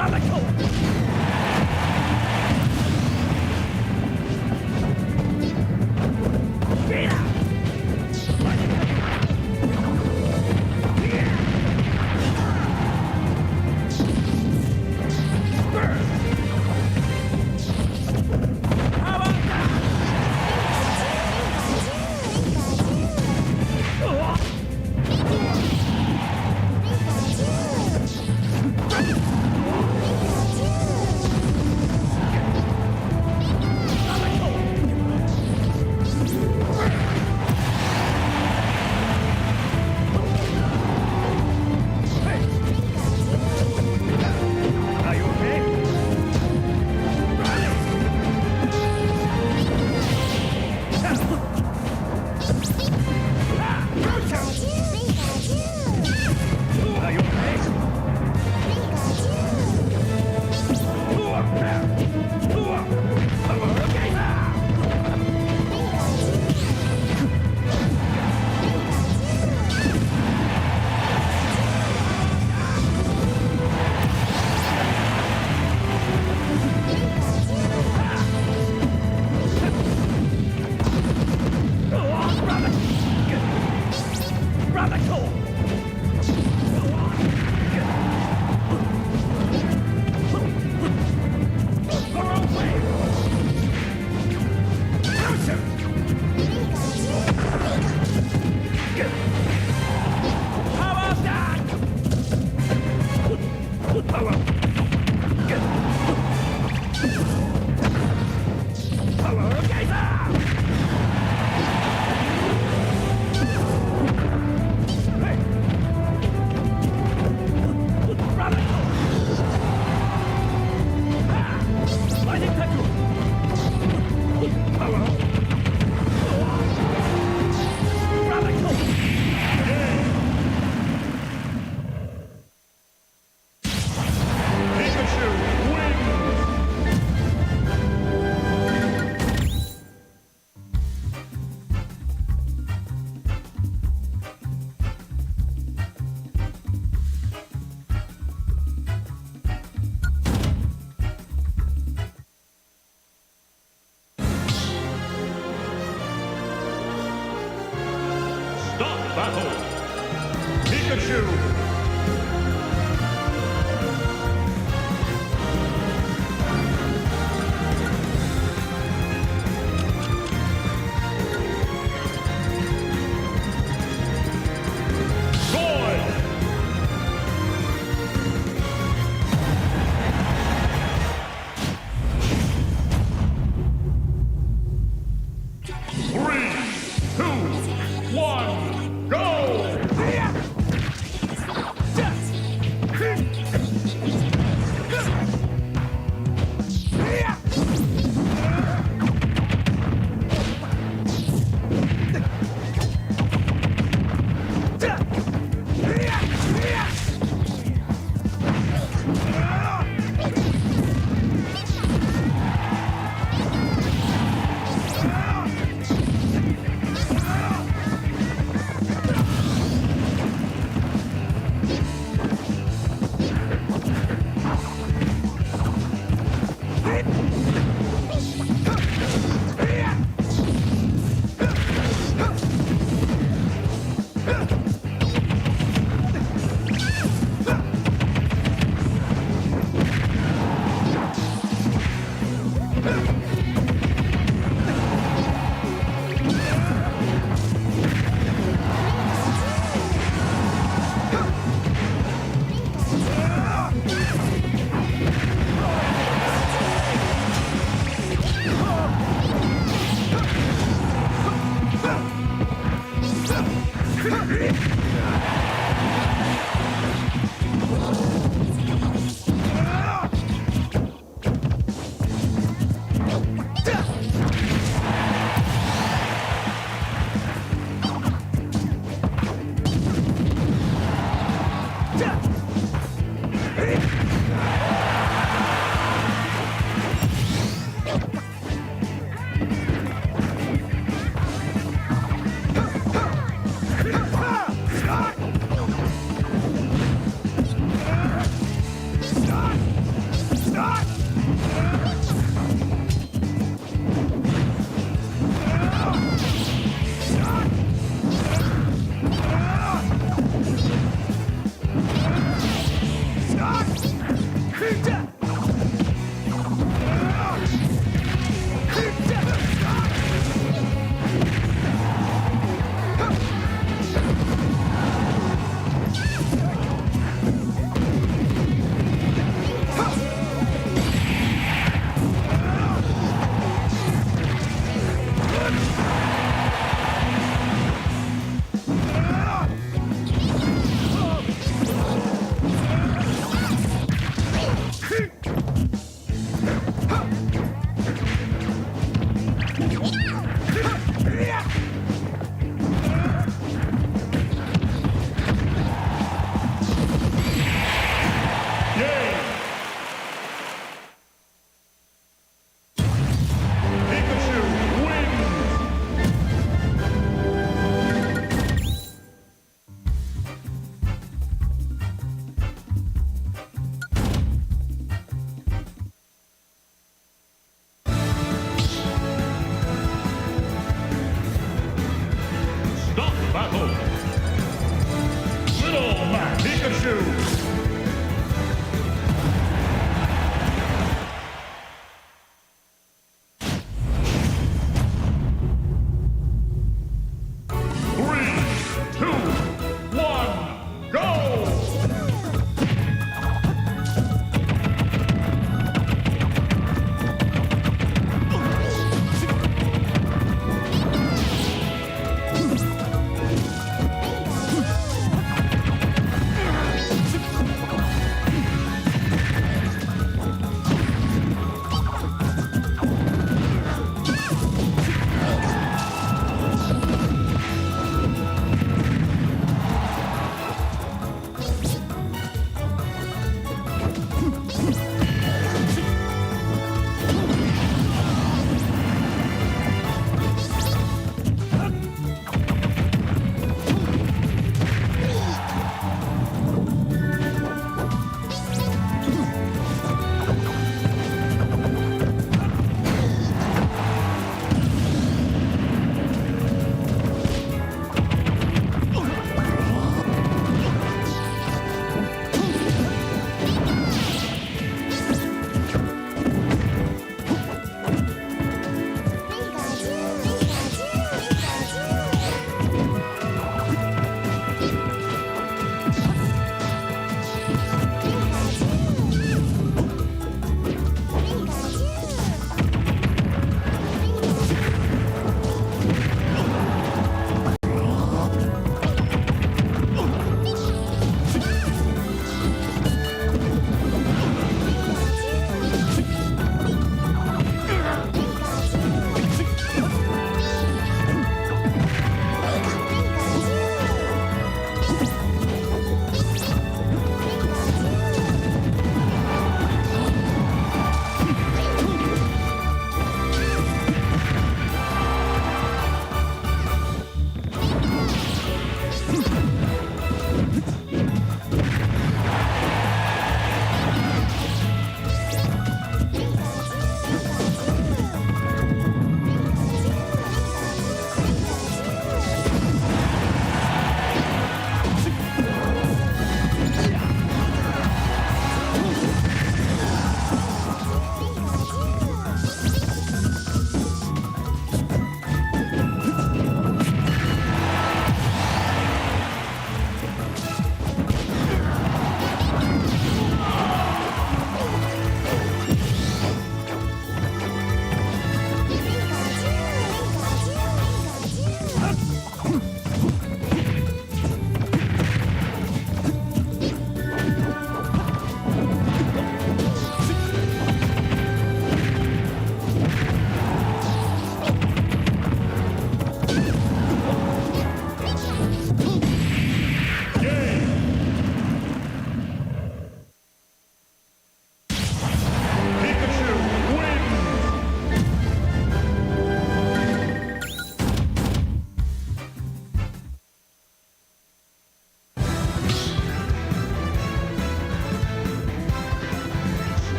radical! Get out! How about that?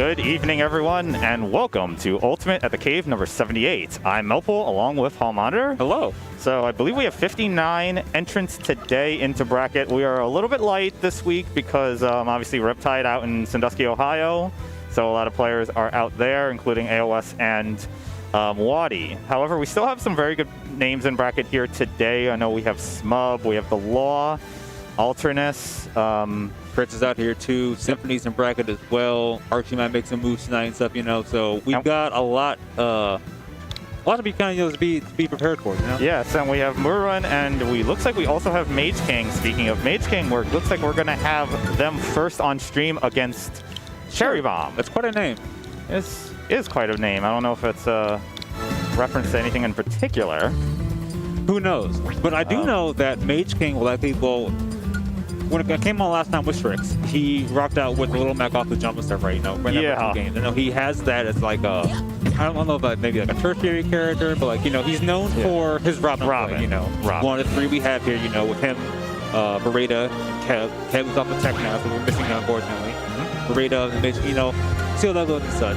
Good evening, everyone, and welcome to Ultimate at the Cave number 78. I'm Melpul, along with Hall Monitor. Hello. So I believe we have 59 entrants today into bracket. We are a little bit light this week because obviously Riptide out in Sandusky, Ohio. So a lot of players are out there, including AOS and Wadi. However, we still have some very good names in bracket here today. I know we have Smub, we have The Law, Alternus. Fritz is out here too. Symphony's in bracket as well. Archie might make some moves tonight and stuff, you know. So we've got a lot to be kind of be prepared for, you know. Yes, and we have Murun, and looks like we also have Mage King. Speaking of Mage King, looks like we're gonna have them first on stream against Cherry Bomb. That's quite a name. This is quite a name. I don't know if it's a reference to anything in particular. Who knows? But I do know that Mage King will likely when it came on last time with Strix, he rocked out with the little Mac off the jump and stuff, right? You know, games. You know, he has that as like a, I don't know about maybe like a tertiary character, but like, you know, he's known for his Robin play, you know. One of the three we have here, you know, with him, Beretta, Kev is off the tech now, so we're missing him, unfortunately. Beretta, you know, Seal Level and such.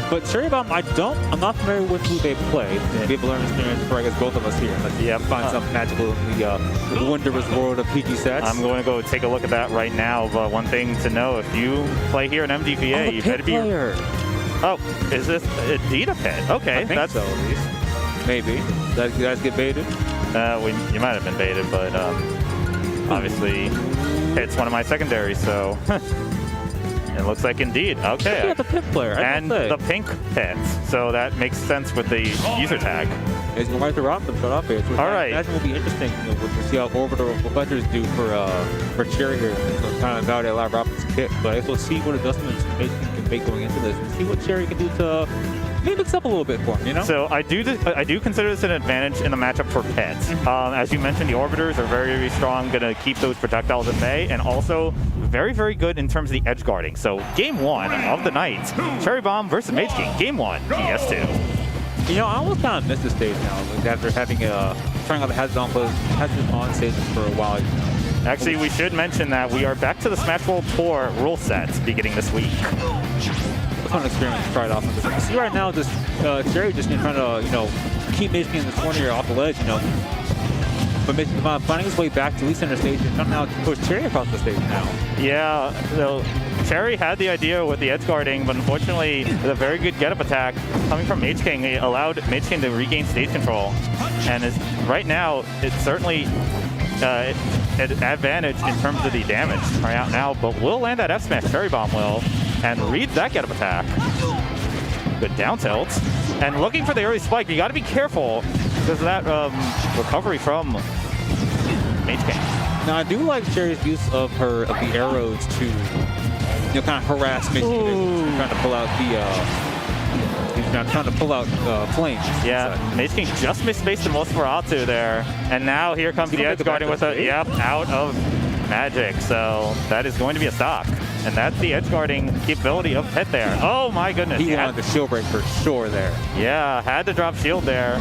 But Cherry Bomb, I'm not familiar with who they play. Be able to learn experience for, I guess, both of us here. Let's find something magical in the wondrous world of PG sets. I'm going to go take a look at that right now. But one thing to know, if you play here in MDVA, you better be. Player. Oh, is this indeed a pit? Okay, I think that's so, at least. Maybe. Did you guys get baited? You might have been baited, but obviously it's one of my secondaries, so. It looks like indeed. Okay. Yeah, the pit player. And the pink pit. So that makes sense with the user tag. He's going to rock them, shut up here. So all right. Imagine will be interesting. You know, we'll see how Orbital Professors do for Cherry here. So kind of validate a lot of Robin's kit. But I guess we'll see what adjustments Mason can make going into this and see what Cherry can do to maybe mix up a little bit for him, you know? So I do consider this an advantage in the matchup for pets. As you mentioned, the Orbiters are very, very strong, going to keep those projectiles at bay, and also very, very good in terms of the edge guarding. So game one of the night, Cherry Bomb versus Mage King. Game one, PS2. You know, I almost kind of missed this stage now, like after having trying out the hazards on stages for a while, you know. Actually, we should mention that we are back to the Smash World Tour rule sets beginning this week. A fun experience to try it off on this. You see right now, just Cherry just trying to, you know, keep Mage King in the corner here off the ledge, you know. But Mage King finding his way back to at least center stage and somehow to push Cherry across the stage now. Yeah, so Cherry had the idea with the edge guarding, but unfortunately, with a very good get-up attack coming from Mage King, he allowed Mage King to regain stage control. And right now, it's certainly an advantage in terms of the damage right out now, but will land that F smash, Cherry Bomb will, and reads that get-up attack. Good down tilt. And looking for the early spike, you got to be careful because of that recovery from Mage King. Now I do like Cherry's use of the arrows to, you know, kind of harass Mage King. Trying to pull out flames. Yeah, Mage King just misspaced the most Moratu there, and now here comes the edge guarding with a out of magic. So that is going to be a stock. And that's the edge guarding capability of Pit there. Oh my goodness. He wanted the shield break for sure there. Yeah, had to drop shield there.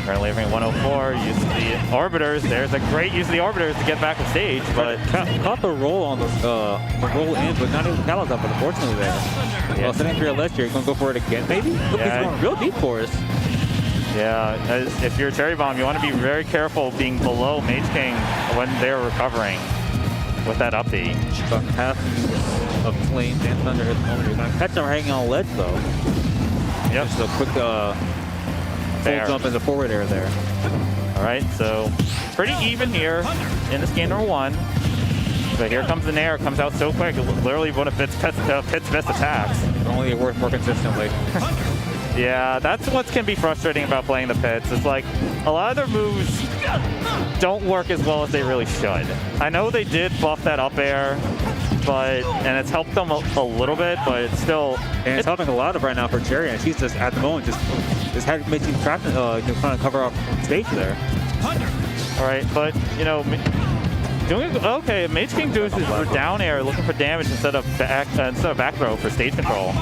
Currently leaving 104, use the Orbiters. There's a great use of the Orbiters to get back to stage, but caught the roll on the roll in, but not even Callous up, unfortunately there. Yeah. Well, sitting for your left here, going to go for it again, maybe? Yeah. He's going real deep for us. Yeah, if you're Cherry Bomb, you want to be very careful being below Mage King when they're recovering with that up B. About half of Flames and Thunder at the moment. You're going to catch him hanging on a ledge, though. Yep. Just a quick full jump into forward air there. All right, so pretty even here in this game number one. But here comes the Nair, comes out so quick. Literally one of Pit's best attacks. Only it works more consistently. Yeah, that's what can be frustrating about playing the Pits. It's like a lot of their moves don't work as well as they really should. I know they did buff that up air, and it's helped them a little bit, but it's still... And it's helping a lot of right now for Cherry, and she's just, at the moment, just had making track, trying to cover up stage there. All right, but, you know, doing okay. Mage King does his down air, looking for damage instead of back throw for stage control.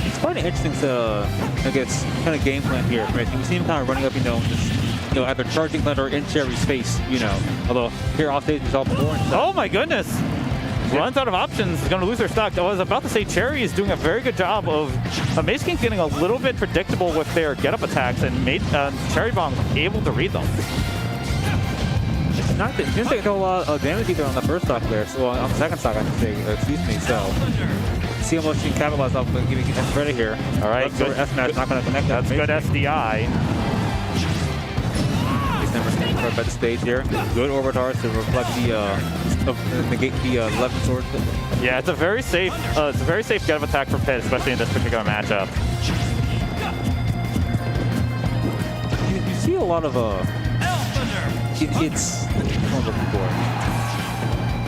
It's quite an interesting, I guess, kind of game plan here. Right? You see him kind of running up, you know, just either charging thunder in Cherry's face, although here off stage we saw before. Oh my goodness! Runs out of options, going to lose their stock. I was about to say Cherry is doing a very good job of Mage King's getting a little bit predictable with their get-up attacks, and Cherry Bomb's able to read them. Didn't take a whole lot of damage either on the first stock there, so on the second stock I should say, excuse me, so see how much you can capitalize off of giving us credit here. All right, good. S-Match not going to connect. That's good SDI. These numbers can come up at the stage here. Good orbitars to reflect negate the 11 swords. Yeah, it's a very safe get-up attack for Pit, especially in this particular matchup. You see a lot of it's what I'm looking for.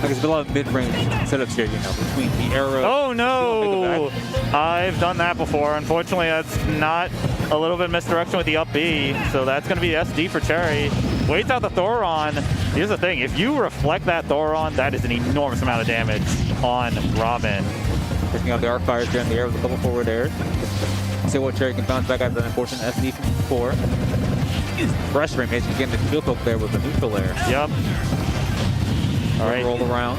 Like there's a lot of mid-range setups here, between the arrow. Oh no! I've done that before. Unfortunately, that's not a little bit misdirection with the up B, so that's going to be SD for Cherry. Waits out the Thoron. Here's the thing: if you reflect that Thoron, that is an enormous amount of damage on Robin. Taking out the arc fires here in the air with a couple forward airs. See what Cherry can bounce back after the unfortunate SD from before. Pressure makes you getting the shield poke there with the neutral air. Yep. All right. Roll around.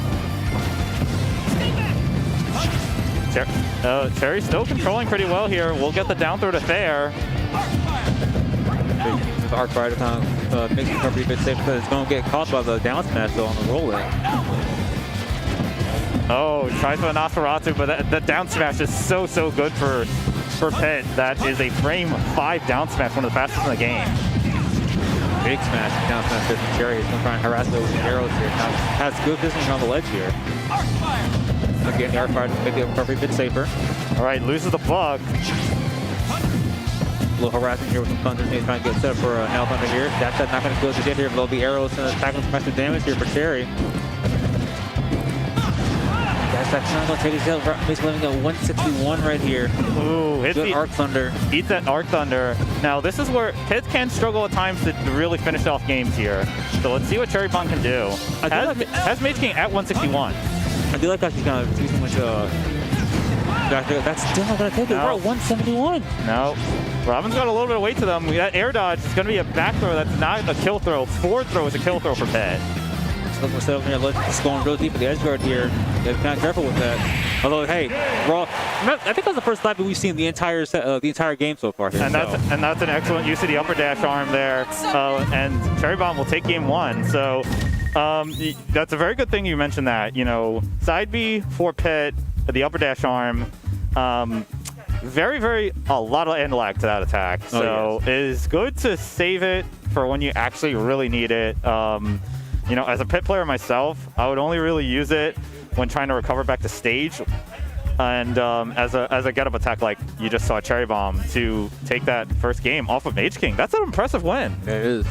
Cherry's still controlling pretty well here. We'll get the down throw to Fair. The arc fire to kind of makes the recovery a bit safe because it's going to get caught by the down smash though on the roll in. Oh, tries for a Nosferatu, but that down smash is so good for Pit. That is a frame 5 down smash, one of the fastest in the game. Big smash, down smash from Cherry. He's going to try and harass those arrows here. Now, has good positioning on the ledge here. Again, the arc fire to make the recovery a bit safer. All right, loses the bug. A little harassing here with some thunder. He's trying to get set up for Nail Thunder here. That's not going to go to get here, but there'll be arrows and attacking some extra damage here for Cherry. That's not going to take his health. He's living at 161 right here. Ooh, hits good the Arc Thunder. Eats that Arc Thunder. Now, this is where Pit can struggle at times to really finish off games here. So let's see what Cherry Bomb can do. Has Mage King at 161. I do like how she's going to do so much. That's still not going to take it. We're at 171. No. Robin's got a little bit of weight to them. That air dodge is going to be a back throw. That's not a kill throw. Forward throw is a kill throw for Pit. Looking for setup here. Let's go on real deep with the edge guard here. They're kind of careful with that. Although, hey, I think that's the first time that we've seen the entire game so far here. And that's an excellent use of the upper dash arm there. And Cherry Bomb will take game 1. So that's a very good thing you mentioned that. Side B for Pit, the upper dash arm. Very, a lot of end lag to that attack. So it is good to save it for when you actually really need it. As a Pit player myself, I would only really use it when trying to recover back to stage. And as a get-up attack like you just saw Cherry Bomb to take that first game off of Mage King. That's an impressive win. It is.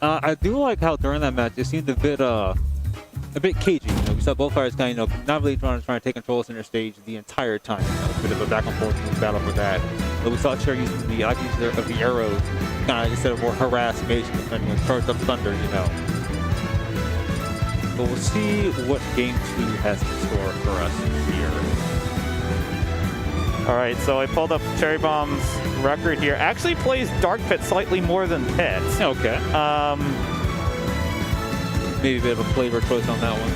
I do like how during that match it seemed a bit cagey. We saw both players kind of not really trying to take control of center stage the entire time. A bit of a back and forth battle for that. But we saw Cherry using the use of the arrows, kind of instead of more harass Mage King and charge up thunder. But we'll see what game 2 has in store for us here. All right, so I pulled up Cherry Bomb's record here. Actually plays Dark Pit slightly more than Pit. Okay. Maybe a bit of a flavor choice on that one.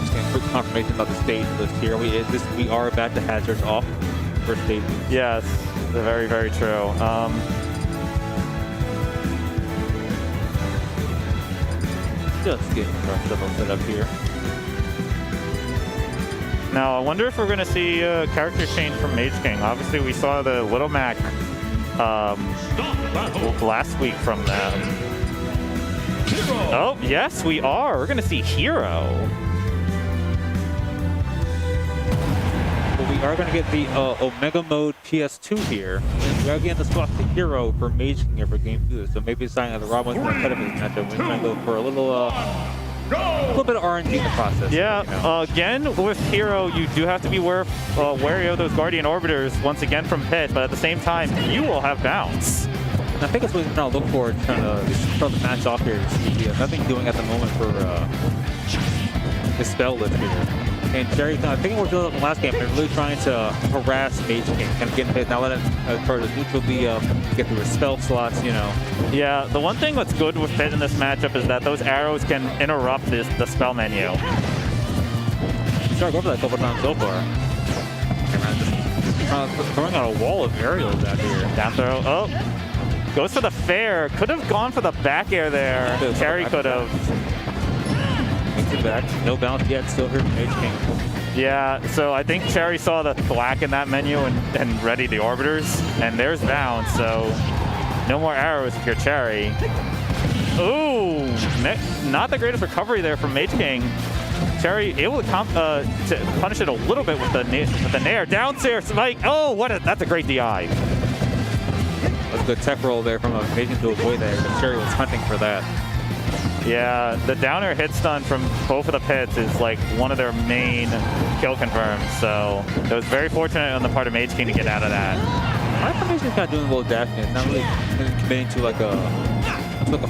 Just getting quick confirmation about the stage list here. We are about to hazards off for stage. Yes, very, very true. Just getting our stuff set up here. Now, I wonder if we're going to see a character change from Mage King. Obviously, we saw the Little Mac last week from them. Oh, yes, we are. We're going to see Hero. Well, we are going to get the Omega Mode PS2 here. We are getting the swap to Hero for Mage King here for Game 2. So maybe it's signing that the Robin's going to cut him in this matchup. We're going to go for a little bit of RNG in the process. Yeah, again, with Hero, you do have to be wary of those Guardian Orbiters, once again from Pit, but at the same time, you will have bounce. And I think that's what we're going to look for, trying to start the match off here. Nothing doing at the moment for the spell list here. And Cherry, I think we're doing it in the last game, they're really trying to harass Mage King, kind of getting hit. Now let it for the neutral be get through his spell slots, you know. Yeah, the one thing that's good with Pit in this matchup is that those arrows can interrupt the spell menu. Sure, go for that a couple times so far. Just throwing out a wall of aerials out here. Down throw. Oh, goes for the fair. Could have gone for the back air there. Cherry could have. Makes it back. No bounce yet. Still here from Mage King. Yeah, so I think Cherry saw the black in that menu and ready the orbiters. And there's bounce, so no more arrows if you're Cherry. Ooh, not the greatest recovery there from Mage King. Cherry able to punish it a little bit with the nair. Downstairs, Mike. Oh, that's a great DI. That's a good tech roll there from Mage King to avoid that. But Cherry was hunting for that. Yeah, the downer hit stun from both of the pits is like one of their main kill confirms. So it was very fortunate on the part of Mage King to get out of that. I thought Mage King's kind of doing a little dashing. It's not really committing to like a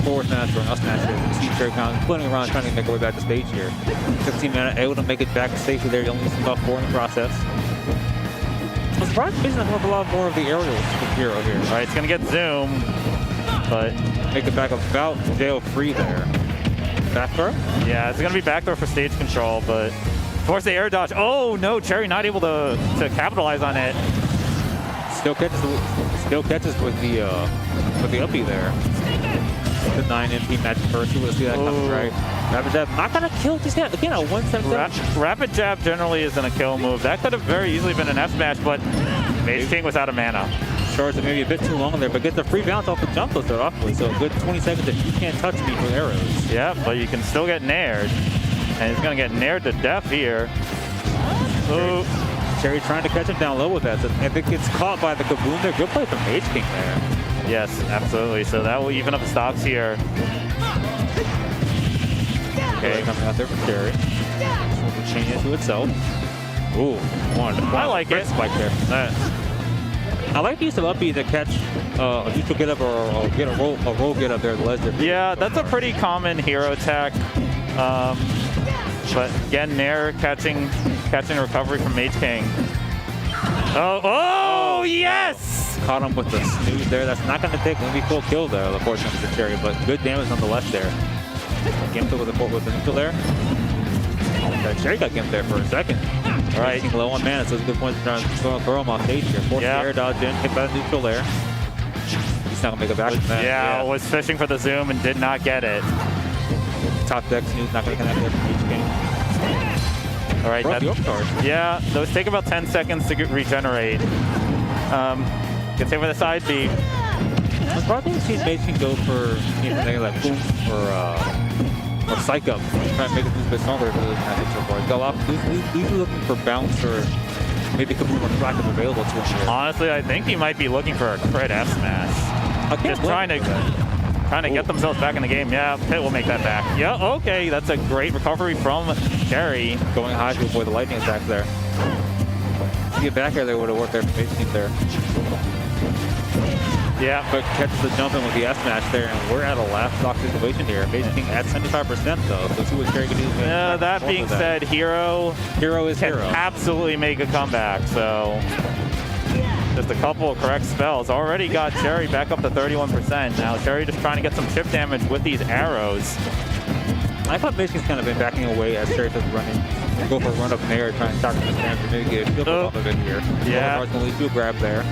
forward smash or an up smash here. You see Cherry kind of floating around trying to make her way back to stage here. 16 minutes, able to make it back safely there. You only lose about 4 in the process. I'm surprised Mage doesn't have a lot more of the aerials from Hero here. All right, it's going to get zoom, but make it back about jail free there. Back throw? Yeah, it's going to be back throw for stage control, but force the air dodge. Oh, no, Cherry not able to capitalize on it. Still catches with the uppy there. The 9 MP match first. You would see that coming right. Rapid jab not gonna kill. Just again a 177. Rapid jab generally isn't a kill move. That could have very easily been an F smash, but Mage King was out of mana. Charge maybe a bit too long there, but get the free bounce off the jump to start off with. So a good 20 seconds if you can't touch me with arrows. Yeah, but you can still get naired. And he's gonna get naired to death here. Ooh. Cherry trying to catch him down low with that. So I think it's caught by the kaboom there. Good play from Mage King there. Yes, absolutely. So that will even up the stocks here. Okay, coming out there for Cherry. Will chain it to itself. Ooh, I like it. Spike there. I like the use of uppy to catch a neutral get up or get a roll get up there. Yeah, that's a pretty common hero tech. But again, Nair catching recovery from Mage King. Oh, yes! Caught him with the snooze there. That's not going to take maybe full kill there, unfortunately, for Cherry, but good damage nonetheless there. Gimped with the neutral there. Cherry got gimped there for a second. All right, low on mana, so it's a good point to try and throw him off stage here. Force the air dodge in, hit by the neutral there. He's not going to make it back from that. Yeah, was fishing for the zoom and did not get it. Top deck snooze, not going to connect there from Mage King. All right, yeah, those take about 10 seconds to regenerate. Gets hit with a side B. I'm probably seeing Mage King go for anything like boom or psych up, trying to make it a bit stronger for this matchup so far. He's got a lot. He's looking for bounce or maybe Kaboom or Track available to him here. Honestly, I think he might be looking for a crit F smash. Just trying to get themselves back in the game. Yeah, Pit will make that back. Yeah, okay, that's a great recovery from Cherry. Going high to avoid the lightning attack there. To get back here, they would have worked there for Mage King there. Yeah, but catches the jump in with the S-Match there, and we're at a last stock situation here. Mage King at 75% though, so let's see what Cherry can do. That being said, Hero can absolutely make a comeback, so just a couple of correct spells. Already got Cherry back up to 31%. Now Cherry just trying to get some chip damage with these arrows. I thought Mage King's kind of been backing away as Cherry was running. Go for a run up in the air, try and start the damage and maybe get a shield off of it here. Yeah. Going to lead to a grab there.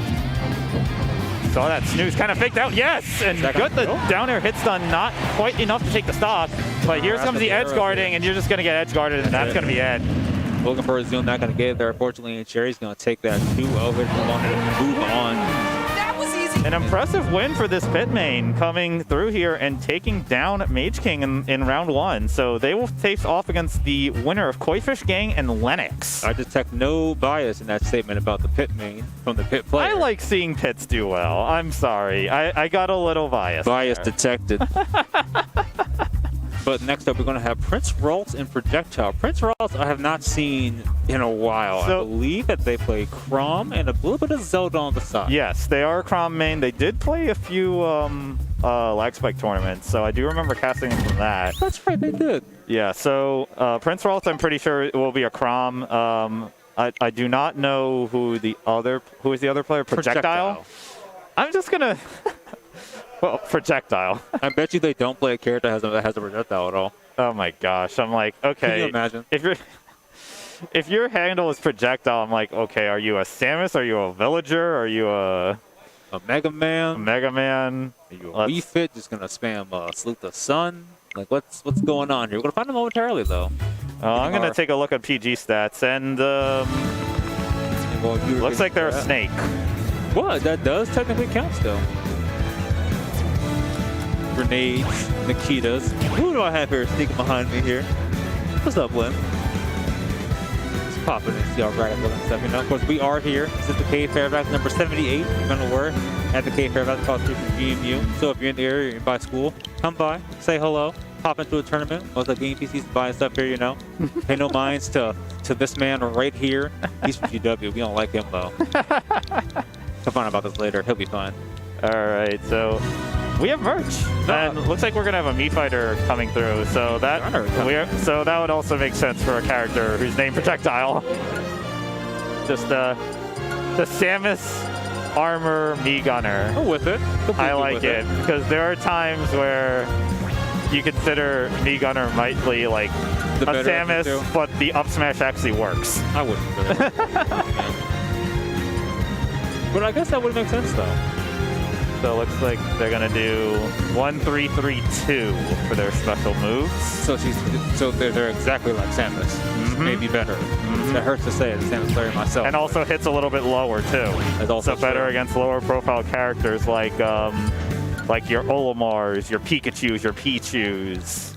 Saw that snooze kind of faked out. Yes! And got the down air hit stun, not quite enough to take the stock. But here comes the edge guarding, and you're just going to get edge guarded, and that's going to be it. Looking for a zoom, not going to get it there, unfortunately, and Cherry's going to take that 2 over and move on. That was easy. An impressive win for this pit main, coming through here and taking down Mage King in round 1. So they will face off against the winner of Koifish Gang and Lennox. I detect no bias in that statement about the pit main from the pit player. I like seeing pits do well. I'm sorry. I got a little bias. Bias detected. But next up, we're going to have Prince Ralts and Projectile. Prince Ralts I have not seen in a while. So, I believe that they play Chrom and a little bit of Zelda on the side. Yes, they are a Chrom main. They did play a few lag spike tournaments, so I do remember casting him from that. That's right, they did. Yeah, so Prince Ralts, I'm pretty sure it will be a Crom. I do not know who is the other player. Projectile. I'm just gonna. Well, Projectile. I bet you they don't play a character that has a projectile at all. Oh my gosh, I'm like, okay. Can you imagine? If your handle is Projectile, I'm like, okay, are you a Samus? Are you a Villager? Are you a Mega Man? A Mega Man? Are you a Wii Fit just gonna spam Salute the Sun? Like, what's going on here? We're gonna find him momentarily, though. I'm gonna take a look at PG stats, and looks like they're a snake. Well, that does technically count still. Grenades, Nikitas. Who do I have here sneaking behind me here? What's up, Lynn? Just popping and see all right up and stuff. You know, of course, we are here. This is the Cave Fairfax number 78. You're gonna work at the Cave Fairfax across the street from GMU. So if you're in the area, you're by school, come by, say hello, pop into a tournament. Most of the game PCs buying stuff here, you know. Pay no minds to this man right here. He's from GW. We don't like him though. Come find out about this later. He'll be fine. All right, so we have merch, and looks like we're gonna have a meat fighter coming through. So that would also make sense for a character who's named Projectile. Just the Samus armor Mii Gunner. Oh, with it. I like it because there are times where you consider Mii Gunner might be like a Samus, but the up smash actually works. I wouldn't really. But I guess that would make sense though. So it looks like they're gonna do 1-3-3-2 for their special moves. So they're exactly like Samus, maybe better. That hurts to say as a Samus player myself. And also hits a little bit lower too. So better against lower profile characters like your Olimars, your Pikachus, your Pichus.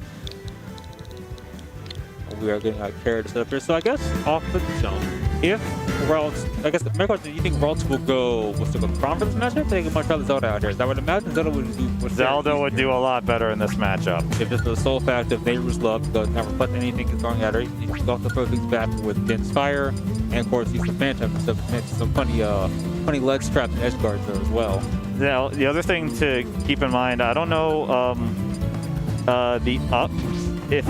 We are getting carried set up here. So I guess off the jump, if Ralts, I guess my question, do you think Ralts will go with the Crom for this matchup? They much rather Zelda out here. I would imagine Zelda would do. Zelda would do a lot better in this matchup. If it's the sole fact of Neighbor's Love does not reflect anything is going at her, you can also throw things back with Din's Fire, and of course use the Phantom to some funny leg straps and edge guards there as well. Now, the other thing to keep in mind, I don't know the up. If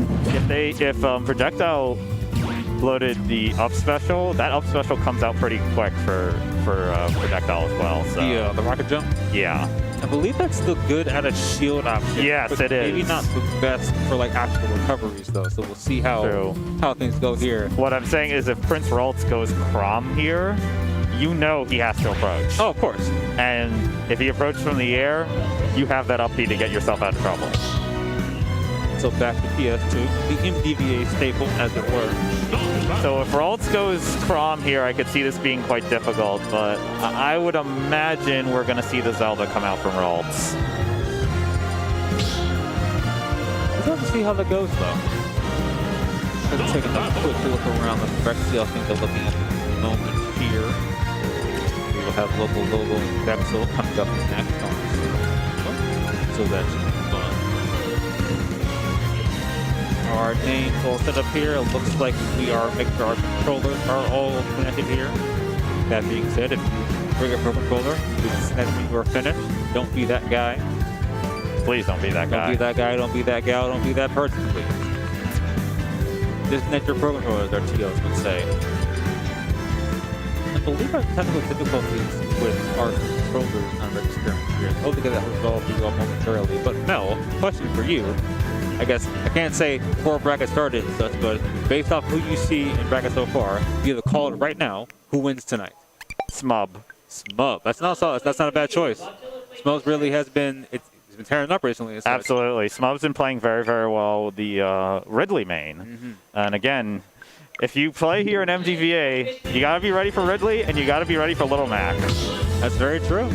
Projectile loaded the up special, that up special comes out pretty quick for Projectile as well. So the rocket jump. Yeah. I believe that's still good at a shield option. Yes, it is. Maybe not the best for like actual recoveries though. So we'll see how things go here. What I'm saying is, if Prince Ralts goes Crom here, you know he has to approach. Oh, of course. And if he approaches from the air, you have that up B to get yourself out of trouble. So back to PS2, the MDVA staple, as it were. So if Ralts goes Crom here, I could see this being quite difficult, but I would imagine we're going to see the Zelda come out from Ralts. Let's have to see how that goes, though. Let's take a quick look around the Vexel. I think they're looking at the moment here. We will have local logo and Vexel coming up next on. So that should be fun. Our names all set up here. It looks like we are making sure our controllers are all connected here. That being said, if you bring a pro controller, when you are finished, don't be that guy. Please don't be that guy. Don't be that guy, don't be that gal, don't be that person, please. Disconnect your pro controllers, our TOs would say. I believe our technical difficulties with our controllers on registering here. Hope to get that resolved for you all momentarily. But Mel, question for you. I guess I can't say before bracket started and such, but based off who you see in bracket so far, you either call it right now, who wins tonight? Smub. Smub. That's not a bad choice. Smub really has been, it's been tearing up recently. Absolutely. Smub's been playing very, very well with the Ridley main. And again, if you play here in MGVA, you got to be ready for Ridley and you got to be ready for Little Mac. That's very true.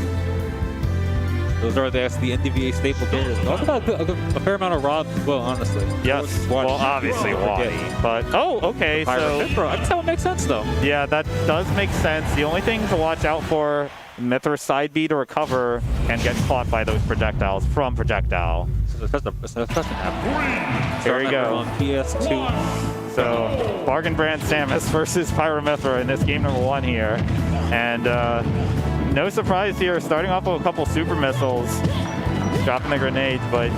Those are the NDVA staple characters. Also got a fair amount of Rob as well, honestly. Yes, well, obviously Waddy. But, okay, so... I guess that would make sense, though. Yeah, that does make sense. The only thing to watch out for, Mithra side B to recover and get caught by those projectiles from Projectile. So that's a custom app. There you go. On PS2. So, Bargain Brand Samus versus Pyromithra in this game number 1 here. And, no surprise here, starting off with a couple super missiles. dropping the grenades, but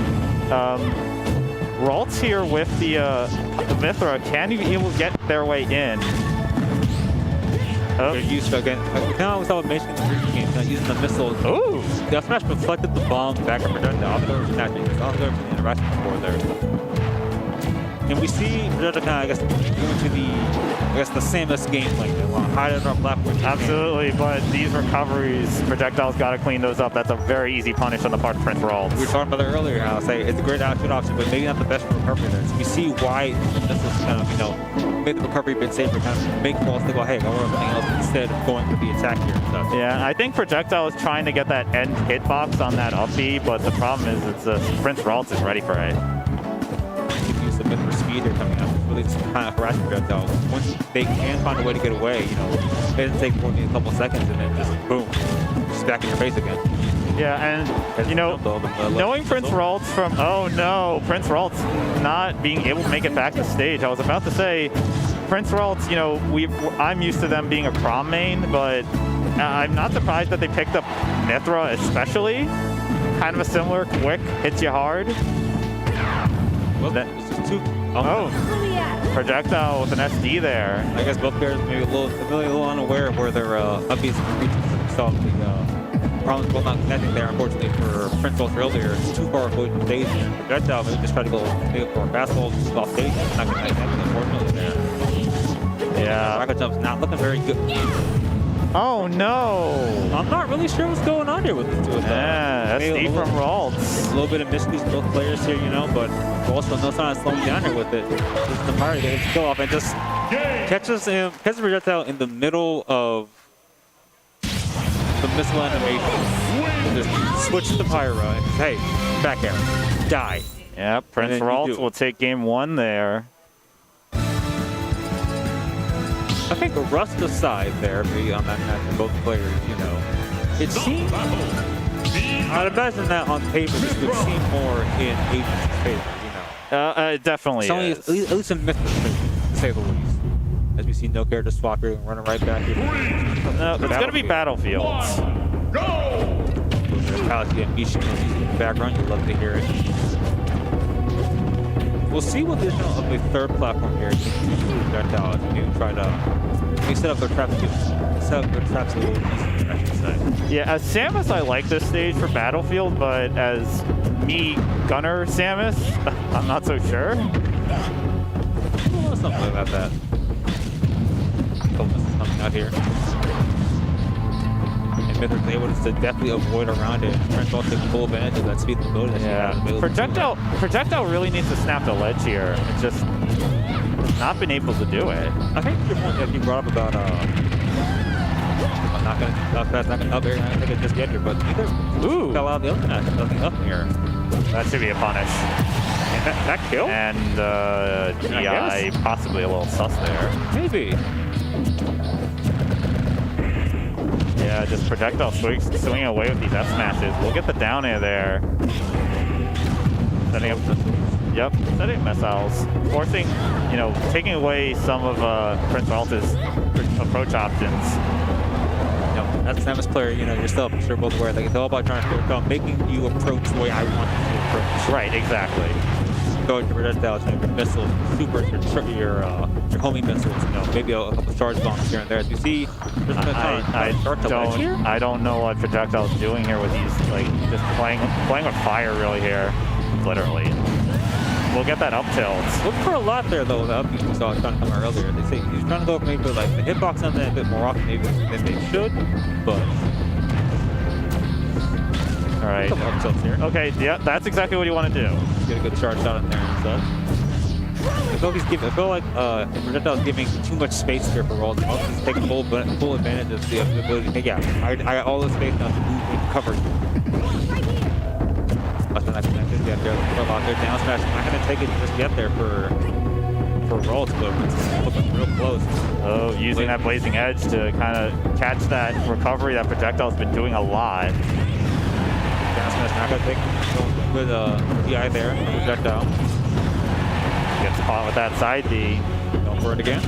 Ralts here with the Mithra can be able to get their way in. They're used to, again, now we saw with Mason game, using the missiles. Ooh! The smash reflected the bomb back up and the other snatching the other interaction before there. And we see Projectile kind of, I guess, going to the, the Samus game, like they want to hide it on our platform. Absolutely, but these recoveries, Projectile's got to clean those up. That's a very easy punish on the part of Prince Ralts. We were talking about that earlier, how I say it's a great outfit option, but maybe not the best recovery there. So we see why this is kind of, made the recovery a bit safer, kind of make Ralts think, well, hey, I'll something else instead of going for the attack here and stuff. Yeah, I think Projectile is trying to get that end hitbox on that up B, but the problem is it's Prince Ralts is ready for it. Use a bit more speed they're coming up. Really just kind of harassing Projectile. Once they can find a way to get away, it doesn't take more than a couple seconds and then just boom, just back in your face again. Yeah, and knowing Prince Ralts from, oh no, Prince Ralts not being able to make it back to stage. I was about to say, Prince Ralts, I'm used to them being a prom main, but I'm not surprised that they picked up Mithra especially. Kind of a similar quick, hits you hard. Well, Projectile with an SD there. I guess both players maybe a little unaware of where their upbeats and reaches themselves. The problems well not connecting there, unfortunately, for Prince Ralts earlier. It's too far away from stage. Projectile maybe just try to go maybe for a fastball just off stage. It's not going to connect, unfortunately, there. Yeah. Rocket Jump's not looking very good. Oh no! I'm not really sure what's going on here with the two of them. Yeah, SD from Ralts. A little bit of miscues both players here, but Ralts will no sign of slowing down here with it. This is the Pyro getting his kill off and just catches Projectile in the middle of the missile animation. And just switches to Pyro and says, hey, back air, die. Yeah, Prince Ralts will take game one there. I think rust aside there, maybe on that match for both players, it seems, I'd imagine that on paper this would seem more in Agent's favor, It definitely is. At least in Mithra's favor, to say the least. As we see no character swap here, running right back here. No, it's going to be Battlefields. Go! There's Mishi in the background, you'd love to hear it. We'll see what the addition of the third platform here is going to Projectile to try to set up their traps a little easier, I should say. Yeah, as Samus, I like this stage for Battlefield, but as me, Gunner Samus, I'm not so sure. Well, something about that. Coldness is coming out here. And Mithra's able to definitely avoid around it. Prince Ralts take full advantage of that speed and mobility. Yeah, Projectile really needs to snap the ledge here. It's just not been able to do it. I think your point that you brought up about not going to up air, I think it just get here, but either fell out the other nothing up here. That should be a punish. And that kill? And DI possibly a little sus there. Maybe. Yeah, just Projectile swinging away with these F smashes. We'll get the down air there. Setting up setting up missiles. Forcing, taking away some of Prince Ralts' approach options. As a Samus player, yourself, I'm sure both aware, it's all about trying to making you approach the way I want you to approach. Right, exactly. Going to Projectile, your missiles, your homing missiles, maybe a couple charge bombs here and there. As you see, I don't know what Projectile's doing here with these, just playing with fire really here, literally. We'll get that up tilt. Look for a lot there though. The up you saw trying to come out earlier. They say he's trying to go maybe the hitbox on that a bit more often maybe than they should, but. All right. Up tilts here. Okay, yeah, that's exactly what you want to do. Get a good charge shot in there and stuff. I feel like Projectile's giving too much space here for Ralts. He's taking full advantage of the ability to I got all the space now to move and cover. That's not connected yet. There's a lot there. Down smash. Not going to take it just yet there for Ralts, but it's looking real close. Oh, using that blazing edge to kind of catch that recovery that Projectile's been doing a lot. Down smash not going to take good DI there. Projectile. Gets caught with that side D. Going for it again.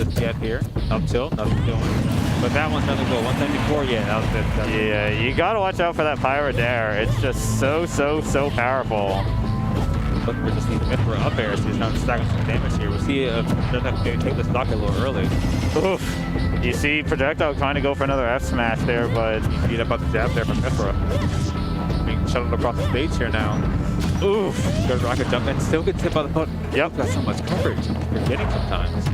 just yet here. Up tilt, nothing going. But that one's nothing go. 174, yeah, that was it. Yeah, you gotta watch out for that Pyro Dare. It's just so powerful. Looking for just need Mithra up air, so he's not stacking some damage here. We'll see if they're not going to take the stock a little early. Oof. You see Projectile trying to go for another F smash there, but you see about the jab there from Mithra. Being shuttled across the stage here now. Oof. Good rocket jump and still gets hit by the hook. Yep. Got so much coverage you're getting sometimes.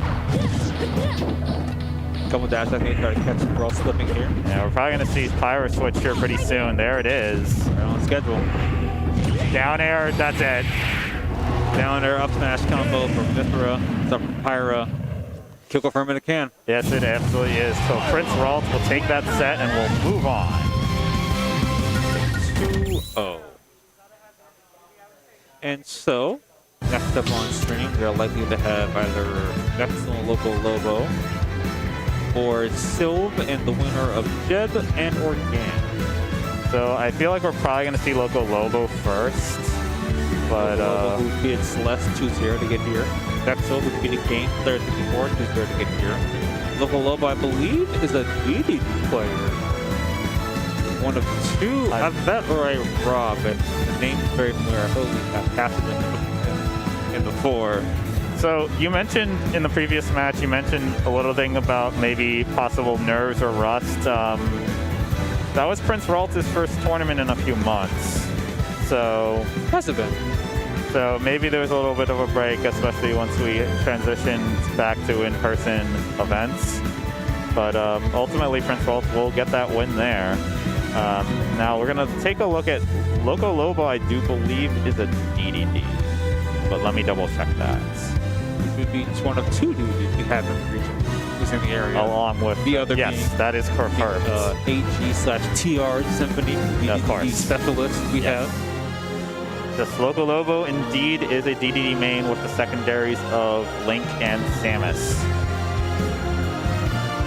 Couple dash, I think, try to catch him. We're all slipping here. Yeah, we're probably going to see Pyro switch here pretty soon. There it is. Right on schedule. Down air, that's it. Down air, up smash combo from Mithra. It's up from Pyra. Kill confirm in a can. Yes, it absolutely is. So Prince Ralt will take that set and we'll move on. 2-0. And so, next up on stream, they're likely to have either Vexel Loco Lobo or Sylve and the winner of Jed and Organ. So I feel like we're probably going to see Loco Lobo first. But Loco who beat Celeste 2-0 to get here. Vexel who beat Game Player 54 2-0 to get here. Loco Lobo, I believe, is a DD player. One of two. I bet or I rob, but the name's very familiar. I believe we've passed it in before. So you mentioned in the previous match, you mentioned a little thing about maybe possible nerves or rust. That was Prince Ralt's first tournament in a few months. So has it been? So maybe there was a little bit of a break, especially once we transitioned back to in-person events. But ultimately, Prince Ralt will get that win there. Now we're gonna take a look at Loco Lobo. I do believe is a DDD, but let me double check that. This would be one of two DDDs we have in the region. Who's in the area? Along with the other. Yes, that is correct. AG/TR Symphony. Of course. Specialist we have. This Loco Lobo indeed is a DDD main with the secondaries of Link and Samus.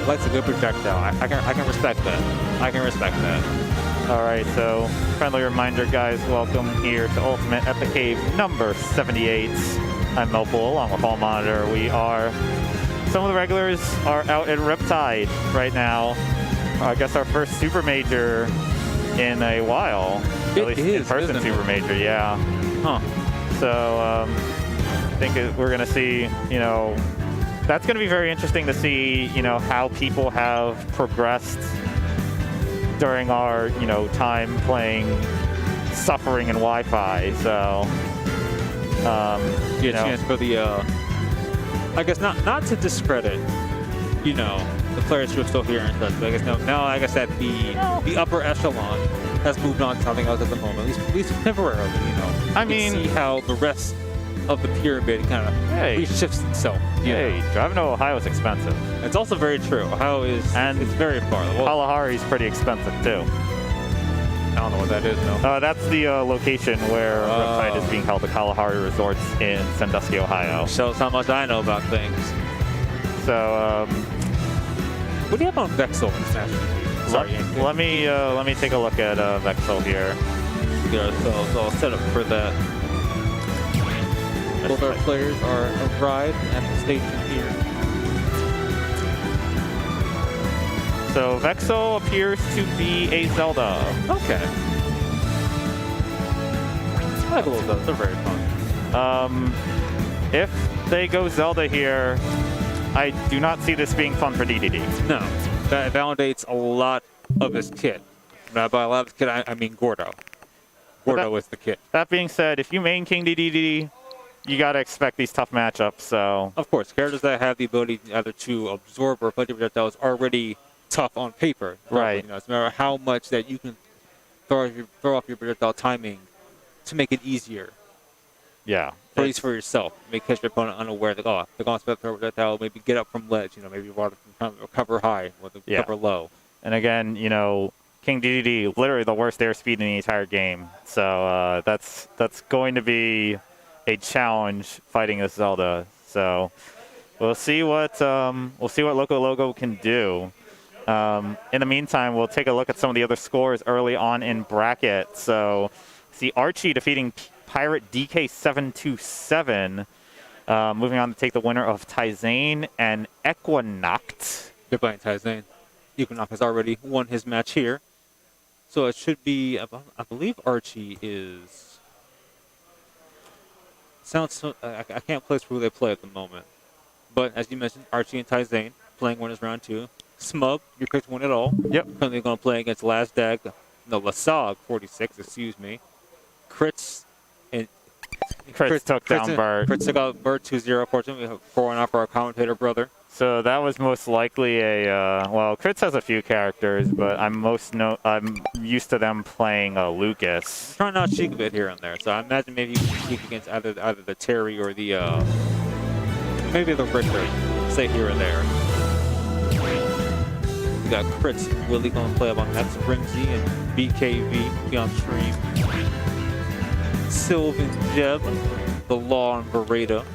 Likes a good projectile. I can respect that. I can respect that. All right, so friendly reminder, guys, welcome here to Ultimate at the Cave number 78. I'm Melpool along with Hall Monitor. Some of the regulars are out at Riptide right now. I guess our first super major in a while. At least in-person super major, yeah. Huh. So I think we're going to see, that's going to be very interesting to see, how people have progressed during our, time playing Suffering and Wi-Fi. So, chance for the, I guess not to discredit, the players who are still here and such. But I guess now that the upper echelon has moved on to something else at the moment, at least temporarily. I mean, see how the rest of the pyramid kind of reshifts itself. Driving to Ohio is expensive. It's also very true. Ohio is, and it's very far. Kalahari is pretty expensive too. I don't know what that is, though. That's the location where Riptide is being held, the Kalahari Resorts in Sandusky, Ohio. Shows how much I know about things. So, what do you have on Vexel in Smash? Sorry, let me take a look at Vexel here. Yeah, so I'll set up for that. Both our players are arrived at the station here. So Vexel appears to be a Zelda. Okay. I like little Zeldas. They're very fun. If they go Zelda here, I do not see this being fun for DDD. No, that validates a lot of his kit. Now, by a lot of his kit, I mean Gordo. Gordo is the kit. That being said, if you main King DDD, you got to expect these tough matchups. So of course, characters that have the ability either to absorb or play projectiles are already tough on paper. Right. It's no matter how much that you can throw off your projectile timing to make it easier. Yeah. At least for yourself. Make catch your opponent unaware that, they're going to throw a projectile, maybe get up from ledge, maybe cover high or cover low. And again, King DDD, literally the worst airspeed in the entire game. So that's going to be a challenge fighting this Zelda. So we'll see what Loco Logo can do. In the meantime, we'll take a look at some of the other scores early on in bracket. So see Archie defeating Pirate DK727. Moving on to take the winner of Tyzane and Equinoct. They're playing Tyzane. Equinox has already won his match here. So it should be, I believe Archie is... Sounds so, I can't place who they play at the moment. But as you mentioned, Archie and Tyzane playing winners round 2. Smub, your pick to win it all. Yep. Currently going to play against Lasog 46, excuse me. Crits and... Crits took down Bert. Crits took out Bert 2-0, fortunately. We have 4-1 off our commentator brother. So that was most likely a well. Crits has a few characters, but I'm used to them playing Lucas. Trying to cheek a bit here and there, so I imagine maybe you can cheek against either the Terry or the maybe the Richter, say here or there. We got Crits Willie going to play up on X Rimsey and BKV be on stream. Sylvan Jeb, the Law and Beretta.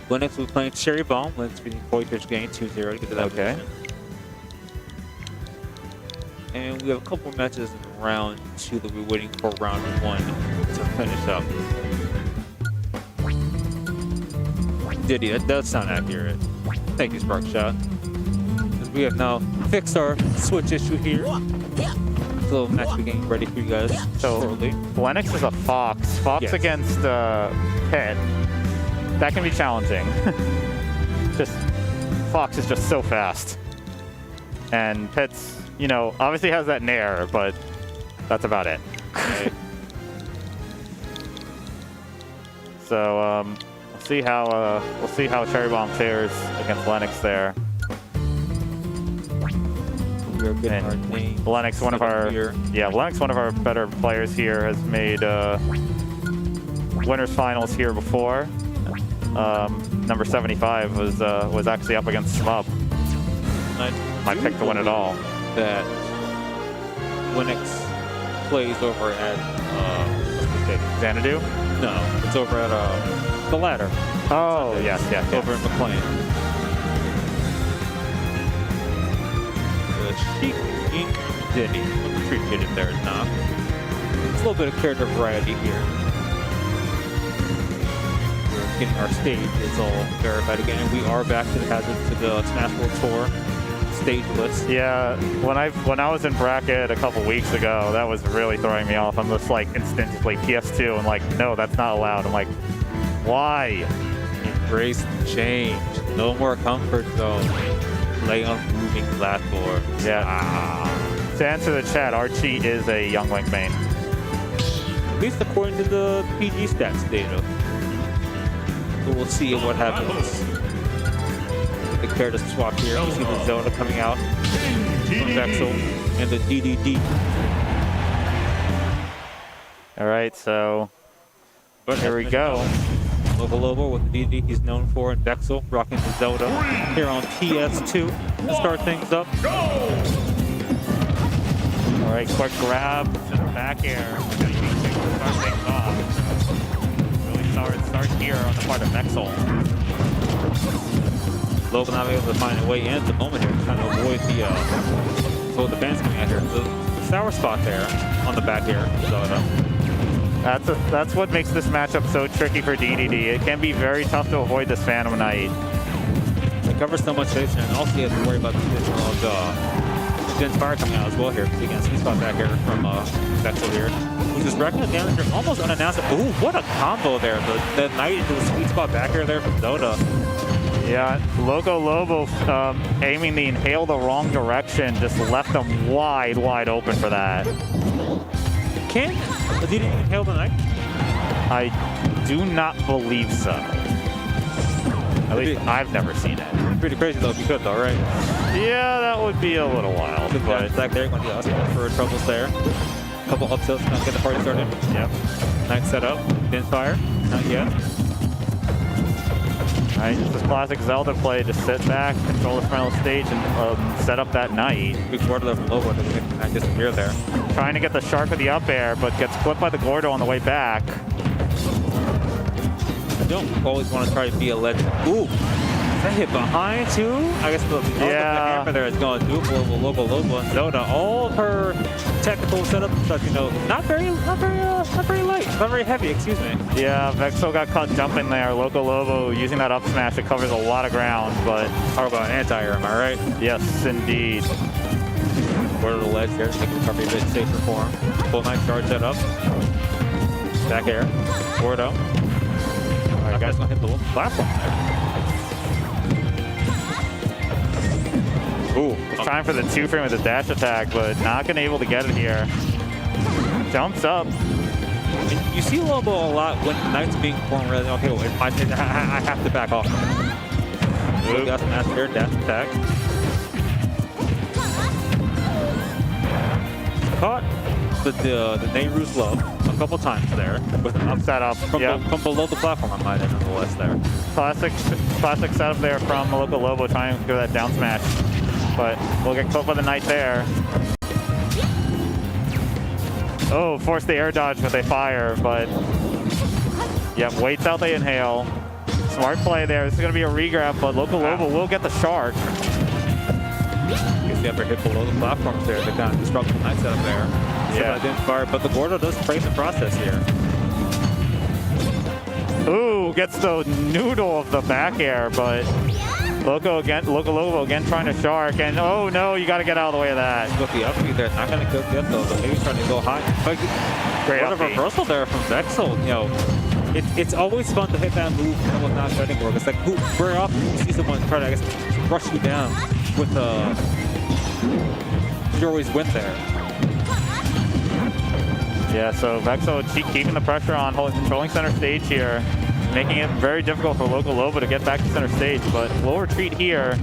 Linux will be playing Cherry Bomb. Linux beating Poiters game 2-0 to get to that position. And we have a couple matches in round 2 that we're waiting for round 1 to finish up. Diddy, that does sound accurate. Thank you, Sparkshot. We have now fixed our Switch issue here. So match will be getting ready for you guys shortly. Lennox is a Fox. Fox Yes. against Pit. That can be challenging. Fox is just so fast. And Pit's, obviously has that nair, but that's about it. Right. So we'll see how Cherry Bomb fares against Lennox there. We're getting our name. Lennox, one of our better players here, has made winners finals here before. Number 75 was actually up against Smub. My pick to win it all. That Linux plays over at Xanadu? No, it's over at the Ladder. Oh, yes. Over in McLean. Sheik Ink Diddy. Appreciate it there, Knock. It's a little bit of character variety here. We're getting our stage. It's all verified again, and we are back to the Smash World Tour stage list. Yeah, when I was in bracket a couple weeks ago, that was really throwing me off. I'm just instantly PS2 and no, that's not allowed. I'm like, why? Embrace the change. No more comfort zone. Play on moving platforms. Yeah. To answer the chat, Archie is a Young Link main. At least according to the PG stats data. But we'll see what happens. The character swap here. You see the Zelda coming out from Vexel and the DDD. All right, so here we go. Lobo with the DD he's known for, and Vexel rocking the Zelda here on PS2 to start things up. All right, quick grab to the back air. Start things off. Really start here on the part of Vexel. Lobo not able to find a way in at the moment here, trying to avoid the band's coming out here. The sour spot there on the back air Zelda. That's what makes this matchup so tricky for DDD. It can be very tough to avoid this Phantom Knight. It covers so much station, and also you have to worry about the position of Jen's Fire coming out as well here. Again, sweet spot back here from Vexel here. Who's just wrecking the damage here, almost unannounced. Ooh, what a combo there. The Knight into the sweet spot back here there from Zelda. Yeah, Lobo aiming the inhale the wrong direction, just left him wide open for that. Can DDD inhale the Knight? I do not believe so. At least I've never seen it. Pretty crazy though if you could though, right? Yeah, that would be a little wild. Good but back there, going to be for troubles there. A couple up tilts, going to get the party started. Yep. Knight set up, then fire, not yet. Alright, this is classic Zelda play. Just sit back, control the front of the stage, and set up that Knight. Big Gordo from Lobo to make the Knight disappear there. Trying to get the shark of the up air, but gets clipped by the Gordo on the way back. I don't always want to try to be a legend. Ooh! That hit behind too. I guess the hammer there is going to do for Lobo and Zelda. All of her technical setup stuff, you know, not very light, not very heavy. Excuse me. Yeah, Vexel got caught jumping there. Lobo using that up smash, it covers a lot of ground, but How about anti-air? Am I right? yes, indeed. Quarter to the ledge there, make the recovery a bit safer for him. Full night charge that up. Back air. Gordo. Alright, guys, gonna hit the little platform there. Ooh. Trying for the 2-frame with the dash attack, but not gonna able to get it here. Jumps up. You see Lobo a lot when Knight's being formed really. Okay, well, I have to back off. Ooh, got some dash air, dash attack. Caught the Nehru's low a couple times there with an Set up from below the platform. I might add nonetheless there. Classic setup there from Lobo trying to do that down smash, but we'll get caught by the Knight there. Oh, force the air dodge with a fire, but yep, waits out the inhale. Smart play there. This is gonna be a regrab, but Lobo will get the shark. Gets the upper hit below the platforms there to kind of disrupt the Knight setup there. Yeah. Didn't fire, but the Gordo does frame the process here. Ooh, gets the noodle of the back air, but Lobo again trying to shark, and oh no, you got to get out of the way of that. With the up there, not going to go get though, but maybe trying to go high. But Great what a reversal there from Vexel. You know, it's always fun to hit that move with not shedding work. It's like very often you see someone try to, I guess, rush you down with you always win there. Yeah, so Vexel keeping the pressure on, controlling center stage here, making it very difficult for Lobo to get back to center stage, but we'll retreat here.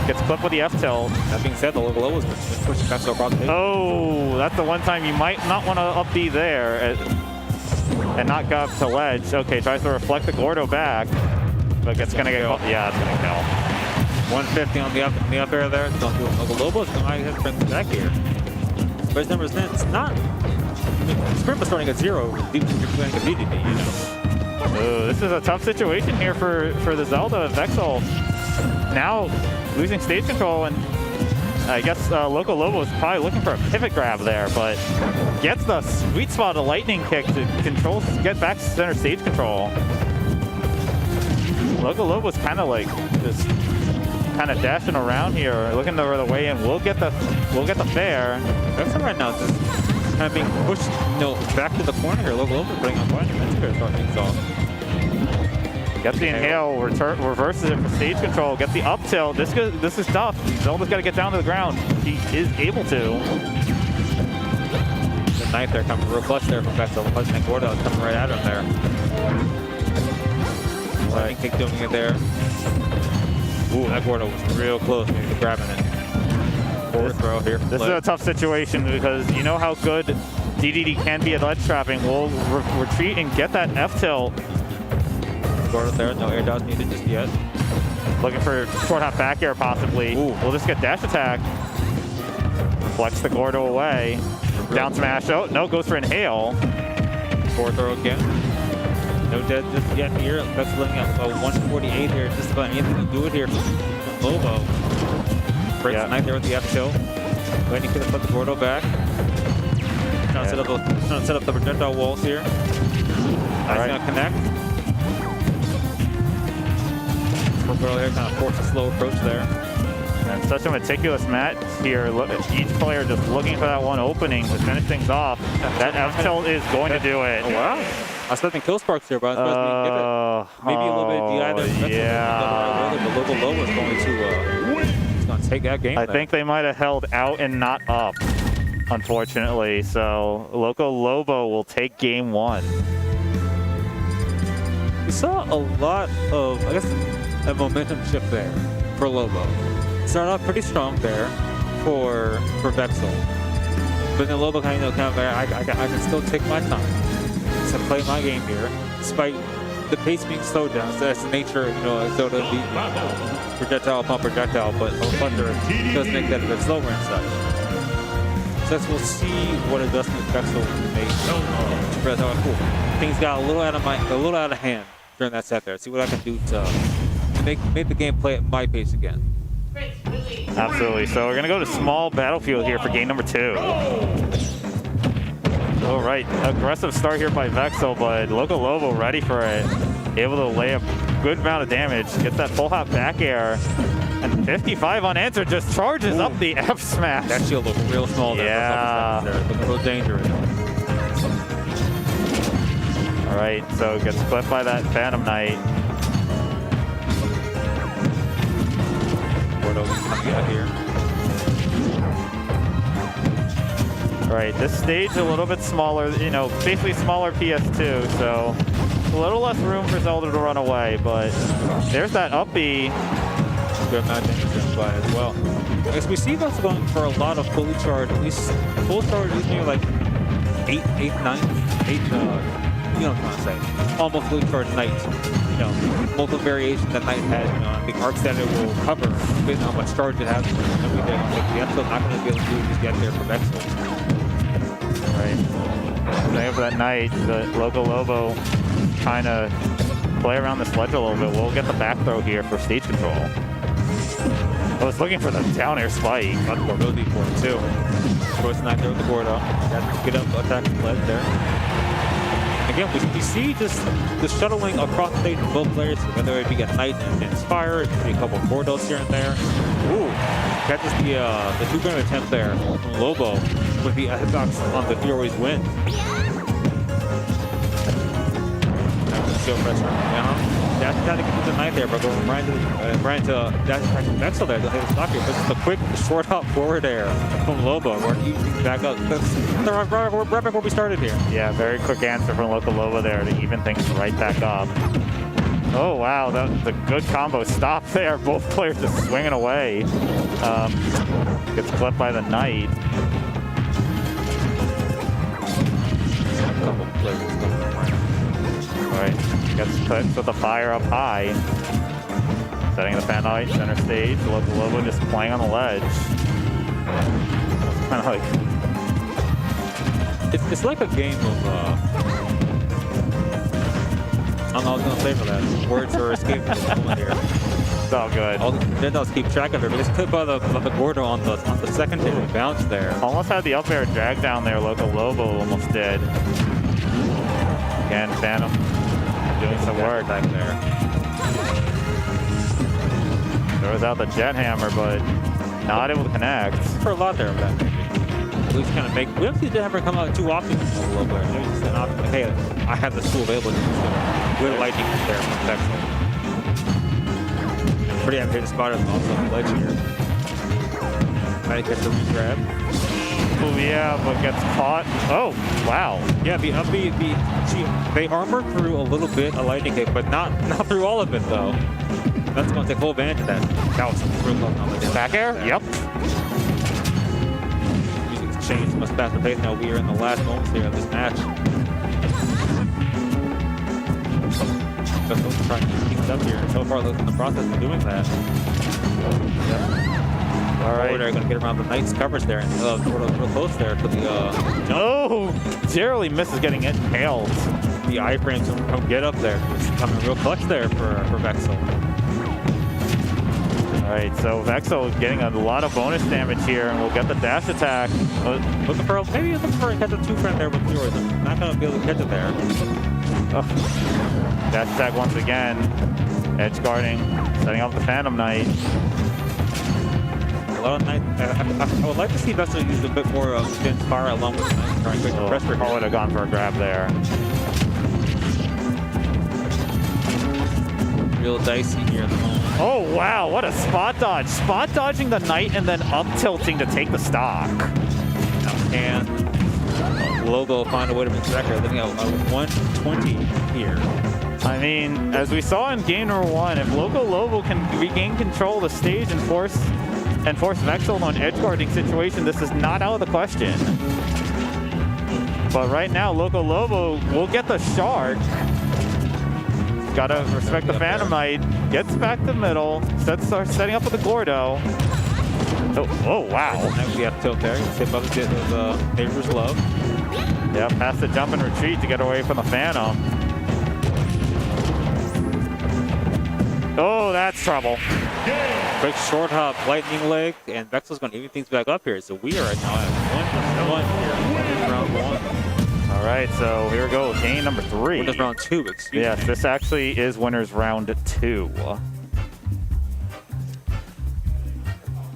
Gets clipped with the F-tilt. That being said, the Lobo's been pushing Vexel across the stage. Oh, that's the one time you might not want to up B there and not go up to ledge. Okay, tries to reflect the Gordo back, but it's going to get caught. Yeah, it's going to kill. 150 on the up air there. Don't do it. Lobo's going to have to bring it back here. But his numbers then, it's not. I mean, Sprint was starting at 0, deep into playing a BDD, you know. Oh, this is a tough situation here for the Zelda. Vexel now losing stage control, and I guess Lobo is probably looking for a pivot grab there, but gets the sweet spot of lightning kick to get back to center stage control. Lobo's kind of like just dashing around here, looking for the way in. We'll get the fair. Vexel right now is just kind of being pushed, you know, back to the corner here. Lobo's putting on quite a bit to start things off. Gets the inhale, reverses it for stage control, gets the up tilt. This is tough. Zelda's got to get down to the ground. He is able to. The Knight there coming real clutch there from Vexel. And Gordo coming right at him there. Lightning kick doing it there. Ooh, that Gordo was real close to grabbing it. Forward throw here. This is a tough situation because you know how good DDD can be at ledge trapping. We'll retreat and get that F tilt. Gordo there, no air dodge needed just yet. Looking for short hop back air possibly. Ooh. We'll just get dash attack. Flex the Gordo away. Down smash. Oh, no, goes for inhale. Forward throw again. No dead just yet here. That's looking at 148 here. Just about anything to do it here from Lobo. Breaks the Knight there with the F tilt. Waiting for the put the Gordo back. Trying to set up the projectile walls here. Knight's gonna connect. Earlier, kind of force a slow approach there. And such a meticulous match here. Each player just looking for that one opening to finish things off. That F tilt is going to do it. Oh, wow. I was expecting kill sparks here, but I was supposed to give it. Maybe a little bit of DI there. Yeah. But Lobo is going to take that game. I think they might have held out and not up, unfortunately. So Lobo will take game 1. We saw a lot of, I guess, a momentum shift there for Lobo. Started off pretty strong there for Vexel. But then Lobo kind of I can still take my time to play my game here, despite the pace being slowed down. So that's the nature, you know, so to be projectile upon projectile, but Thunder does make that a bit slower and such. So we'll see what adjustments Vexel can make. Cool. Things got a little out of hand during that set there. See what I can do to make the game play at my pace again. Absolutely. So we're going to go to small battlefield here for game number 2. All right, aggressive start here by Vexel, but Loco Lobo ready for it. Able to lay a good amount of damage, gets that full hop back air, and 55 unanswered, just charges up the F smash. That shield looks real small there. Yeah. Looking real dangerous. All right, so gets clipped by that Phantom Knight. Gordo coming out here. All right, this stage a little bit smaller, you know, basically smaller PS2, so a little less room for Zelda to run away, but there's that up B. Good amount of damage by as well. I guess we see us going for a lot of fully charged, at least full charge is near like 8, 9, 8, you know what I'm trying to say. Almost fully charged Knights. You know, multiple variations that Knight has, you know, I think Arc Standard will cover based on how much charge it has. And we think the episode not going to be able to do just get there for Vexel. Right. Playing for that Knight, the Loco Lobo trying to play around this ledge a little bit. We'll get the back throw here for stage control. I was looking for the down air spike. Got the mobility for it too. Choice Knight there with the Gordo. Get up, attack the ledge there. Again, we see just the shuttling across the stage from both players, whether it be a Knight and Inspire, it could be a couple of Gordos here and there. Ooh, catches the two-gun attempt there from Lobo with the hitbox on the Hero Always Wins. Show pressure. Dash trying to get to the Knight there, but going right to Dash attack from Vexel there to hit the stock here. But just a quick short hop forward air from Lobo. We're back up. Right before we started here. Yeah, very quick answer from Loco Lobo there to even things right back up. Oh, wow, that was a good combo stop there. Both players just swinging away. Gets clipped by the Knight. Couple players. All right, gets clipped with the fire up high. Setting the Phantom Knight center stage. Loco Lobo just playing on the ledge. It's kind of like... It's like a game of, I don't know what I was going to say for that. Words are escaping the moment here. It's all good. All the Nintendo's keep track of it, but it's clipped by the Gordo on the secondary bounce there. Almost had the up air drag down there. Loco Lobo almost did. Again, Phantom doing some work back there. Throws out the Jet Hammer, but not able to connect. For a lot there of that, maybe. At least kind of make. We don't see the Jet Hammer come out too often a little bit. Maybe just an option like, hey, I have this tool available. Good lightning there from Vexel. Pretty happy to spot it also on the ledge here. Trying to catch the re-grab. Oh, yeah, but gets caught. Oh, wow. Yeah, they armored through a little bit of lightning kick, but not through all of it though. That's going to take full advantage of that. That was real close on the back air? Yep. Music's changed much faster pace now. We are in the last moments here of this match. Just trying to keep things up here, and so far in the process of doing that. Yep. All right, they're going to get around the Knight's coverage there, and real close there to the. No, narrowly misses getting it impaled. The iframes don't get up there. It's coming real clutch there for Vexel. All right, so Vexel getting a lot of bonus damage here, and we'll get the dash attack. Looking for a catch a two-friend there with yours. Not going to be able to catch it there. Oh. Dash attack once again. Edge guarding, setting up the Phantom Knight. I would like to see Vexel use a bit more of Spin Fire along with Knight, trying to get pressure. I would have gone for a grab there. Real dicey here at the moment. Oh, wow, what a spot dodge. Spot dodging the Knight and then up tilting to take the stock. Now can Lobo find a way to make the record? Looking at 120 here. I mean, as we saw in game number 1, if Loco Lobo can regain control of the stage and force Vexel on an edge guarding situation, this is not out of the question. But right now, Loco Lobo will get the shark. Gotta respect the Phantom Knight. Gets back to the middle. Starts setting up with the Gordo. Oh, wow. Now we have tilt there. You can see above the neighbor's love. Yeah, past the jump and retreat to get away from the Phantom. Oh, that's trouble. Quick short hop, lightning leg, and Vexel's going to even things back up here. So we are right now at 1-1 here. Winners round 1. All right, so here we go. Game number 3. Winners round 2, excuse me. Yes, this actually is winners round 2.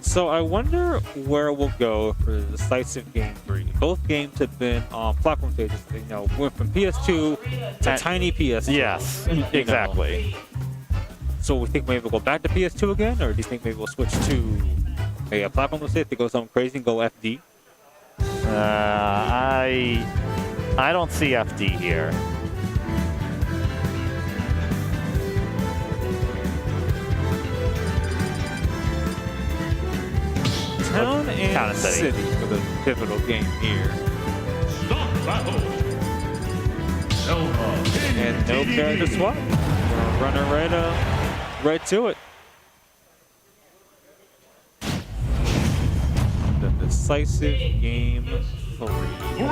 So I wonder where we'll go for the decisive game 3. Both games have been on platform stages. You know, went from PS2 to tiny PS2. Yes, exactly. So we think maybe we'll go back to PS2 again, or do you think maybe we'll switch to a platform stage to go something crazy and go FD? I don't see FD here. Town and City for the pivotal game here. And no character swap. Running right to it. The decisive game 3. 3, 2,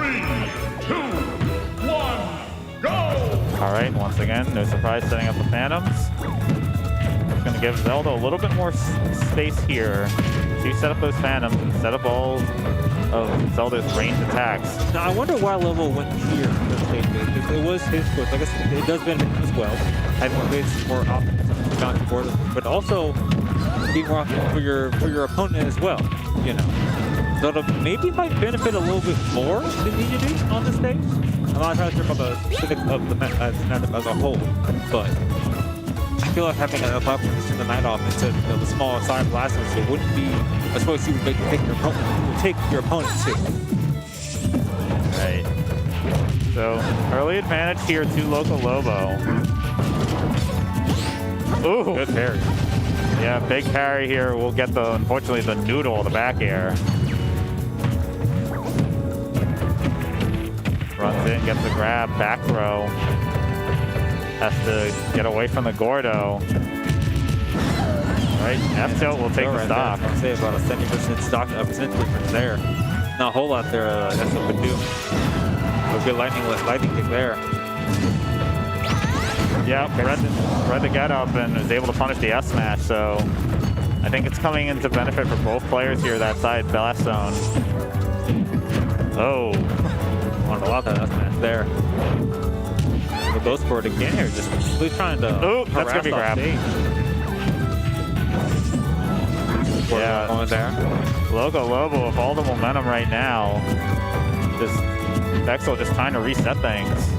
1, go! All right, once again, no surprise setting up the Phantoms. It's going to give Zelda a little bit more space here to set up those Phantoms and set up all of Zelda's ranged attacks. Now, I wonder why Level went here for the stage. It was his choice. I guess it does benefit him as well. Having more options on the board, but also being more options for your opponent as well. You know, Zelda maybe might benefit a little bit more than you do on the stage. I'm not entirely sure about the specifics of the matchup as a whole, but I feel like having a platform to send the night off into the small side blasters, it wouldn't be a choice you would make to take your opponent to. Right. So early advantage here to Loco Lobo. Ooh, good parry. Yeah, big parry here. We'll get unfortunately the noodle, the back air. Runs in, gets the grab, back throw. Has to get away from the Gordo. Right, F tilt will take the stock. I'd say about a 70% stock percentage difference there. Not a whole lot there. That's what we do. A good lightning kick there. Yeah, read the get up and was able to punish the F smash. So I think it's coming into benefit for both players here. That side blast zone. Oh, wanted to allow that F smash there. But goes for it again here, just really trying to. Oh, that's gonna be grabbed. Yeah, going there. Loco Lobo with all the momentum right now. Just Vexel just trying to reset things.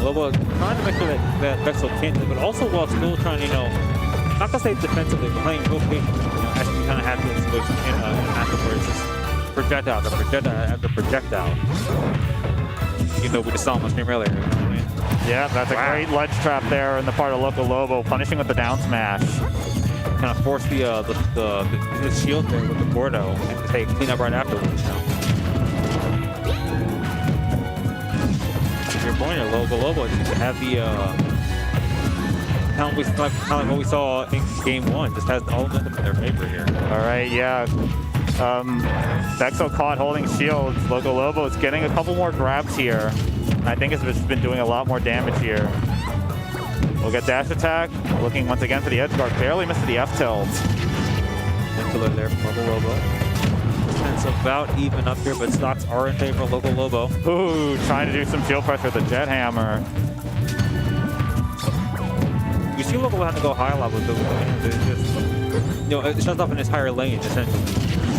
Lobo trying to make sure that Vexel can't, but also while still trying to, not to say defensively, but playing real patient, as you kind of have the situation in a matchup where it's just projectile after projectile. We just saw him on stream earlier, you know what I mean? Yeah, that's a great ledge trap there in the part of Loco Lobo, punishing with the down smash. Kind of force the shield there with the Gordo and take clean up right afterwards. Your pointer, Lobo, just to have the kind of what we saw in game 1, just has all of them in their favor here. All right, yeah. Vexel caught holding shields. Loco Lobo is getting a couple more grabs here. I think it's been doing a lot more damage here. We'll get dash attack. Looking once again for the edge guard. Barely missed the F tilt. Killer there from Loco Lobo. It's about even up here, but stocks are in favor of Loco Lobo. Ooh, trying to do some shield pressure with the jet hammer. You see Loco have to go high a lot with it shuts off in his higher lane, essentially.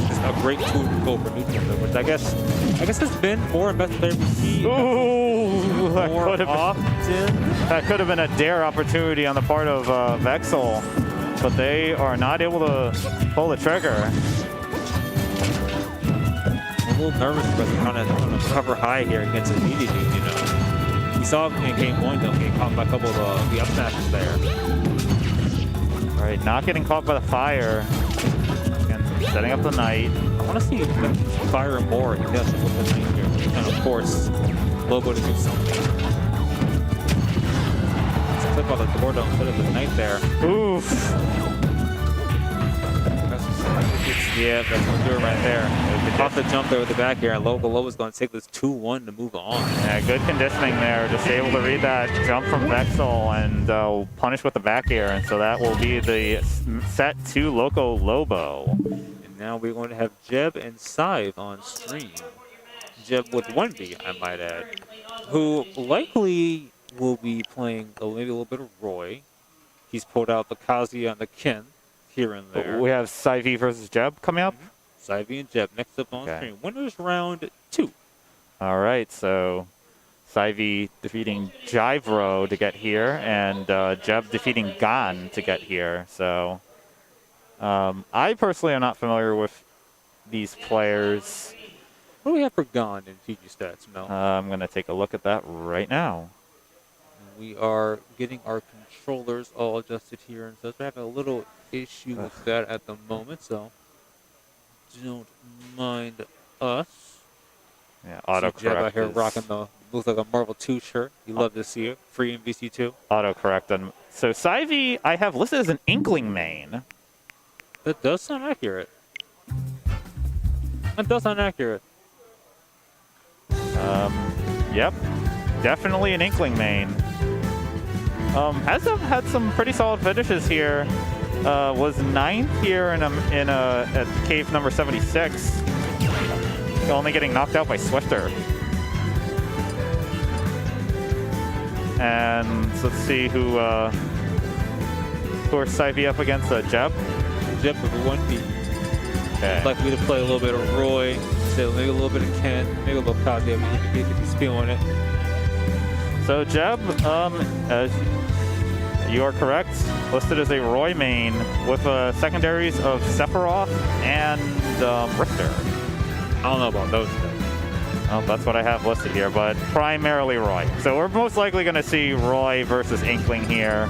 It's a great tool to go for neutral, which I guess has been more invested there. We see more often. That could have been a dare opportunity on the part of Vexel, but they are not able to pull the trigger. I'm a little nervous because they're trying to cover high here against a meaty dude, We saw him in game 1, though, getting caught by a couple of the up smashes there. All right, not getting caught by the fire. Again, setting up the knight. I want to see if he can fire more. He does with the knight here. And of course, Lobo to do something. Let's flip out the Gordo instead of the knight there. Oof. Yeah, that's going to do it right there. Off the jump there with the back air, and Lobo is going to take this 2-1 to move on. Yeah, good conditioning there. Just able to read that jump from Vexel and punish with the back air. And so that will be the set to Loco Lobo. And now we're going to have Jeb and Scythe on stream. Jeb with 1B, I might add, who likely will be playing maybe a little bit of Roy. He's pulled out the Kazuya and the Ken here and there. We have Scythe versus Jeb coming up. Scythe and Jeb next up on screen. Winners round 2. All right, so Scythe defeating Jivro to get here, and Jeb defeating Gan to get here. So I personally am not familiar with these players. What do we have for Gan in TG stats, Mel? I'm going to take a look at that right now. We are getting our controllers all adjusted here, and so we're having a little issue with that at the moment, so don't mind us. Yeah, autocorrect. Jeb out here rocking the looks like a Marvel 2 shirt. You love to see it. Free in VC2. Autocorrect. So Scythe, I have listed as an Inkling main. That does sound accurate. That does sound accurate. Yep, definitely an Inkling main. Has had some pretty solid finishes here. Was 9th here at cave number 76. Only getting knocked out by Swifter. And let's see who are Scythe up against. Jeb. Jeb with 1B. Okay. Likely to play a little bit of Roy, maybe a little bit of Ken, maybe a little Kazuya if he's feeling it. So Jeb, you are correct. Listed as a Roy main with secondaries of Sephiroth and Richter. I don't know about those things. Well, that's what I have listed here, but primarily Roy. So we're most likely going to see Roy versus Inkling here.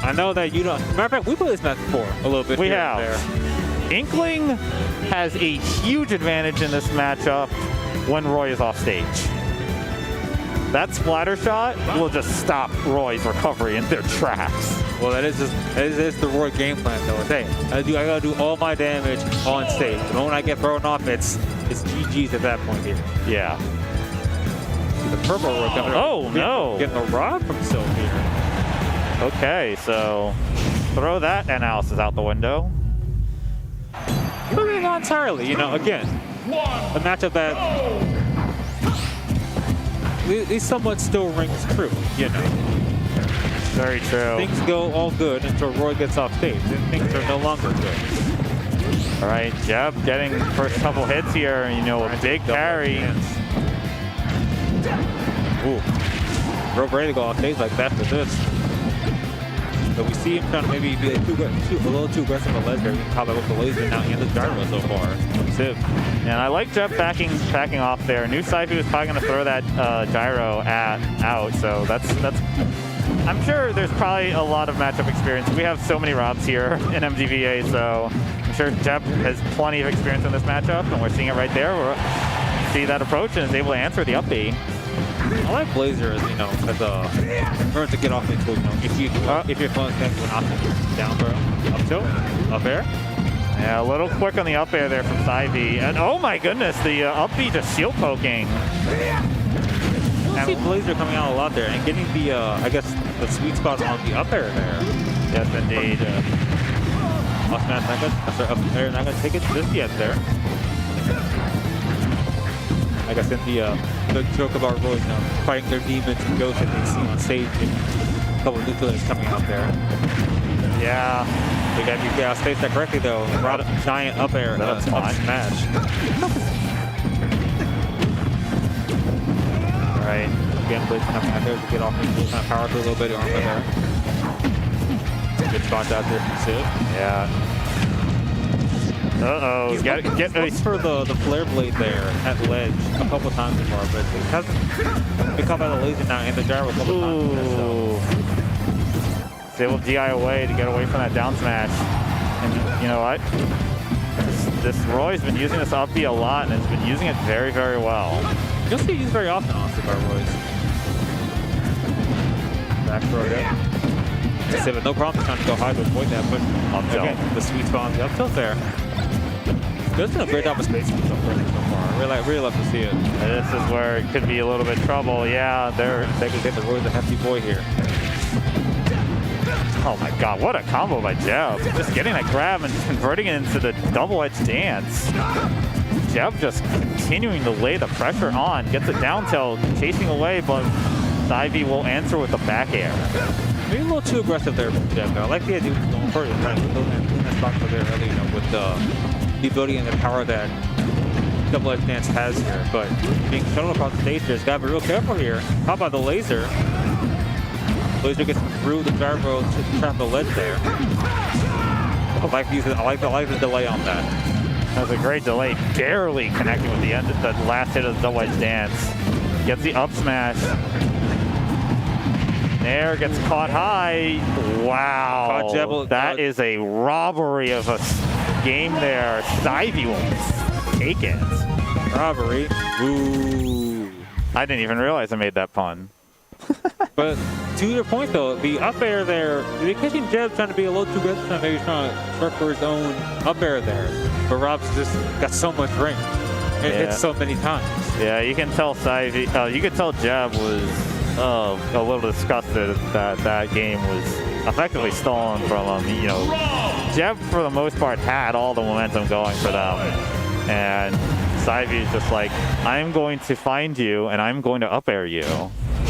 I know that you don't. Matter of fact, we played this match before a little bit. We have. Inkling has a huge advantage in this matchup when Roy is off stage. That splatter shot will just stop Roy's recovery in their tracks. Well, that is the Roy game plan, though. Hey, I gotta do all my damage on stage. The moment I get thrown off, it's GG's at that point here. Yeah. The purple Roy coming up. Oh no! Getting a rod from Sylph here. Okay, so throw that analysis out the window. Moving on entirely, again, a matchup that he somewhat still rings true, Very true. Things go all good until Roy gets off stage, and things are no longer good. All right, Jeb getting first couple hits here, a big carry. Ooh, real ready to go off stage like that for this. So we see him trying to maybe be a little too aggressive on the ledge there. How about with the laser now and the gyro so far from Civ. And I like Jeb backing off there. New Scythe is probably going to throw that gyro out. So that's. I'm sure there's probably a lot of matchup experience. We have so many Robs here in MDVA, so I'm sure Jeb has plenty of experience in this matchup, and we're seeing it right there. We'll see that approach and is able to answer the up B. I like Blazer as learn to get off into if your phone's going to an down throw, up tilt, up air. Yeah, a little quick on the up air there from Scythe. And oh my goodness, the up B just shield poking. I see Blazer coming out a lot there and getting the, I guess, the sweet spot on the up air there. Yes, indeed. Up air not going to take it just yet there. I guess in the joke about Roy, fighting their demons and ghosts that they see on stage, and a couple of nuclears coming out there. Yeah. You got to space that correctly though. Giant up air, up smash. All right. Again, Blitz coming out there to get off and kind of power through a little bit on there. Good spots out there from Civ. Yeah. Uh-oh. Get for the flare blade there at ledge a couple times before, but it hasn't been caught by the laser now and the gyro a couple times. It's able to DI away to get away from that down smash. And you know what? This Roy's been using this up B a lot and has been using it very, very well. You don't see it used very often, honestly, by Roy's. Back throw there. Civ, no problem trying to go high to avoid that, but again, the sweet spot on the up tilt there. This is a great job of spacing so far. I really love to see it. This is where it could be a little bit trouble. Yeah, they could get the word the hefty boy here. Oh my god, what a combo by Jeb. Just getting that grab and just converting it into the double-edged dance. Jeb just continuing to lay the pressure on. Gets it down tilt, chasing away, but Ivy will answer with the back air. Maybe a little too aggressive there from Jeb. I like the idea of going for it. Trying to build that stock over there early, with the ability and the power that double-edged dance has here. But being shuttled across the stage here, has got to be real careful here. Caught by the laser. Laser gets through the gyro to trap the ledge there. I like the delay on that. That was a great delay, barely connecting with the end, the last hit of the double-edged dance. Gets the up smash. Nair gets caught high. Wow. That is a robbery of a game there. Ivy will take it. Robbery. Ooh. I didn't even realize I made that pun. But to your point, though, the up air there, the catching Jeb trying to be a little too aggressive, maybe trying to work for his own up air there. But Rob's just got so much range. It hits so many times. Yeah, you can tell you could tell Jeb was a little disgusted that that game was effectively stolen from him. Jeb for the most part had all the momentum going for them, and Ivy is just like, I'm going to find you and I'm going to up air you.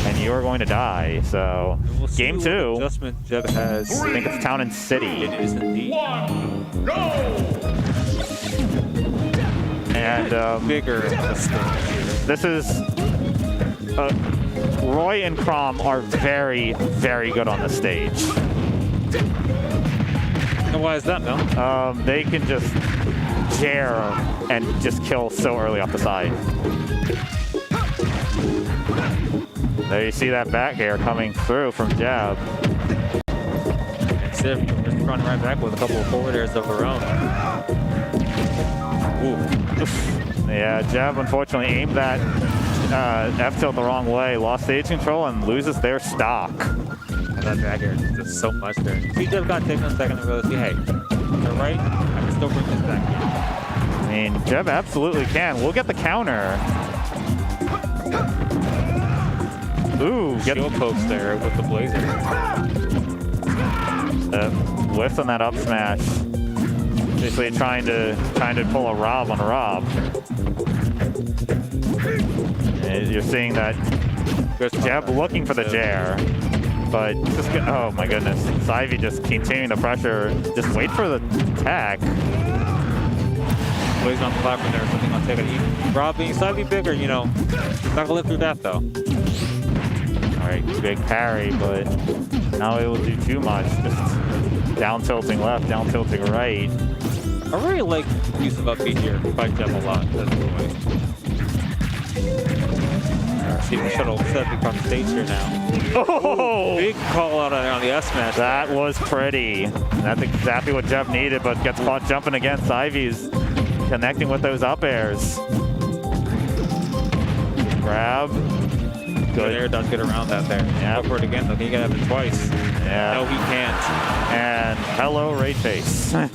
And you are going to die. So, game 2. Adjustment Jeb has. I think it's Town and City. It is indeed. Go! And bigger. This is Roy and Crom are very, very good on the stage. And why is that, Mel? They can just tear and just kill so early off the side. There you see that back air coming through from Jeb. And Civ just running right back with a couple of forward airs of their own. Ooh. Yeah, Jeb unfortunately aimed that F-tilt the wrong way, lost stage control, and loses their stock. And that back air is just so much there. See, Jeb got taken a second to realize, hey, they're right, I can still bring this back here. I mean, Jeb absolutely can. We'll get the counter. Ooh, get shield pokes there with the blazer. Whiffs on that up smash. Basically trying to pull a Rob on Rob. And you're seeing that Jeb looking for the Jair, but just oh my goodness, Ivy just continuing the pressure. Just wait for the attack. Blazer on the platform there, something on take it. Rob being slightly bigger, not gonna live through that though. Alright, big parry, but not able to do too much. Just down tilting left, down tilting right. I really like the use of up B here by Jeb a lot. That's the way. See the shuttle set across the stage here now. Oh! Big call out on the S smash. That was pretty. That's exactly what Jeb needed, but gets caught jumping against Ivy's, connecting with those up airs. Grab. Good air does get around that there. Yeah. Go for it again, though. He can have it twice. Yeah. No, he can't. And hello, Ray Face. And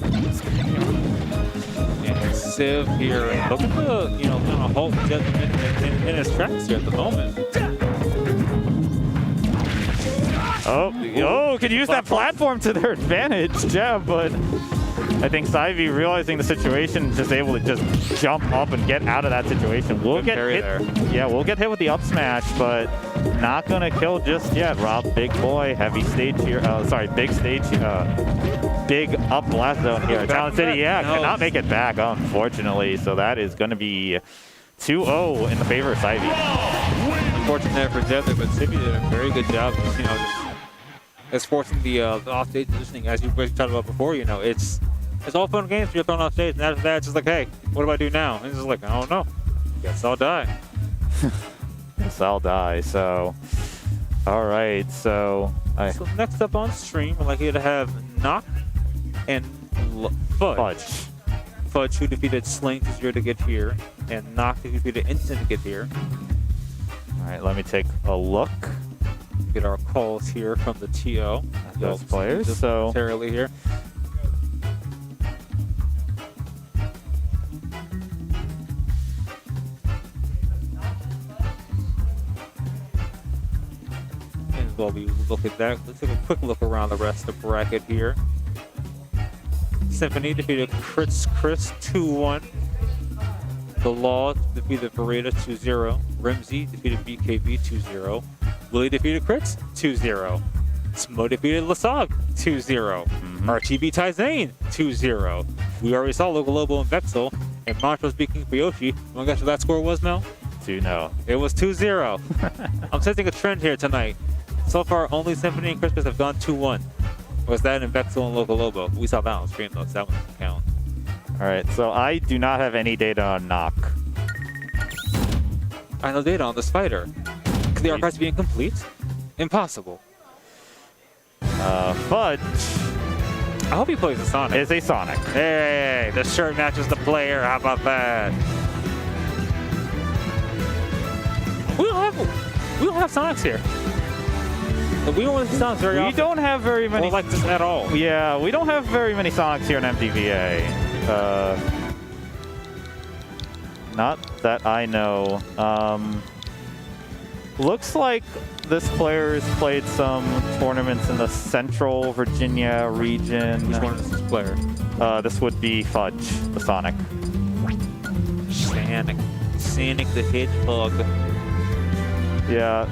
Civ here looking for the, kind of halt Jeb in his tracks here at the moment. Oh, can use that platform to their advantage, Jeb, but I think Ivy, realizing the situation, just able to just jump up and get out of that situation. We'll get hit there. Yeah, we'll get hit with the up smash, but not gonna kill just yet. Rob, big boy, heavy stage here. Big stage. Big up blast zone here. Town City, cannot make it back, unfortunately. So that is gonna be 2-0 in the favor of Ivy. Unfortunate there for Jeb, but Civi did a very good job. Just forcing the off-stage positioning, as you talked about before. It's all fun games. You're thrown off stage, and after that, it's just like, hey, what do I do now? And it's just like, I don't know. Guess I'll die. Guess I'll die. So, all right. So next up on stream, we're likely to have Knock and Fudge. Fudge, who defeated Slink, is here to get here, and Knock, who defeated Instant to get here. All right, let me take a look. Get our calls here from the TO. Those players. So momentarily here. while we look at that. Let's take a quick look around the rest of the bracket here. Symphony defeated Chris 2-1. The Law defeated Vereda 2-0. Rimsey defeated BKB 2-0. Willie defeated Crits 2-0. Smo defeated Lasag 2-0. RTB Taizane 2-0. We already saw Lobo and Vexel. And Montrose beat King Fuyoshi. Want to guess what that score was, Mel? 2-0. It was 2-0. I'm sensing a trend here tonight. So far, only Symphony and Christmas have gone 2-1. Was that in Vexel and Lobo? We saw that on stream, though, so that one doesn't count. All right, so I do not have any data on Knock. I know data on this fighter. Could the archives be incomplete? Impossible. Fudge I hope he plays a Sonic. is a Sonic. Hey, the shirt matches the player. How about that? We don't have Sonics here. We don't want Sonics very often. We don't have very many. We don't like this at all. Yeah, we don't have very many Sonics here in MDVA. Not that I know. Looks like this player has played some tournaments in the Central Virginia region. Which one is this player? This would be Fudge, the Sonic. Sonic the Hedgehog. Yeah,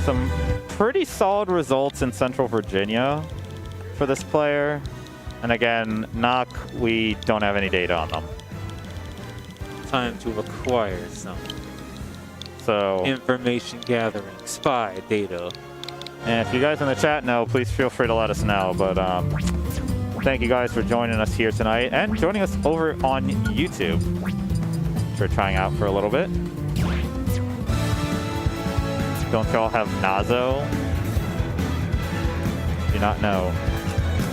some pretty solid results in Central Virginia for this player. And again, Knock, we don't have any data on them. Time to acquire some So, information gathering, spy data. and if you guys in the chat know, please feel free to let us know. But thank you guys for joining us here tonight and joining us over on YouTube. Which we're trying out for a little bit. Don't y'all have Nazo? Do not know.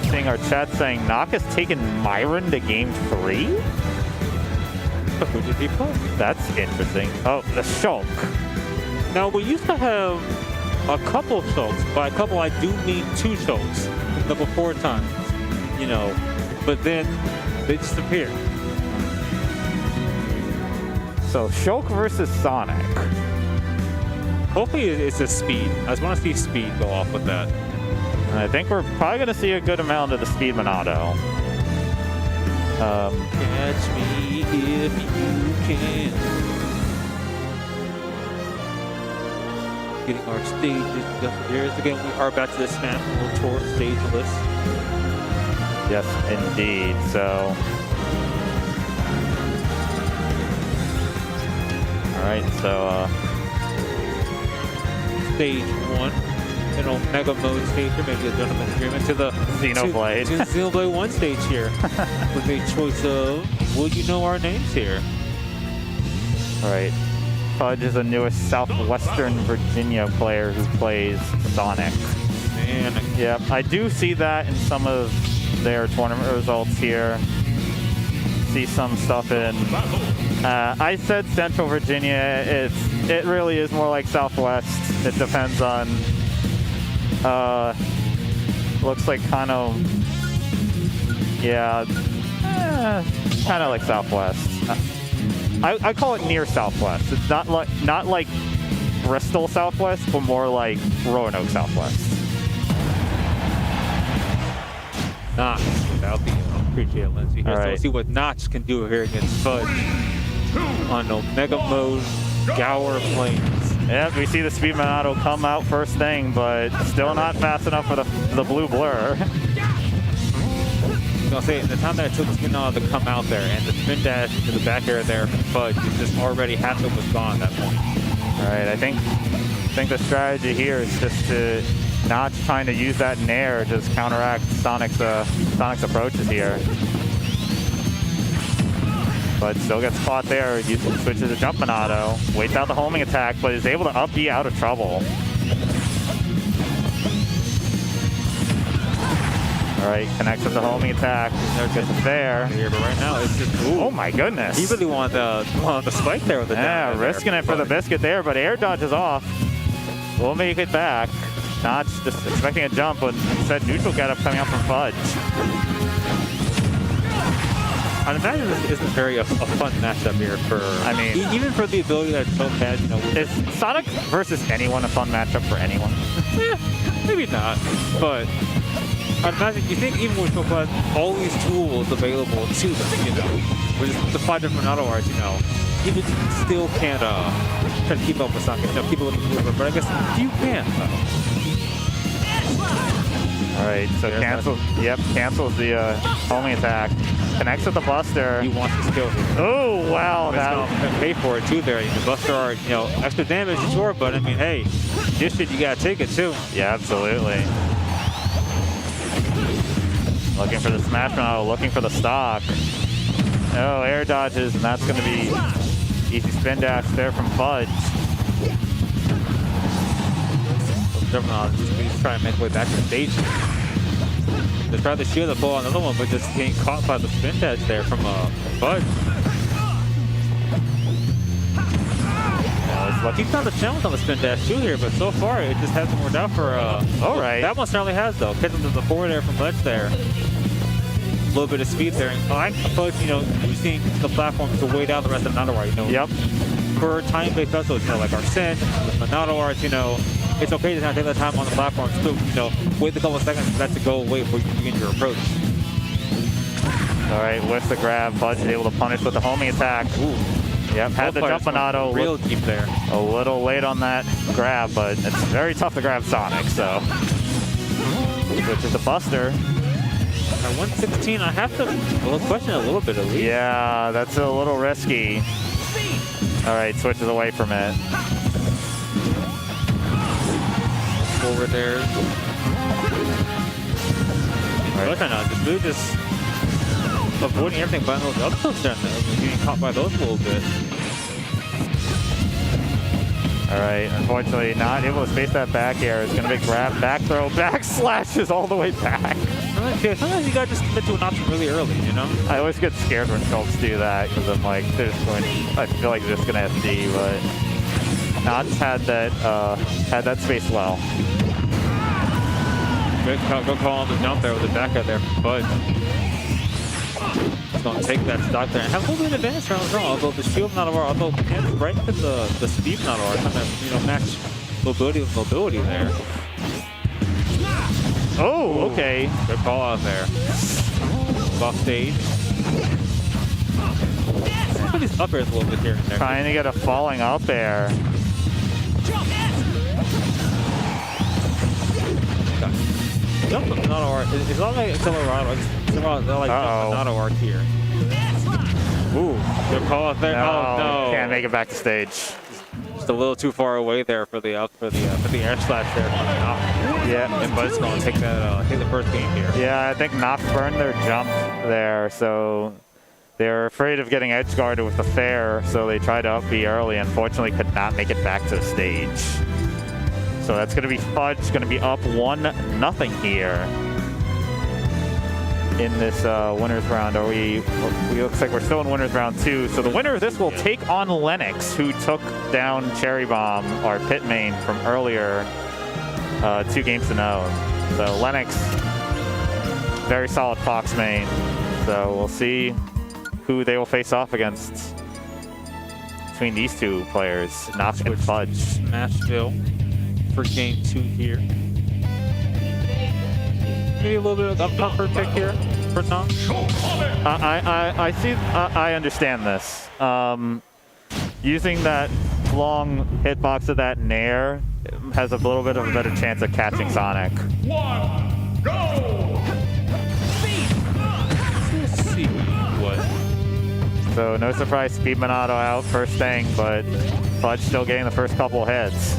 Seeing our chat saying Knock has taken Myron to game 3? Who did he play? That's interesting. Oh, the Shulk. Now, we used to have a couple Shulks. By a couple, I do mean 2 Shulks. Level 4 times. You know, but then they disappeared. So, Shulk versus Sonic. Hopefully it's a speed. I just want to see speed go off with that. I think we're probably going to see a good amount of the Speed Monado. Catch me if you can. Getting our stages. Here's again, we are about to dismantle tour stage list. Yes, indeed. So, all right. So, Stage 1. An Omega mode stage here, maybe a gentleman's agreement to the Xenoblade. to Xenoblade 1 stage here. With a choice of, will you know our names here? all right. Fudge is the newest Southwestern Virginia player who plays Sonic. Man, Yep, I do see that in some of their tournament results here. See some stuff in. I said Central Virginia. It really is more like Southwest. It depends on. Looks like kind of. Yeah, kind of like Southwest. I call it near Southwest. It's not like Bristol Southwest, but more like Roanoke Southwest. Notch without the appreciate it, Lindsay. Here, so let's see what Notch can do here against Fudge on Omega mode Gower Plains. Yeah, we see the Speed Monado come out first thing, but still not fast enough for the blue blur. I was gonna say, the time that it took Speed Monado to come out there and the spin dash to the back air there from Fudge, it's just already half of it was gone at that point. All right, I think the strategy here is just to not trying to use that nair to just counteract Sonic's approaches here. But still gets caught there, switches to Jump Monado, waits out the homing attack, but is able to up B out of trouble. All right, connects with the homing attack. There gets it there. Here, but right now it's just, Oh my goodness. he really wanted the spike there with the down air risking there it for the biscuit there, but air dodges off. We'll make it back. Notch just expecting a jump, but instead neutral getup coming out from Fudge. I'd imagine this isn't very a fun matchup here for. I mean, even for the ability that Shulk has, you know. Is Sonic versus anyone a fun matchup for anyone? Maybe not, but I'd imagine you think even with people have all these tools available to them, you know, with just the 5 different auto arts, you know, even still can't try to keep up with something, you know, keep up with the movement, but I guess you can, All right, so cancels the homing attack. Connects with the Buster. He wants to skill here. Oh, wow. That's gonna pay for it too there. The Buster art, you know, extra damage, sure, but I mean, hey, this shit, you gotta take it too. Yeah, absolutely. Looking for the smash model, looking for the stock. Oh, air dodges, and that's gonna be easy spin dash there from Fudge. He's trying to make way back to the stage. They tried to shield the ball on another one, but just getting caught by the spin dash there from Bud. He's found the challenge on the spin dash too here, but so far it just hasn't worked out for. All right. That one certainly has though. Hitting to the forward there from Ledge there. A little bit of speed there. I suppose, you know, using the platform to weigh down the rest of the Naruto art, you know. Yep. For time-based vessels, you know, like our Sin, the Naruto arts, you know, it's okay to kind of take that time on the platform, still, you know, wait a couple of seconds for that to go away before you begin your approach. All right, with the grab, Fudge is able to punish with the homing attack. Ooh. Yep, had the jump Monado. Real deep there. A little late on that grab, but it's very tough to grab Sonic, so. Switches to Buster. At 116, I have to question a little bit at least. Yeah, that's a little risky. All right, switches away from it. Forward there. All right. Look at this dude just avoiding everything by those up tilts down there. Getting caught by those a little bit. All right, unfortunately not able to space that back air. It's going to be grab, back throw, back slashes all the way back. Sometimes you got to just commit to an option really early, you know? I always get scared when Schultz do that because I'm like, they're just going, I feel like they're just going to SD, but Knots had that space well. Go call on the jump there with the back out there, but he's going to take that stock there and have a little bit of advantage around as well. Although the shield not over, although right into the speed not over, kind of, you know, match mobility with mobility there. Oh, okay. Good call out there. Off stage. Look at these up airs a little bit here and there. Trying to get a falling up air. Jump with Naruto art. It's not like Colorado. It's like Naruto art here. Ooh, good call out there. Oh no! Can't make it back to stage. Just a little too far away there for the air slash there. Yeah, and Bud's going to take that take the first game here. Yeah, I think Nox burned their jump there, so they're afraid of getting edge guarded with the fair, so they tried to up B early. Unfortunately, could not make it back to the stage. So that's going to be Fudge, going to be up 1-0 here in this winners round. We looks like we're still in winners round 2. So the winner of this will take on Lennox, who took down Cherry Bomb, our pit main from earlier, 2 games to 0. So Lennox, very solid Fox main. So we'll see who they will face off against between these 2 players, Nox and Fudge. Nashville for game 2 here. Maybe a little bit of comfort pick here for Tom. I see. I understand this. Using that long hitbox of that Nair has a little bit of a better chance of catching Sonic. 1, go! Let's see what. So no surprise, Speed Monado out first thing, but Fudge still getting the first couple hits.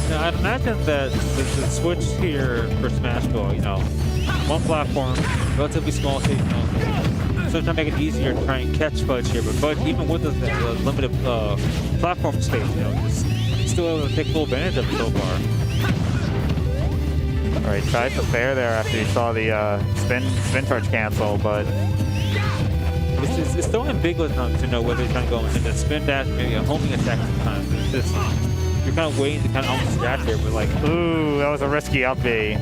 Now, I'd imagine that the switch here for Smash Ball, you know, one platform, relatively small stage, you know, so trying to make it easier to try and catch Fudge here. But Fudge, even with the limited platform space, you know, he's still able to take full advantage of it so far. All right, tries to fair there after he saw the spin charge cancel, but it's still ambiguous enough to know whether he's trying to go into spin dash, maybe a homing attack sometimes. It's just, you're kind of waiting to kind of almost scratch here, but like, ooh, that was a risky up B.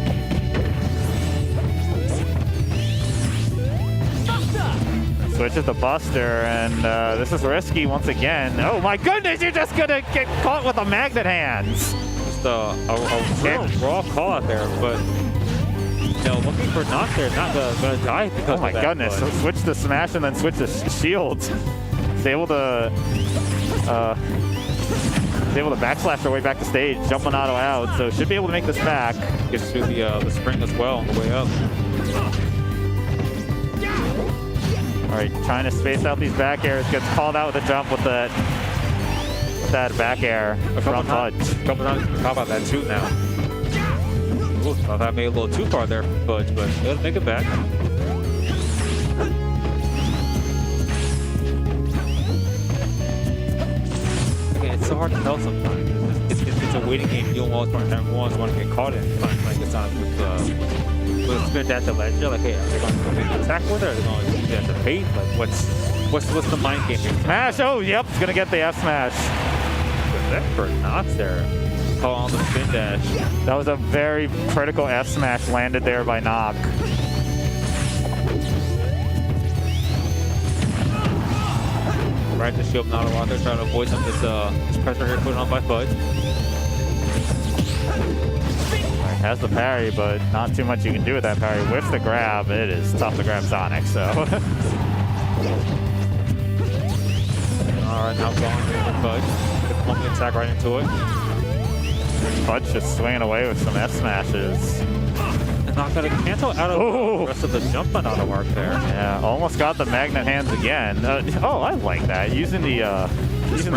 Switches the Buster, and this is risky once again. Oh my goodness, you're just gonna get caught with a magnet hands. Just a real raw call out there, but looking for knock there, not gonna die because oh my of that, goodness, so switch the smash and then switch the shields. He's able to backslash their way back to stage, jump Monado out, so should be able to make this back. Gets through the spring as well on the way up. All right, trying to space out these back airs, gets called out with a jump with that back air from Fudge. A couple times we can talk about that too now. Ooh, thought that made a little too far there for Fudge, but he'll make it back. Again, it's so hard to tell sometimes. It's a waiting game. You don't always want to get caught in. Like it's on with a spin dash at ledge. You're like, hey, are they going to attack with it? Or are they going to do that to bait? Like, what's the mind game here? Smash! Oh, yep, it's gonna get the F smash. Good that for knots there. Call on the spin dash. That was a very critical F smash landed there by Knock. Right to shield Monado out there, trying to avoid some of this pressure here put on by Fudge. Has the parry, but not too much you can do with that parry. Whiffs the grab. It is tough to grab Sonic, so. Alright, now going for Fudge. Get the homing attack right into it. Fudge just swinging away with some F smashes. And not going to cancel out of the rest of the jump Monado arc there. Yeah, almost got the magnet hands again. Oh, I like that. Using the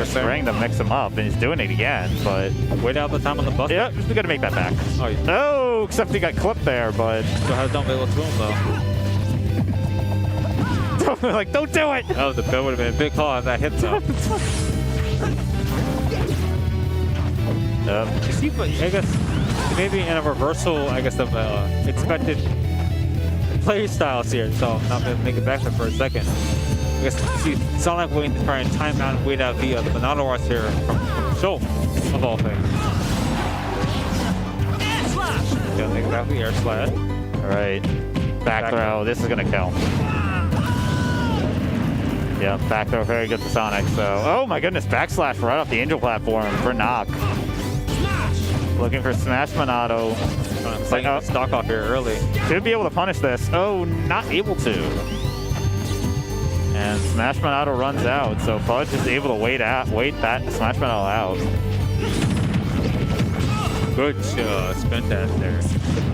spring to mix him up, and he's doing it again, but... Wait out the time on the bus. Yep, we got to make that back. Oh, yeah. Oh, except he got clipped there, but... So how don't be able to him, though? Like, don't do it! Oh, the bill would have been a big call on that hit, though. You see, but I guess maybe in a reversal, I guess, of expected play styles here, so I'm not going to make it back there for a second. I guess see Sonic waiting to try and time out and wait out the Monado arts here from Schultz, of all things. Gonna make it back the air slash. Alright. Back throw. This is gonna kill. Yeah, back throw very good for Sonic. So, oh my goodness, backslash right off the Angel platform for Knock. Looking for Smash Monado. Playing stock off here early. Should be able to punish this. Oh, not able to. And Smash Monado runs out, so Fudge is able to wait that Smash Monado out. Good spin dash there.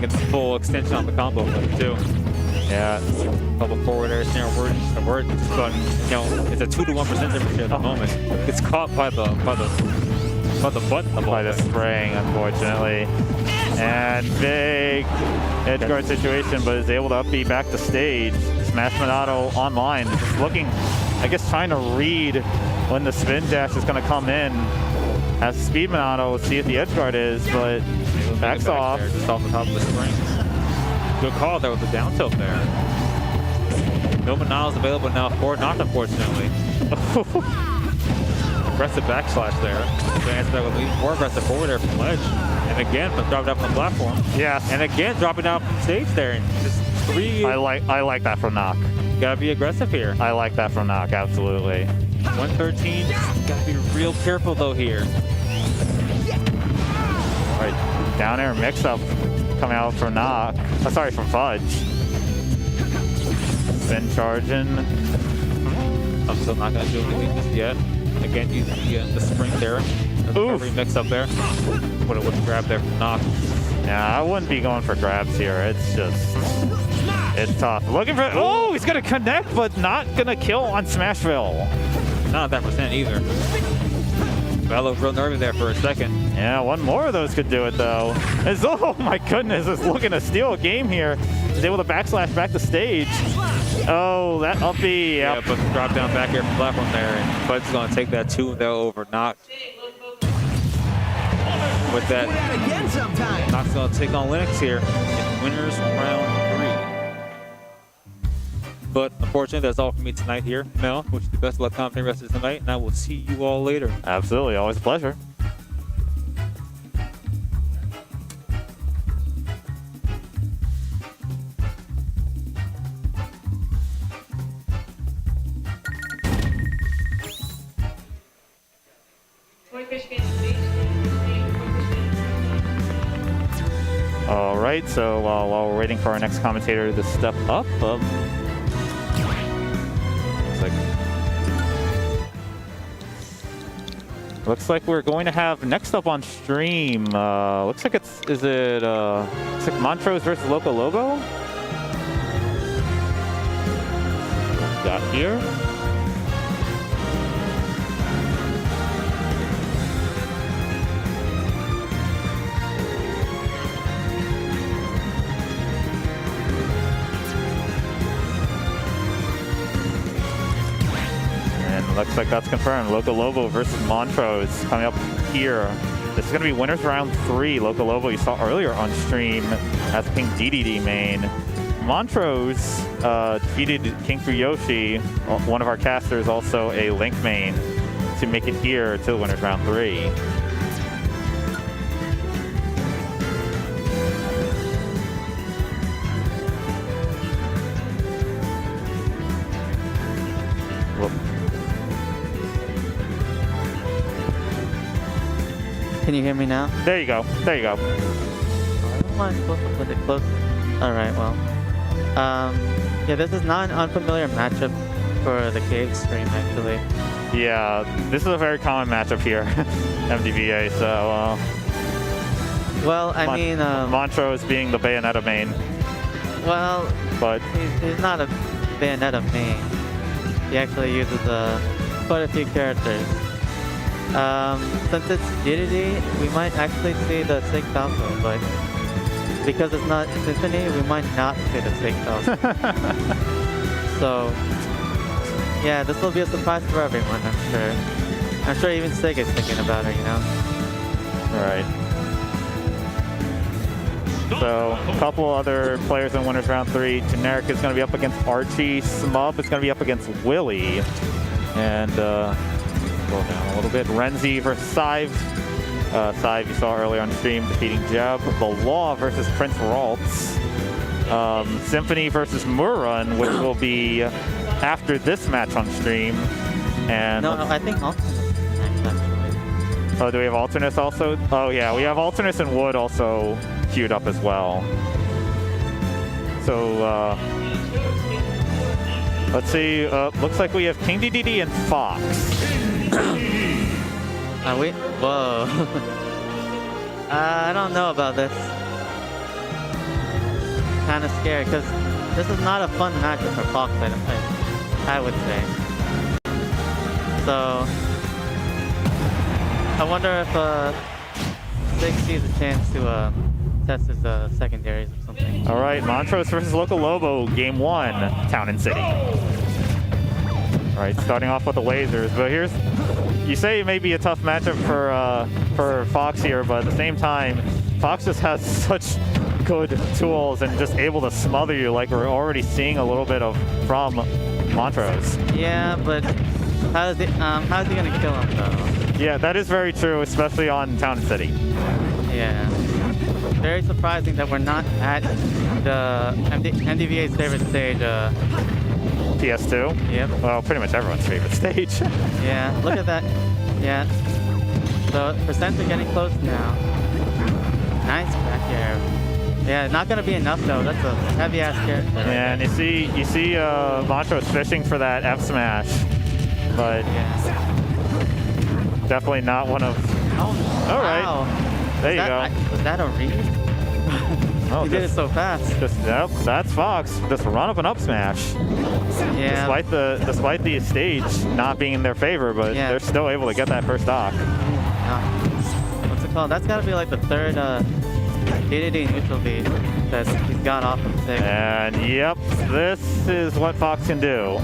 Get the full extension on the combo flip too. Yeah. Couple forward airs here. We're just about, it's a 2 to 1% difference here at the moment. It's caught by the button. By the spring, unfortunately. And big edge guard situation, but is able to up B back to stage. Smash Monado online, just looking, I guess trying to read when the spin dash is going to come in. Has speed Monado, see what the edge guard is, but backs off. There, just off the top of the spring. Good call there with the down tilt there. No Monado's available now for Knock, unfortunately. Aggressive backslash there. So answer that with more aggressive forward air from ledge. And again, dropping down from the platform. Yeah. And again, dropping down from stage there. And just three. I like that from Knock. Gotta be aggressive here. I like that from Knock, absolutely. 113. Gotta be real careful though here. All right, down air mix up coming out from Knock. Oh, sorry, from Fudge. Spin charging. I'm still not gonna do anything just yet. Again, using the spring there. Recovery mix up there. What a grab there from Knock. Yeah, I wouldn't be going for grabs here. It's just, it's tough. Looking for, oh, he's gonna connect, but not gonna kill on Smashville. Not at that percent either. That looked real nervy there for a second. Yeah, one more of those could do it though. Oh my goodness, it's looking to steal a game here. He's able to backslash back to stage. Oh, that up B. Yep. Yeah, but drop down back here from platform there, and Bud's going to take that 2-0 over Knock. With that, Knock's going to take on Linux here in winners round 3. But unfortunately, that's all for me tonight here. Mel, wish you the best of luck commentating the rest of tonight, and I will see you all later. Absolutely, always a pleasure. All right, so while we're waiting for our next commentator to step up, looks like we're going to have next up on stream. Looks like looks like Montrose versus Loco Lobo. Got here. Looks like that's confirmed. Loco Lobo versus Montrose coming up here. This is going to be winners round 3. Loco Lobo you saw earlier on stream as King DDD main. Montrose defeated King Fuyoshi, one of our casters, also a Link main, to make it here to winners round 3. Can you hear me now? There you go. There you go. I don't mind supposed to put it close. Alright, well. Yeah, this is not an unfamiliar matchup for the Cave stream, actually. Yeah, this is a very common matchup here, MDVA, so... well, I mean... Montrose being the Bayonetta main. Well, but he's not a Bayonetta main. He actually uses quite a few characters. Since it's DDD, we might actually see the Sig Falco, but because it's not Symphony, we might not see the Sig Falco. So, yeah, this will be a surprise for everyone, I'm sure. I'm sure even Sig is thinking about it, you know? Alright. So, a couple other players in winners round 3. Generic is going to be up against Archie. Smub is going to be up against Willie. And, go down a little bit. Renzi versus Sive. Sive you saw earlier on stream defeating Jeb. The Law versus Prince Raltz. Symphony versus Murun, which will be after this match on stream. And no, I think Alternus actually. Oh, do we have Alternus also? Oh yeah, we have Alternus and Wood also queued up as well. So let's see. Looks like we have King DDD and Fox. Are we? Whoa. I don't know about this. Kind of scared because this is not a fun matchup for Fox, I would say. So I wonder if Sig sees a chance to test his secondaries or something. All right, Montrose versus Loco Lobo, game 1, Town and City. All right, starting off with the lasers, but here's, you say it may be a tough matchup for Fox here, but at the same time, Fox just has such good tools and just able to smother you like we're already seeing a little bit of from Montrose. Yeah, but how's he gonna kill him though? Yeah, that is very true, especially on Town and City. Yeah. Very surprising that we're not at the MDVA's favorite stage, PS2? Yep. Well, pretty much everyone's favorite stage. Yeah, look at that. Yeah. So, percents are getting close now. Nice back air. Yeah, not gonna be enough though. That's a heavy ass character. Yeah, and you see Montrose fishing for that F smash, but yeah, definitely not one of. Oh, all wow. right. There you go. Was that a read? Oh, he did it so fast. Yep, that's Fox. Just run up and up smash. Yeah. Despite the stage not being in their favor, but yeah, they're still able to get that first stock. What's it called? That's got to be like the third DDD neutral beat that he's got off of Sig. And yep, this is what Fox can do.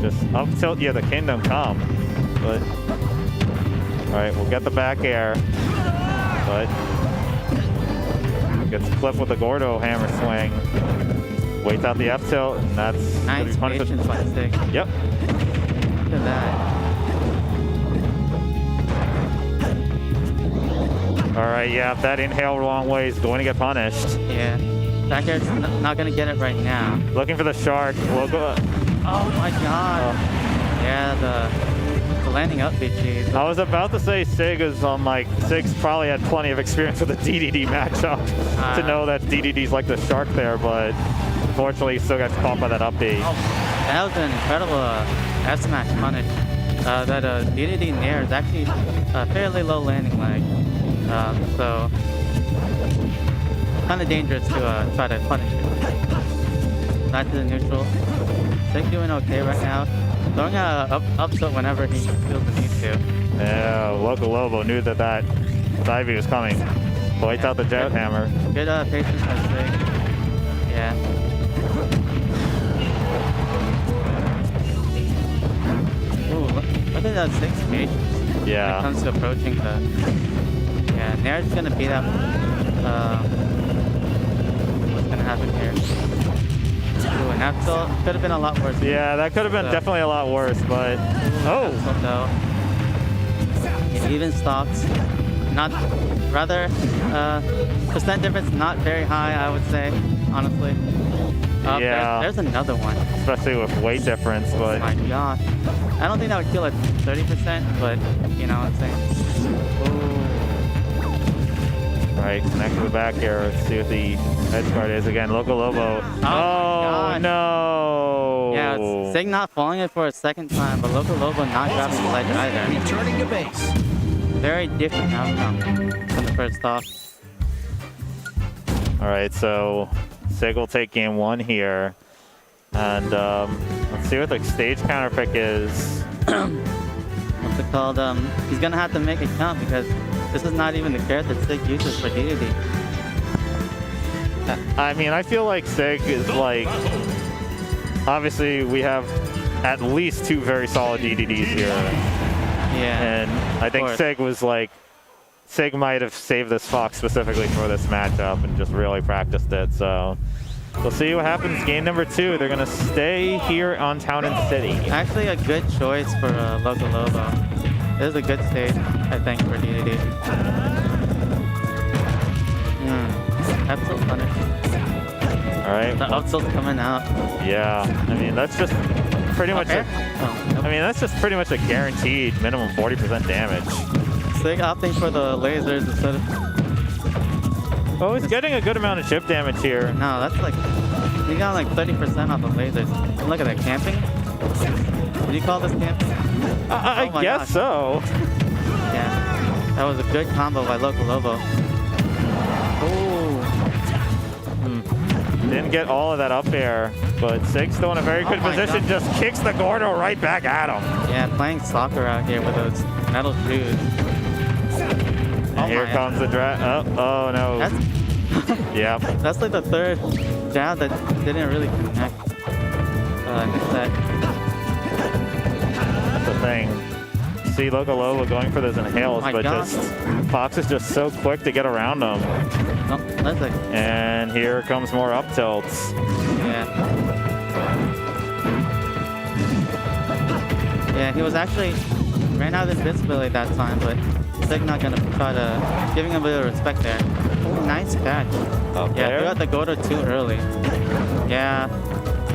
Just up tilt, yeah, the Kingdom Come, but. All right, we'll get the back air, but gets clipped with the Gordo hammer swing. Waits out the F tilt, and that's nice patience by Sig. Yep. Look at that. All right, yeah, that inhale long way is going to get punished. Yeah, back air's not going to get it right now. Looking for the shark. We'll go. Oh my God. Oh. Yeah, the the landing up BG. I was about to say Sig is on like, Sig's probably had plenty of experience with the DDD matchup to know that DDD's like the shark there, but unfortunately he still got caught by that up B. Oh, that was an incredible F smash punish. That DDD Nair is actually a fairly low landing lag. So kind of dangerous to try to punish it. Back to the neutral. Sig doing okay right now. Throwing up tilt whenever he feels the need to. Yeah, Local Lobo knew that Ivy was coming. Waits out the jet hammer. Good patience by Sig. Yeah. Ooh, look at that Sig's patience. Yeah. When it comes to approaching the... Yeah, Nair's gonna beat up... what's gonna happen here? Ooh, and that still could have been a lot worse. Yeah, that could have been definitely a lot worse, but... Oh! Yeah, even stocks. Not... Rather, percent difference not very high, I would say, honestly. Yeah. There's another one. Especially with weight difference, but... Oh my god. I don't think that would kill at 30%, but you know what I'm saying. Ooh. Right, connect to the back here. Let's see what the edge guard is again. Local Lobo. Oh no! Yeah, Sig not falling it for a second time, but Local Lobo not grabbing the ledge either. Returning to base. Very different outcome from the first off. All right, so Sig will take game one here. And let's see what the stage counter pick is. What's it called? He's gonna have to make it count because this is not even the character Sig uses for DDD. I mean, I feel like Sig is like... Obviously, we have at least two very solid DDDs here. Yeah. And I think Sig was like... Sig might have saved this Fox specifically for this matchup and just really practiced it, so... We'll see what happens game number 2. They're going to stay here on Town and City. Actually a good choice for Local Lobo. This is a good stage, I think, for DDD. Up tilt punish. Alright. The up tilt's coming out. Yeah. I mean, that's just pretty much I mean, that's just pretty much a guaranteed minimum 40% damage. Sig opting for the lasers instead of... Oh, he's getting a good amount of chip damage here. No, that's like... He got like 30% off the lasers. And look at that, camping? Would you call this camping? I guess so. Yeah. That was a good combo by Local Lobo. Didn't get all of that up air, but Sig's still in a very good position. God. Just kicks the Gordo right back at him. Yeah, playing soccer out here with those metal shoes. And here comes the drag. Oh no. That's Yep. That's like the third jab that didn't really connect. That's the thing. See Local Lobo going for those inhales, but just Fox is just so quick to get around them. Oh, that's like... And here comes more up tilts. Yeah. Yeah, he was actually ran out of invincibility that time, but Sig not gonna try to giving him a bit of respect there. Oh, nice catch. Yeah, threw out the Gordo too early. Yeah.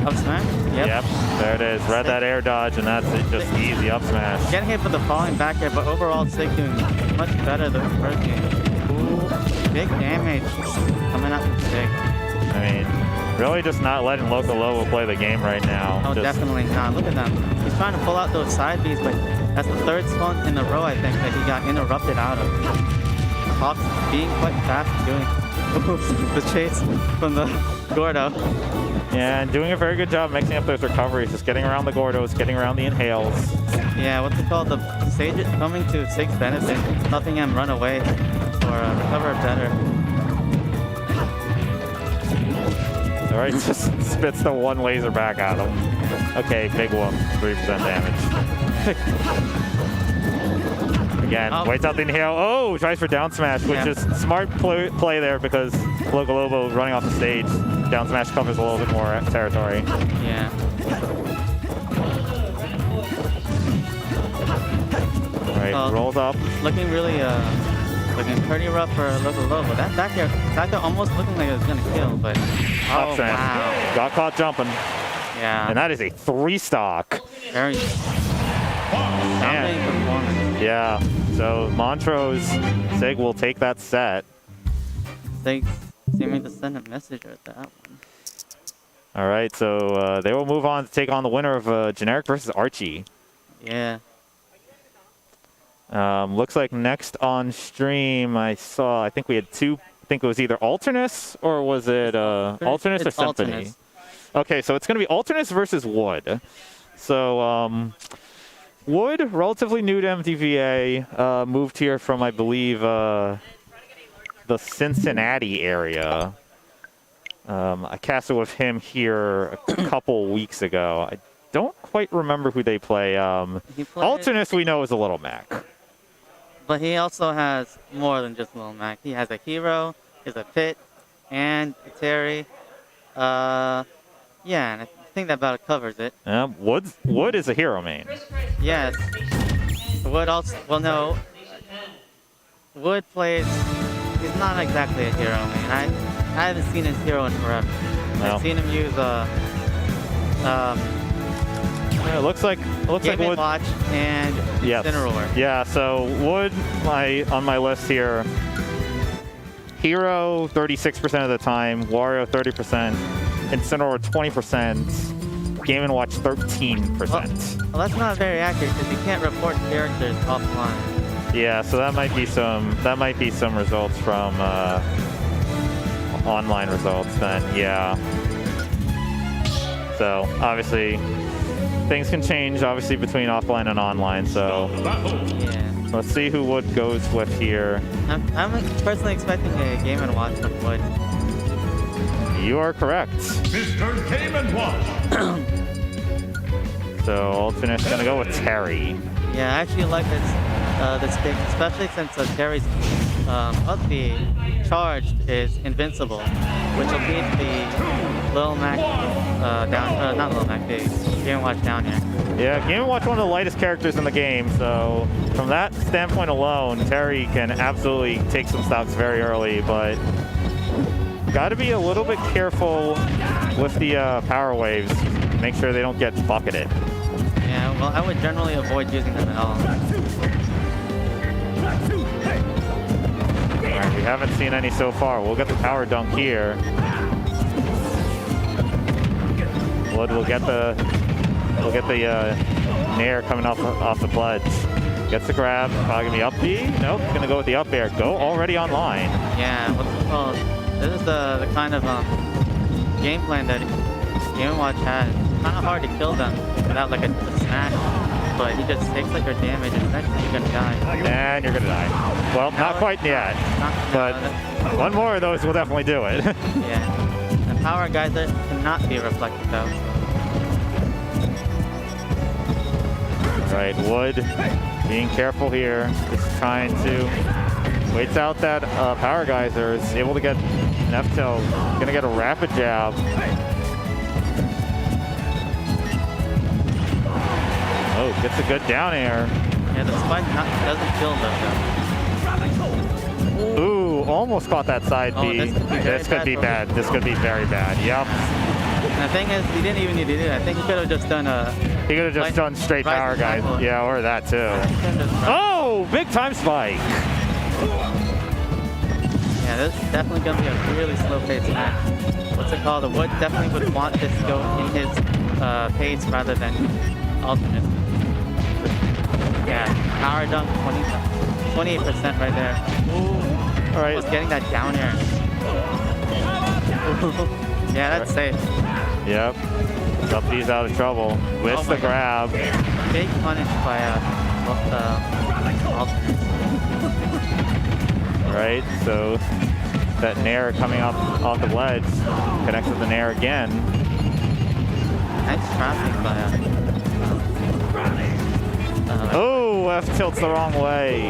Up smash? Yep, there it is. Read that air dodge, and that's it. Just easy up smash. Getting hit for the falling back air, but overall Sig doing much better than the first game. Ooh, big damage coming up from Sig. I mean, really just not letting Local Lobo play the game right now. Oh, definitely not. Look at them. He's trying to pull out those side Bs, but that's the third spawn in a row, I think, that he got interrupted out of. Fox being quite fast doing the chase from the Gordo. Yeah, and doing a very good job mixing up those recoveries, just getting around the Gordos, getting around the inhales. Yeah, what's it called? The stage is coming to Sig's benefit, helping him run away or recover better. All right, just spits the one laser back at him. Okay, big one, 3% damage. Again, waits out the inhale. Oh, tries for down smash, which is smart play there because Local Lobo running off the stage. Down smash covers a little bit more territory. Yeah. All right, rolls up. Looking really, looking pretty rough for Local Lobo. That back there almost looking like it was gonna kill, but Wow. Got caught jumping. Yeah. And that is a 3 stock. Very. Dominating performance. Yeah. So Montrose, Sig will take that set. They seeming to send a message with that one. All right, so they will move on to take on the winner of Generic versus Archie. Yeah. Looks like next on stream I think we had two. I think it was either Alternus or was it Alternus or Symphony? Alternus. Okay, so it's going to be Alternus versus Wood. So Wood, relatively new to MTVA, moved here from, I believe, the Cincinnati area. I casted with him here a couple weeks ago. I don't quite remember who they play. Alternus we know is a Little Mac. But he also has more than just Lil Mac. He has a Hero, he has a Pit, and a Terry. Yeah, and I think that about covers it. Wood is a Hero main. Yes. Wood also, well no. Wood plays, he's not exactly a Hero main. I haven't seen his Hero in forever. No. I've seen him use Yeah, it looks like Game Wood. Watch and Yes. Incineroar. Yeah, so Wood, on my list here, Hero 36% of the time, Wario 30%, Incineroar 20%, Game & Watch 13%. Well, that's not very accurate because you can't report characters offline. Yeah, so that might be some results from online results then. Yeah. So obviously things can change obviously between offline and online. So Yeah. let's see who Wood goes with here. I'm personally expecting a Game & Watch from Wood. You are correct. Mr. Game & Watch. So Alternus gonna go with Terry. Yeah, I actually like this pick, especially since Terry's the charged is invincible, which will beat the Lil Mac not Lil Mac, the Game & Watch down here. Yeah, Game & Watch one of the lightest characters in the game, so from that standpoint alone, Terry can absolutely take some stocks very early, but got to be a little bit careful with the power waves. Make sure they don't get bucketed. Yeah, well, I would generally avoid using them at all. All right, we haven't seen any so far. We'll get the power dunk here. Wood will get the nair coming off the pledge. Gets the grab. Probably gonna be up B. Nope, gonna go with the up air. Go already online. Yeah, well, this is the kind of game plan that Game & Watch has. It's kind of hard to kill them without like a smash, but he just takes like your damage and eventually you're gonna die. And you're gonna die. Well, not quite yet, but one more of those will definitely do it. Yeah, and power geyser cannot be reflected though. Right, Wood being careful here, just trying to waits out that power geyser, is able to get an F-tilt, gonna get a rapid jab. Oh, gets a good down air. Yeah, the spike doesn't kill them though. Ooh, almost caught that side B. This could be bad. This could be very bad. Yep. And the thing is, he didn't even need to do that. I think he could have just done a... He could have just done straight power guys. Yeah, or that too. Oh, big time spike. Yeah, this is definitely going to be a really slow-paced match. What's it called? The Wood definitely would want this to go in his pace rather than alternate. Yeah, power dunk, 28% right there. Ooh. All right. Just getting that down air. Yeah, that's safe. Yep. Suppy's out of trouble. With the grab. Big punish by alternate. Right, so that nair coming off the ledge connects with the nair again. Nice trapping by oh, F tilts the wrong way.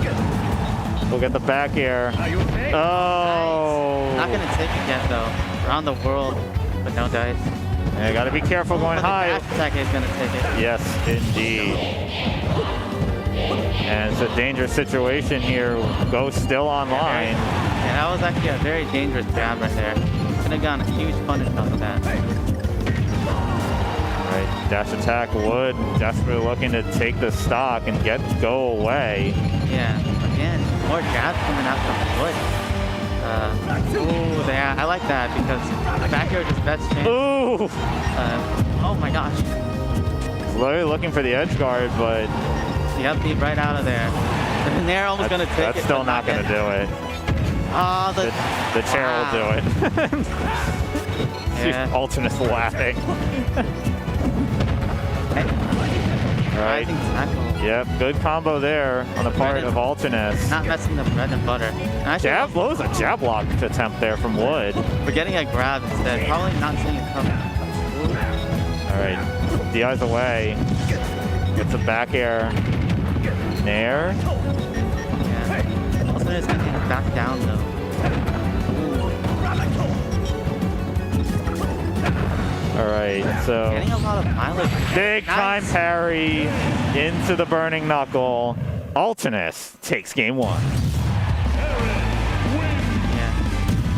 Yeah. We'll get the back air. Oh. Not gonna take it yet though. Around the world, but no dice. Yeah, gotta be careful going high. The attack is gonna take it. Yes, indeed. And it's a dangerous situation here. Go still online. Yeah, that was actually a very dangerous jab right there. Could have gotten a huge punish off of that. Right. Dash attack. Wood desperately looking to take the stock and go away. Yeah, again, more jabs coming out from Wood. Ooh, yeah, I like that because back air is his best chance. Ooh! Oh my gosh. Literally looking for the edge guard, but The upbeat right out of there. The Nair almost gonna take it. that's still but not going to do it. Oh, The chair will do it. Yeah. Alternate's laughing. Right. Rising tackle. Yep, good combo there on the part of Alternus. Not messing the bread and butter. And I think Jab, what was a jab lock attempt there from Wood? we're getting a grab instead. Probably not seeing it coming. All right, DI's away. Gets a back air. Nair. Yeah. Also, it's gonna get back down though. All right, so Getting a lot of mileage. big time Nice. parry into the burning knuckle. Alternus takes game 1. Yeah.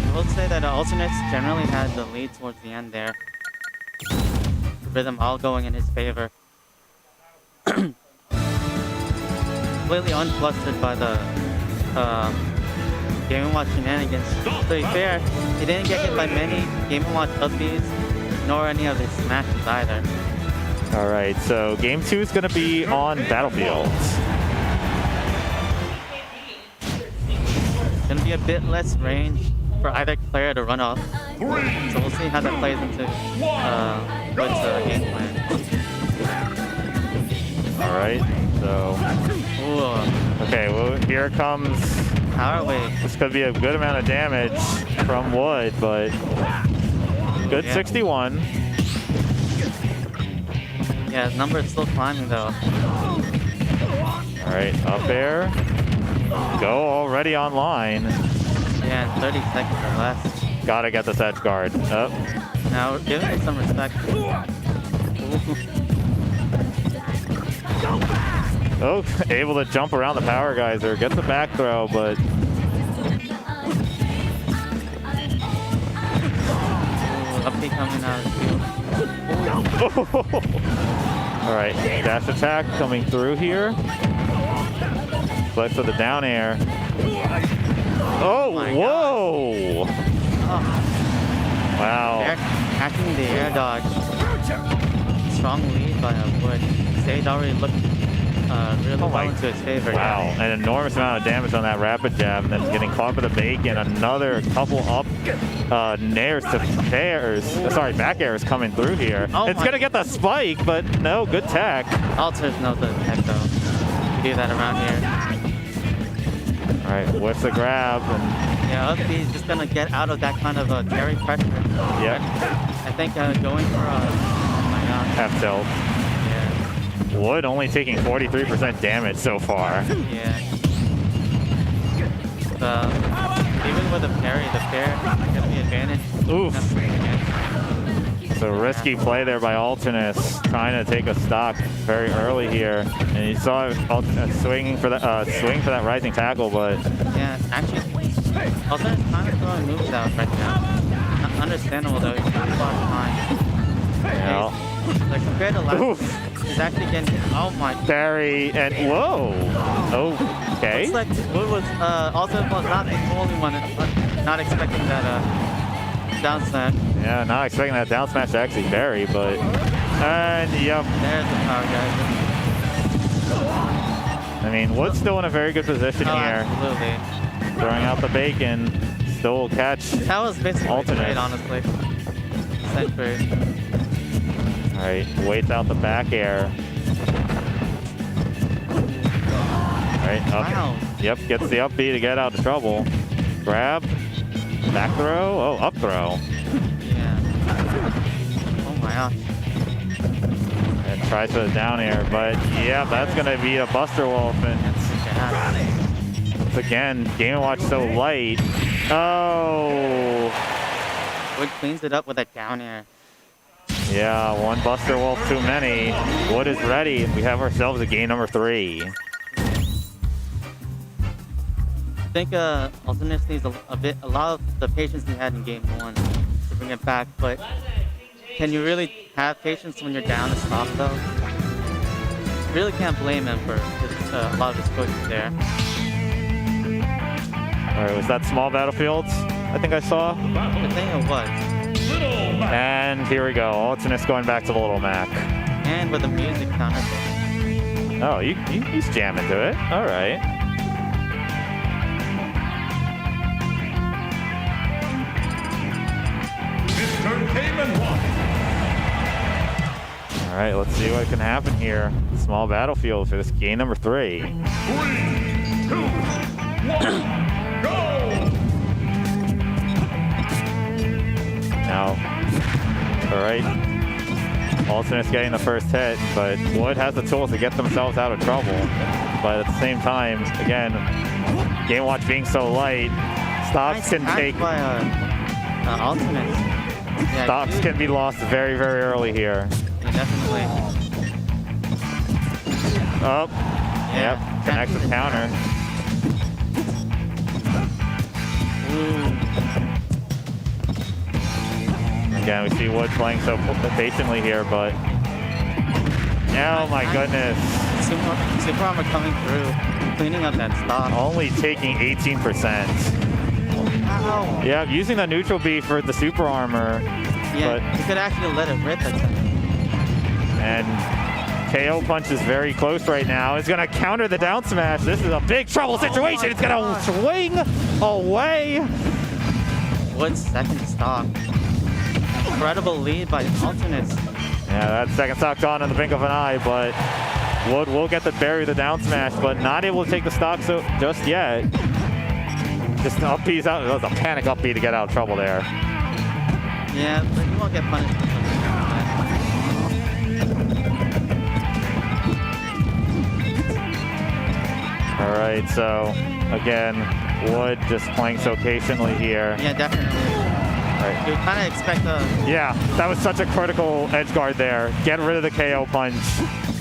I will say that Alternates generally had the lead towards the end there. The rhythm all going in his favor. Completely unflustered by the Game & Watch shenanigans. To be fair, he didn't get hit by many Game & Watch upbeats, nor any of his smashes either. All right, so game 2 is going to be on Battlefields. It's gonna be a bit less range for either player to run off. So we'll see how that plays into Wood's game plan. All right, so Ooh, okay, well here comes. power wave. This could be a good amount of damage from Wood, but good Yeah. 61. Yeah, his number is still climbing though. All right, up air. Go already online. Yeah, in 30 seconds or less. Gotta get this edge guard. Up. Now we're giving it some respect. Ooh. Oh, able to jump around the power geyser. Gets the back throw, but Upbeat coming out of the field. all right, dash attack coming through here. Flex with the down air. Oh, my whoa! Oh, Wow. catching the air dodge. Strong lead by Wood. Stage already looked really well into his favor. Wow, an enormous amount of damage on that rapid jab, and then getting caught with a bacon. Another couple up nairs to pairs. Sorry, back airs coming through here. Oh It's my- gonna get the spike, but no, good tech. Alters knows the tech though. We do that around here. All right, whiffs the grab, and Yeah, Upbeat is just gonna get out of that kind of carry pressure. yeah, I think going for oh my god. half tilt. Yeah. Wood only taking 43% damage so far. Yeah. Even with a parry, the fair is gonna be advantage. Oof. That's the advantage. So risky play there by Alternus, trying to take a stock very early here, and you saw Alternus swinging for that swing for that rising tackle, but Yeah, actually, Alternate kind of throwing moves out right now. Understandable though, he's got a lot of time. yeah. Like compared to last Oof. week, he's actually getting, oh my. Barry and whoa. Okay. Looks like Wood was, Alternate was not the only one not expecting that down smash. Yeah, not expecting that down smash to actually bury, but and yep. There's the power guys. I mean, Wood's still in a very good position Oh, here. absolutely. Throwing out the bacon, still will catch. That was basically Alternate. great, honestly. Century. All right, waits out the back air. All right, up. Wow. Yep, gets the upbeat to get out of trouble. Grab, back throw, oh, up throw. Yeah. Oh my gosh. And tries for the down air, but yeah, that's gonna be a Buster Wolf. And Yeah. once again, Game & Watch so light. Oh, Wood cleans it up with a down air. yeah, one Buster Wolf too many. Wood is ready, and we have ourselves a game number 3. I think Alternate needs a lot of the patience he had in game 1 to bring it back, but can you really have patience when you're down to stop though? Really can't blame him for a lot of his choices there. All right, was that small battlefields? I think I saw. I think it was. And here we go. Alternus going back to the Little Mac. And with the music counter. Oh, he's jamming to it. All right. Mr. Cave and Watch. All right, let's see what can happen here. Small battlefield for this game number 3. 3, 2, 1. Now, all right, Alternus getting the first hit, but Wood has the tools to get themselves out of trouble. But at the same time, again, Game Watch being so light, stocks can take. By, Alternus. Yeah, stocks can be lost very, very early here. Yeah, definitely. Oh, yeah, yep, connects the counter. Again, we see Wood playing so patiently here, but oh my goodness. Super Armor coming through, cleaning up that stock. Only taking 18%. Wow. Yeah, using the neutral B for the Super Armor. Yeah, but, you could actually let it rip at that. And KO punch is very close right now. It's gonna counter the down smash. This is a big trouble situation. It's gonna swing away. Wood's second stock. Incredible lead by Alternus. Yeah, that second stock gone in the blink of an eye, but Wood will get the bury the down smash, but not able to take the stock so just yet. Just an up B's out. It was a panic up B to get out of trouble there. Yeah, but you won't get punished for All right, so again, Wood just playing so patiently here. Yeah, definitely. Right. You kind of expect a... Yeah, that was such a critical edge guard there. Get rid of the KO punch.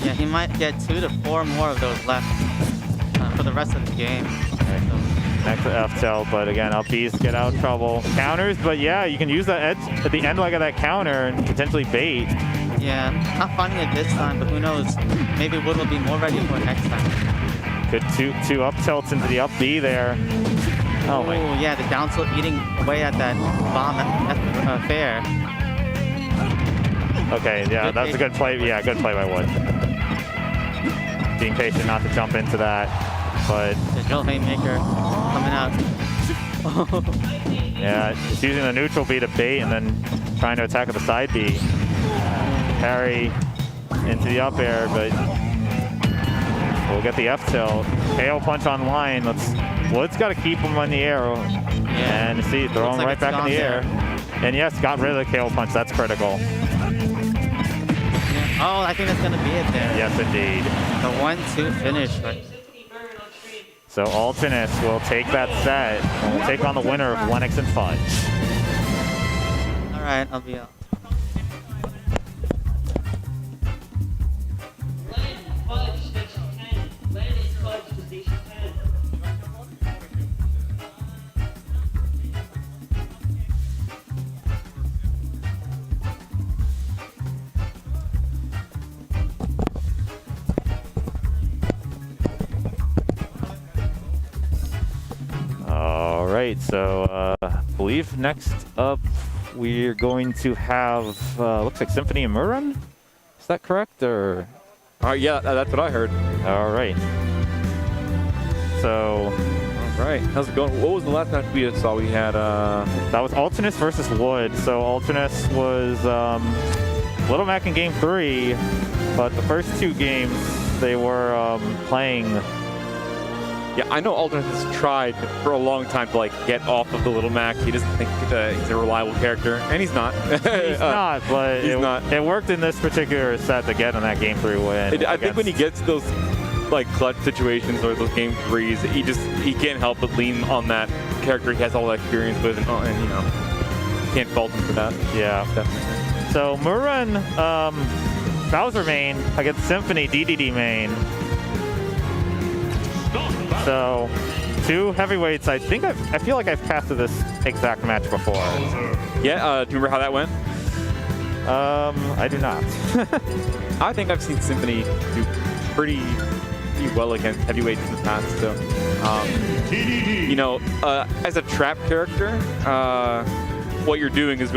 Yeah, he might get 2 to 4 more of those left for the rest of the game. Right. So. Next to F tilt, but again, up B's get out of trouble. Counters, but yeah, you can use that edge at the end leg of that counter and potentially bait. Yeah, not finding it this time, but who knows? Maybe Wood will be more ready for it next time. Good two up tilts into the up B there. Oh my. Ooh, yeah, the down tilt eating away at that bomb at fair. Okay, yeah, Good that's a good play. Yeah, good play by Wood. Being patient not to jump into that, but The drill haymaker coming out. yeah, just using the neutral B to bait and then trying to attack with the side B. Parry into the up air, but we'll get the F tilt. KO punch online. Wood's got to keep him in the air. Yeah. And see, throw him like right back in the air. And yes, got rid of the KO punch. That's critical. Yeah. Oh, I think that's going to be it there. Yes, indeed. The 1-2 finish. Right? So Alternus will take that set and will take on the winner of Lennox and Fudge. All right, I'll be out. All right, so I believe next up we're going to have, looks like Symphony and Murren? Is that correct, or? Yeah, that's what I heard. All right. So. All right, how's it going? What was the last match we saw? We had, That was Alternus versus Wood. So Alternus was Little Mac in game 3, but the first 2 games they were playing. Yeah, I know Alternus has tried for a long time to like get off of the Little Mac. He doesn't think he's a reliable character, and he's not. He's not, but it worked in this particular set to get on that game 3 win. I think when he gets those like clutch situations or those game 3s, he can't help but lean on that character he has all that experience with, and you know, can't fault him for that. Yeah, definitely. So Murren, Bowser main against Symphony DDD main. So 2 heavyweights. I feel like I've casted this exact match before. Yeah. Do you remember how that went? I do not. I think I've seen Symphony do pretty well against heavyweights in the past. So, you know, as a trap character, what you're doing is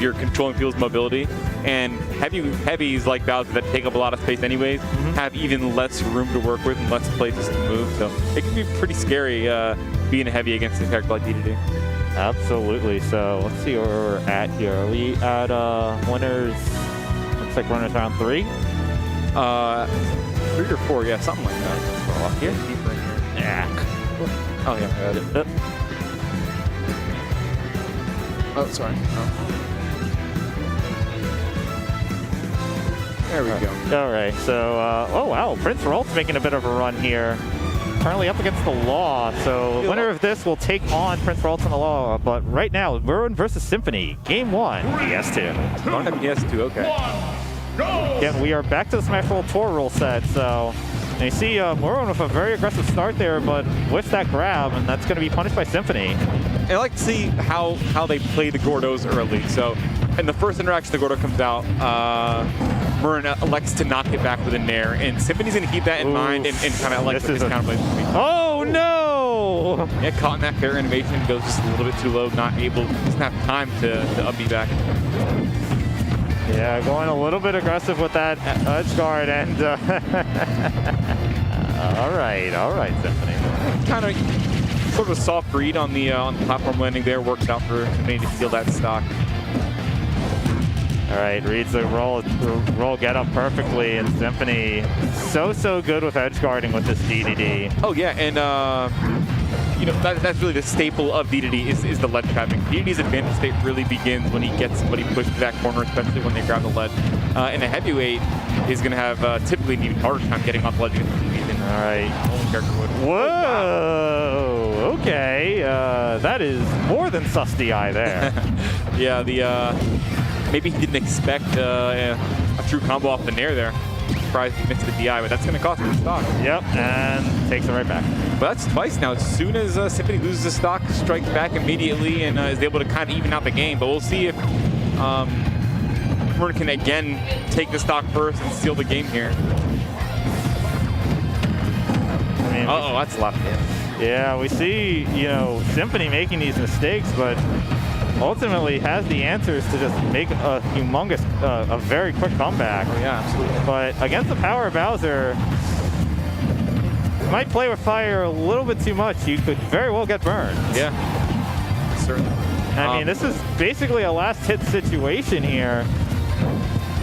you're controlling people's mobility, and heavies like Bowser that take up a lot of space anyways have even less room to work with and less places to move. So it can be pretty scary being a heavy against a character like DDD. Absolutely. So let's see where we're at here. Are we at winners? Looks like winners round 3. 3 or 4, yeah, something like that. Scroll off here. Deeper in here. Yeah. Oh yeah, I got it. Oh, sorry. Oh. There we go. All right. So, oh wow, Prince Rolt's making a bit of a run here. Currently up against the Law, so the winner of this will take on Prince Rolt and the Law. But right now, Murin versus Symphony, Game 1, PS2. Don't have PS2, okay. Again, we are back to the Smash Roll Tour rule set, so and you see Murin with a very aggressive start there, but with that grab, and that's going to be punished by Symphony. And I like to see how they play the Gordos early. So in the first interaction, the Gordo comes out. Murin elects to not get back with a Nair, and Symphony's going to keep that in mind and kind of elect his counterplay. Oh no! Yeah, caught in that fair animation, goes just a little bit too low, doesn't have time to up B back. Yeah, going a little bit aggressive with that edge guard, and all right, Symphony. Kind of sort of a soft read on the platform landing there, works out for Symphony to steal that stock. All right, reads the roll get up perfectly, and Symphony so good with edge guarding with this DDD. Oh yeah, and you know that's really the staple of DDD is the ledge trapping. DDD's advantage state really begins when he gets somebody pushed to that corner, especially when they grab the ledge. And a heavyweight is going to have typically an even harder time getting off the ledge against the DDD than all right, only character would. Whoa! Okay, that is more than sus DI there. Yeah, maybe he didn't expect a true combo off the Nair there. Surprised he missed the DI, but that's going to cost him stock. Yep, and takes it right back. But that's twice now. As soon as Symphony loses the stock, strikes back immediately and is able to kind of even out the game. But we'll see if Murin can again take the stock first and seal the game here. I mean, that's a lot of damage. Yeah, we see, you know, Symphony making these mistakes, but ultimately has the answers to just make a humongous, a very quick comeback. Oh yeah, absolutely. But against the power of Bowser, might play with fire a little bit too much. You could very well get burned. Yeah, certainly. I mean, this is basically a last hit situation here,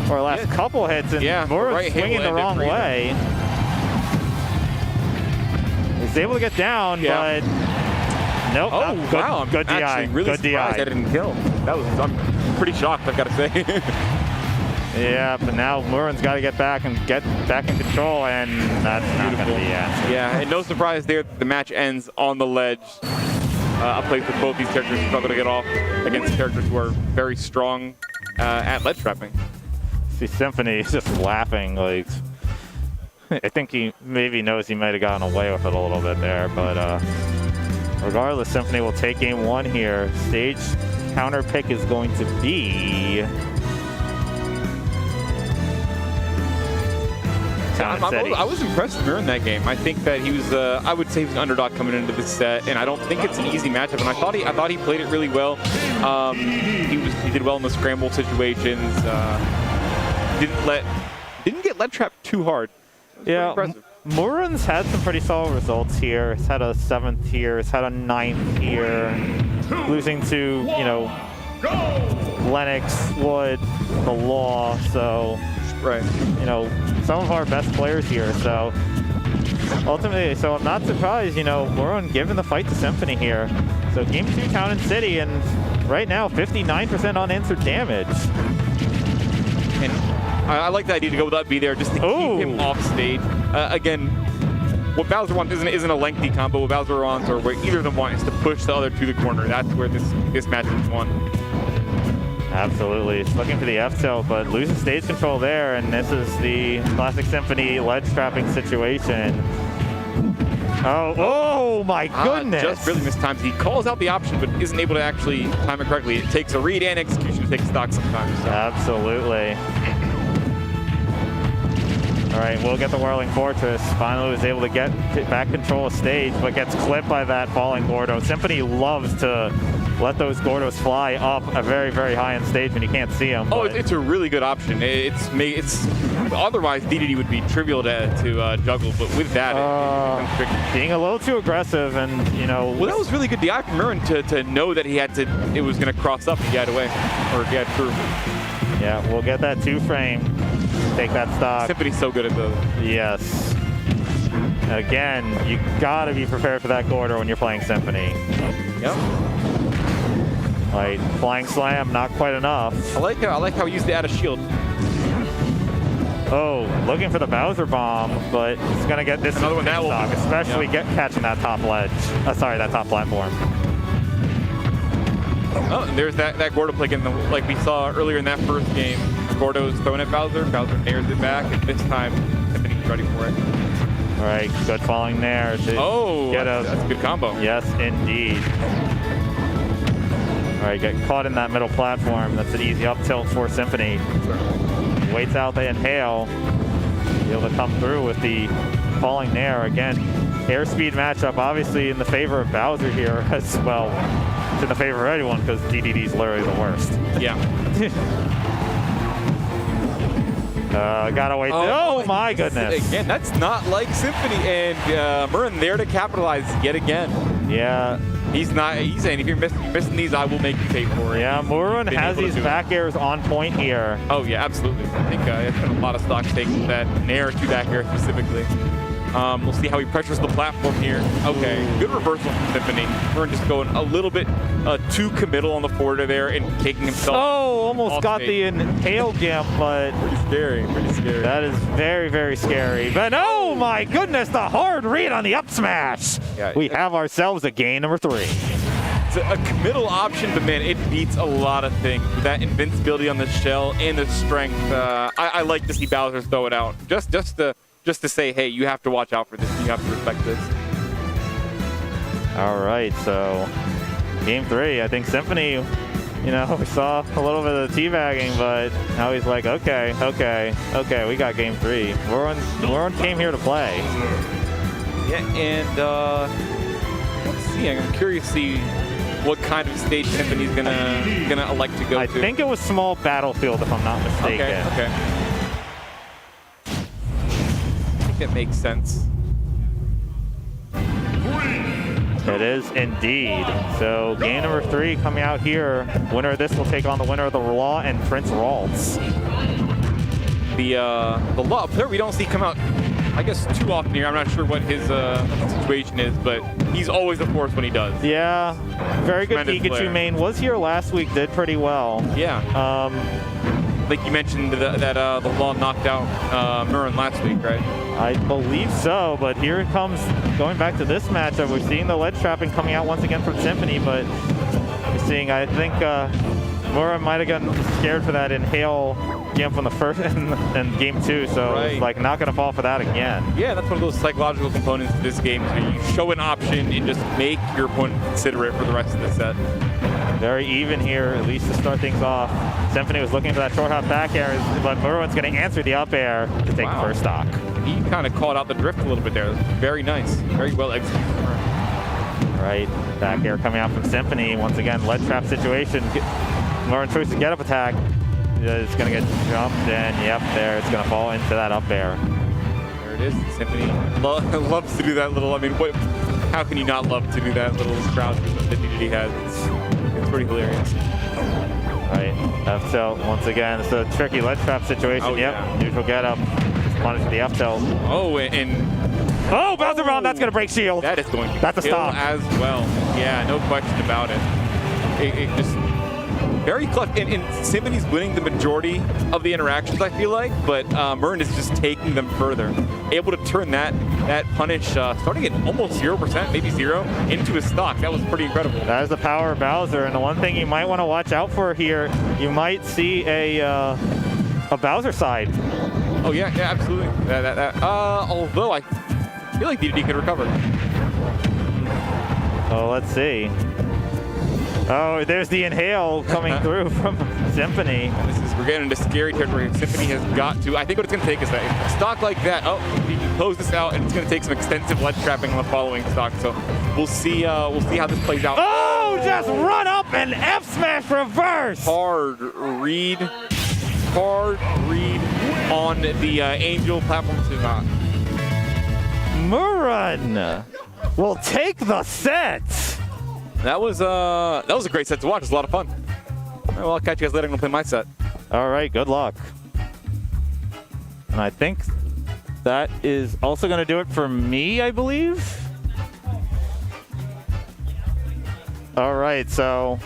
or last couple hits, and Murin's right swinging the wrong way. He's able to get down, but nope. Oh wow! Good DI. Actually really good surprised DI. I didn't kill. I'm pretty shocked, I've got to say. Yeah, but now Murin's got to get back in control, and that's not going to be it. Yeah, and no surprise there. The match ends on the ledge. A place where both these characters struggle to get off against characters who are very strong at ledge trapping. See, Symphony is just laughing. Like, I think he maybe knows he might have gotten away with it a little bit there, but regardless, Symphony will take game 1 here. Stage counter pick is going to be I was impressed with Murin in that game. I think that he was, I would say he was an underdog coming into this set, and I don't think it's an easy matchup. And I thought he played it really well. He did well in the scramble situations. Didn't get lead trapped too hard. Yeah, Murin's had some pretty solid results here. He's had a 7th here. He's had a 9th here. Losing to, you know, Lennox, Wood, the Law. So, you know, some of our best players here. So, ultimately, I'm not surprised, you know, Murin giving the fight to Symphony here. So, game 2, Town and City, and right now, 59% unanswered damage. And I like the idea to go with up B there just to keep him off stage. Again, what Bowser wants isn't a lengthy combo. What Bowser wants, or what either of them want, is to push the other to the corner. That's where this match is won. Absolutely. It's looking for the F tilt, but loses stage control there, and this is the classic Symphony ledge trapping situation. Oh my goodness. Just really mistimed. He calls out the option, but isn't able to actually time it correctly. It takes a read and execution to take stock sometimes. So. Absolutely. All right, we'll get the Whirling Fortress. Finally was able to get back control of stage, but gets clipped by that falling Gordo. Symphony loves to let those Gordos fly up a very, very high end stage when you can't see them. Oh, it's a really good option. It's otherwise DDD would be trivial to juggle, but with that, it becomes tricky. Being a little too aggressive, and you know. Well, that was really good. The eye from Murren to know that it was going to cross up if he had away, or if he had through. Yeah, we'll get that 2-frame. Take that stock. Symphony's so good at those. Yes. Again, you gotta be prepared for that Gordo when you're playing Symphony. Yep. Like, flying slam, not quite enough. I like how he used to add a shield. Oh, looking for the Bowser bomb, but it's gonna get this another one that will, especially catching that top ledge. Sorry, that top platform. Oh, and there's that Gordo play again, like we saw earlier in that first game. Gordo's throwing at Bowser. Bowser nairs it back, and this time Symphony's ready for it. All right, good falling there. That's a good combo. Yes, indeed. All right, get caught in that middle platform. That's an easy up tilt for Symphony. Waits out the inhale. Be able to come through with the falling nair. Again, airspeed matchup obviously in the favor of Bowser here as well. It's in the favor of anyone because DDD's literally the worst. Yeah. Gotta wait. Oh my goodness. Again, that's not like Symphony, and Murren there to capitalize yet again. Yeah. He's saying, if you're missing these, I will make you pay for it. Yeah, Murren has these back airs on point here. Oh yeah, absolutely. I think it's been a lot of stock taking that nair to back air specifically. We'll see how he pressures the platform here. Okay, good reversal from Symphony. Murren just going a little bit too committal on the forwarder there and taking himself. Oh, almost got the inhale gimp, but pretty scary. That is very, very scary. But oh my goodness, the hard read on the up smash. Yeah, we have ourselves a game number 3. It's a committal option, but man, it beats a lot of things. That invincibility on the shell and the strength. I like to see Bowser throw it out. Just to say, hey, you have to watch out for this. You have to respect this. All right, so game 3. I think Symphony, you know, we saw a little bit of the teabagging, but now he's like, okay, we got game 3. Murren came here to play. Yeah, and let's see. I'm curious to see what kind of stage Symphony's gonna elect to go to. I think it was small battlefield, if I'm not mistaken. Okay. It makes sense. It is indeed. So game number 3 coming out here. Winner of this will take on the winner of the Law and Prince Ralts. The Law player we don't see come out, I guess, too often here. I'm not sure what his situation is, but he's always a force when he does. Yeah, very good Tremendous Pikachu player. main. Was here last week, did pretty well. Yeah. Like you mentioned that the Law knocked out Murren last week, right? I believe so, but here it comes. Going back to this matchup, we're seeing the ledge trapping coming out once again from Symphony, but we're seeing, I think, Murren might have gotten scared for that inhale gimp on the first and game 2, so right. It's like not going to fall for that again. Yeah, that's one of those psychological components to this game. So you show an option and just make your opponent consider it for the rest of the set. Very even here, at least to start things off. Symphony was looking for that short hop back air, but Murren's going to answer the up air to take the first stock. He kind of called out the drift a little bit there. Very nice. Very well executed. Right, back air coming out from Symphony. Once again, lead trap situation. Murren tries to get up attack. It's going to get jumped, and yep, there, it's going to fall into that up air. There it is. Symphony loves to do that little, I mean, how can you not love to do that little crouch that DDD has? It's pretty hilarious. Right, F tilt once again. It's a tricky ledge trap situation. Oh, yep, yeah. neutral get up. Punish the F tilt. Oh, and oh, Bowser bomb. That's gonna break shield. That is going to That's a kill stop as well. Yeah, no question about it. It just very clutch. And Symphony's winning the majority of the interactions, I feel like, but Murren is just taking them further. Able to turn that punish, starting at almost 0%, maybe 0, into his stock. That was pretty incredible. That is the power of Bowser, and the one thing you might want to watch out for here, you might see a Bowser side. Oh yeah, absolutely. Although I feel like DDD could recover. Oh, let's see. Oh, there's the inhale coming through from Symphony. We're getting into scary territory. Symphony has got to. I think what it's going to take is that a stock like that. Oh, he can close this out, and it's going to take some extensive ledge trapping on the following stock. So we'll see. We'll see how this plays out. Oh, just run up and F smash reverse. Hard read on the Angel platform to Murun will take the set. That was a great set to watch. It was a lot of fun. All right, well, I'll catch you guys later. I'm gonna play my set. All right, good luck. And I think that is also going to do it for me, I believe. All right, so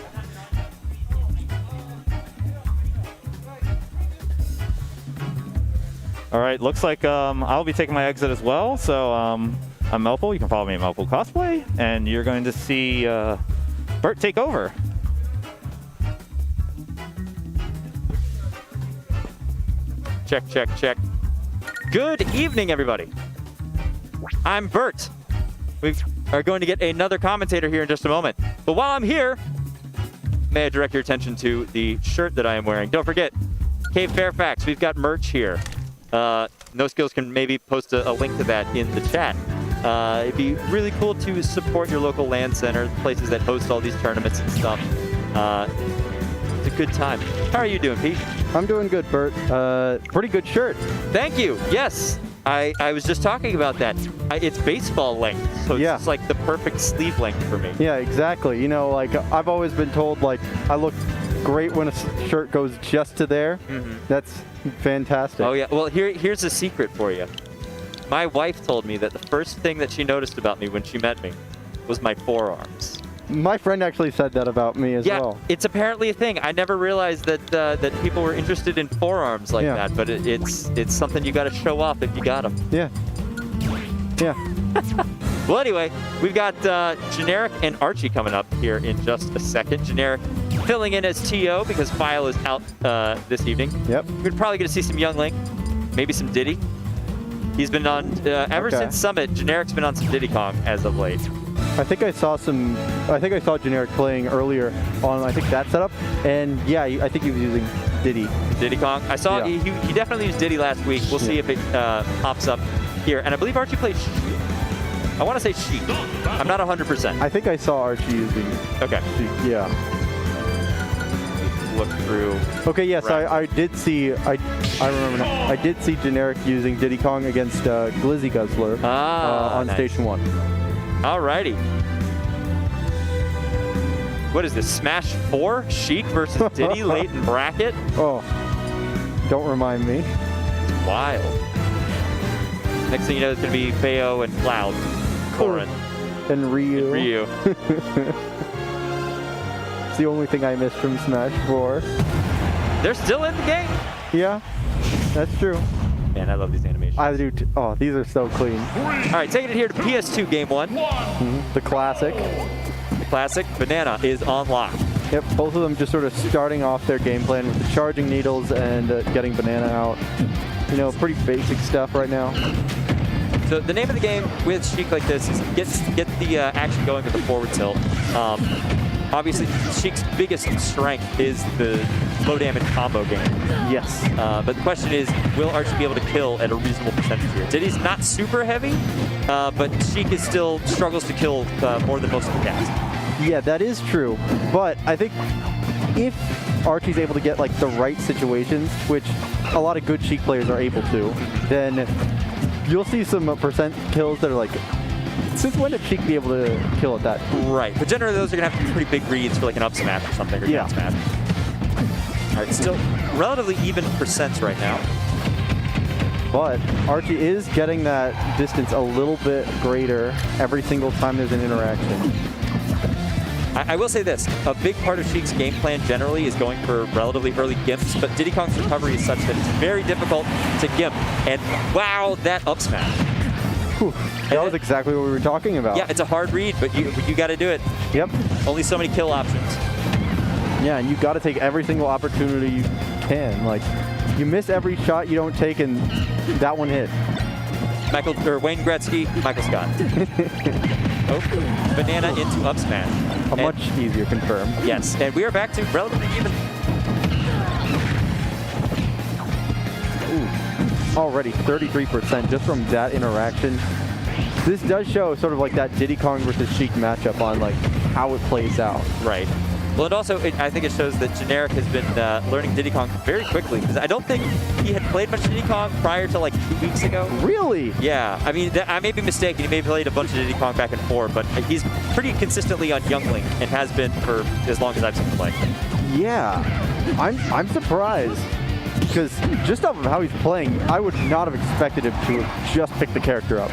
all right, looks like I'll be taking my exit as well. So I'm Melpo. You can follow me at Melpo Cosplay, and you're going to see Bert take over. Check, check, check. Good evening, everybody. I'm Bert. We are going to get another commentator here in just a moment. But while I'm here, may I direct your attention to the shirt that I am wearing. Don't forget, Cave Fairfax, we've got merch here. No Skills can maybe post a link to that in the chat. It'd be really cool to support your local LAN center, places that host all these tournaments and stuff. It's a good time. How are you doing, Pete? I'm doing good, Bert. Pretty good shirt. Thank you. Yes, I was just talking about that. It's baseball length, so it's just like the perfect sleeve length for me. Yeah, exactly. You know, like I've always been told, like I look great when a shirt goes just to there. That's fantastic. Oh yeah. Well, here's a secret for you. My wife told me that the first thing that she noticed about me when she met me was my forearms. My friend actually said that about me as well. Yeah, it's apparently a thing. I never realized that that people were interested in forearms like that, but it's something you got to show off if you got them. Yeah. Yeah. Well, anyway, we've got Generic and Archie coming up here in just a second. Generic filling in as TO because File is out this evening. Yep. We're probably going to see some Young Link, maybe some Diddy. He's been on, ever since Summit, Generic's been on some Diddy Kong as of late. I think I saw Generic playing earlier on, I think that setup. And yeah, I think he was using Diddy. Diddy Kong? I saw he definitely used Diddy last week. We'll see if it pops up here. And I believe Archie played Sheik. I want to say Sheik. I'm not 100%. I think I saw Archie using Sheik. Yeah. Look through. Okay, yes, I did see, I remember now. I did see Generic using Diddy Kong against Glizzy Guzzler on nice. Station 1. Alrighty. What is this, Smash 4? Sheik versus Diddy late in bracket? Oh, don't remind me. Wild. Next thing you know, it's going to be Bayo and Cloud. Corrin. And Ryu. It's the only thing I missed from Smash 4. They're still in the game. Yeah, that's true. Man, I love these animations. I do. Oh, these are so clean. All right, taking it here to PS2 Game 1. The classic. The classic. Banana is on lock. Yep, both of them just sort of starting off their game plan with the charging needles and getting Banana out. You know, pretty basic stuff right now. So the name of the game with Sheik like this is get the action going with the forward tilt. Obviously, Sheik's biggest strength is the low damage combo game. Yes. But the question is, will Archie be able to kill at a reasonable percentage here? Diddy's not super heavy, but Sheik is still struggles to kill more than most of the cast. Yeah, that is true. But I think if Archie's able to get like the right situations, which a lot of good Sheik players are able to, then you'll see some percent kills that are like, since when did Sheik be able to kill at that? Right, but generally those are going to have to be pretty big reads for like an up smash or something, or down smash. All right, still relatively even percents right now. But Archie is getting that distance a little bit greater every single time there's an interaction. I will say this, a big part of Sheik's game plan generally is going for relatively early gimps, but Diddy Kong's recovery is such that it's very difficult to gimp. And wow, that up smash. Whew. That was exactly what we were talking about. Yeah, it's a hard read, but you got to do it. Yep. Only so many kill options. Yeah, and you got to take every single opportunity you can. Like, you miss every shot you don't take, and that one hit. Wayne Gretzky, Michael Scott. Oh, banana into up smash. A much easier confirm. Yes, and we are back to relatively even. Ooh, already 33% just from that interaction. This does show sort of like that Diddy Kong versus Sheik matchup on like how it plays out. Right. Well, and also, I think it shows that Generic has been learning Diddy Kong very quickly, because I don't think he had played much Diddy Kong prior to like 2 weeks ago. Really? Yeah. I mean, I may be mistaken. He may have played a bunch of Diddy Kong back and forth, but he's pretty consistently on Youngling and has been for as long as I've seen him play. Yeah. I'm surprised. Because just off of how he's playing, I would not have expected him to have just picked the character up.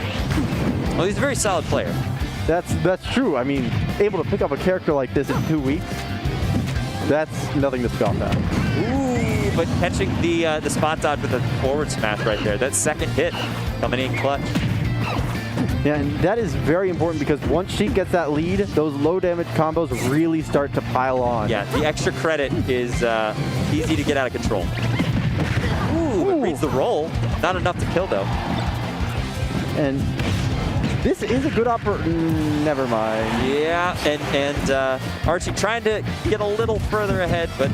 Well, he's a very solid player. That's true. I mean, able to pick up a character like this in 2 weeks, that's nothing to scoff at. Ooh, but catching the spot dodge with a forward smash right there. That second hit coming in clutch. Yeah, and that is very important because once Sheik gets that lead, those low damage combos really start to pile on. Yeah, the extra credit is easy to get out of control. Ooh, it reads the roll. Not enough to kill though. And this is a good never mind. Yeah, and Archie trying to get a little further ahead, but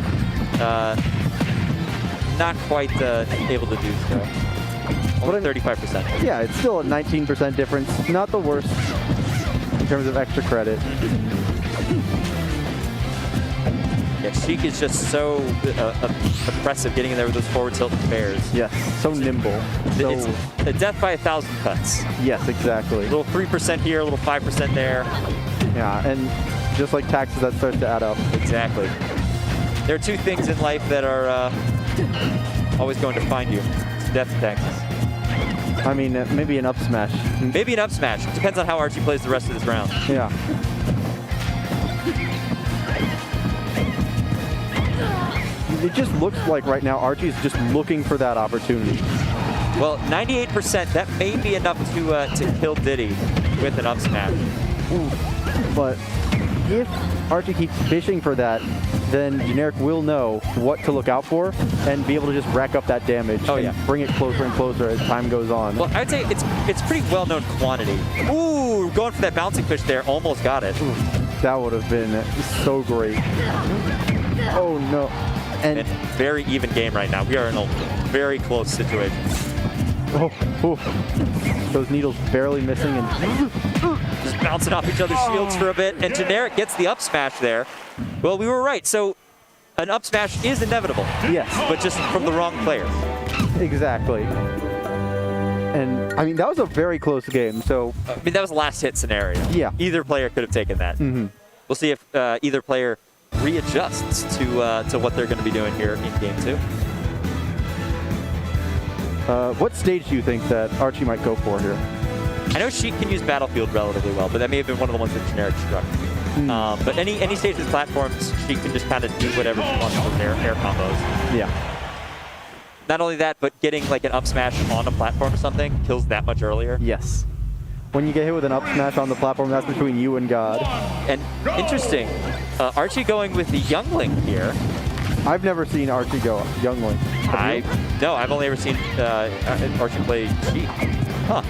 not quite able to do so. Only 35%. Yeah, it's still a 19% difference. Not the worst in terms of extra credit. Yeah, Sheik is just so impressive getting in there with those forward tilt spares. Yes, so nimble. So, It's a death by 1,000 cuts. yes, exactly. A little 3% here, a little 5% there. Yeah, and just like taxes, that starts to add up. Exactly. There are two things in life that are always going to find you. It's death and taxes. I mean, maybe an up smash. Maybe an up smash. Depends on how Archie plays the rest of this round. Yeah. It just looks like right now Archie's just looking for that opportunity. Well, 98%, that may be enough to kill Diddy with an up smash. But if Archie keeps fishing for that, then Generic will know what to look out for and be able to just rack up that damage and bring it closer and closer as time goes on. Well, I'd say it's pretty well-known quantity. Ooh, going for that bouncing fish there, almost got it. Ooh, that would have been so great. Oh no. And very even game right now. We are in a very close situation. Those needles barely missing and just bouncing off each other's shields for a bit, and Generic gets the up smash there. Well, we were right. So an up smash is inevitable. Yes. But just from the wrong player. Exactly. And I mean, that was a very close game. So I mean, that was a last hit scenario. Yeah. Either player could have taken that. We'll see if either player readjusts to what they're going to be doing here in game 2. what stage do you think that Archie might go for here? I know Sheik can use Battlefield relatively well, but that may have been one of the ones that Generic struck. But any stage with platforms, Sheik can just kind of do whatever she wants with their air combos. Yeah. Not only that, but getting like an up smash on a platform or something kills that much earlier. Yes. When you get hit with an up smash on the platform, that's between you and God. And interesting, Archie going with the Youngling here. I've never seen Archie go Youngling. No, I've only ever seen Archie play Sheik. Huh.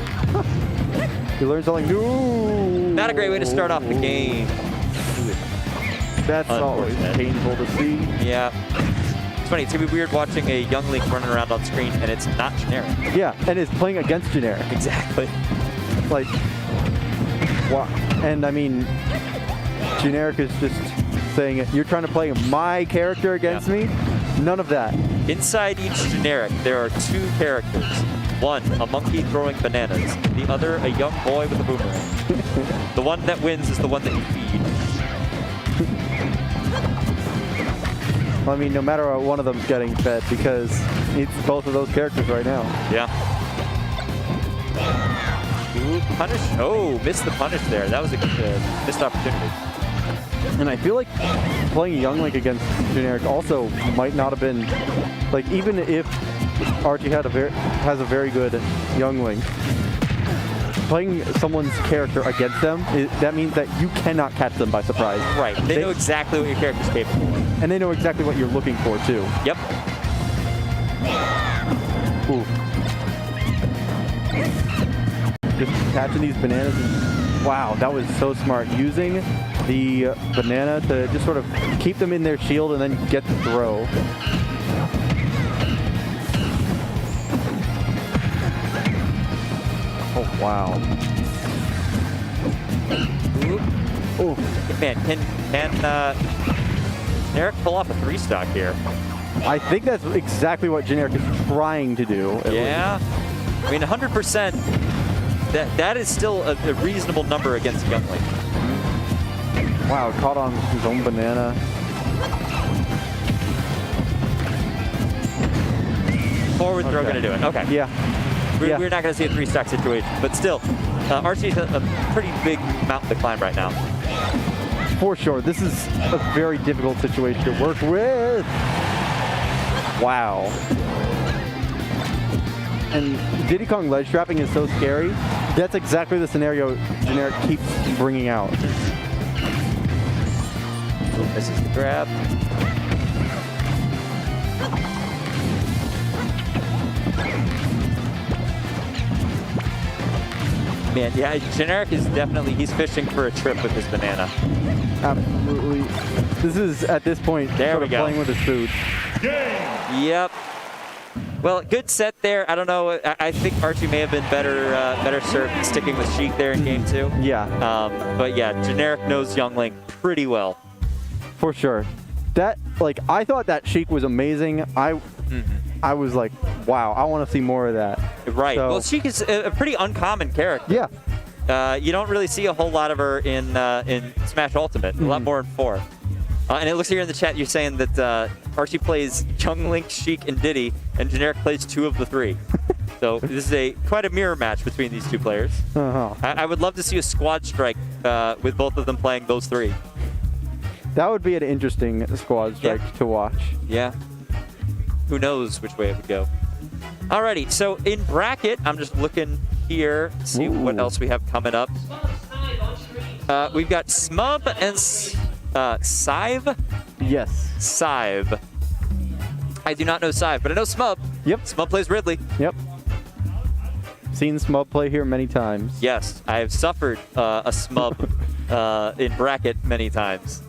You learn something new. Not a great way to start off the game. That's always painful to see. Yeah. It's funny, it's gonna be weird watching a Youngling running around on screen and it's not Generic. Yeah, and it's playing against Generic. Exactly. Like, what? And I mean, Generic is just saying, you're trying to play my character against me? None of that. Inside each Generic, there are two characters. One, a monkey throwing bananas. The other, a young boy with a boomerang. The one that wins is the one that you feed. I mean, no matter what, one of them's getting fed because it's both of those characters right now. Yeah. Ooh, punish. Oh, missed the punish there. That was a missed opportunity. And I feel like playing Youngling against Generic also might not have been, like, even if Archie has a very good Youngling, playing someone's character against them, that means that you cannot catch them by surprise. Right. They know exactly what your character's capable of. And they know exactly what you're looking for, too. Yep. Ooh. Just catching these bananas and Wow, that was so smart. Using the banana to just sort of keep them in their shield and then get the throw. Oh, wow. Oh, man, can Generic pull off a 3-stock here? I think that's exactly what Generic is trying to do. Yeah. I mean, 100%, that is still a reasonable number against Youngling. Wow, caught on his own banana. Forward throw going to do it. Okay. Yeah. We're not going to see a 3-stock situation, but still, Archie's a pretty big mountain to climb right now. For sure. This is a very difficult situation to work with. Wow. And Diddy Kong ledge trapping is so scary. That's exactly the scenario Generic keeps bringing out. This is the grab. Man, yeah, Generic is definitely, he's fishing for a trip with his banana. Absolutely. This is, at this point, There sort we of go. playing with his food. Yep. Well, good set there. I don't know. I think Archie may have been better served sticking with Sheik there in game 2. Yeah. But yeah, Generic knows Youngling pretty well. For sure. That, like, I thought that Sheik was amazing. I was like, wow, I want to see more of that. Right. So, Well, Sheik is a pretty uncommon character. yeah. You don't really see a whole lot of her in Smash Ultimate. A lot more in 4. And it looks here in the chat you're saying that Archie plays Youngling, Sheik, and Diddy, and Generic plays 2 of the 3. So this is quite a mirror match between these 2 players. Uh-huh. I would love to see a squad strike with both of them playing those 3. That would be an interesting squad strike to watch. Yeah. Who knows which way it would go. Alrighty, so in bracket, I'm just looking here, see what else we have coming up. We've got Smub and Sive? Yes. Sive. I do not know Sive, but I know Smub. Yep. Smub plays Ridley. Yep. Seen Smub play here many times. Yes, I have suffered a Smub in bracket many times.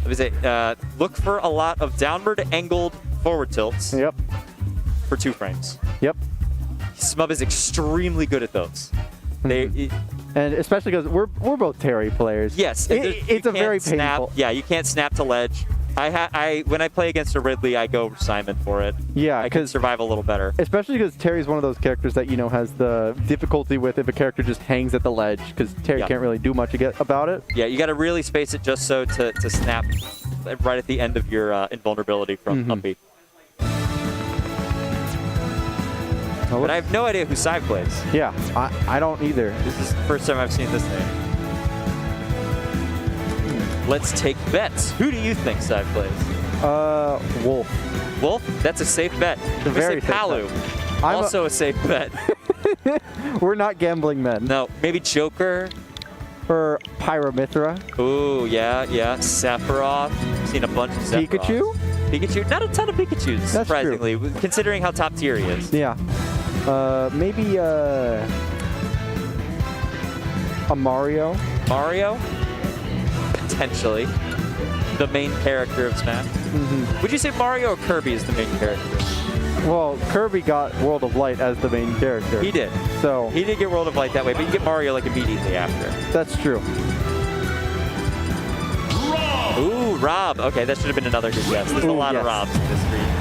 Let me say, look for a lot of downward angled forward tilts Yep. for 2 frames. Yep. Smub is extremely good at those. And especially because we're both Terry players. Yes, It's a very painful. Yeah, you can't snap to ledge. When I play against a Ridley, I go Simon for it. Yeah, I can because survive a little better. especially because Terry's one of those characters that has the difficulty with if a character just hangs at the ledge, because Terry Yeah. can't really do much about it. Yeah, you got to really space it just so to snap right at the end of your invulnerability from up B. But I have no idea who Sive plays. Yeah, I don't either. This is the first time I've seen this name. Let's take bets. Who do you think Sive plays? Wolf. Wolf? That's a safe bet. a very safe Palu. bet. Also a safe bet. We're not gambling men. No, maybe Joker. Or Pyromithra. Ooh, yeah. Sephiroth. Seen a bunch of Sephiroths. Pikachu? Not a ton of Pikachus, That's surprisingly, considering how top tier he is. Yeah. Maybe a Mario. Mario? Potentially. The main character of Smash. Would you say Mario or Kirby is the main character? Well, Kirby got World of Light as the main character. He did. So He did get World of Light that way, but you get Mario like immediately after. that's true. Ooh, Rob. Okay, that should have been another good guess. There's a lot of yes. Robs in this region.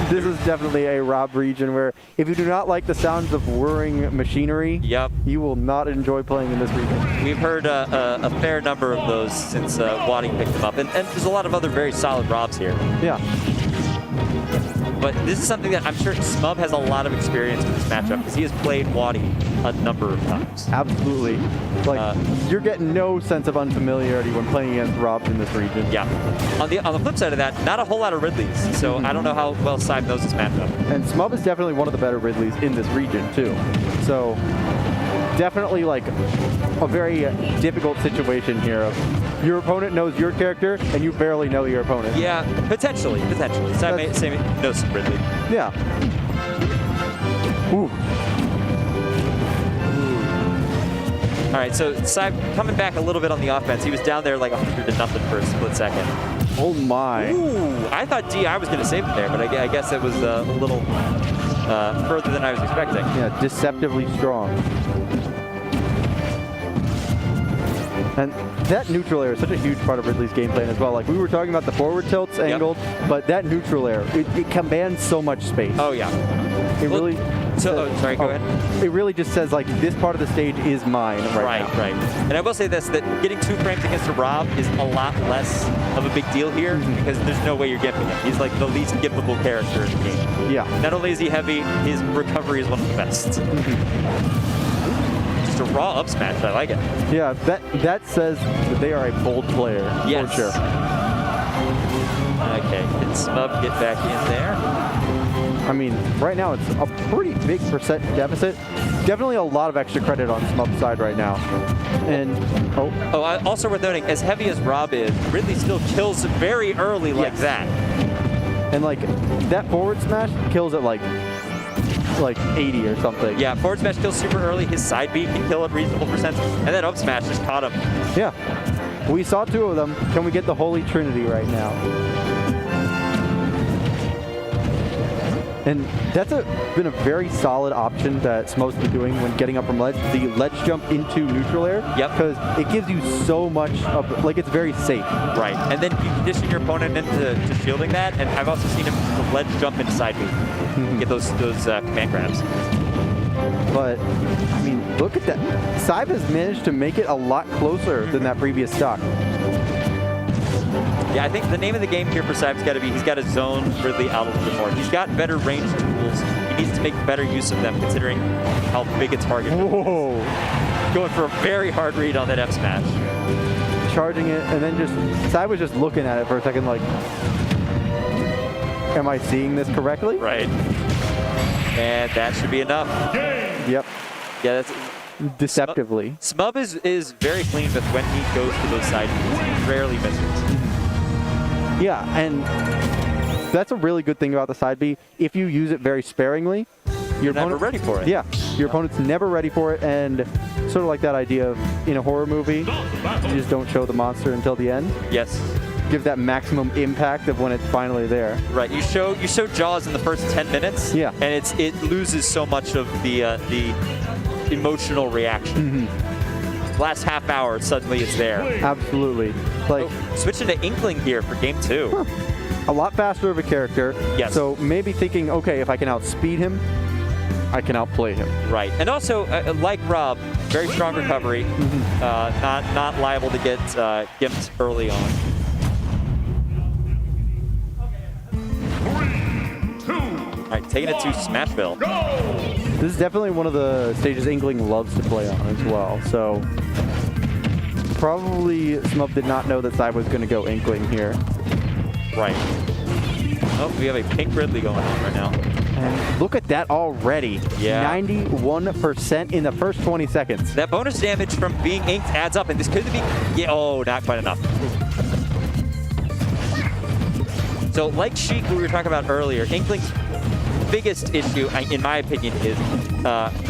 This is definitely a Rob region where if you do not like the sounds of whirring machinery, Yep. you will not enjoy playing in this region. We've heard a fair number of those since Waddy picked them up. And there's a lot of other very solid Robs here. Yeah. But this is something that I'm sure Smub has a lot of experience with this matchup because he has played Waddy a number of times. Absolutely. Like, you're getting no sense of unfamiliarity when playing against Robs in this region. Yeah. On the flip side of that, not a whole lot of Ridleys. So I don't know how well Sive knows this matchup. And Smub is definitely one of the better Ridleys in this region, too. So, definitely, like, a very difficult situation here of your opponent knows your character, and you barely know your opponent. Yeah, potentially. Sive knows some Ridley. Yeah. Ooh. right, so Sai coming back a little bit on the offense. He was down there like 100-0 for a split second. Oh my. Ooh, I thought DI was going to save it there, but I guess it was a little further than I was expecting. Yeah, deceptively strong. And that neutral air is such a huge part of Ridley's game plan as well. Like we were talking about the forward tilts angled, but that neutral air, it commands so much space. Oh, yeah. It really... sorry, go ahead. It really just says, like, this part of the stage is mine right now. Right. And I will say this, that getting 2 frames against a Rob is a lot less of a big deal here because there's no way you're gimping him. He's like the least gimpable character in the game. Yeah. Not only is he heavy, his recovery is one of the best. Just a raw up smash, I like it. Yeah, that says that they are a bold player, Yes. for sure. Okay, can Smub get back in there? I mean, right now it's a pretty big percent deficit. Definitely a lot of extra credit on Smub's side right now. And, Also worth noting, as heavy as Rob is, Ridley still kills very early like that. And like, that forward smash kills at like 80 or something. Yeah, forward smash kills super early. His side B can kill at reasonable percent. And that up smash just caught him. Yeah. We saw 2 of them. Can we get the Holy Trinity right now? And that's been a very solid option that Smub's been doing when getting up from ledge. The ledge jump into neutral air. Yep. Because it gives you so much of, like, it's very safe. Right. And then you condition your opponent into shielding that. And I've also seen him ledge jump into side B. Get those command grabs. But, I mean, look at that. Saib has managed to make it a lot closer than that previous stock. Yeah, I think the name of the game here for Saib's got to be he's got to zone Ridley out a little bit more. He's got better range tools. He needs to make better use of them considering how big a target is. Whoa. Going for a very hard read on that F smash. Charging it, and then just, Saib was just looking at it for a second like, am I seeing this correctly? Right. And that should be enough. Yep. Yeah, that's... Deceptively. Smub is very clean with when he goes to those side moves. He rarely misses. Yeah, and that's a really good thing about the side B. If you use it very sparingly, you're never ready for it. Yeah, your opponent's never ready for it, and sort of like that idea of in a horror movie, you just don't show the monster until the end. Yes. Give that maximum impact of when it's finally there. Right. You show Jaws in the first 10 minutes. Yeah. And it loses so much of the emotional reaction. Last half hour, suddenly it's there. Absolutely. Like switching to Inkling here for game 2. A lot faster of a character. Yes. So maybe thinking, okay, if I can outspeed him, I can outplay him. Right. And also, like Rob, very strong recovery. Not liable to get gimped early on. 3, 2, all right, taking it to Smashville. This is definitely one of the stages Inkling loves to play on as well. So probably Smub did not know that Saib was going to go Inkling here. Right. Oh, we have a pink Ridley going on right now. And look at that already. Yeah. 91% in the first 20 seconds. That bonus damage from being inked adds up, and this could be... Yeah, oh, not quite enough. So, like Sheik, who we were talking about earlier, Inkling's biggest issue, in my opinion, is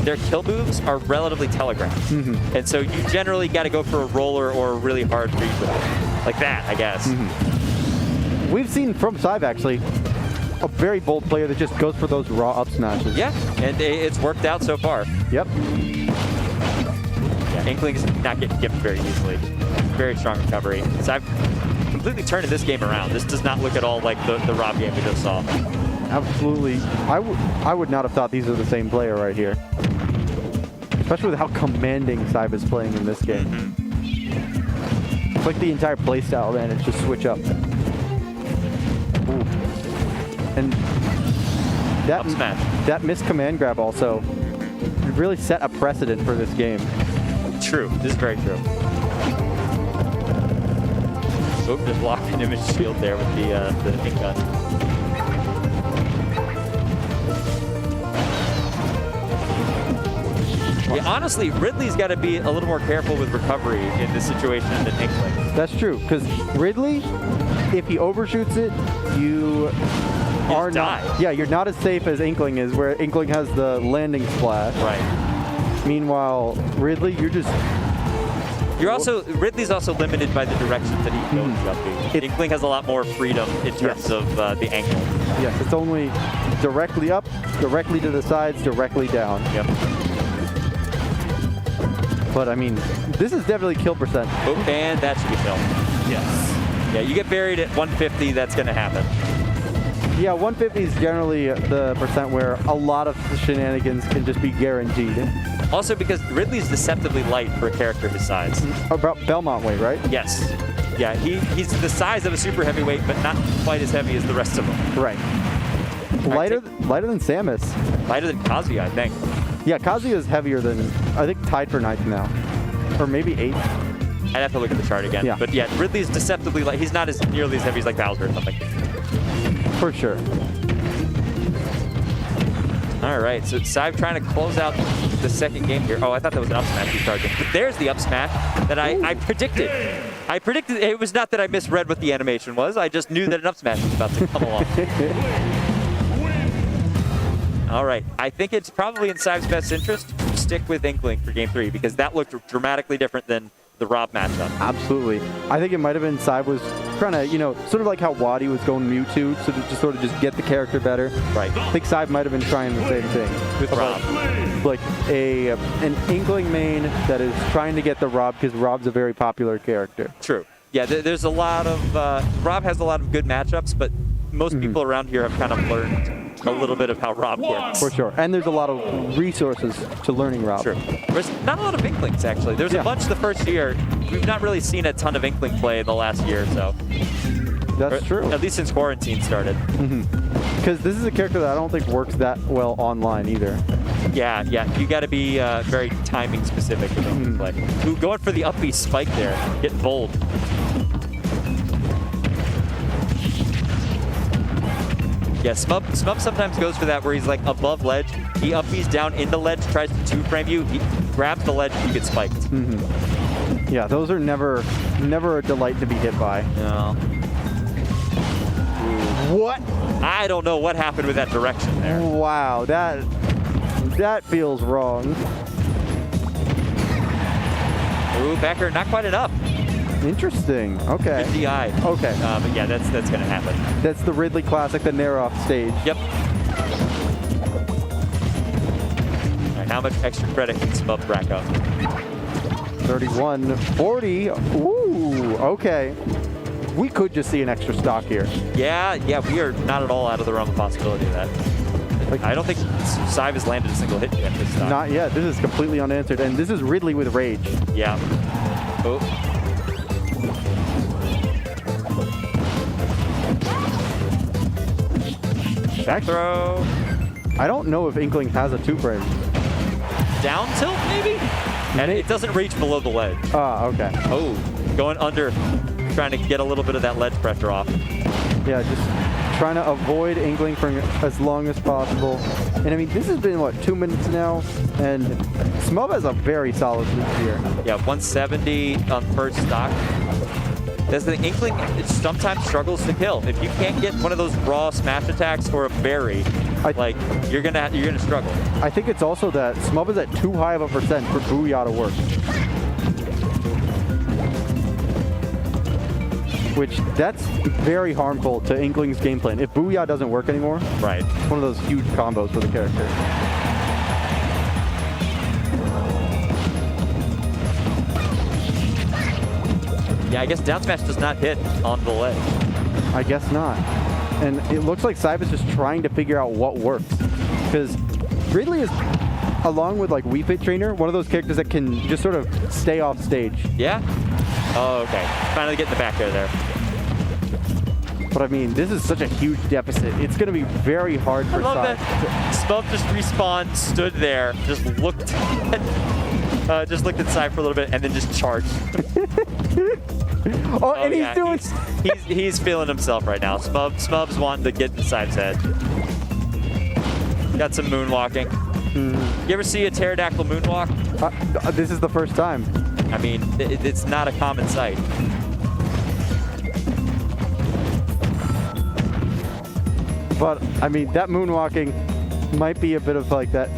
their kill moves are relatively telegraphed. And so you generally got to go for a roller or a really hard read with it. Like that, I guess. We've seen from Saib, actually, a very bold player that just goes for those raw up smashes. Yeah, and it's worked out so far. Yep. Yeah, Inkling's not getting gimped very easily. Very strong recovery. Saib completely turning this game around. This does not look at all like the Rob game we just saw. Absolutely. I would not have thought these are the same player right here. Especially with how commanding Saib is playing in this game. It's like the entire playstyle managed to switch up. Ooh. And that missed command grab also really set a precedent for this game. True. This is very true. Oop, just locked an image shield there with the ink gun. Yeah, honestly, Ridley's got to be a little more careful with recovery in this situation than Inkling. That's true, because Ridley, if he overshoots it, you are not. Yeah, you're not as safe as Inkling is, where Inkling has the landing splash. Right. Meanwhile, Ridley, you're just Ridley's also limited by the directions that he goes jumping. Inkling has a lot more freedom in terms of the angle. Yes, it's only directly up, directly to the sides, directly down. Yep. But I mean, this is definitely kill percent. Oh, and that should be kill. Yes. Yeah, you get buried at 150, that's going to happen. Yeah, 150 is generally the percent where a lot of the shenanigans can just be guaranteed. Also because Ridley's deceptively light for a character his size. About Belmont weight, right? Yes. Yeah, he's the size of a super heavyweight, but not quite as heavy as the rest of them. Right. Lighter than Samus. Lighter than Kazuya, I think. Yeah, Kazuya is heavier than, I think, tied for 9th now. Or maybe 8th. I'd have to look at the chart again. Yeah. But yeah, Ridley's deceptively light. He's not as nearly as heavy as like Bowser or something. For sure. All right, so Saib trying to close out the second game here. Oh, I thought that was an up smash he's charging. But there's the up smash that I predicted. I predicted, it was not that I misread what the animation was. I just knew that an up smash was about to come along. All right, I think it's probably in Saib's best interest to stick with Inkling for game 3 because that looked dramatically different than the Rob matchup. Absolutely. I think it might have been Saib was trying to, sort of like how Wadi was going Mewtwo, so to just sort of just get the character better. Right. I think Saib might have been trying the same thing. With Rob. Like an Inkling main that is trying to get the Rob because Rob's a very popular character. True. Yeah, there's a lot of, Rob has a lot of good matchups, but most people around here have kind of learned a little bit of how Rob works. For sure. And there's a lot of resources to learning Rob. True. There's not a lot of Inklings, actually. There's a bunch the first year. We've not really seen a ton of Inkling play in the last year or so. That's true. At least since quarantine started. Because this is a character that I don't think works that well online either. Yeah. You got to be very timing specific with Inkling play. Ooh, going for the up B spike there. Getting bold. Yeah, Smub sometimes goes for that where he's like above ledge. He up B's down into ledge, tries to two-frame you. He grabs the ledge and you get spiked. Yeah, those are never a delight to be hit by. No. What? I don't know what happened with that direction there. Wow, that feels wrong. Ooh, backer, not quite enough. Interesting. Okay. Good DI. Okay. But yeah, that's going to happen. That's the Ridley classic, the Naroth stage. Yep. All right, how much extra credit can Smub rack up? 31, 40. Ooh, okay. We could just see an extra stock here. Yeah, we are not at all out of the realm of possibility of that. I don't think Saib has landed a single hit yet this time. Not yet. This is completely unanswered, and this is Ridley with rage. Yeah. Oh. Back throw. I don't know if Inkling has a two-frame. Down tilt, maybe? And it doesn't reach below the ledge. Ah, okay. Oh, going under, trying to get a little bit of that ledge pressure off. Yeah, just trying to avoid Inkling for as long as possible. And I mean, this has been, what, 2 minutes now? And Smub has a very solid lead here. Yeah, 170 on first stock. Does the Inkling sometimes struggles to kill? If you can't get one of those raw smash attacks or a berry, you're gonna struggle. I think it's also that Smub is at too high of a percent for Booyah to work. Which, that's very harmful to Inkling's game plan. If Booyah doesn't work anymore, right, one of those huge combos for the character. Yeah, I guess down smash does not hit on the ledge. I guess not. And it looks like Saib is just trying to figure out what works. Because Ridley is, along with like Wii Fit Trainer, one of those characters that can just sort of stay off stage. Yeah? Oh, okay. Finally getting the back air there. But I mean, this is such a huge deficit. It's going to be very hard for Saib. I love that Smub just respawned, stood there, just looked at Saib for a little bit, and then just charged. And he's doing... He's feeling himself right now. Smub's wanting to get in Saib's head. Got some moonwalking. You ever see a pterodactyl moonwalk? This is the first time. I mean, it's not a common sight. But, I mean, that moonwalking, might be a bit of like that.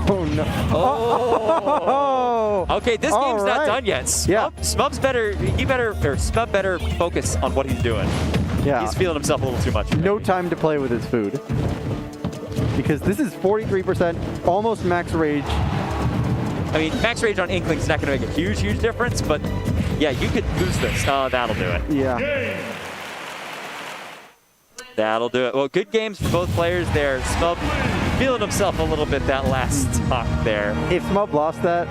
Oh no! Oh! Okay, this All game's not right. done yet. Smub, Yeah. Smub better focus on what he's doing. Yeah. He's feeling himself a little too much. No time to play with his food. Because this is 43%, almost max rage. I mean, max rage on Inkling's not going to make a huge, huge difference, but yeah, you could boost this. Oh, that'll do it. Yeah. That'll do it. Well, good games for both players there. Smub feeling himself a little bit that last talk there. If Smub lost that,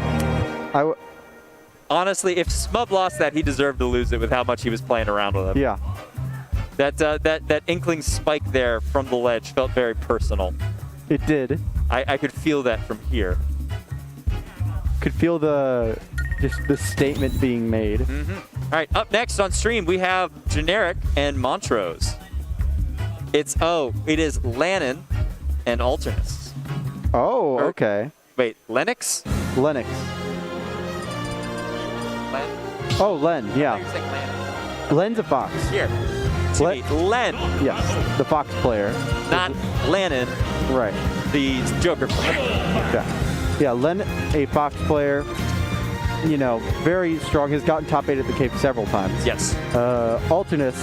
Honestly, if Smub lost that, he deserved to lose it with how much he was playing around with him. yeah. That Inkling spike there from the ledge felt very personal. It did. I could feel that from here. Could feel just the statement being made. All right, up next on stream, we have Generic and Montrose. It is Lannon and Alternus. Oh, okay. Wait, Lennox? Lennox. Len? Oh, Len, I thought you yeah. were saying Lannon. Len's a fox. Here. Len- Len, Yes, the fox player. not Lannon, Right. the Joker player. Yeah. Yeah, Len, a fox player. You know, very strong. Has gotten top 8 at the Cave several times. Yes. Alternus.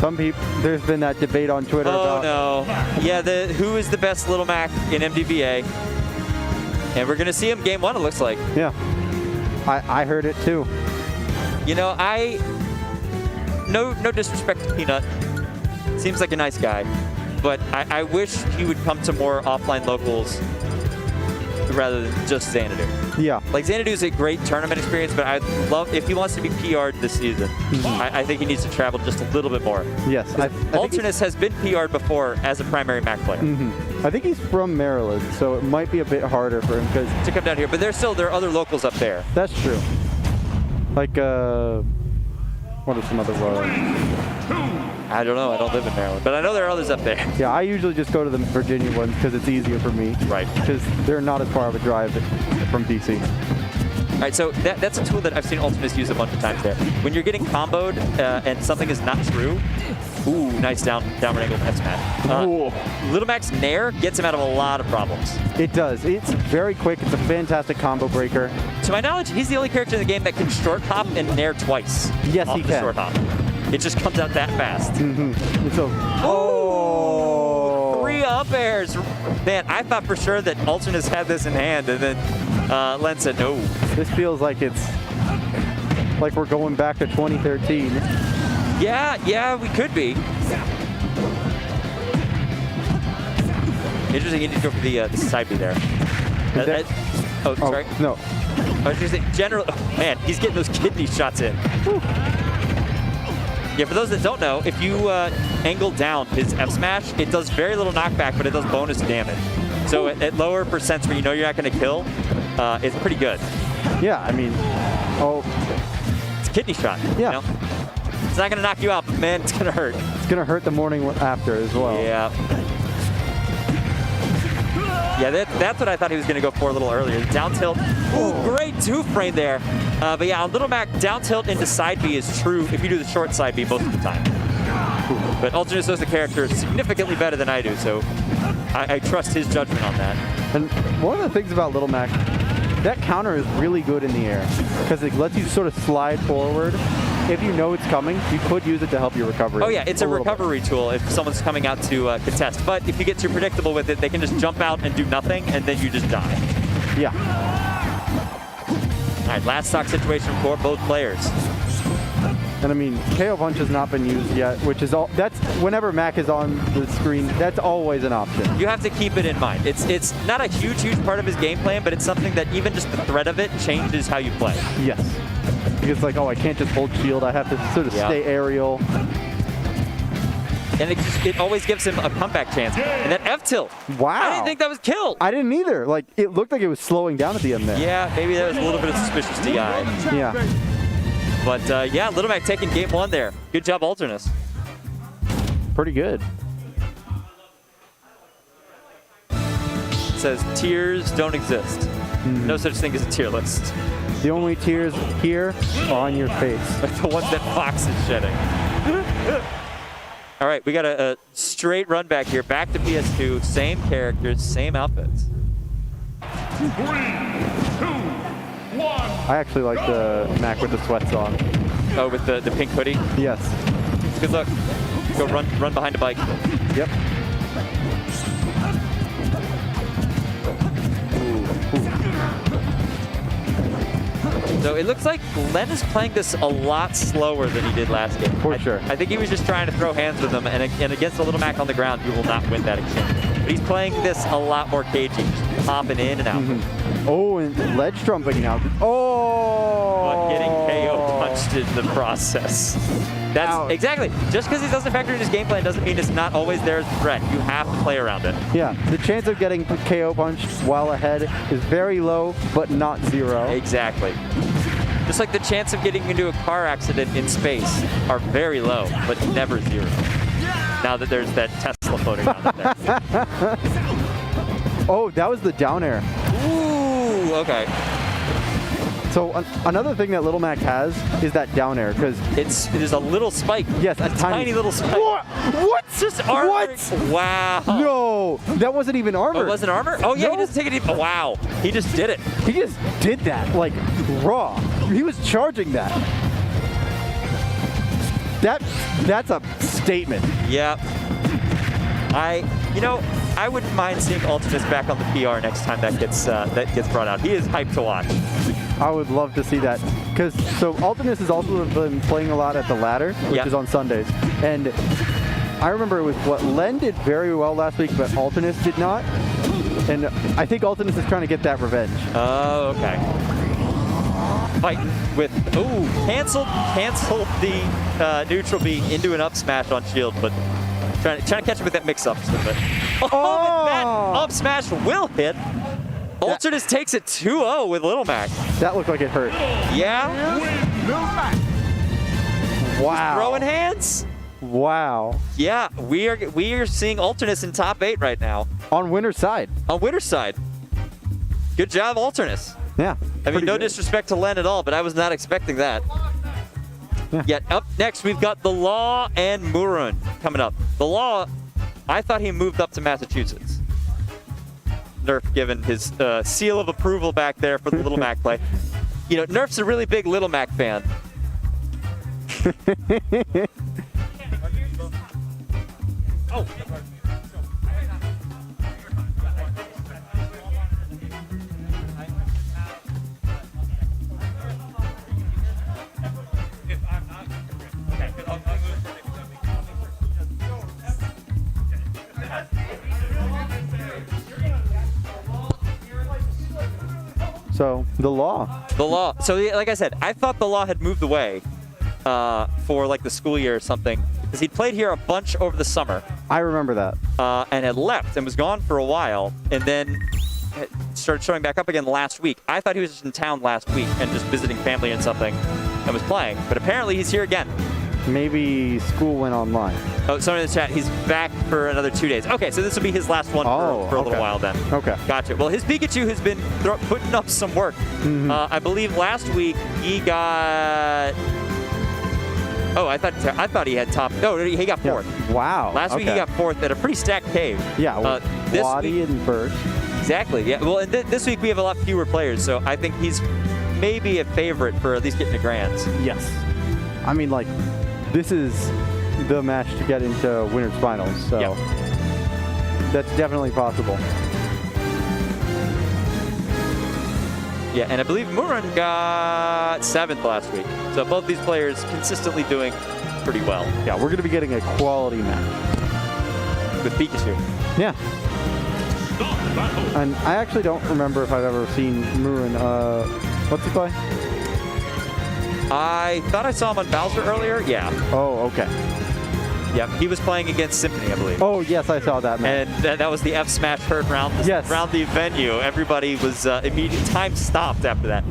Some people, there's been that debate on Twitter Oh about. no. Yeah, who is the best Little Mac in MDVA? And we're gonna see him game 1, it looks like. Yeah. I heard it too. You know, no disrespect to Peanut. Seems like a nice guy. But I wish he would come to more offline locals rather than just Xanadu. Yeah. Like, Xanadu's a great tournament experience, but I'd love, if he wants to be PR'd this season, I think he needs to travel just a little bit more. Yes. I think Alternus has been PR'd before as a primary Mac player. I think he's from Maryland, so it might be a bit harder for him because To come down here, but there are other locals up there. that's true. Like, what are some other roads? I don't know. I don't live in Maryland, but I know there are others up there. Yeah, I usually just go to the Virginia ones because it's easier for me. Right. Because they're not as far of a drive from DC. All right, so that's a tool that I've seen Ultimus use a bunch of times there. When you're getting comboed and something is not true, ooh, nice downward angle S-Mat. Little Mac's Nair gets him out of a lot of problems. It does. It's very quick. It's a fantastic combo breaker. To my knowledge, he's the only character in the game that can short hop and Nair twice. Yes, off he the can. short hop. It just comes out that fast. It's a, Oh! 3 up airs. Man, I thought for sure that Alternus had this in hand, and then Len said no. This feels like it's like we're going back to 2013. Yeah, we could be. Interesting, you need to go for the side B there. Sorry. No. I was just saying, man, he's getting those kidney shots in. Yeah, for those that don't know, if you angle down his F smash, it does very little knockback, but it does bonus damage. So at lower percents where you know you're not going to kill, it's pretty good. Yeah, I mean, It's a kidney shot. Yeah. You know? It's not going to knock you out, but man, it's going to hurt. it's going to hurt the morning after as well. Yeah. Yeah, that's what I thought he was going to go for a little earlier. Down tilt. Ooh, great 2-frame there. But yeah, on Little Mac, down tilt into side B is true if you do the short side B most of the time. But Alternus knows the character significantly better than I do, so I trust his judgment on that. And one of the things about Little Mac, that counter is really good in the air because it lets you sort of slide forward. If you know it's coming, you could use it to help your recovery. Oh yeah, it's a little bit. recovery tool if someone's coming out to contest. But if you get too predictable with it, they can just jump out and do nothing, and then you just die. Yeah. All right, last stock situation for both players. And I mean, KO Punch has not been used yet, which is all. That's whenever Mac is on the screen, that's always an option. You have to keep it in mind. It's not a huge part of his game plan, but it's something that even just the threat of it changes how you play. Yes. Because like, oh, I can't just hold shield. I have to sort of stay aerial. And it always gives him a comeback chance. And that F tilt. Wow. I didn't think that was killed. I didn't either. Like, it looked like it was slowing down at the end there. Yeah, maybe that was a little bit of suspicious DI. Yeah. But yeah, Little Mac taking game 1 there. Good job, Alternus. Pretty good. It says tiers don't exist. No such thing as a tier list. The only tears here are on your face. Like the ones that Fox is shedding. All All right, we got a straight run back here. Back to PS2. Same characters, same outfits. 3, 2, 1. I actually like the Mac with the sweats on. Oh, with the pink hoodie. Yes. Good luck. Go run behind a bike. Yep. So it looks like Len is playing this a lot slower than he did last game. For sure. I think he was just trying to throw hands with him, and against a little Mac on the ground, you will not win that exchange. But he's playing this a lot more cagey, just popping in and out. Oh, and ledge jumping now. Oh! But getting KO punched in the process. That's Ouch. exactly. Just because he doesn't factor in his game plan doesn't mean it's not always there as a threat. You have to play around it. Yeah, the chance of getting KO punched while ahead is very low, but not zero. Exactly. Just like the chance of getting into a car accident in space are very low, but never zero. Now that there's that Tesla floating around there. Oh, that was the down air. Ooh, okay. So another thing that Little Mac has is that down air, because There's a little spike. yes, a Tiny little spike. What? What? Just armor. What? Wow. No, that wasn't even armor. Oh, it wasn't armor? Oh, yeah, No. he doesn't take it even. Oh, wow. He just did it. He just did that, like, raw. He was charging that. That's a statement. Yep. I wouldn't mind seeing Ultimus back on the PR next time that gets brought out. He is hyped to watch. I would love to see that. So Ultimus has also been playing a lot at the ladder, which Yeah. is on Sundays. And I remember it was what Len did very well last week, but Ultimus did not. And I think Ultimus is trying to get that revenge. Oh, okay. Fighting with, canceled the neutral B into an up smash on shield, but trying to catch him with that mix up just a bit. Oh, that up smash will hit. Ultradus takes it 2-0 with Little Mac. That looked like it hurt. Yeah? Wow. Throwing hands? Wow. Yeah, we are seeing Ultradus in top 8 right now. On winner's side. On winner's side. Good job, Ultradus. Yeah. I mean, pretty no good. disrespect to Len at all, but I was not expecting that. Yeah. Yet up next, we've got The Law and Murun coming up. The Law, I thought he moved up to Massachusetts. Nerf given his seal of approval back there for the Little Mac play. You know, Nerf's a really big Little Mac fan. So, the law. The Law. So, yeah, like I said, I thought The Law had moved away for like the school year or something, because he'd played here a bunch over the summer I remember that. and had left and was gone for a while, and then started showing back up again last week. I thought he was just in town last week and just visiting family and something and was playing, but apparently he's here again. Maybe school went online. Oh, someone in the chat, he's back for another 2 days. Okay, so this will be his last one for a little okay. while then. Okay. Gotcha. Well, his Pikachu has been putting up some work. I believe last week he got... Oh, I thought he had top... No, he got fourth. Yeah. Wow. Last week he got fourth at a pretty stacked cave. Yeah, with this Waddy week, and first. exactly. Yeah. Well, and this week we have a lot fewer players, so I think he's maybe a favorite for at least getting to grands. Yes. I mean, like, this is the match to get into winner's finals, so that's definitely possible. Yeah, and I believe Murun got 7th last week. So both these players consistently doing pretty well Yeah, we're going to be getting a quality match. with Pikachu. Yeah. And I actually don't remember if I've ever seen Murun. What's he play? I thought I saw him on Bowser earlier. Yeah. Oh, okay. Yeah, he was playing against Symphony, I believe. Oh, yes, I saw that match. And that was the F Smash heard round the venue. Everybody was immediate time stopped after that.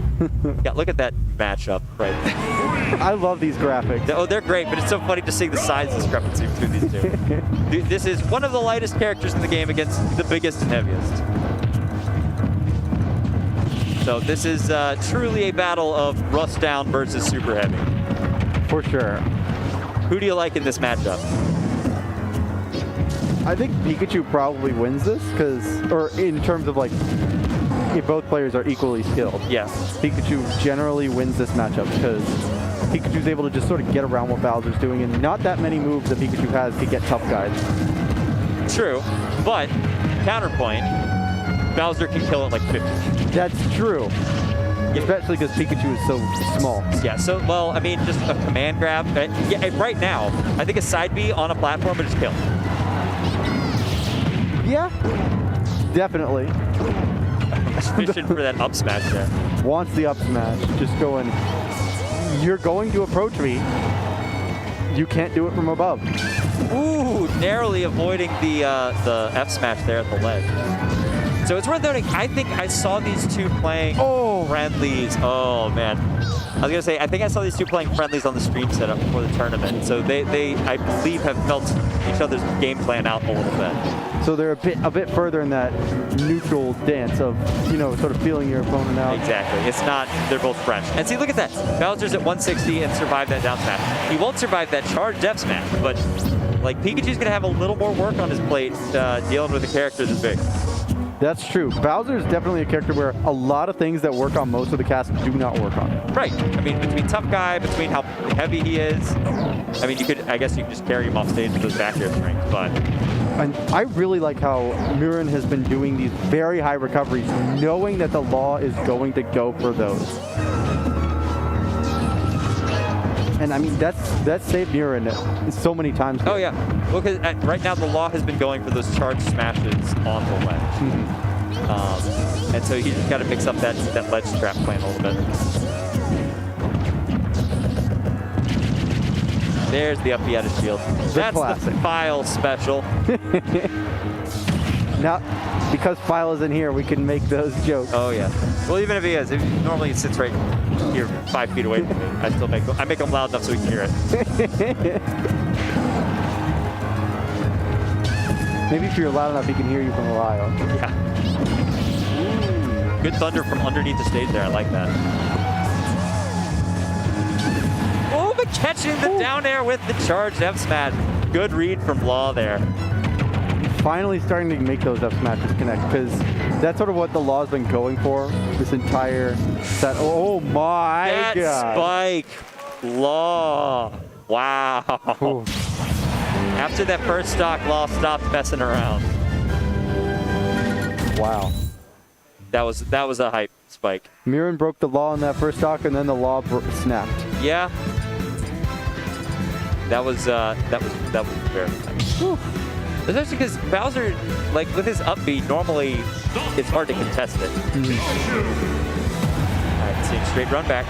Yeah, look at that matchup right there. I love these graphics. Oh, they're great, but it's so funny to see the size discrepancy between these two. Dude, this is one of the lightest characters in the game against the biggest and heaviest. So this is truly a battle of Rust Down versus Super Heavy. For sure. Who do you like in this matchup? I think Pikachu probably wins this or in terms of like, if both players are equally skilled. Yes. Pikachu generally wins this matchup because Pikachu's able to just sort of get around what Bowser's doing, and not that many moves that Pikachu has to get tough guys. True, but counterpoint, Bowser can kill it like 50. That's true. Especially because Pikachu is so small. Yeah, so, well, I mean, just a command grab. Yeah, right now, I think a side B on a platform would just kill. Yeah, definitely. Fishing for that up smash there. Wants the up smash, just going, you're going to approach me. You can't do it from above. Ooh, narrowly avoiding the F smash there at the ledge. So it's worth noting, I think I saw these two playing friendlies. Oh, man. I was going to say, I think I saw these two playing friendlies on the stream setup before the tournament. So they I believe, have felt each other's game plan out a little bit. So they're a bit further in that neutral dance of, you know, sort of feeling your opponent out. Exactly. It's not, they're both fresh. And see, look at that. Bowser's at 160 and survived that down smash. He won't survive that charged F smash, but like Pikachu's going to have a little more work on his plate dealing with a character this big. That's true. Bowser is definitely a character where a lot of things that work on most of the cast do not work on. Right. I mean, between tough guy, between how heavy he is, I mean, I guess you could just carry him off stage with those back air strings, but. And I really like how Murin has been doing these very high recoveries, knowing that the law is going to go for those. And I mean, that's saved Murin so many times. Oh yeah, well, because right now the law has been going for those charged smashes on the ledge, and so you just got to mix up that ledge trap plan a little bit. There's the up B out of shield. That's the File special. Now, because File is in here, we can make those jokes. Oh yeah. Well, even if he is, normally he sits right here 5 feet away from me. I still make him loud enough so he can hear it. Maybe if you're loud enough, he can hear you from a while. Yeah. Ooh, good thunder from underneath the stage there. I like that. Oh, but catching the down air with the charged F smash. Good read from Law there. Finally starting to make those F smashes connect, because that's sort of what the law's been going for this entire set. Oh my that god. Spike. Law. Wow. Ooh. After that first stock, Law stopped messing around. Wow. That was a hype spike. Murin broke the law in that first stock, and then the law snapped. Yeah. That was very nice. Especially because Bowser, like with his up B, normally it's hard to contest it. All right, seeing straight run back.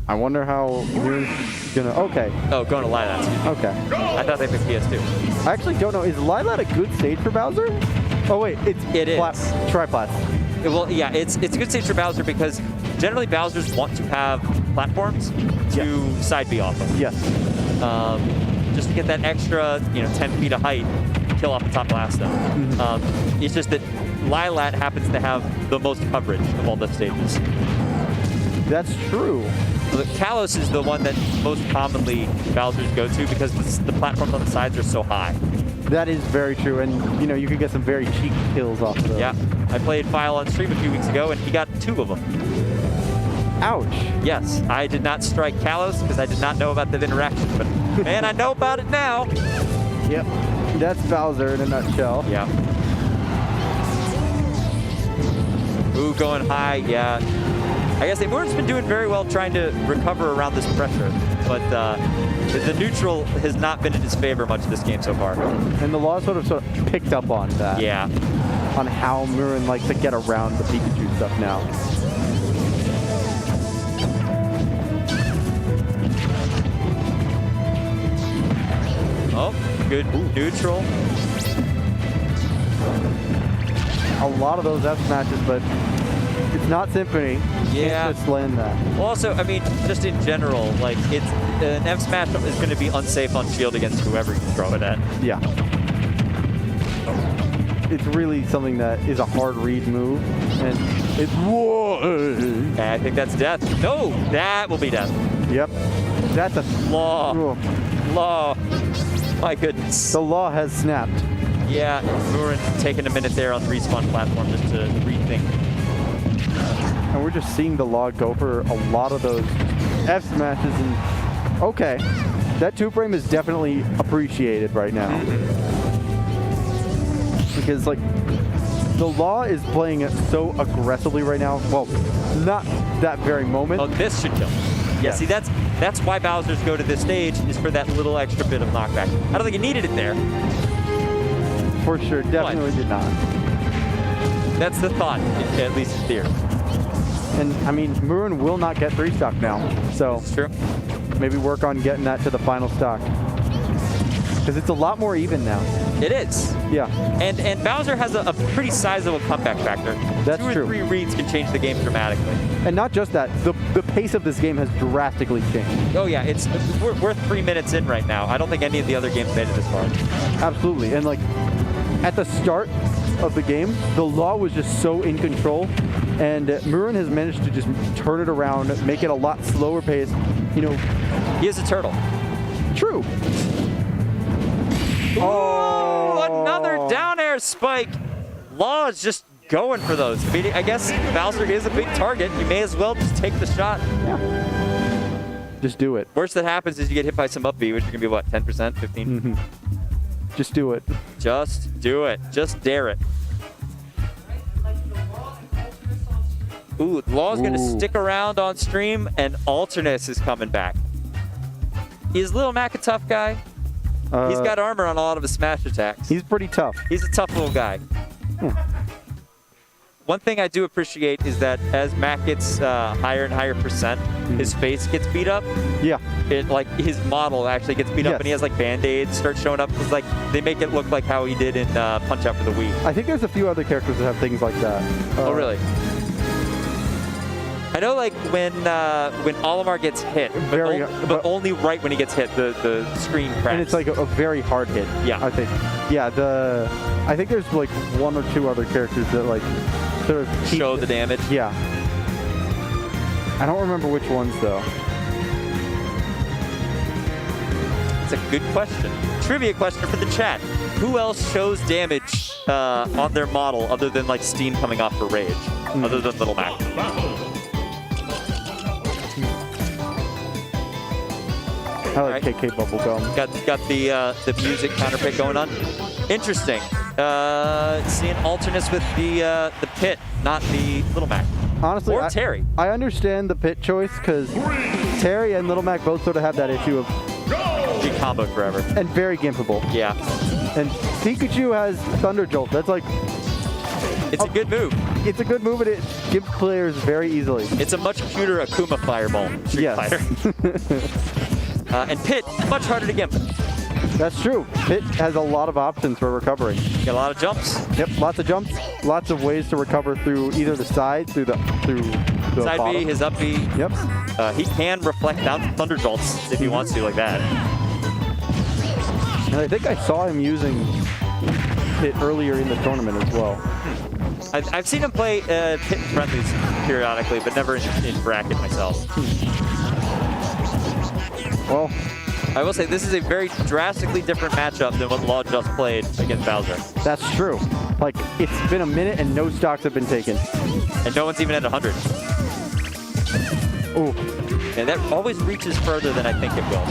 I wonder how Murin's gonna. Okay. Oh, going to Lilat. Okay. I thought they picked PS2. I actually don't know. Is Lilat a good stage for Bowser? Oh wait, it is. Triplats. Well, yeah, it's a good stage for Bowser because generally Bowsers want to have platforms to side B off of. Yes. Just to get that extra, 10 feet of height, kill off the top blast stone. It's just that Lilat happens to have the most coverage of all the stages. That's true. So Kalos is the one that most commonly Bowsers go to because the platforms on the sides are so high. That is very true, and you can get some very cheap kills off of those. Yeah, I played File on stream a few weeks ago, and he got 2 of them. Ouch. Yes, I did not strike Kalos because I did not know about that interaction, but man, I know about it now. Yep, that's Bowser in a nutshell. Yeah. Ooh, going high, yeah. I guess Murin's been doing very well trying to recover around this pressure, but the neutral has not been in his favor much this game so far. And the law sort of picked up on that. Yeah. On how Murin likes to get around the Pikachu stuff now. Oh, good neutral. A lot of those F smashes, but it's not Symphony. Yeah. Can't just land that. Well, also, I mean, just in general, like an F smash is going to be unsafe on shield against whoever you throw it at. Yeah. It's really something that is a hard read move, and it's. Whoa! I think that's death. No, that will be death. Yep. That's a Law. Ooh. Law. My goodness. The law has snapped. Yeah, Murin taking a minute there on the respawn platform just to rethink. And we're just seeing the law go for a lot of those F smashes. And okay, that 2-frame is definitely appreciated right now. Because like the law is playing it so aggressively right now. Well, not that very moment. Oh, this should kill. Yeah, see, that's why Bowser's go to this stage, is for that little extra bit of knockback. I don't think he needed it there. For sure, definitely did not. That's the thought, at least in theory. And I mean, Murin will not get 3 stock now. So It's true. maybe work on getting that to the final stock. Because it's a lot more even now. It is. Yeah. And Bowser has a pretty sizable comeback factor. That's 2 or true. 3 reads can change the game dramatically. And not just that, the pace of this game has drastically changed. Oh yeah, we're 3 minutes in right now. I don't think any of the other games made it this far. Absolutely. And like at the start of the game, the law was just so in control, and Murin has managed to just turn it around, make it a lot slower pace. You know, He is a turtle. true. Oh, another down air spike. Law is just going for those. I mean, I guess Bowser is a big target. You may as well just take the shot. Just do it. Worst that happens is you get hit by some up B, which is going to be what, 10%, 15? Just do it. Just do it. Just dare it. Ooh, Law's going to stick around on stream, and Alternus is coming back. Is Little Mac a tough guy? He's got armor on a lot of his smash attacks. He's pretty tough. He's a tough little guy. One thing I do appreciate is that as Mac gets higher and higher percent, his face gets beat up. Yeah. It like his model actually gets beat up, and he has like band-aids start showing up. It's like they make it look like how he did in Punch Out for the Wii. I think there's a few other characters that have things like that. Oh really? I know, like when Olimar gets hit, but only right when he gets hit, the screen cracks. And it's like a very hard hit. Yeah. I think. Yeah. I think there's like 1 or 2 other characters that like sort of show the damage. Yeah. I don't remember which ones though. It's a good question. Trivia question for the chat. Who else shows damage on their model other than like steam coming off for rage? Other than Little Mac? I like KK Bubblegum. Got the music counterpick going on. Interesting. Seeing Alternus with the Pit, not the Little Mac. Honestly, or Terry. I understand the Pit choice because Terry and Little Mac both sort of have that issue of G combo forever. And very gimpable. Yeah. And Pikachu has Thunder Jolt. That's like... It's a good move. It's a good move, and it gives players very easily. It's a much cuter Akuma Fireball. Street Fighter. And Pit, much harder to gimp. That's true. Pit has a lot of options for recovering. Got a lot of jumps. Yep, lots of jumps, lots of ways to recover through either the side, through the Side bottom. B, his up B. Yep. He can reflect down Thunder Jolts if he wants to, like that. And I think I saw him using Pit earlier in the tournament as well. I've seen him play Pit friendlies periodically, but never in bracket myself. Well, I will say this is a very drastically different matchup than what Law just played against Bowser. That's true. Like, it's been a minute and no stocks have been taken. And no one's even at 100. Ooh. And that always reaches further than I think it will.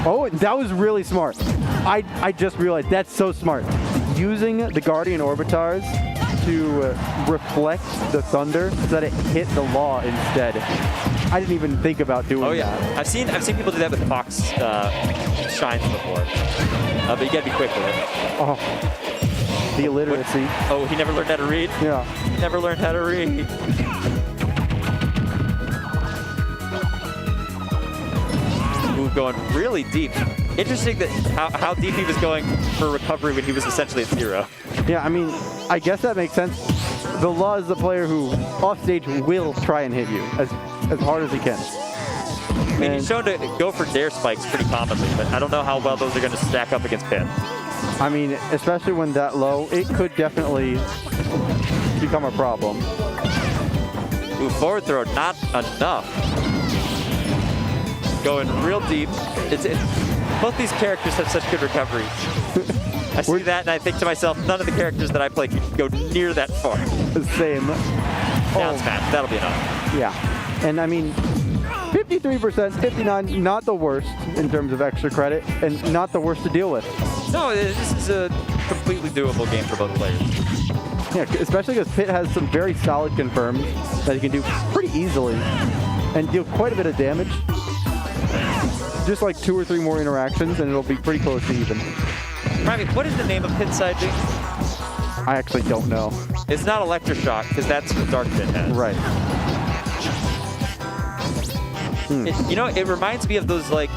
Oh, that was really smart. I just realized that's so smart. Using the Guardian Orbitars to reflect the thunder so that it hit the Law instead. I didn't even think about doing that. Oh yeah, I've seen people do that with Fox Shines before. But you gotta be quick with it. Oh, the illiteracy. Oh, he never learned how to read? Yeah. He never learned how to read. Ooh, going really deep. Interesting that how deep he was going for recovery when he was essentially at 0. Yeah, I mean, I guess that makes sense. The Law is the player who, off stage, will try and hit you as hard as he can. I mean, he's shown to go for dare spikes pretty commonly, but I don't know how well those are going to stack up against Pit. I mean, especially when that low, it could definitely become a problem. Ooh, forward throw, not enough. going real deep. Both these characters have such good recoveries. I see that and I think to myself, none of the characters that I play can go near that far. Same. Down smash, that'll be enough. Yeah. And I mean, 53%, 59, not the worst in terms of extra credit, and not the worst to deal with. No, this is a completely doable game for both players. Yeah, especially because Pit has some very solid confirms that he can do pretty easily and deal quite a bit of damage. Just like 2 or 3 more interactions, and it'll be pretty close to even. Private, what is the name of Pit's side B? I actually don't know. It's not Electroshock, because that's what Dark Pit has. Right. You know, it reminds me of those like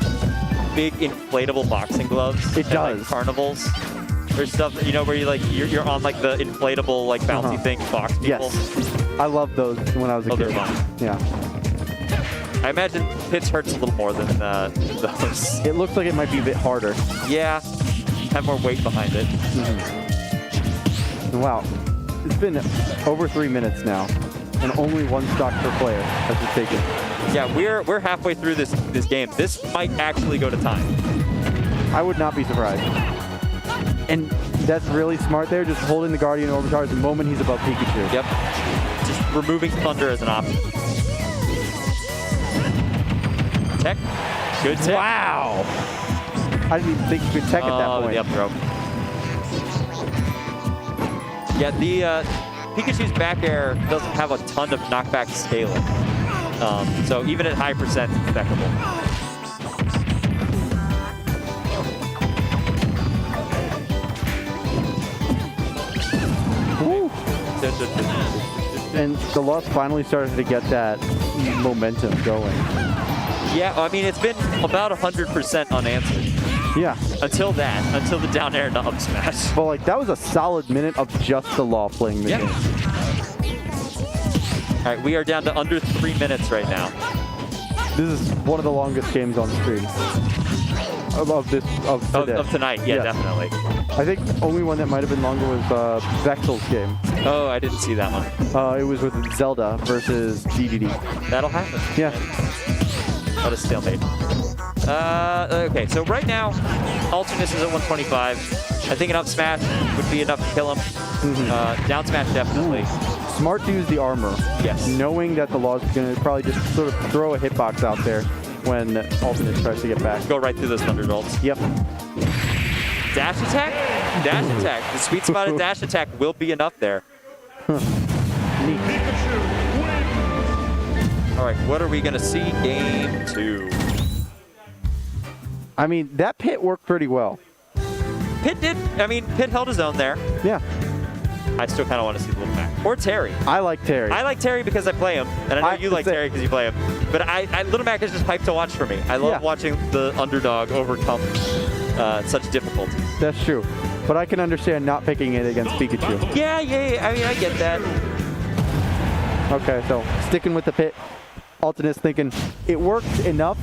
big inflatable boxing gloves. It does. Like, carnivals. There's stuff, you know, where you're on like the inflatable like bouncy thing box people. Yes. I loved those when I was a kid. They're fun. Yeah. I imagine Pit's hurts a little more than those. It looks like it might be a bit harder. Yeah. Have more weight behind it. Wow. It's been over 3 minutes now, and only 1 stock per player has been taken. Yeah, we're halfway through this game. This might actually go to time. I would not be surprised. And that's really smart there, just holding the Guardian Orbitar the moment he's above Pikachu. Yep. Just removing Thunder as an option. Tech. Good tech. Wow! I didn't even think you could tech at that point. The up throw. Yeah, the Pikachu's back air doesn't have a ton of knockback scaling. So even at high percent, it's impeccable. And the loss finally started to get that momentum going. Yeah, I mean, it's been about 100% unanswered. Yeah. Until the down air to up smash. Well, like, that was a solid minute of just the Law playing the game. All right, we are down to under 3 minutes right now. This is one of the longest games on the stream. Of today. Of tonight, yeah, definitely. I think only one that might have been longer was Vexel's game. Oh, I didn't see that one. It was with Zelda versus DDD. That'll happen. Yeah. What a stalemate. Okay, so right now, Alternus is at 125. I think an up smash would be enough to kill him. Down smash, definitely. Smart to use the armor. Yes. Knowing that the Law is going to probably just sort of throw a hitbox out there when Alternus tries to get back. Go right through those Thunderdolts. Yep. Dash attack? Dash attack. The sweet spot of dash attack will be enough there. Neat. All right, what are we going to see? Game 2. I mean, that Pit worked pretty well. Pit did. I mean, Pit held his own there. Yeah. I still kind of want to see Little Mac. Or Terry. I like Terry. I like Terry because I play him. And I know you like Terry because you play him. But Little Mac is just hyped to watch for me. I love watching the underdog overcome such difficulties. That's true. But I can understand not picking it against Pikachu. Yeah. I mean, I get that. Okay, so sticking with the Pit. Alternus thinking it worked enough.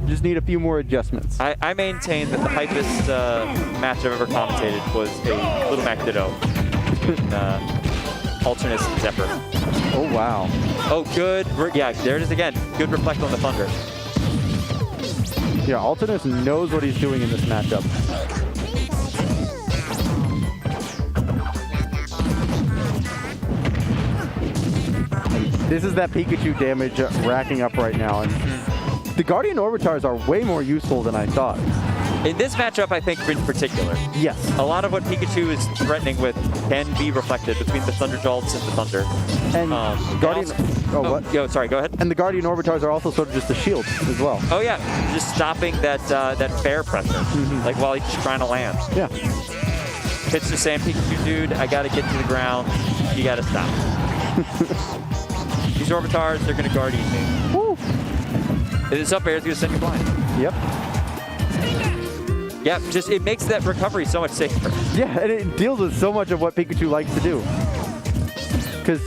Just need a few more adjustments. I maintain that the hypest match I've ever commentated was a Little Mac Ditto. Alternus Zephyr. Oh, wow. Oh, good. Yeah, there it is again. Good reflect on the Thunder. Yeah, Alternus knows what he's doing in this matchup. This is that Pikachu damage racking up right now. And the Guardian Orbitars are way more useful than I thought. In this matchup, I think in particular, yes, a lot of what Pikachu is threatening with can be reflected between the Thunderdolts and the Thunder. And Guardian... what? Yo, sorry, go ahead. And the Guardian Orbitars are also sort of just a shield as well. Oh, yeah. Just stopping that fair pressure, like while he's trying to land. Yeah. Pit's just saying, Pikachu, dude, I got to get to the ground. You got to stop. These Orbitars, they're going to Guardian me. Woo. This up air is going to send you blind. Yep. Yeah, just it makes that recovery so much safer. Yeah, and it deals with so much of what Pikachu likes to do. Because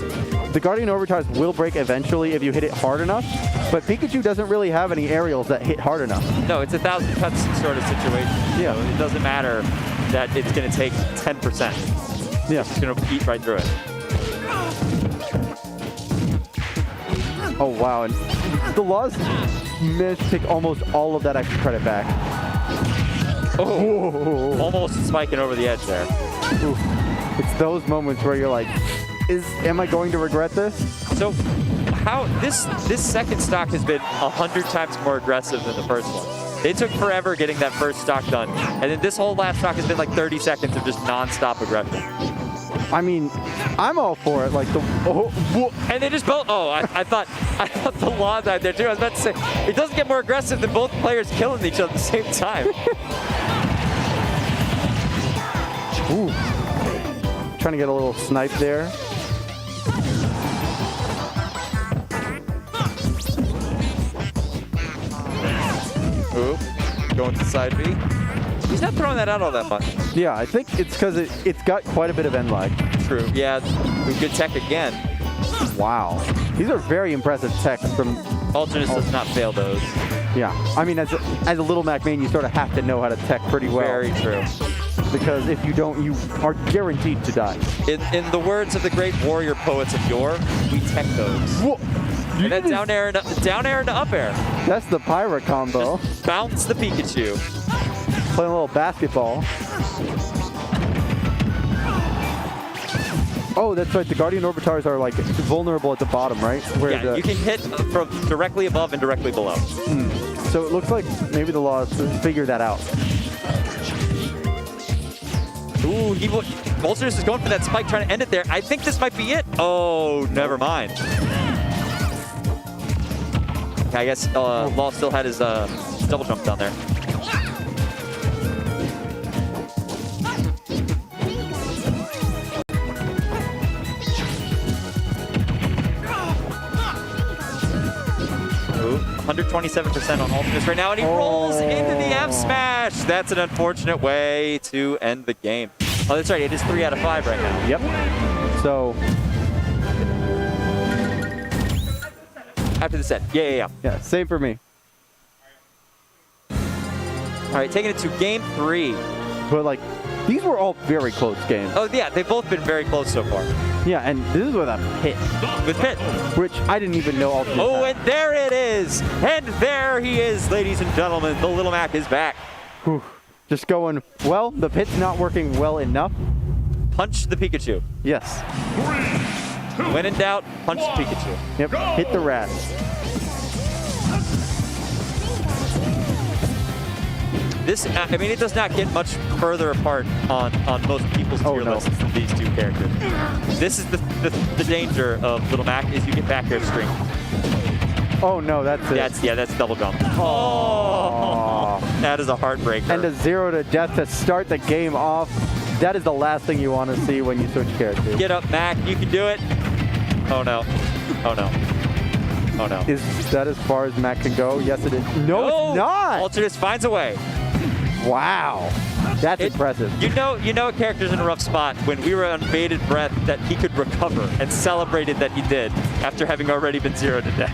the Guardian Orbitars will break eventually if you hit it hard enough, but Pikachu doesn't really have any aerials that hit hard enough. No, it's a 1,000 cuts sort of situation. Yeah. So it doesn't matter that it's going to take 10%. Yeah. It's going to eat right through it. Oh, wow. And the Laws managed to take almost all of that extra credit back. Oh, almost spiking over the edge there. Oof. It's those moments where you're like, am I going to regret this? So how this second stock has been 100 times more aggressive than the first one. They took forever getting that first stock done. And then this whole last stock has been like 30 seconds of just non-stop aggression. I mean, I'm all for it. Like And they just both, I thought the Law died there too. I was about to say, it doesn't get more aggressive than both players killing each other at the same time. Ooh. Trying to get a little snipe there. Ooh, going to side B. He's not throwing that out all that much. Yeah, I think it's because it's got quite a bit of end lag. True. Yeah, good tech again. Wow. These are very impressive techs from... Alternus does not fail those. Yeah. I mean, as a Little Mac main, you sort of have to know how to tech pretty well. Very true. Because if you don't, you are guaranteed to die. In the words of the great warrior poets of yore, we tech those. Whoa. And then down air into up air. That's the Pyra combo. Just bounce the Pikachu. Playing a little basketball. Oh, that's right. The Guardian Orbitars are like vulnerable at the bottom, right? Where Yeah, you can hit from directly above and directly below. So it looks like maybe the Laws figured that out. Ooh, Montrose is going for that spike, trying to end it there. I think this might be it. Oh, never mind. I guess Law still had his double jump down there. Ooh, 127% on Ultimus right now, and he rolls into the F smash. That's an unfortunate way to end the game. Oh, that's right. It is 3 out of 5 right now. Yep. So After the set. Yeah. yeah, same for me. All right, taking it to game 3. But like, these were all very close games. Oh, yeah, they've both been very close so far. Yeah, and this is with a pit, With Pitt. which I didn't even know Ultimate Oh, had. and there it is. And there he is, ladies and gentlemen. The Little Mac is back. Whew. Just going, well, the pit's not working well enough. Punch the Pikachu. Yes. When in doubt, punch the Pikachu. Yep, hit the rat. This, I mean, it does not get much further apart on most people's tier no. lists than these two characters. This is the danger of Little Mac is you get back air string. Oh no, that's it. That's double jump. Oh, that is a heartbreaker. And a 0 to death to start the game off. That is the last thing you want to see when you switch characters. Get up, Mac. You can do it. Oh no. Oh no. Oh no. Is that as far as Mac can go? Yes, it is. No, it's not. Alternus finds a way. Wow. That's impressive. You know a character's in a rough spot when we were on bated breath that he could recover and celebrated that he did after having already been 0 to death.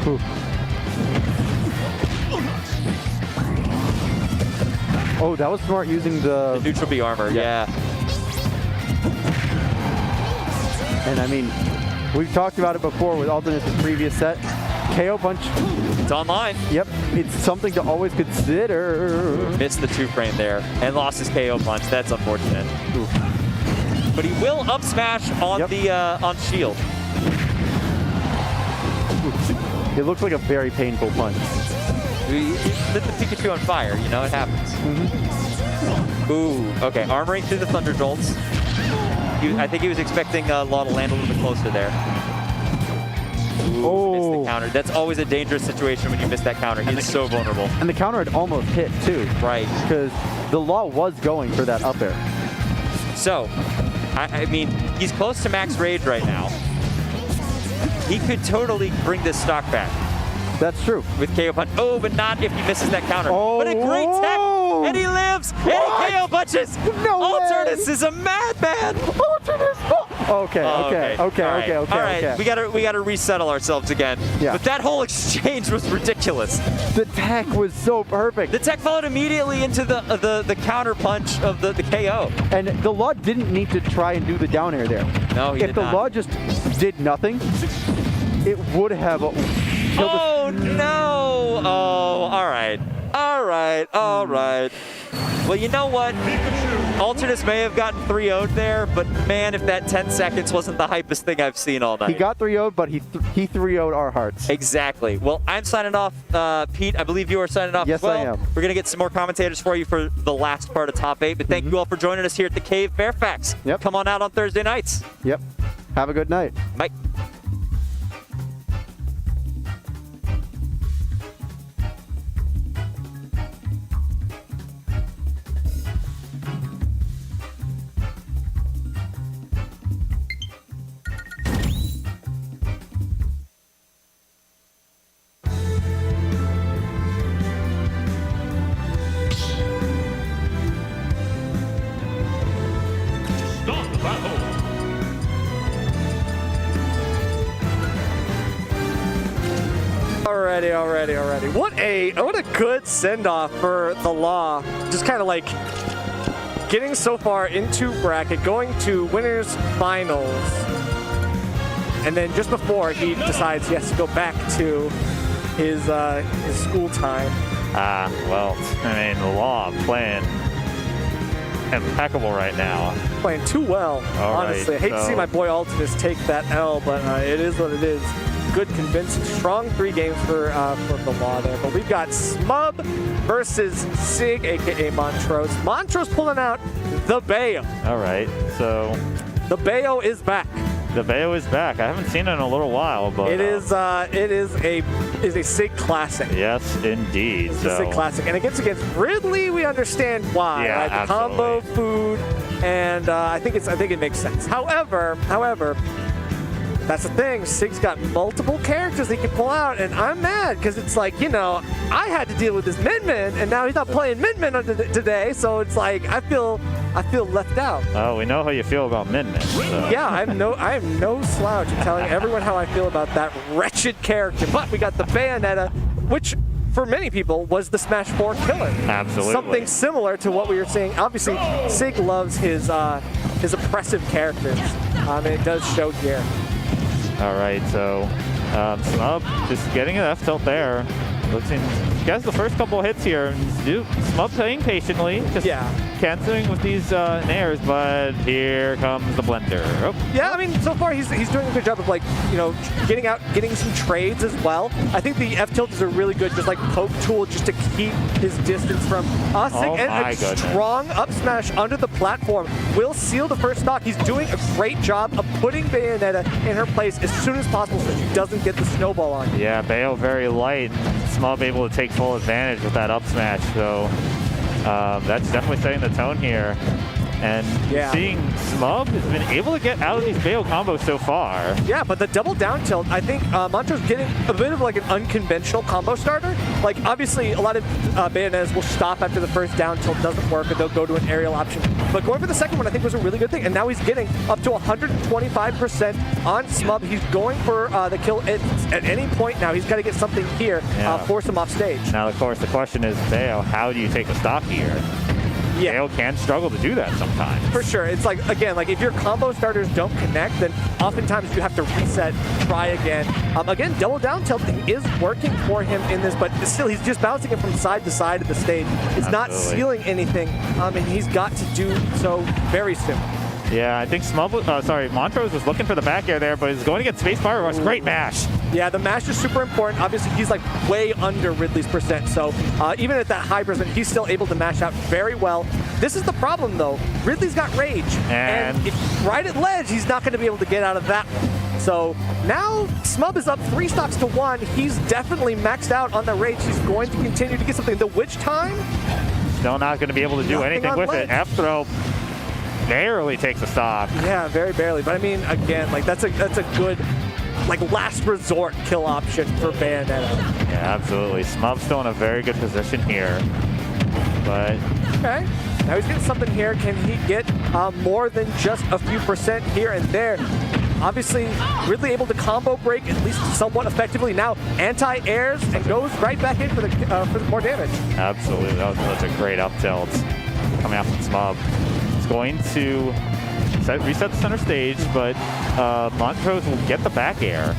Whew. Oh, that was smart using The neutral B armor, yeah. And I mean, we've talked about it before with Alternus' previous set. KO punch. It's online. Yep, it's something to always consider. Missed the 2-frame there and lost his KO punch. That's unfortunate. Oof. But he will up smash on the on shield. It looks like a very painful punch. He lit the Pikachu on fire, you know, it happens. Ooh, okay, armoring through the Thunder Jolts. I think he was expecting Law to land a little bit closer there. Ooh, missed the counter. That's always a dangerous situation when you miss that counter. He's so vulnerable. And the counter had almost hit too. Right. Because the Law was going for that up air. So, I mean, he's close to max rage right now. He could totally bring this stock back. That's true. With KO punch. Oh, but not if he misses that counter. Oh, but a great tech, whoa. and he lives, and he KO punches. No way. Alternus is a madman. Alternus. Okay. All right, we gotta resettle ourselves again. Yeah. But that whole exchange was ridiculous. The tech was so perfect. The tech followed immediately into the counter punch of the KO. And the Law didn't need to try and do the down air there. No, he If did the not. Law just did nothing, it would have killed Oh no! Oh, all right. All right. All right. Well, you know what? Alternus may have gotten 3-0'd there, but man, if that 10 seconds wasn't the hypest thing I've seen all night. He got 3-0'd, but he 3-0'd our hearts. Exactly. Well, I'm signing off. Pete, I believe you are signing off Yes, as well. I am. We're going to get some more commentators for you for the last part of Top 8, but thank you all for joining us here at the Cave Fairfax. Yep. Come on out on Thursday nights. Yep. Have a good night. Bye. Stop battle. Alrighty. What a good send-off for the Law. Just kind of like getting so far into bracket, going to winners finals, and then just before he decides he has to go back to his school time. Well, I mean, the Law playing impeccable right now. Playing too well, All honestly. right, I hate to see so- my boy Alternus take that L, but it is what it is. Good, convincing, strong 3 games for the Law there. But we've got Smub versus Sig, aka Montrose. Montrose pulling out the Bayo. All right, so The Bayo is back. the Bayo is back. I haven't seen it in a little while, but It is a Sig classic. yes, indeed. It's a So Sig classic, and against Ridley, we understand why. Yeah, right? The absolutely. combo food, and I think it makes sense. However, that's the thing. Sig's got multiple characters he can pull out, and I'm mad because it's like, I had to deal with this Min-Min, and now he's not playing Min-Min today, so it's like I feel left out. oh, we know how you feel about Min-Min. So. Yeah, I am no slouch in telling everyone how I feel about that wretched character. But we got the Bayonetta, which for many people was the Smash 4 killer. Absolutely. Something similar to what we were seeing. Obviously, Sig loves his oppressive characters. And it does show here. All right, so Smub just getting an F tilt there. Looking, gets the first couple hits here. Smub playing patiently, just canceling with these nairs, but here comes the blender. Oh. Yeah, I mean, so far he's doing a good job of getting some trades as well. I think the F tilt is a really good just like poke tool just to keep his distance from us. Oh and my a goodness. strong up smash under the platform will seal the first stock. He's doing a great job of putting Bayonetta in her place as soon as possible so she doesn't get the snowball on you. Yeah, Bayo very light. Smub able to take full advantage with that up smash, so that's definitely setting the tone here. And seeing Smub has been able to get out of these Bayo combos so far. Yeah, but the double down tilt, I think Montrose getting a bit of like an unconventional combo starter. Like, obviously, a lot of Bayonettas will stop after the first down tilt doesn't work, and they'll go to an aerial option. But going for the second one, I think, was a really good thing. And now he's getting up to 125% on Smub. He's going for the kill at any point now. He's got to get something here, force him off stage. Now, of course, the question is, Bayo, how do you take a stock here? Yeah. Bayo can struggle to do that sometimes. For sure. It's like, again, like if your combo starters don't connect, then oftentimes you have to reset, try again. Again, double down tilting is working for him in this, but still he's just bouncing it from side to side of the stage. It's not sealing anything, and he's got to do so very soon. Yeah, I think Montrose was looking for the back air there, but he's going to get spacebar rush. Great mash. Yeah, the mash is super important. Obviously, he's like way under Ridley's percent, so even at that high percent, he's still able to mash out very well. This is the problem, though. Ridley's got rage, and if right at ledge, he's not going to be able to get out of that one. So now Smub is up 3 stocks to 1. He's definitely maxed out on the rage. He's going to continue to get something. The witch time? Still not going to be able to do anything with it. F throw barely takes a stock. Yeah, very barely. But I mean, again, like that's a good like last resort kill option for Bayonetta. Yeah, absolutely. Smub's still in a very good position here. But okay, now he's getting something here. Can he get more than just a few percent here and there? Obviously, Ridley able to combo break at least somewhat effectively. Now anti-airs and goes right back in for the more damage. Absolutely, that's a great up tilt coming out from Smub. It's going to reset the center stage, but Montrose will get the back air.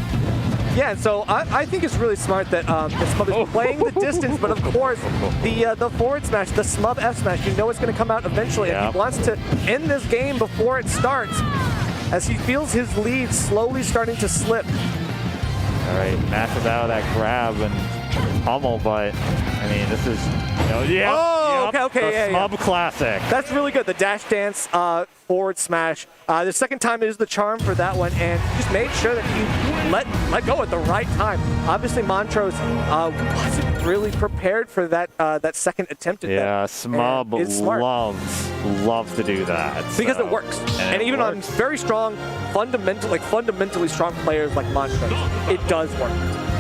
Yeah, and so I think it's really smart that Smub is playing the distance, but of course, the forward smash, the Smub F smash, you know it's going to come out eventually, and he wants to end this game before it starts, as he feels his lead slowly starting to slip. All right, mashes out of that grab and pummel, but I mean, this is, okay, Smub classic. That's really good. The dash dance forward smash. The second time is the charm for that one, and just made sure that he let go at the right time. Obviously, Montrose wasn't really prepared for that second attempt at that. Yeah, Smub loves to do that. Because it works. And even on very strong, fundamentally strong players like Montrose, it does work.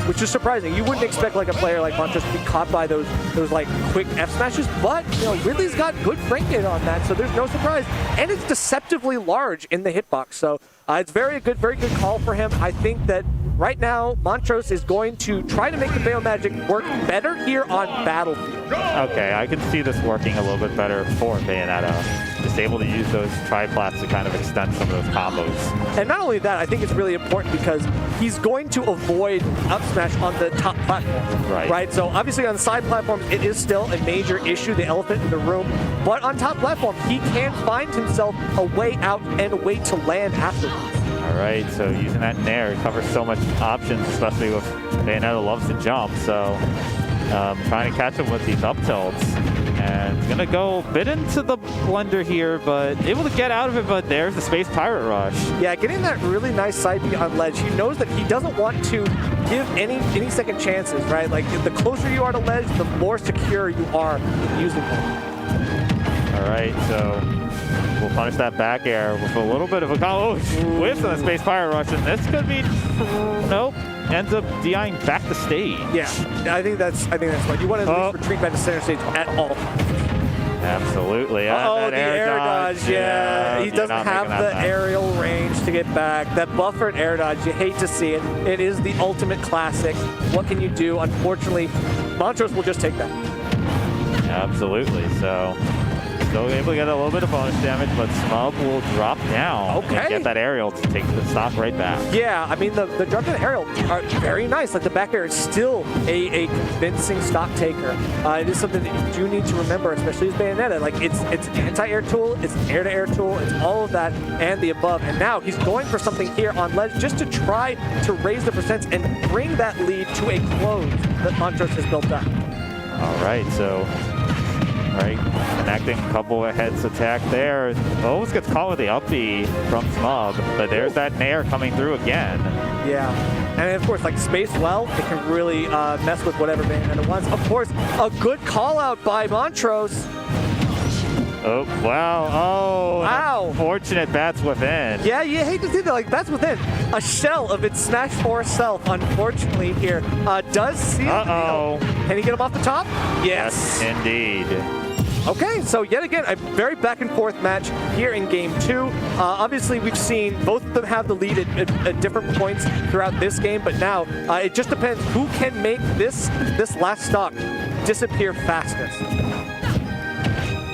Which is surprising. You wouldn't expect like a player like Montrose to be caught by those like quick F smashes, but Ridley's got good frame rate on that, so there's no surprise. And it's deceptively large in the hitbox, so it's very good call for him. I think that right now Montrose is going to try to make the Bayo Magic work better here on Battlefield. Okay, I can see this working a little bit better for Bayonetta. Just able to use those triplats to kind of extend some of those combos. And not only that, I think it's really important because he's going to avoid up smash on the top platform. Right? So obviously on the side platforms, it is still a major issue, the elephant in the room. But on top platform, he can find himself a way out and a way to land afterwards. All right, so using that nair covers so much options, especially with Bayonetta loves to jump. So trying to catch him with these up tilts. And he's gonna go a bit into the blender here, but able to get out of it, but there's the Space Pirate Rush. Yeah, getting that really nice side B on ledge. He knows that he doesn't want to give any second chances, right? Like, the closer you are to ledge, the more secure you are in using them. All right, so we'll punish that back air with a little bit of a whiffs on the Space Pirate Rush, and this could be, nope. Ends up DIing back to stage. Yeah, I think that's smart. You want to at least retreat back to center stage at all. Absolutely. The air dodge. Yeah, he doesn't have the aerial range to get back. That buffered air dodge, you hate to see it. It is the ultimate classic. What can you do? Unfortunately, Montrose will just take that. Absolutely. So still able to get a little bit of bonus damage, but Smub will drop down and get that aerial to take the stock right back. Yeah, I mean, the drop down aerial are very nice. Like, the back air is still a convincing stock taker. It is something that you do need to remember, especially as Bayonetta. Like, it's an anti-air tool, it's an air-to-air tool, it's all of that and the above. And now he's going for something here on ledge just to try to raise the percents and bring that lead to a close that Montrose has built up. All right, so connecting a couple of heads attack there. Almost gets caught with the up B from Smub, but there's that nair coming through again. Yeah, and of course, like, space well, it can really mess with whatever Bayonetta wants. Of course, a good call out by Montrose. Oh, wow. Oh, wow. Unfortunate Bats Within. Yeah, you hate to see that. Like, Bats Within, a shell of its Smash 4 self, unfortunately, here, does seal the deal. Can he get him off the top? Yes. Indeed. Okay, so yet again, a very back and forth match here in game 2. Obviously, we've seen both of them have the lead at different points throughout this game, but now it just depends who can make this last stock disappear fastest.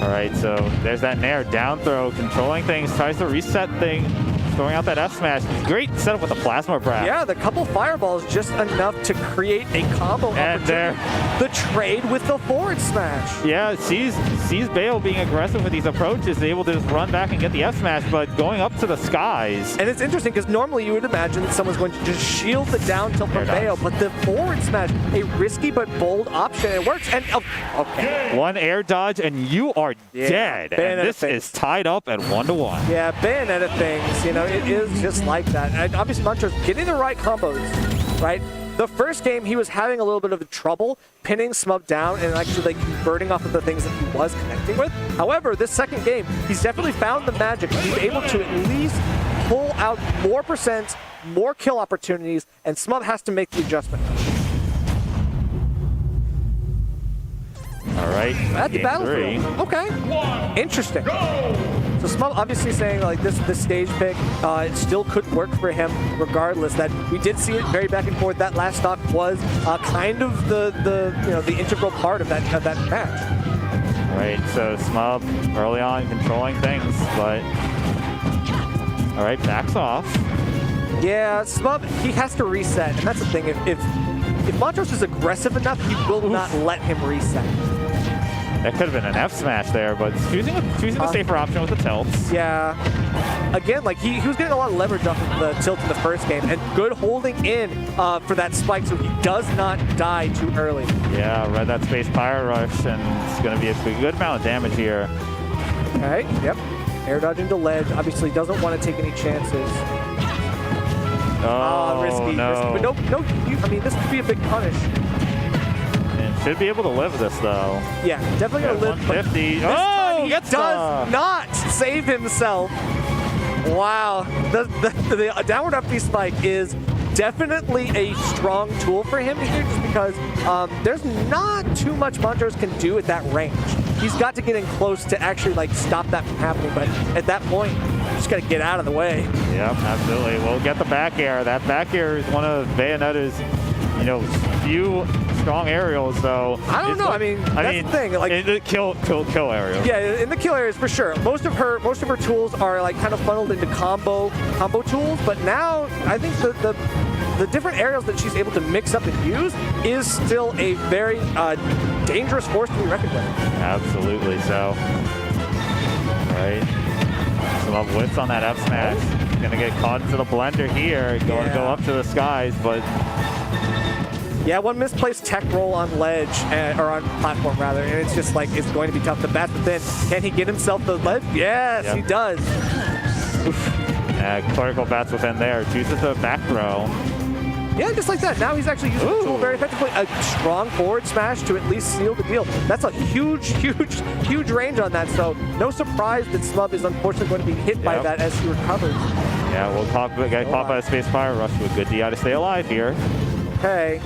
All right, so there's that nair down throw, controlling things, tries to reset things, throwing out that F smash. Great setup with the plasma breath. Yeah, the couple fireballs just enough to create a combo and opportunity. The trade with the forward smash. Yeah, sees Bayo being aggressive with these approaches, able to just run back and get the F smash, but going up to the skies. And it's interesting because normally you would imagine that someone's going to just shield the down tilt from Bayo, but the forward smash, a risky but bold option. It works. And okay, one air dodge and you are dead. Bayonetta and this is tied up at 1-1. Yeah, Bayonetta things, it is just like that. And obviously, Montrose getting the right combos, right? The first game, he was having a little bit of trouble pinning Smub down and actually converting off of the things that he was connecting with. However, this second game, he's definitely found the magic. He's able to at least pull out more percent, more kill opportunities, and Smub has to make the adjustment. All right, at the battlefield. Okay, interesting. So Smub obviously saying like this stage pick, it still could work for him regardless. That we did see it very back and forth. That last stock was kind of the integral part of that match. All right, so Smub early on controlling things, but all right, backs off. Yeah, Smub, he has to reset, and that's the thing. If Montrose is aggressive enough, he will not let him reset. That could have been an F smash there, but choosing the safer option with the tilts. Yeah. Again, like he was getting a lot of leverage off of the tilt in the first game, and good holding in for that spike so he does not die too early. Yeah, read that space Pyro Rush, and it's going to be a good amount of damage here. Okay, yep. Air dodge into ledge. Obviously doesn't want to take any chances. Oh, risky, no. risky. But no, I mean, this could be a big punish. And should be able to live this, though. Yeah, definitely going to live. 150. This time he gets does not save himself. Wow. The downward up B spike is definitely a strong tool for him here just because there's not too much Montrose can do at that range. He's got to get in close to actually like stop that from happening, but at that point, you just got to get out of the way. Yep, absolutely. We'll get the back air. That back air is one of Bayonetta's, few strong aerials, so I don't know. I mean, that's the thing. Like in the kill aerial. Yeah, in the kill areas for sure. Most of her tools are like kind of funneled into combo tools, but now I think the different aerials that she's able to mix up and use is still a very dangerous force to be reckoned with. Absolutely. So, all right. Some up whips on that up smash. Gonna get caught into the blender here. Going to go up to the skies, but. Yeah, one misplaced tech roll on ledge, or on platform rather, and it's just like, it's going to be tough to bat within. Can he get himself the ledge? Yes, he does. Clerical bats within there. Chooses the back throw. Yeah, just like that. Now he's actually using the tool very effectively. A strong forward smash to at least seal the deal. That's a huge range on that. So no surprise that Smub is unfortunately going to be hit by that as he recovers. Yeah, we'll get caught by a space fire rush with good DI to stay alive here. Okay.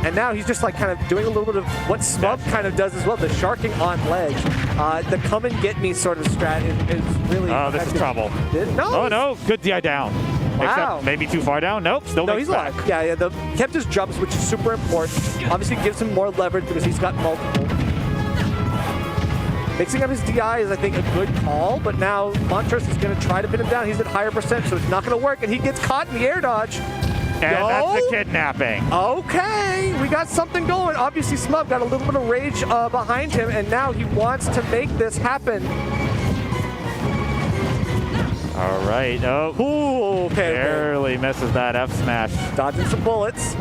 And now he's just like kind of doing a little bit of what Smub kind of does as well, the sharking on ledge. The come and get me sort of strat is really this is trouble. No. Oh, no. Good DI down. Wow. Except maybe too far down. Nope. Still makes he's back. alive. Yeah. Kept his jumps, which is super important. Obviously gives him more leverage because he's got multiple. Mixing up his DI is, I think, a good call, but now Montrose is going to try to pin him down. He's at higher percent, so it's not going to work, and he gets caught in the air dodge. And that's the kidnapping. Okay, we got something going. Obviously, Smub got a little bit of rage behind him, and now he wants to make this happen. All right. Oh, okay. Barely misses that F smash. Dodging some bullets.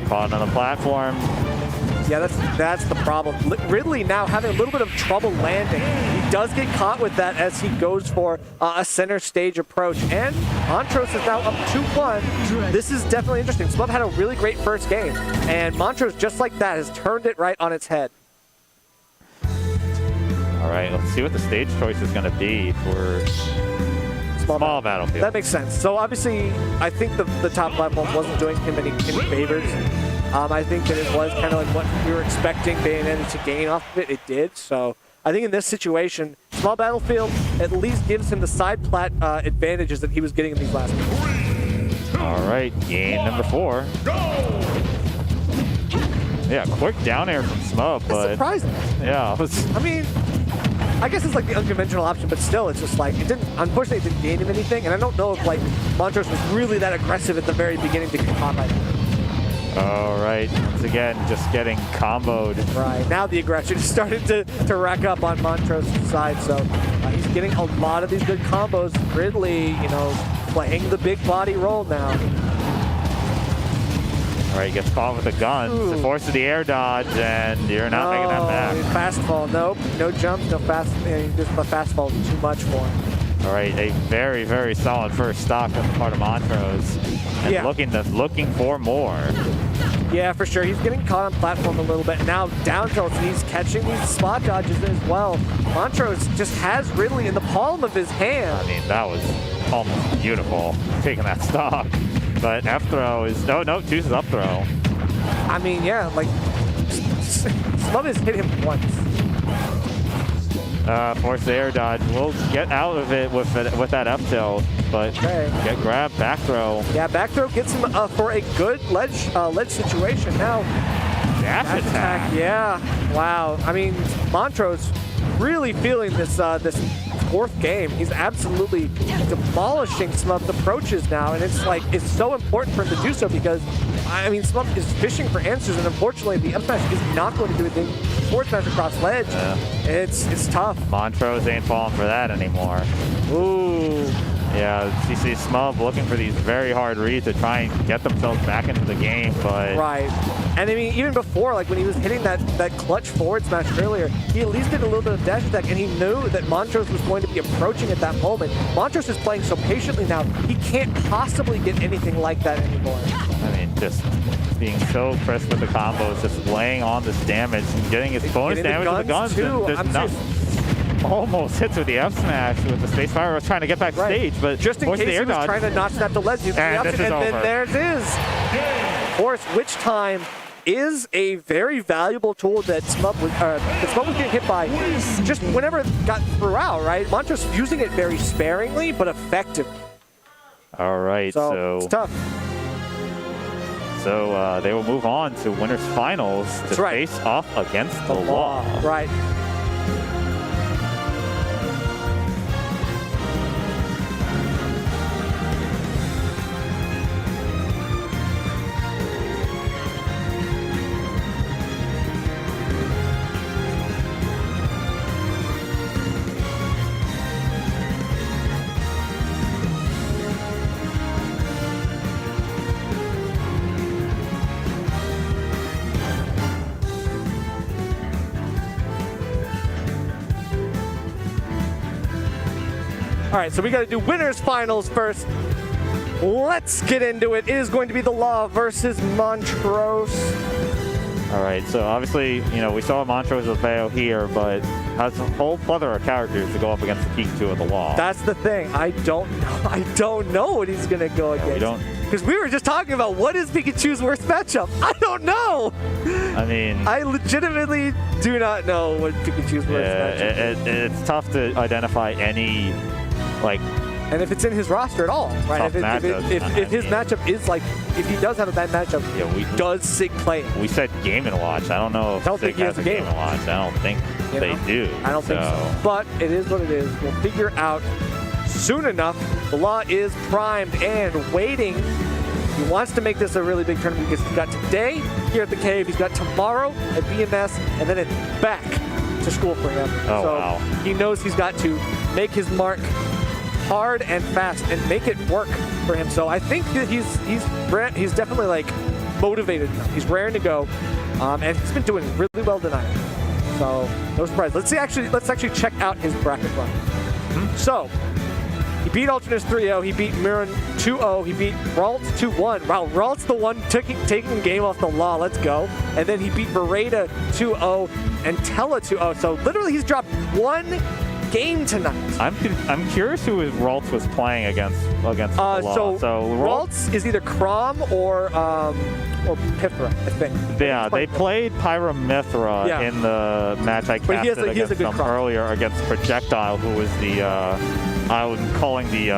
Caught on the platform. Yeah, that's the problem. Ridley now having a little bit of trouble landing. He does get caught with that as he goes for a center stage approach. And Montrose is now up 2-1. This is definitely interesting. Smub had a really great first game. And Montrose, just like that, has turned it right on its head. All right, let's see what the stage choice is going to be for small battlefield. That makes sense. So obviously, I think the top platform wasn't doing him any favors. I think that it was kind of like what we were expecting Bayonetta to gain off of it. It did. So I think in this situation, small battlefield at least gives him the side plat advantages that he was getting in these last games. All right, game number 4. Yeah, quick down air from Smub, but surprising. Yeah, I mean, I guess it's like the unconventional option, but still, it's just like unfortunately, it didn't gain him anything. And I don't know if like Montrose was really that aggressive at the very beginning to get caught by that. All right, once again, just getting comboed. Right, now the aggression started to rack up on Montrose's side, so he's getting a lot of these good combos. Ridley, playing the big body role now. All right, gets caught with a gun. It forces the air dodge, and you're not making that back. Fast fall, nope. No jumps, no fast. Just the fast fall is too much for him. All right, a very, very solid first stock on the part of Montrose. And looking for more. Yeah, for sure. He's getting caught on platform a little bit. Now down tilts, and he's catching these spot dodges as well. Montrose just has Ridley in the palm of his hand. I mean, that was almost beautiful, taking that stock. But F throw is, chooses up throw. I mean, yeah, like, Smub has hit him once. Force the air dodge. We'll get out of it with that up tilt, but get grabbed, back throw. Yeah, back throw gets him for a good ledge situation. Now, dash attack. Yeah, wow. I mean, Montrose really feeling this 4th game. He's absolutely demolishing Smub's approaches now, and it's like, it's so important for him to do so because, I mean, Smub is fishing for answers, and unfortunately, the up smash is not going to do anything. Forward smash across ledge, it's tough. Montrose ain't falling for that anymore. Ooh. Yeah, you see Smub looking for these very hard reads to try and get themselves back into the game, but... Right. And I mean, even before, like when he was hitting that clutch forward smash earlier, he at least did a little bit of dash attack, and he knew that Montrose was going to be approaching at that moment. Montrose is playing so patiently now, he can't possibly get anything like that anymore. I mean, just being so crisp with the combos, just laying on this damage and getting his bonus damage with the guns. Too. Almost hits with the F smash with the space fire. I was trying to get backstage, but just in case he was trying to notch that to ledge, and then there it is. Of course, Witch Time is a very valuable tool that Smub was getting hit by just whenever it got throughout, right? Montrose using it very sparingly, but effectively. All right, so it's tough. So they will move on to winners finals to face off against the law. Right. All right, so we got to do winners finals first. Let's get into it. It is going to be the Law versus Montrose. All right, so obviously, you know, we saw Montrose with Bayo here, but has a whole plethora of characters to go up against the peak 2 of the Law. That's the thing. I don't know what he's going to go against. We don't. Because we were just talking about what is Pikachu's worst matchup. I don't know. I mean, I legitimately do not know what Pikachu's worst matchup is. It's tough to identify any, like, and if it's in his roster at all, right? If his matchup is like, if he does have a bad matchup, does Sig play it? We said Game & Watch. I don't know if Sig has a Game & Watch. I don't think they do. I don't think so. But it is what it is. We'll figure out soon enough. The Law is primed and waiting. He wants to make this a really big tournament because he's got today here at the Cave, he's got tomorrow at BMS, and then it's back to school for him. Oh, wow. He knows he's got to make his mark hard and fast and make it work for him. So I think that he's definitely like motivated enough. He's raring to go, and he's been doing really well tonight. So no surprise. Let's actually check out his bracket run. So he beat Alternus 3-0. He beat Mirren 2-0. He beat Ralt 2-1. Wow, Ralt's the one taking the game off the Law. Let's go. And then he beat Beretta 2-0 and Tella 2-0. So literally he's dropped one game tonight. I'm curious who Ralts was playing against the Law. So Ralts is either Crom or Pythra, I think. Yeah, they played Pyramithra in the match I casted against them earlier against Projectile, who was the I'm calling the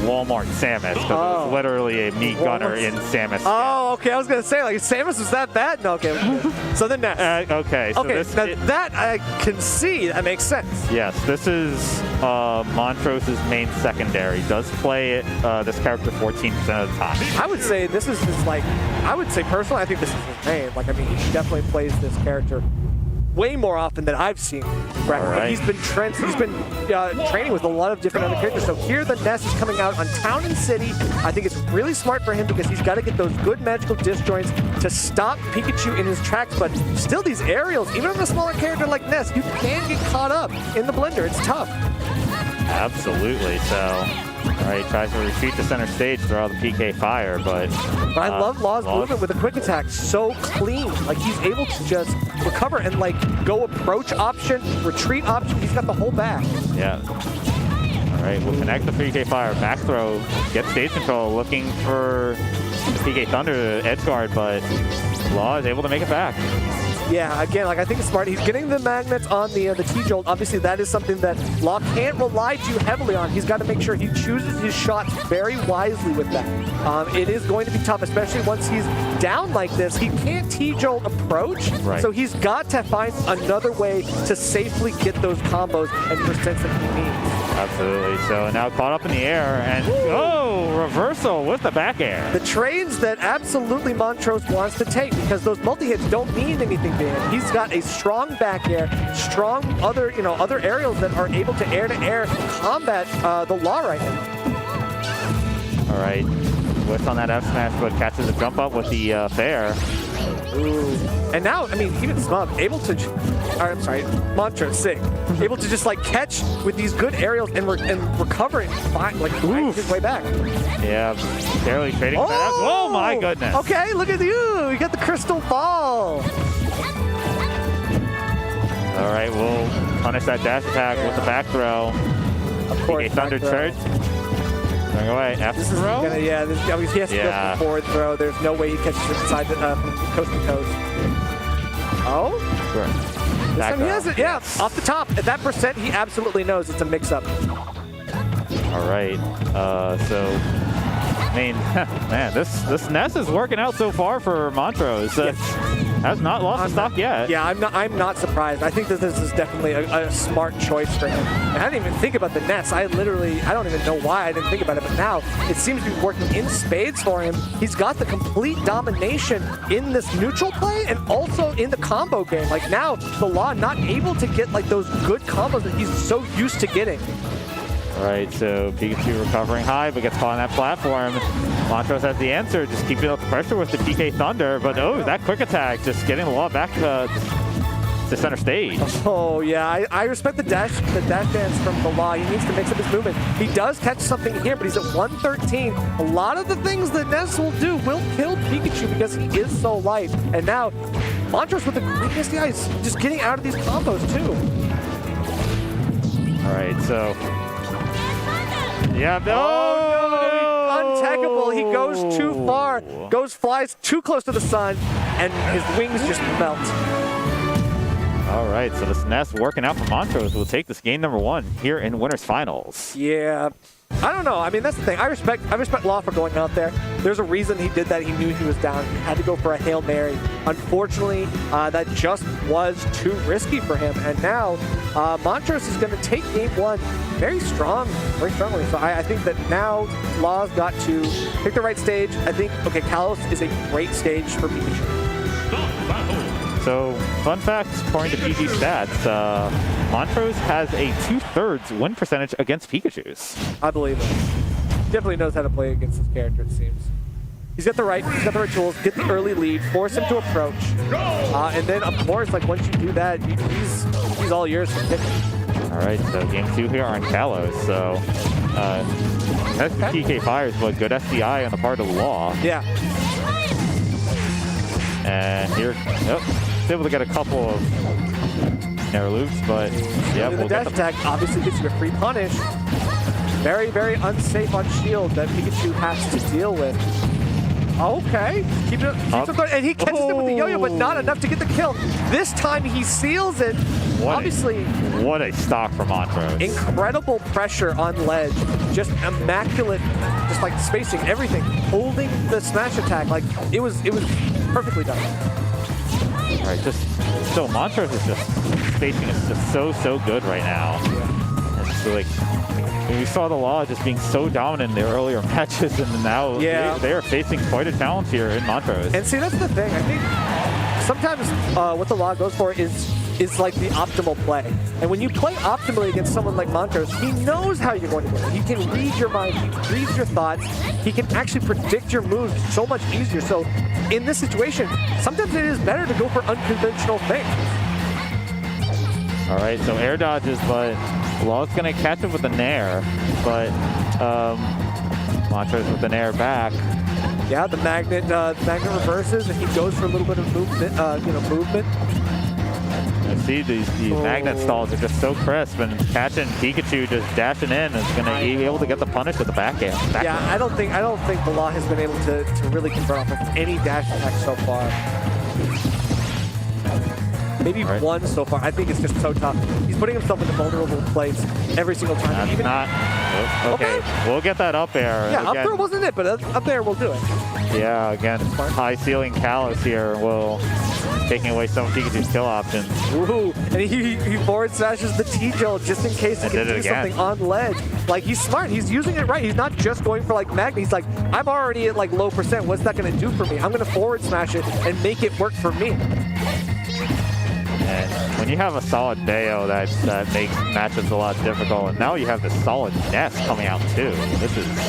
Walmart Samus, because it was literally a meat gunner in Samus. Oh, okay. I was gonna say, like, Samus was that bad? No, okay. So then Ness. Okay. So that I can see. That makes sense. Yes, this is Montrose's main secondary. Does play this character 14% of the time. I would say this is his, like, I would say personally, I think this is his main. Like, I mean, he definitely plays this character way more often than I've seen. Right. He's been training with a lot of different other characters. So here the Ness is coming out on Town and City. I think it's really smart for him because he's got to get those good magical disjoints to stop Pikachu in his tracks. But still, these aerials, even on a smaller character like Ness, you can get caught up in the blender. It's tough. Absolutely. So, all right, tries to retreat to center stage, throw out the PK fire, but I love Law's movement with a quick attack. So clean. Like, he's able to just recover and, like, go approach option, retreat option. He's got the whole bag. Yeah. All right, we'll connect the PK fire, back throw, get stage control, looking for PK Thunder to edge guard, but Law is able to make it back. Yeah, again, like I think it's smart. He's getting the magnets on the T-Jolt. Obviously, that is something that Law can't rely too heavily on. He's got to make sure he chooses his shots very wisely with that. It is going to be tough, especially once he's down like this. He can't T-Jolt approach, so he's got to find another way to safely get those combos and percents that he needs. Absolutely. So now caught up in the air, and oh, reversal with the back air. The trades that absolutely Montrose wants to take, because those multi-hits don't mean anything to him. He's got a strong back air, strong other aerials that are able to air-to-air combat the Law right now. All right. Whiffs on that F smash, but catches a jump up with the fair. Ooh. And now, I mean, even Smug able to, Montrose, sick, able to just like catch with these good aerials and recover it, find his way back. Yeah, barely trading that. Oh my goodness. Okay, look at you. You got the crystal ball. All right, we'll punish that dash attack with the back throw. Of course. Thunder charge. Going away. F throw? He has to go for the forward throw. There's no way he catches it inside from coast to coast. Oh? Sure. This time he has it, yeah. Off the top. At that percent, he absolutely knows it's a mix-up. All right. So, I mean, man, this Ness is working out so far for Montrose. Has not lost the stock yet. Yeah, I'm not surprised. I think that this is definitely a smart choice for him. And I didn't even think about the Nets. I don't even know why I didn't think about it, but now it seems to be working in spades for him. He's got the complete domination in this neutral play and also in the combo game. Like now, the Law not able to get like those good combos that he's so used to getting. All right, so Pikachu recovering high, but gets caught on that platform. Montrose has the answer, just keeping up the pressure with the PK Thunder, but that quick attack, just getting the Law back to center stage. Oh yeah, I respect the dash dance from the Law. He needs to mix up his movement. He does catch something here, but he's at 113. A lot of the things that Ness will do will kill Pikachu because he is so light. And now, Montrose with the great SDI is just getting out of these combos too. All right, so... Yeah, untackable. He goes too far, flies too close to the sun, and his wings just melt. All right, so this Ness working out for Montrose will take this game number 1 here in Winners Finals. Yeah. I don't know. I mean, that's the thing. I respect Law for going out there. There's a reason he did that. He knew he was down. He had to go for a Hail Mary. Unfortunately, that just was too risky for him. And now, Montrose is going to take game 1 very strongly. So I think that now Law's got to pick the right stage. I think, okay, Kalos is a great stage for Pikachu. So, fun fact, according to PG Stats, Montrose has a 2/3 win percentage against Pikachu's. I believe it. Definitely knows how to play against this character, it seems. He's got the right tools, get the early lead, force him to approach. And then, of course, like once you do that, he's all yours for picking. All right, so game 2 here on Kalos. So, that's PK fires, but good SDI on the part of the Law. Yeah. And here, able to get a couple of narrow loops, but yeah, the dash attack obviously gets you a free punish. Very, very unsafe on shield that Pikachu has to deal with. Okay, keeps it going, and he catches it with the yo-yo, but not enough to get the kill. This time he seals it. Obviously, what a stock from Montrose. Incredible pressure on ledge, just immaculate, just like spacing everything, holding the smash attack. Like it was perfectly done. All right, so Montrose is just spacing is just so good right now. Yeah. It's like we saw the Law just being so dominant in their earlier matches, and now they are facing quite a challenge here in Montrose. And see, that's the thing. I think sometimes what the Law goes for is like the optimal play. And when you play optimally against someone like Montrose, he knows how you're going to win. He can read your mind, he reads your thoughts, he can actually predict your moves so much easier. So in this situation, sometimes it is better to go for unconventional things. All right, so air dodges, but Law's going to catch him with the nair, but Montrose with the nair back. Yeah, the magnet reverses, and he goes for a little bit of movement. I see these magnet stalls are just so crisp, and catching Pikachu just dashing in is going to be able to get the punish with the back air. Yeah, I don't think the Law has been able to really convert off of any dash attack so far. maybe one so far. I think it's just so tough. He's putting himself in a vulnerable place every single time. That's Even, not... Oh, okay, we'll get that up air. yeah, again, up there wasn't it, but up there we'll do it. Yeah, again, high ceiling Kalos here will taking away some of Pikachu's kill options. Ooh, and he forward smashes the T-Jolt just in case he can do something on ledge. Like, he's smart. He's using it right. He's not just going for, like, Magnet. He's like, I'm already at, like, low percent. What's that going to do for me? I'm going to forward smash it and make it work for me. And when you have a solid Bayo, that makes matchups a lot difficult. And now you have the solid Nest coming out too.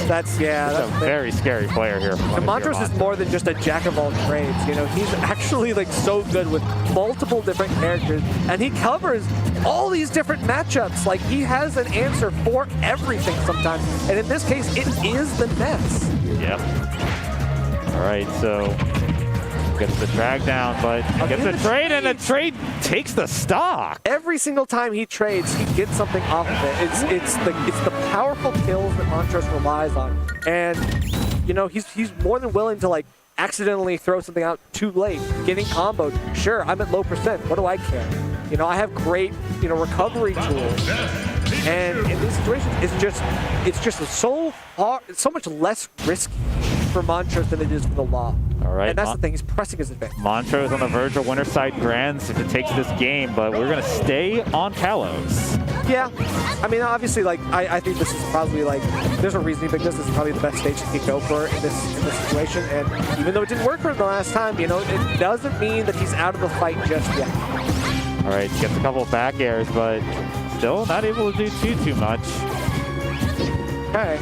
That's a very scary player here. And Montrose is more than just a jack of all trades. You know, he's actually like so good with multiple different characters, and he covers all these different matchups. Like, he has an answer for everything sometimes. And in this case, it is the Nest. Yep. All right, so gets the drag down, but gets the trade, and the trade takes the stock. Every single time he trades, he gets something off of it. It's the powerful kills that Montrose relies on, and you know he's more than willing to like accidentally throw something out too late, getting comboed. Sure, I'm at low percent. What do I care? You know, I have great recovery tools, and in these situations, it's just so much less risky for Montrose than it is for the Law. All right, and that's the thing, he's pressing his advantage. Montrose on the verge of Winterside Grands if it takes this game, but we're going to stay on Kalos. Yeah, I mean, obviously, like, I think this is probably, like, there's a reason because this is probably the best stage he could go for in this situation, and even though it didn't work for him the last time, you know, it doesn't mean that he's out of the fight just yet. All right, gets a couple of back airs, but still not able to do too much. Okay.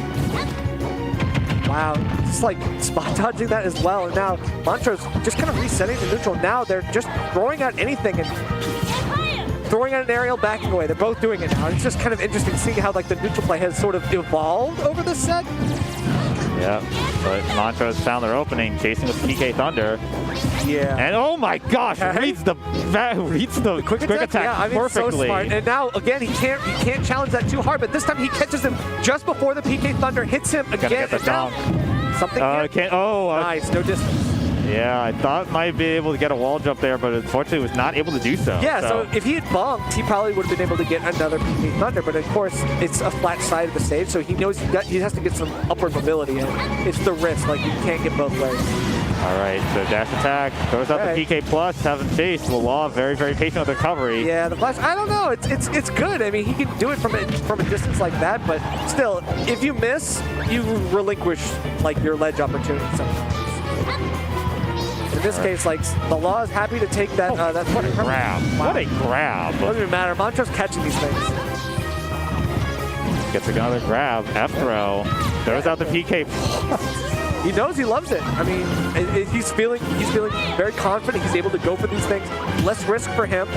Wow, just like spot dodging that as well. And now Montrose just kind of resetting the neutral. Now they're just throwing out anything and throwing out an aerial, backing away. They're both doing it now. It's just kind of interesting seeing how like the neutral play has sort of evolved over the set. Yeah, but Montrose found their opening, chasing with PK Thunder. Yeah. And oh my gosh, reads the quick attack yeah, I mean, perfectly. So smart. And now again, he can't challenge that too hard. But this time he catches him just before the PK Thunder hits him again. Get the down. Something. Nice, no distance. Yeah, I thought might be able to get a wall jump there, but unfortunately was not able to do so. Yeah, so if he had bumped, he probably would have been able to get another PK Thunder, but of course, it's a flat side of the stage, so he knows he has to get some upward mobility, and it's the risk, like, you can't get both ways. All right, so dash attack, throws out the PK plus, having chased. The Law very, very patient with recovery. Yeah, the flash, I don't know, it's good. I mean, he can do it from a distance like that, but still, if you miss, you relinquish, like, your ledge opportunity sometimes. In this case, like, the Law is happy to take that. That's what a grab. Wow. What a grab. Doesn't even matter. Montrose catching these things. Gets another grab. F throw. Throws out the PK. He knows he loves it. I mean, he's feeling very confident. He's able to go for these things. Less risk for him.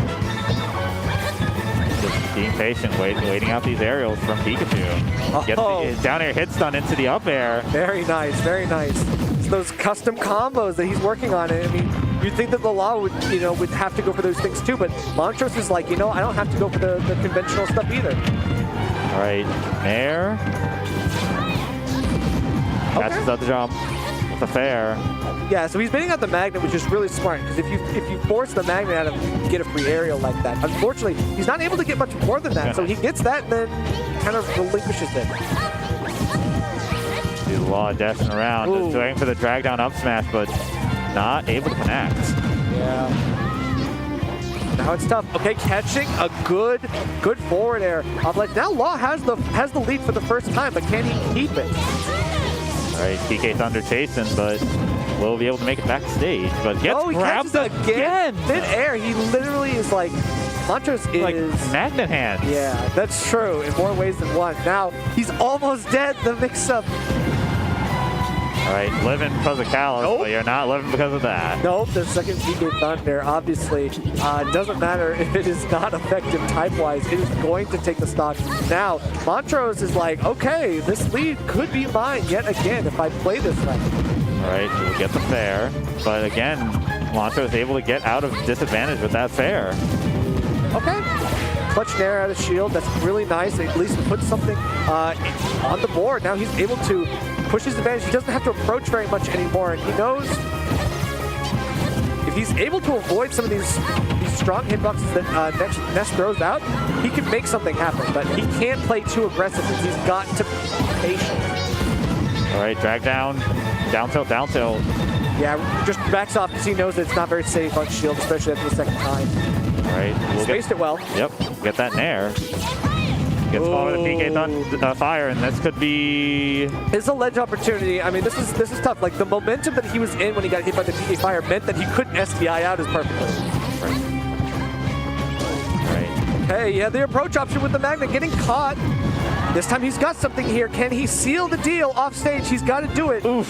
Just being patient, waiting out these aerials from Pikachu. Gets the down air hit stun into the up air. Very nice. Very nice. Those custom combos that he's working on. I mean, you'd think that the Law would have to go for those things too, but Montrose is like, I don't have to go for the conventional stuff either. All right, Nair. Catches up the jump with the fair. Yeah, so he's baiting out the Magnet, which is really smart, because if you force the Magnet out of him, you can get a free aerial like that. Unfortunately, he's not able to get much more than that, so he gets that and then kind of relinquishes it. The Law dashing around, just waiting for the drag down up smash, but not able to connect. Yeah. Now it's tough. Okay, catching a good forward air. Now Law has the lead for the first time, but can he keep it? All right, PK Thunder chasing, but will be able to make it backstage. But gets grabbed again. Mid-air, he literally is like, Montrose is like magnet hands. Yeah, that's true in more ways than one. Now he's almost dead. The mix-up. All right, living because of Kalos, but you're not living because of that. Nope, the second PK Thunder, obviously, doesn't matter if it is not effective type-wise, it is going to take the stock. Now, Montrose is like, okay, this lead could be mine yet again if I play this right. All right, we'll get the fair, but again, Montrose is able to get out of disadvantage with that fair. Okay. Clutch Nair out of shield, that's really nice. At least put something on the board. Now he's able to push his advantage. He doesn't have to approach very much anymore, and he knows if he's able to avoid some of these strong hitboxes that Ness throws out, he can make something happen, but he can't play too aggressive because he's got to be patient. All right, drag down, down tilt, down tilt. Yeah, just backs off because he knows that it's not very safe on shield, especially after the second time. All right, we'll Spaced it well. Yep, get that nair. Gets caught with a PK fire, and this could be... It's a ledge opportunity. I mean, this is tough. Like, the momentum that he was in when he got hit by the PK fire meant that he couldn't SDI out as perfectly. Right. Hey, yeah, the approach option with the Magnet getting caught. This time he's got something here. Can he seal the deal off stage? He's got to do it. Oof.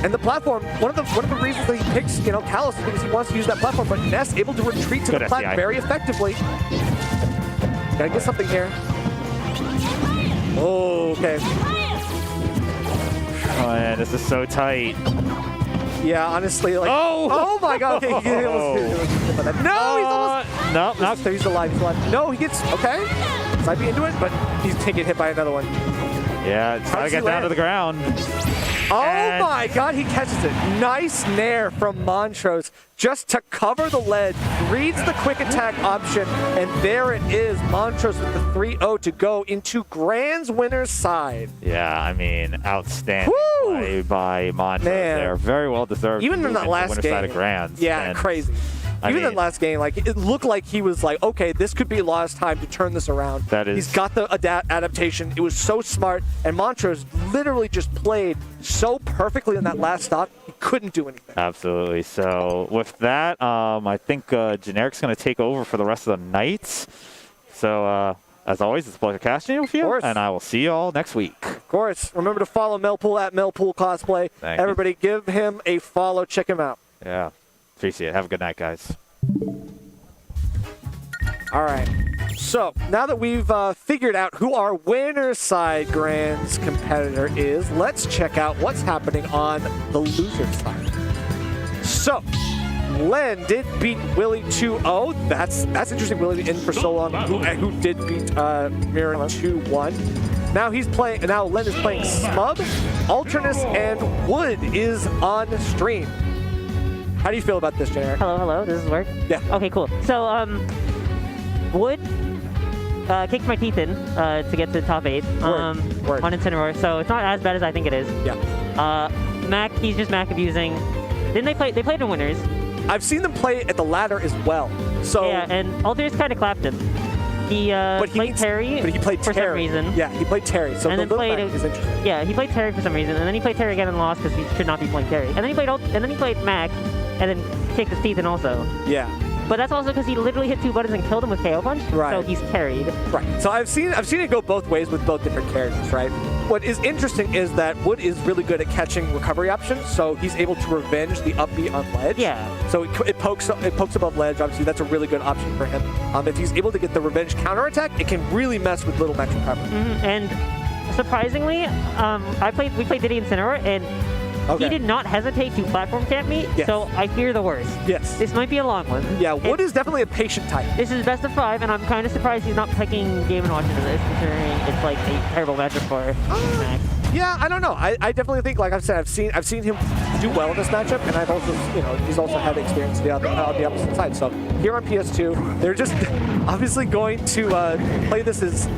And the platform, one of the reasons that he picks, Callus is because he wants to use that platform, but Ness able to retreat to the plat very effectively. Gotta get something here. Oh, okay. Oh man, this is so tight. Yeah, honestly, like. Oh my God! Okay, he almost hit by that. No, he's almost. No, no. So he's alive. He's alive. No, he gets okay. Might be into it, but he's taking hit by another one. Yeah, it's gotta get down to the ground. Oh my God, he catches it. Nice nair from Montrose just to cover the ledge, reads the quick attack option, and there it is. Montrose with the 3-0 to go into Grand's winner's side. Yeah, I mean, outstanding play by Montrose there. Very well deserved. Even in that last game. Side of Grands. Yeah, and crazy. Even in the last game, like it looked like he was like, okay, this could be lost time to turn this around. That is. He's got the adaptation. It was so smart, and Montrose literally just played so perfectly in that last stop. He couldn't do anything. Absolutely. So with that, I think Generic's going to take over for the rest of the night. So as always, it's a pleasure casting with you, and I will see you all next week. Of course. Remember to follow Melpool at Melpool Cosplay. Everybody, give him a follow. Check him out. Yeah. Appreciate it. Have a good night, guys. All right. So now that we've figured out who our winner's side Grand's competitor is, let's check out what's happening on the loser's side. So Len did beat Willie 2-0. That's interesting. Willie in for so long, who did beat Mirren 2-1. Now he's playing. Now Len is playing Smub, Alternus, and Wood is on stream. How do you feel about this, Generic? Hello, does this work? Yeah. Okay, cool. So, Wood kicked my teeth in to get to the top 8 on Incineroar, so it's not as bad as I think it is. Yeah. Mac, he's just Mac abusing. Didn't they play? They played in winners. I've seen them play at the ladder as well. So yeah, and Alter's kind of clapped him. He played Terry, but he played for some reason. Yeah, he played Terry. So and the then played is interesting. Yeah, he played Terry for some reason, and then he played Terry again and lost because he should not be playing Terry. And then he played Mac, and then kicked his teeth in also. Yeah. But that's also because he literally hit 2 buttons and killed him with KO punch. Right. So he's carried. Right. So I've seen it go both ways with both different characters, right? What is interesting is that Wood is really good at catching recovery options, so he's able to revenge the up B on ledge. Yeah. So it pokes above ledge. Obviously, that's a really good option for him. If he's able to get the revenge counterattack, it can really mess with Little Mac's recovery. And surprisingly, we played Diddy Incineroar, and he did not hesitate to platform camp me, so I fear the worst. Yes. This might be a long one. Yeah, Wood is definitely a patient type. This is best of 5, and I'm kind of surprised he's not picking Game & Watch into this, considering it's like a terrible matchup for Mac. Yeah, I don't know. I definitely think, like I've said, I've seen him do well in this matchup, and I've also, he's also had experience on the opposite side. So here on PS2, they're just obviously going to play this as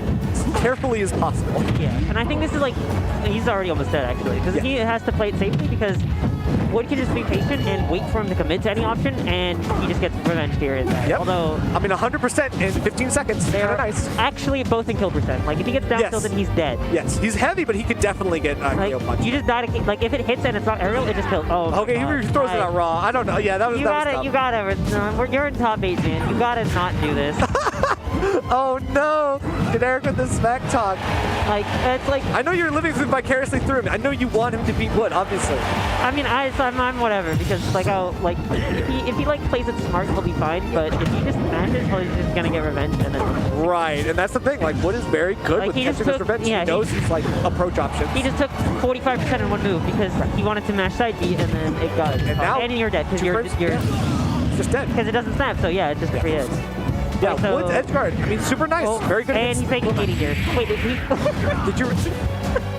carefully as possible. Yeah, and I think this is like, he's already almost dead actually, because he has to play it safely because Wood can just be patient and wait for him to commit to any option, and he just gets revenge here and there. Yep. Although, I mean, 100% in 15 seconds. They are nice. Actually, both in kill percent. Like, if he gets down tilted, he's dead. Yes, he's heavy, but he could definitely get KO punch. You just gotta, like, if it hits and it's not aerial, it just kills. Oh, okay, he throws it out raw. I don't know. Yeah, that was tough. You gotta, you're in top 8, man. You gotta not do this. Oh no! Generic with the smack talk. Like, it's like, I know you're living vicariously through him. I know you want him to beat Wood, obviously. I mean, I'm whatever, because like if he like plays it smart, he'll be fine. But if he just smashes, he's just gonna get revenge and then. Right, and that's the thing. Like, Wood is very good with catching his revenge. Yeah, he knows his like approach options. He just took 45% in one move because he wanted to mash side B, and then it got it. And you're dead because you're just dead because it doesn't snap. So yeah, it's just a free hit. Yeah, Wood's edge guard. I mean, super nice. Very good. And he's taking 80 here. Wait, did he? Did you?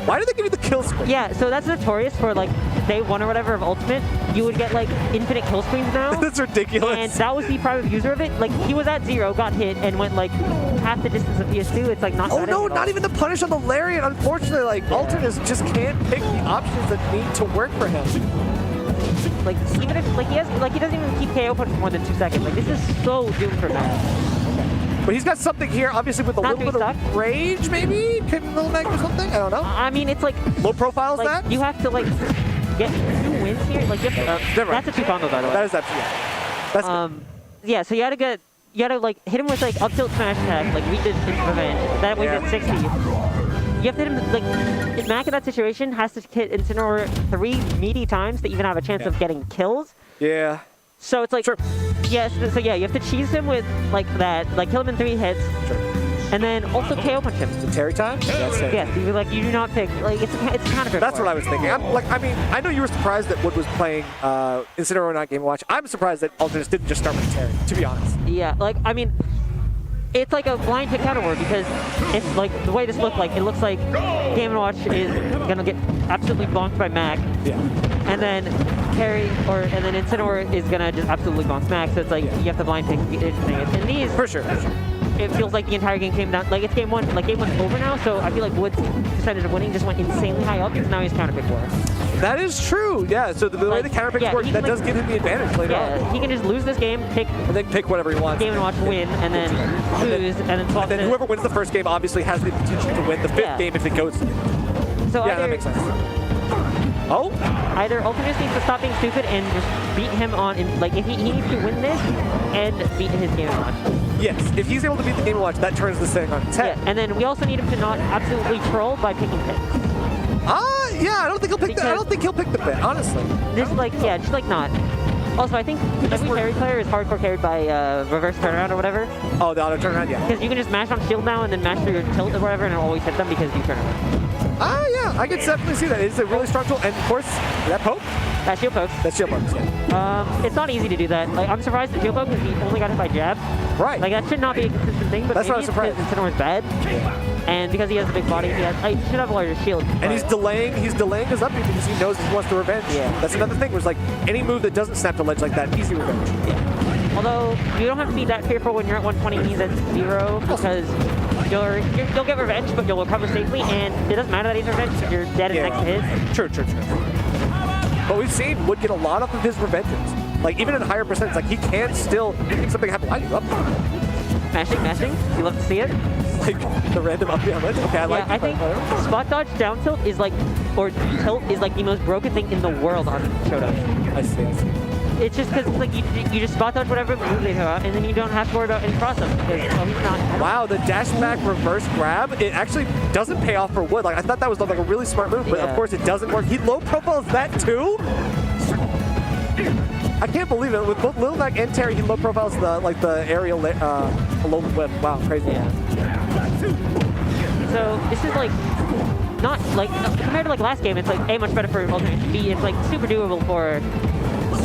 Why did they give you the kill screen? Yeah, so that's notorious for like day 1 or whatever of Ultimate. You would get like infinite kill screens now. That's ridiculous. And that was the private user of it. Like he was at 0, got hit, and went like half the distance of PS2. It's like not. Oh no, not even the punish on the Lariat. Unfortunately, like Alternates just can't pick the options that need to work for him. Like even if like he doesn't even keep KO punch for more than 2 seconds. Like this is so doomed for Mac. But he's got something here, obviously with a Not little bit of rage, maybe? Can Lil Mac or something? I don't know. I mean, it's like Low profile is like that? you have to like get 2 wins here. Like you have to, Never mind. that's a 2 combo by the way. That is that. That's good. Yeah, so you gotta like hit him with like up tilt smash attack, like we did in Revenge. That way at 60. You have to hit him like Mac in that situation has to hit Incineroar 3 meaty times to even have a chance of getting kills. Yeah. So it's like, yes, so yeah, you have to cheese him with like that, like kill him in 3 hits, and then also KO punch him. The Terry time? That's it. Yeah, you do not pick, like it's kind of good. That's what I was thinking. I mean, I know you were surprised that Wood was playing Incineroar not Game & Watch. I'm surprised that Alternates didn't just start with Terry, to be honest. Yeah, like, I mean, it's like a blind pick counter word because it's like the way this looked like, it looks like Game & Watch is gonna get absolutely bonked by Mac. Yeah. And then and then Incineroar is gonna just absolutely bonk Mac. So it's like you have to blind pick and these. For sure. It feels like the entire game came down. Like it's game 1. Like game 1's over now. So I feel like Wood's percentage of winning just went insanely high up because now he's counter pick worse. That is true. Yeah. So the way the counter picks work, that does give him the advantage later on. He can just lose this game, pick, and then pick whatever he wants. Game & Watch, win, and then lose, and then swap. And then whoever wins the first game obviously has the potential to win the 5th game if it goes. So yeah, that makes sense. Oh? Either Alternates needs to stop being stupid and just beat him on, like if he needs to win this and beat his Game & Watch. Yes, if he's able to beat the Game & Watch, that turns this thing on its head. Yeah, and then we also need him to not absolutely troll by picking picks. Yeah, I don't think he'll pick I don't think he'll pick the pit, honestly. Just like, yeah, just like not. Also, I think every carry player is hardcore carried by reverse turnaround or whatever. Oh, the auto turnaround, yeah. Because you can just mash on shield now and then mash through your tilt or whatever and it'll always hit them because you turn around. Yeah, I can definitely see that. It's a really strong tool, and of course, that poke? That shield pokes. That shield pokes, yeah. It's not easy to do that. Like, I'm surprised that shield poke because he only got hit by jab. Right. Like, that should not be a consistent thing, but that's maybe it's because Incineroar's bad. And because he has a big body, he should have a larger shield. And he's delaying his up because he knows he wants the revenge. Yeah. That's another thing, was like, any move that doesn't snap to ledge like that, easy revenge. Yeah. Although, you don't have to be that fearful when you're at 120 and he's at 0, because you'll get revenge, but you'll recover safely, and it doesn't matter that he's revenge because you're dead and next to his. True. But we've seen Wood get a lot off of his revenges. Like, even at higher percents, like, he can still think something happen. Why are you up there? Mashing. You love to see it. Like, the random up down ledge. Okay, I like it. I think spot dodge down tilt is like, or tilt is like the most broken thing in the world on Shoto. I see. It's just because like you just spot dodge whatever move they throw out, and then you don't have to worry about any cross-up because he's not. Wow, the dash back reverse grab, it actually doesn't pay off for Wood. Like, I thought that was like a really smart move, but of course it doesn't work. He low profiles that too? I can't believe it. With both Lil Mac and Terry, he low profiles the aerial low whip. Wow, crazy. Yeah. So this is like not like compared to like last game. It's like A, much better for Alternate. B, it's like super doable for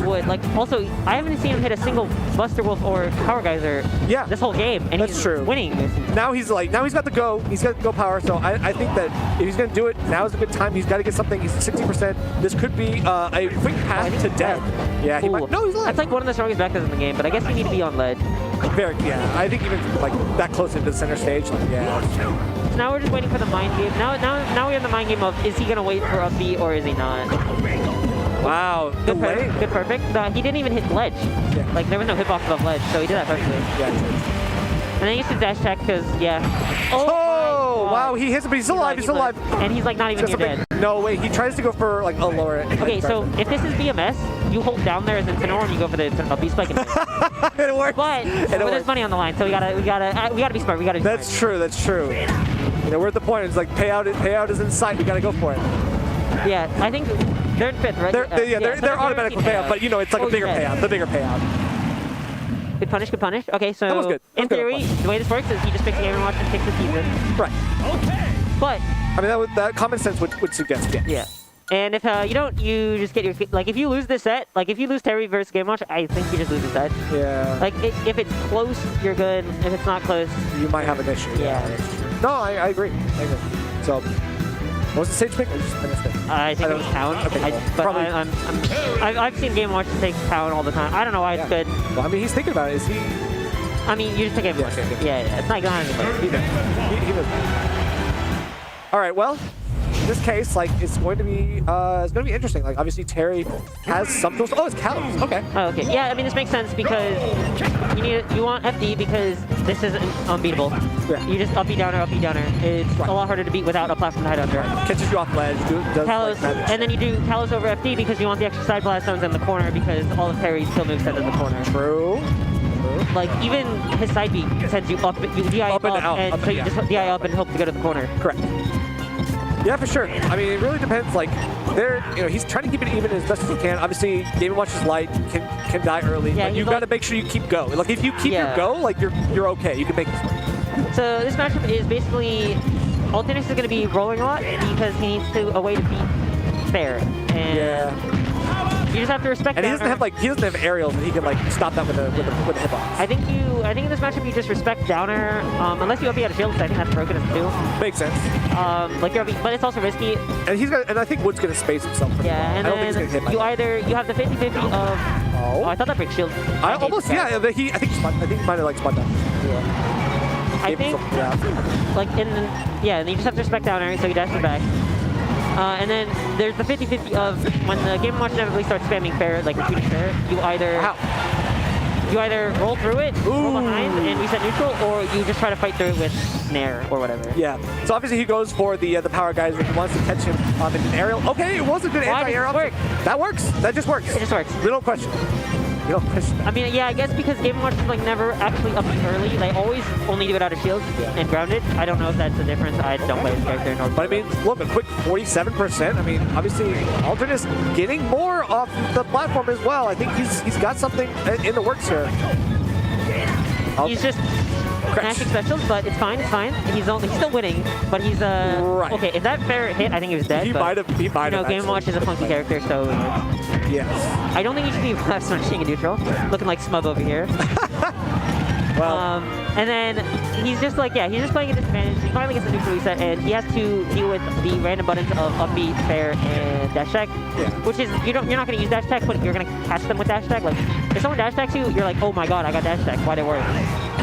Wood. Like also, I haven't seen him hit a single Buster Wolf or Power Geyser this whole game, and he's winning. Now he's got the go. He's got the go power. So I think that if he's gonna do it, now is a good time. He's got to get something. He's 60%. This could be a quick path to death. Yeah, he might. No, he's alive. That's like one of the strongest backers in the game, but I guess you need to be on ledge. I think even like that close into the center stage. Like, yeah. So now we're just waiting for the mind game. Now we're in the mind game of is he gonna wait for up B or is he not? Wow. Good perfect. He didn't even hit ledge. Yeah. Like there was no hitbox above ledge, so he did that perfectly. Yeah. And then he used to dash attack because Oh wow, he hits him, but he's still alive. He's still alive. And he's like not even near dead. No, wait, he tries to go for like a lower. Okay, so if this is BMS, you hold down there as Incineroar and you go for the B spike. It works. But there's money on the line, so we gotta be smart. We gotta. That's true. You know, we're at the point. It's like payout is in sight. We gotta go for it. Yeah, I think they're in 5th, right? They're automatic for payout, but you know it's like a bigger payout. The bigger payout. Good punish. Okay, so that was good. In theory, the way this works is he just picks the Game & Watch and picks the season. Right. Okay. But I mean that common sense would suggest yes. Yeah. And if you don't, you just get your like if you lose this set, like if you lose Terry versus Game Watch, I think you just lose the set. Yeah. Like if it's close, you're good. If it's not close, you might have an issue. Yeah. No, I agree. So What was the stage pick? I missed it. I think it was Town. Okay, cool. But Probably. I've seen Game & Watch take Town all the time. I don't know why it's good. Well, I mean, he's thinking about it. Is he? I mean, you just take Game & Watch. Yeah, Yeah, it's not going to He knows. All right. Well, in this case, like, it's going to be interesting. Like, obviously, Terry has some tools. Oh, it's Callums. Okay. Oh, okay. Yeah, I mean, this makes sense because you want FD because this is unbeatable. Yeah. You just up B downer, It's a lot harder to beat without a platform to hide under. Catches you off ledge. Does Kalos, like magic. and then you do Kalos over FD because you want the extra side blast zones in the corner because all of Terry's kill moves send in the corner. True. Like, even his side beat sends you up, you DI up, and out, and up so and you down. just DI up and hope to go to the corner. Correct. Yeah, for sure. I mean, it really depends. Like, he's trying to keep it even as best as he can. Obviously, Game & Watch is light, can die early. Yeah, but you've got to make sure you keep go. Like, if you keep your go, like you're okay. You can make this work. So this matchup is basically Alternus is going to be rolling a lot because he needs a way to beat Fair. And you just have to respect that. And he doesn't have aerials that he can like stop that with a hitbox. I think in this matchup you just respect Downer, unless you OP out of shields. I think that's broken as too. Makes sense. Like you're OP, but it's also risky. And I think Wood's gonna space himself. Yeah, and I don't think he's gonna hit. You have the 50-50 of. Oh, I thought that breaks shield. I almost I think he might have like spun down. Yeah. I think like and you just have to respect Downer, so he dashes back. And then there's the 50-50 of when the Game & Watch inevitably starts spamming Fair, like repeating Fair, you either roll through it, roll behind, and reset neutral, or you just try to fight through it with Nair or whatever. Yeah. So obviously he goes for the power guys when he wants to catch him in an aerial. Okay, it was a good anti-air option. That works. That just works. It just works. We don't question. I mean, yeah, I guess because Game & Watch is like never actually up early. They always only do it out of shields and grounded. I don't know if that's the difference. I don't play this character nor. But I mean, look, a quick 47%. I mean, obviously, Alternus getting more off the platform as well. I think he's got something in the works here. He's just mashing specials, but it's fine. It's fine. He's still winning, but he's right. Okay, if that Fair hit, I think he was dead. He might have. Game & Watch is a funky character, so. Yes. I don't think he should be left switching in neutral. Looking like Smub over here. Well. And then he's just like, he's just playing at disadvantage. He finally gets a neutral reset, and he has to deal with the random buttons of up B, Fair, and dash attack. Yeah. Which is you're not going to use dash attack, but you're going to catch them with dash attack. Like if someone dash attacks you, you're like, oh my god, I got dash attack. Why'd it work?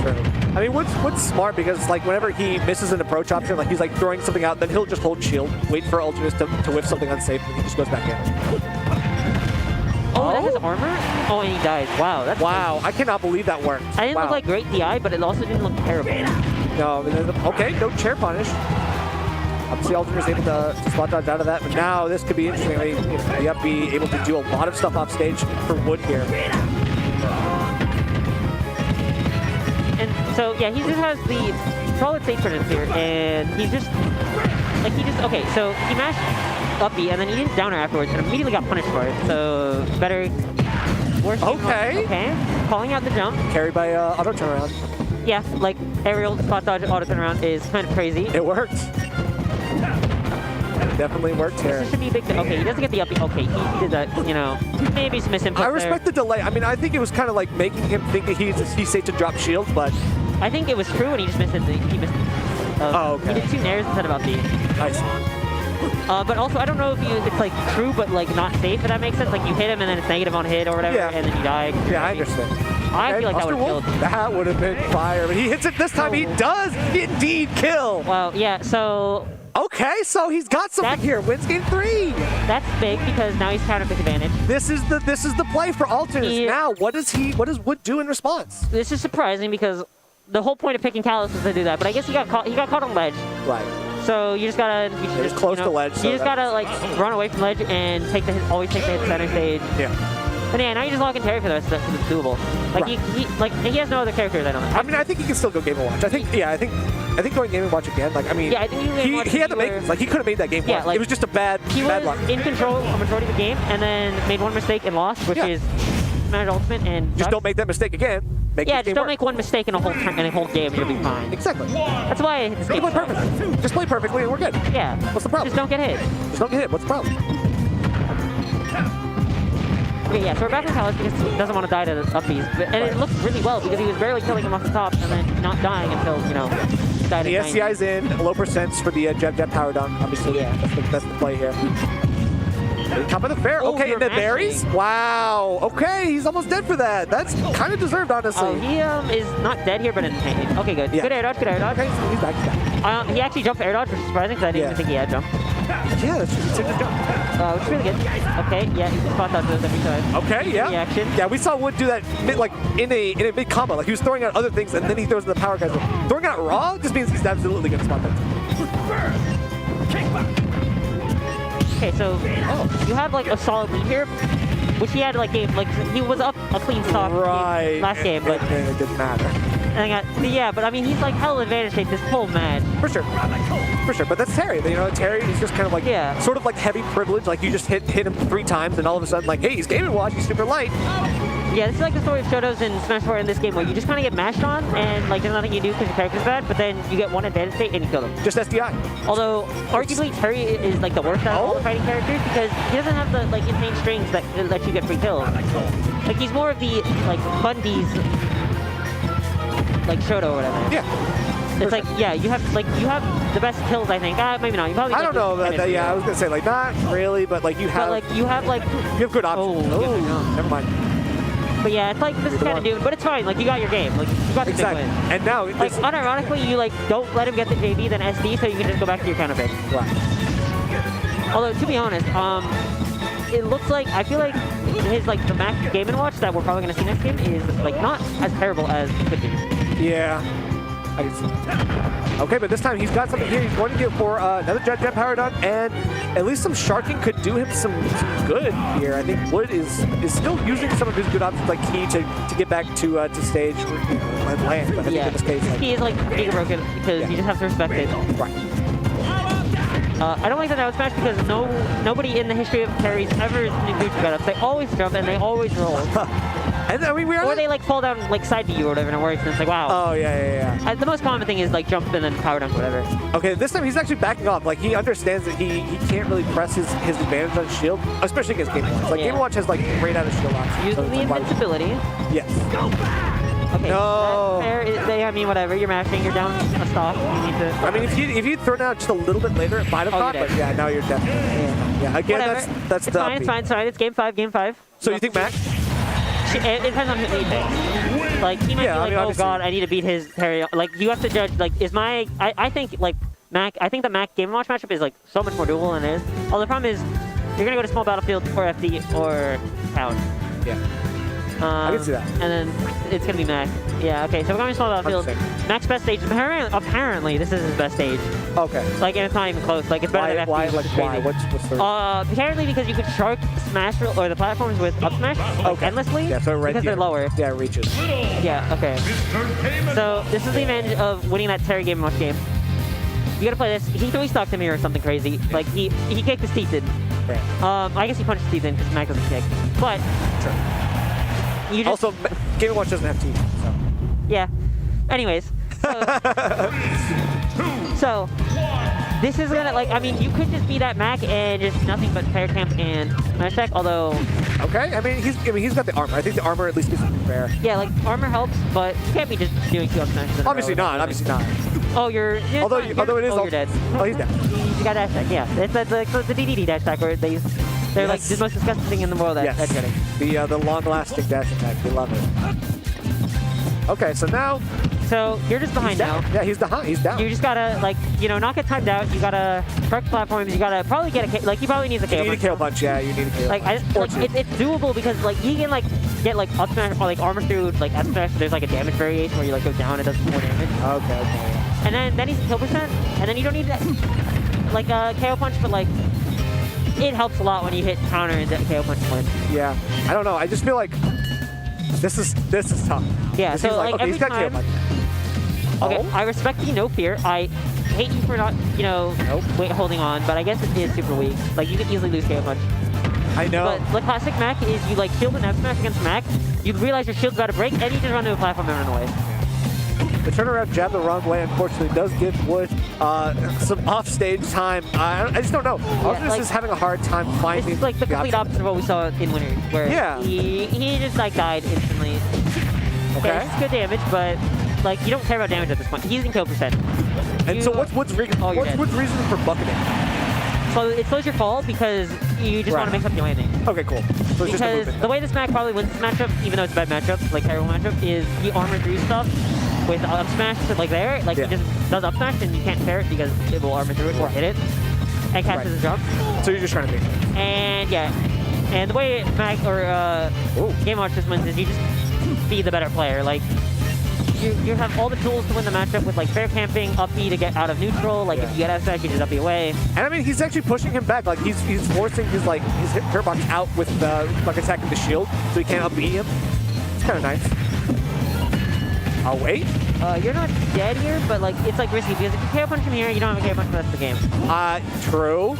True. I mean, what's smart because like whenever he misses an approach option, like he's like throwing something out, then he'll just hold shield, wait for Alternus to whiff something unsafe, and he just goes back in. Oh, that's his armor? Oh, and he dies. Wow, that's wow. I cannot believe that worked. I didn't look like great DI, but it also didn't look terrible. No, okay, no chair punish. Obviously, Alternus able to spot dodge out of that, but now this could be interesting. I mean, you have to be able to do a lot of stuff off stage for Wood here. And so, yeah, he just has the solid stage presence here, and okay, so he mashed up B, and then he didn't downer afterwards, and immediately got punished for it, so better, worse. Okay, calling out the jump. Carried by auto turnaround. Yeah, like aerial spot dodge auto turnaround is kind of crazy. It worked. Definitely worked here. This should be a big thing. Okay, he doesn't get the up B. Okay, he did that, maybe some misinput I respect the delay. I mean, I think it was kind of like making him think that he's safe to drop shield, but... I think it was true, and he just missed it. He missed it. Oh, okay. He did 2 nairs instead of up B. Nice. But also, I don't know if it's like true, but like not safe, if that makes sense. Like you hit him, and then it's negative on hit or whatever, and then you die. Yeah, I understand. I feel like that would have killed. That would have been fire, but he hits it this time. He does indeed kill. Well, yeah, so... Okay, so he's got something here. Wins game 3. That's big because now he's counter disadvantage. This is the play for Alternus. Now, what does Wood do in response? This is surprising because the whole point of picking Kalos is to do that, but I guess he got caught on ledge. Right. So you just gotta just close to ledge. You just gotta like run away from ledge and always take the hit center stage. Yeah. And yeah, now you're just locking Terry for the rest of it. It's doable. Like he has no other characters. I don't know. I mean, I think he can still go Game & Watch. I think going Game & Watch again. Like I mean, yeah, I think he had the makings. Like he could have made that game. Yeah, like, it was just a bad luck. He was in control a majority of the game, and then made one mistake and lost, which is managed ultimate and just don't make that mistake again. Just don't make one mistake in a whole game, you'll be fine. Exactly. That's why this game play perfectly. Just play perfectly and we're good. Yeah. What's the problem? Just don't get hit. Just don't get hit. What's the problem? Okay, yeah, so we're back in Palace because he doesn't want to die to the upbees. And it looks really well because he was barely killing him off the top and then not dying until, you know, died The at 90. SCI's in, low percents for the Jab Power Dunk. Obviously, Yeah. that's the play here. Top of the fair. Oh, Okay, you're and the berries? mashing. Wow. Okay, he's almost dead for that. That's kind of deserved, honestly. Oh, he is not dead here, but in pain. Okay, good. Yeah. Good air dodge, good air dodge. Okay, he's back. He's back. He actually jumped air dodge, which is surprising because I didn't Yeah. even think he had jump. Yeah, that's just a good jump. Which is really good. Okay, yeah, he can spot dodge those every time. Okay, yeah. Reaction. Yeah, we saw Wood do that in a mid combo. Like he was throwing out other things and then he throws in the power guys. Throwing out raw just means he's absolutely gonna spot that. Okay, so you have like a solid lead here, which he had like game like he was up a clean stock Right. last game, but and it didn't matter. yeah, but I mean he's like hell advantage state this whole match. For sure. For sure. But that's Terry. You know, Terry is just kind of like sort of like heavy privilege. Like you just hit him 3 times and all of a sudden like, hey, he's Game & Watch, he's super light. Yeah, this is like the story of Shotos in Smash 4 in this game where you just kind of get mashed on and like there's nothing you do because your character's bad, but then you get one advantage state and you kill them. Just SDI. Although arguably Terry is like the worst out of all the fighting characters because he doesn't have the like insane strings that let you get free kills. Like he's more of the like Bundy's like Shoto or whatever. Yeah. It's like you have the best kills I think. Maybe not. You probably I don't know about that. Yeah, I was gonna say like not really, but like you have you have good options. Oh, never mind. But yeah, it's like this is kind of doomed, but it's fine. Like you got your game. Like you got the big Exactly. win. And now Like unironically, you like don't let him get the JB then SD, so you can just go back to your counter pick. Right. Although to be honest, it looks like I feel like his like the Mac Game & Watch that we're probably gonna see next game is like not as terrible as it could be. Yeah. I can see that. Okay, but this time he's got something here. He's going to go for another Jet Power Dunk, and at least some sharking could do him some good here. I think Wood is still using some of his good options like key to get back to stage and land. But I think in this case, he is like being broken because you just have to respect it. Right. I don't like the down smash because nobody in the history of carries ever neutral get ups. They always jump and they always roll. And I mean, or they like fall down like side to you or whatever and it works and it's like wow. Oh yeah. The most common thing is like jump and then power dunk whatever. Okay, this time he's actually backing off. Like he understands that he can't really press his advantage on shield, especially against Game & Watch. Like Game & Watch has like great out of shield options. Using the invincibility. Yes. Okay. No. I mean, whatever. You're mashing. You're down a stock. You need to. I mean, if you'd thrown out just a little bit later, it might have caught. But yeah, now you're definitely. Yeah. Again, whatever. that's it's fine. It's fine. It's fine. It's game 5. Game 5. So you think Mac? It depends on who he thinks. Like he might be like, oh god, I need to beat his Harry. Like you have to judge. Like is my I think like Mac. I think the Mac Game & Watch matchup is like so much more doable than it is. Although the problem is you're gonna go to small battlefield or FD or town. Yeah. I can see that. And then it's gonna be Mac. Yeah. Okay. So we're going to small battlefield. Mac's best stage. Apparently, this is his best stage. Okay. Like, and it's not even close. Like, it's better than FD. Why? Like, why? What's the? Apparently because you could shark smash or the platforms with up smash endlessly. Yeah. So because they're lower. Yeah, it reaches. Yeah. Okay. So this is the advantage of winning that Terry Game & Watch game. You gotta play this. He 3-stocked him here or something crazy. Like he kicked his teeth in. Yeah. I guess he punched his teeth in because Mac doesn't kick. But. Sure. You just, also, Game & Watch doesn't have teeth. So. Yeah. Anyways. So this is gonna like I mean you could just be that Mac and just nothing but fair camp and smash attack, although okay, I mean he's got the armor. I think the armor at least is fair. Yeah, like armor helps, but you can't be just doing 2 up smashes. Obviously not. Obviously not. Oh, you're although it is. Oh, you're dead. Oh, he's dead. You got dash attack. Yeah, it's the DDD dash attack where they're like the most disgusting thing in the world at getting. The long-lasting dash attack. They love it. Okay, so now. So you're just behind now. Yeah, he's down. You just gotta like not get timed out. You gotta correct platforms. You gotta probably get a like. He probably needs a KO. You need a KO punch. Yeah, you need a KO. Like it's doable because like you can like get like up smash or like armor through like up smash. So there's like a damage variation where you like go down and it does more damage. Okay. And then he's kill percent, and then you don't need that like a KO punch, but like it helps a lot when you hit counter and KO punch win. Yeah, I don't know. I just feel like this is tough. Yeah, so like okay, every he's got time. KO punch. Okay, I respect the no fear. I hate you for not, holding on, but I guess it is super weak. Like, you could easily lose KO punch. I know. But the classic Mac is you, like, shield and F smash against Mac, you realize your shield's about to break, and you just run to a platform and run away. The turnaround jab the wrong way, unfortunately, does give Wood some off-stage time. I just don't know. Alternus like- is having a hard time finding It's like the complete option. opposite of what we saw in Winter, where Yeah. he just like died instantly. Okay. Yeah, it's good damage, but like you don't care about damage at this point. He's in kill percent. And so what's reason for bucketing? So it slows your fall because you just want to Right. mix up your landing. Okay, cool. So it's just a Because movement. the way this match probably wins this matchup, even though it's a bad matchup, like terrible matchup, is you armor through stuff with up smash, so like there, like Yeah. he just does up smash and you can't pair it because it will armor through it or hit it and catches a jump. So you're just trying to beat. And yeah, and the way Game Watch just wins is you just be the better player. Like you have all the tools to win the matchup with like fair camping, up B to get out of neutral. Like if you get out of smash, you just up B away. And I mean, he's actually pushing him back. Like he's forcing his hit box out with like attacking the shield, so he can't up B him. It's kind of nice. Oh wait. You're not dead here, but like it's like risky because if you KO punch him here, you don't have a KO punch for the rest of the game. True.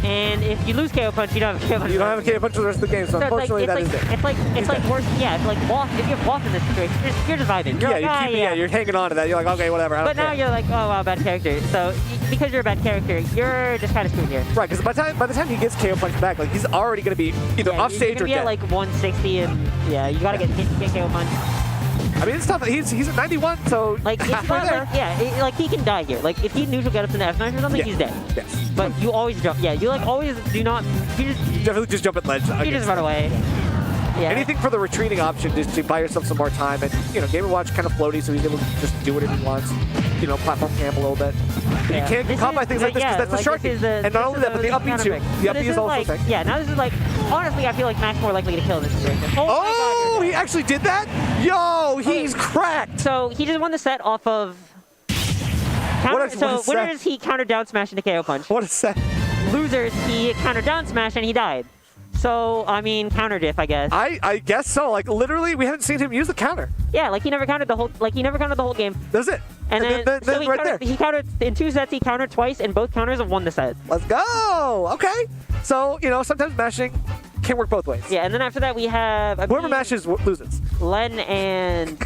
And if you lose KO punch, you don't have a KO punch. You don't have a KO punch for the rest of the game, so unfortunately that is it. It's like worse. Yeah, it's like walk. If you have walk in this situation, you're just vibing. You're like, You're hanging on to that. You're like, okay, whatever. I don't But now care. you're like, oh wow, bad character. So because you're a bad character, you're just kind of screwed here. Right, because by the time he gets KO punched back, like he's already gonna be either off stage or you're gonna be dead. at like 160, and yeah, you gotta get KO punch. I mean, it's tough. He's at 91, so Like it's halfway not there. like like he can die here. Like if he neutral get up to the F smash or something, he's dead. Yes. But you always jump. Yeah, you like always do not. You Definitely just jump at ledge. just run away. Yeah. Anything for the retreating option just to buy yourself some more time. And, Game & Watch kind of floaty, so he's able to just do whatever he wants. Platform camp a little bit. Yeah. You can't caught by things like this because that's the shark. And not only that, but the up B too. The up B is also a thing. Yeah, now this is like, honestly, I feel like Mac's more likely to kill in this situation. Oh, my God, he actually did that? Yo, he's cracked. So he just won the set off of... What a set. Winners, he countered down smash into KO punch. What a set. Losers, he countered down smash and he died. So, I mean, counter diff, I guess. I guess so. Like, literally, we haven't seen him use the counter. Yeah, like he never countered the whole game. That's it. And then so right there. he countered in 2 sets, he countered twice, and both counters have won the set. Let's go. Okay. So, sometimes mashing can work both ways. Yeah, and then after that we have... Whoever mashes loses. Len and...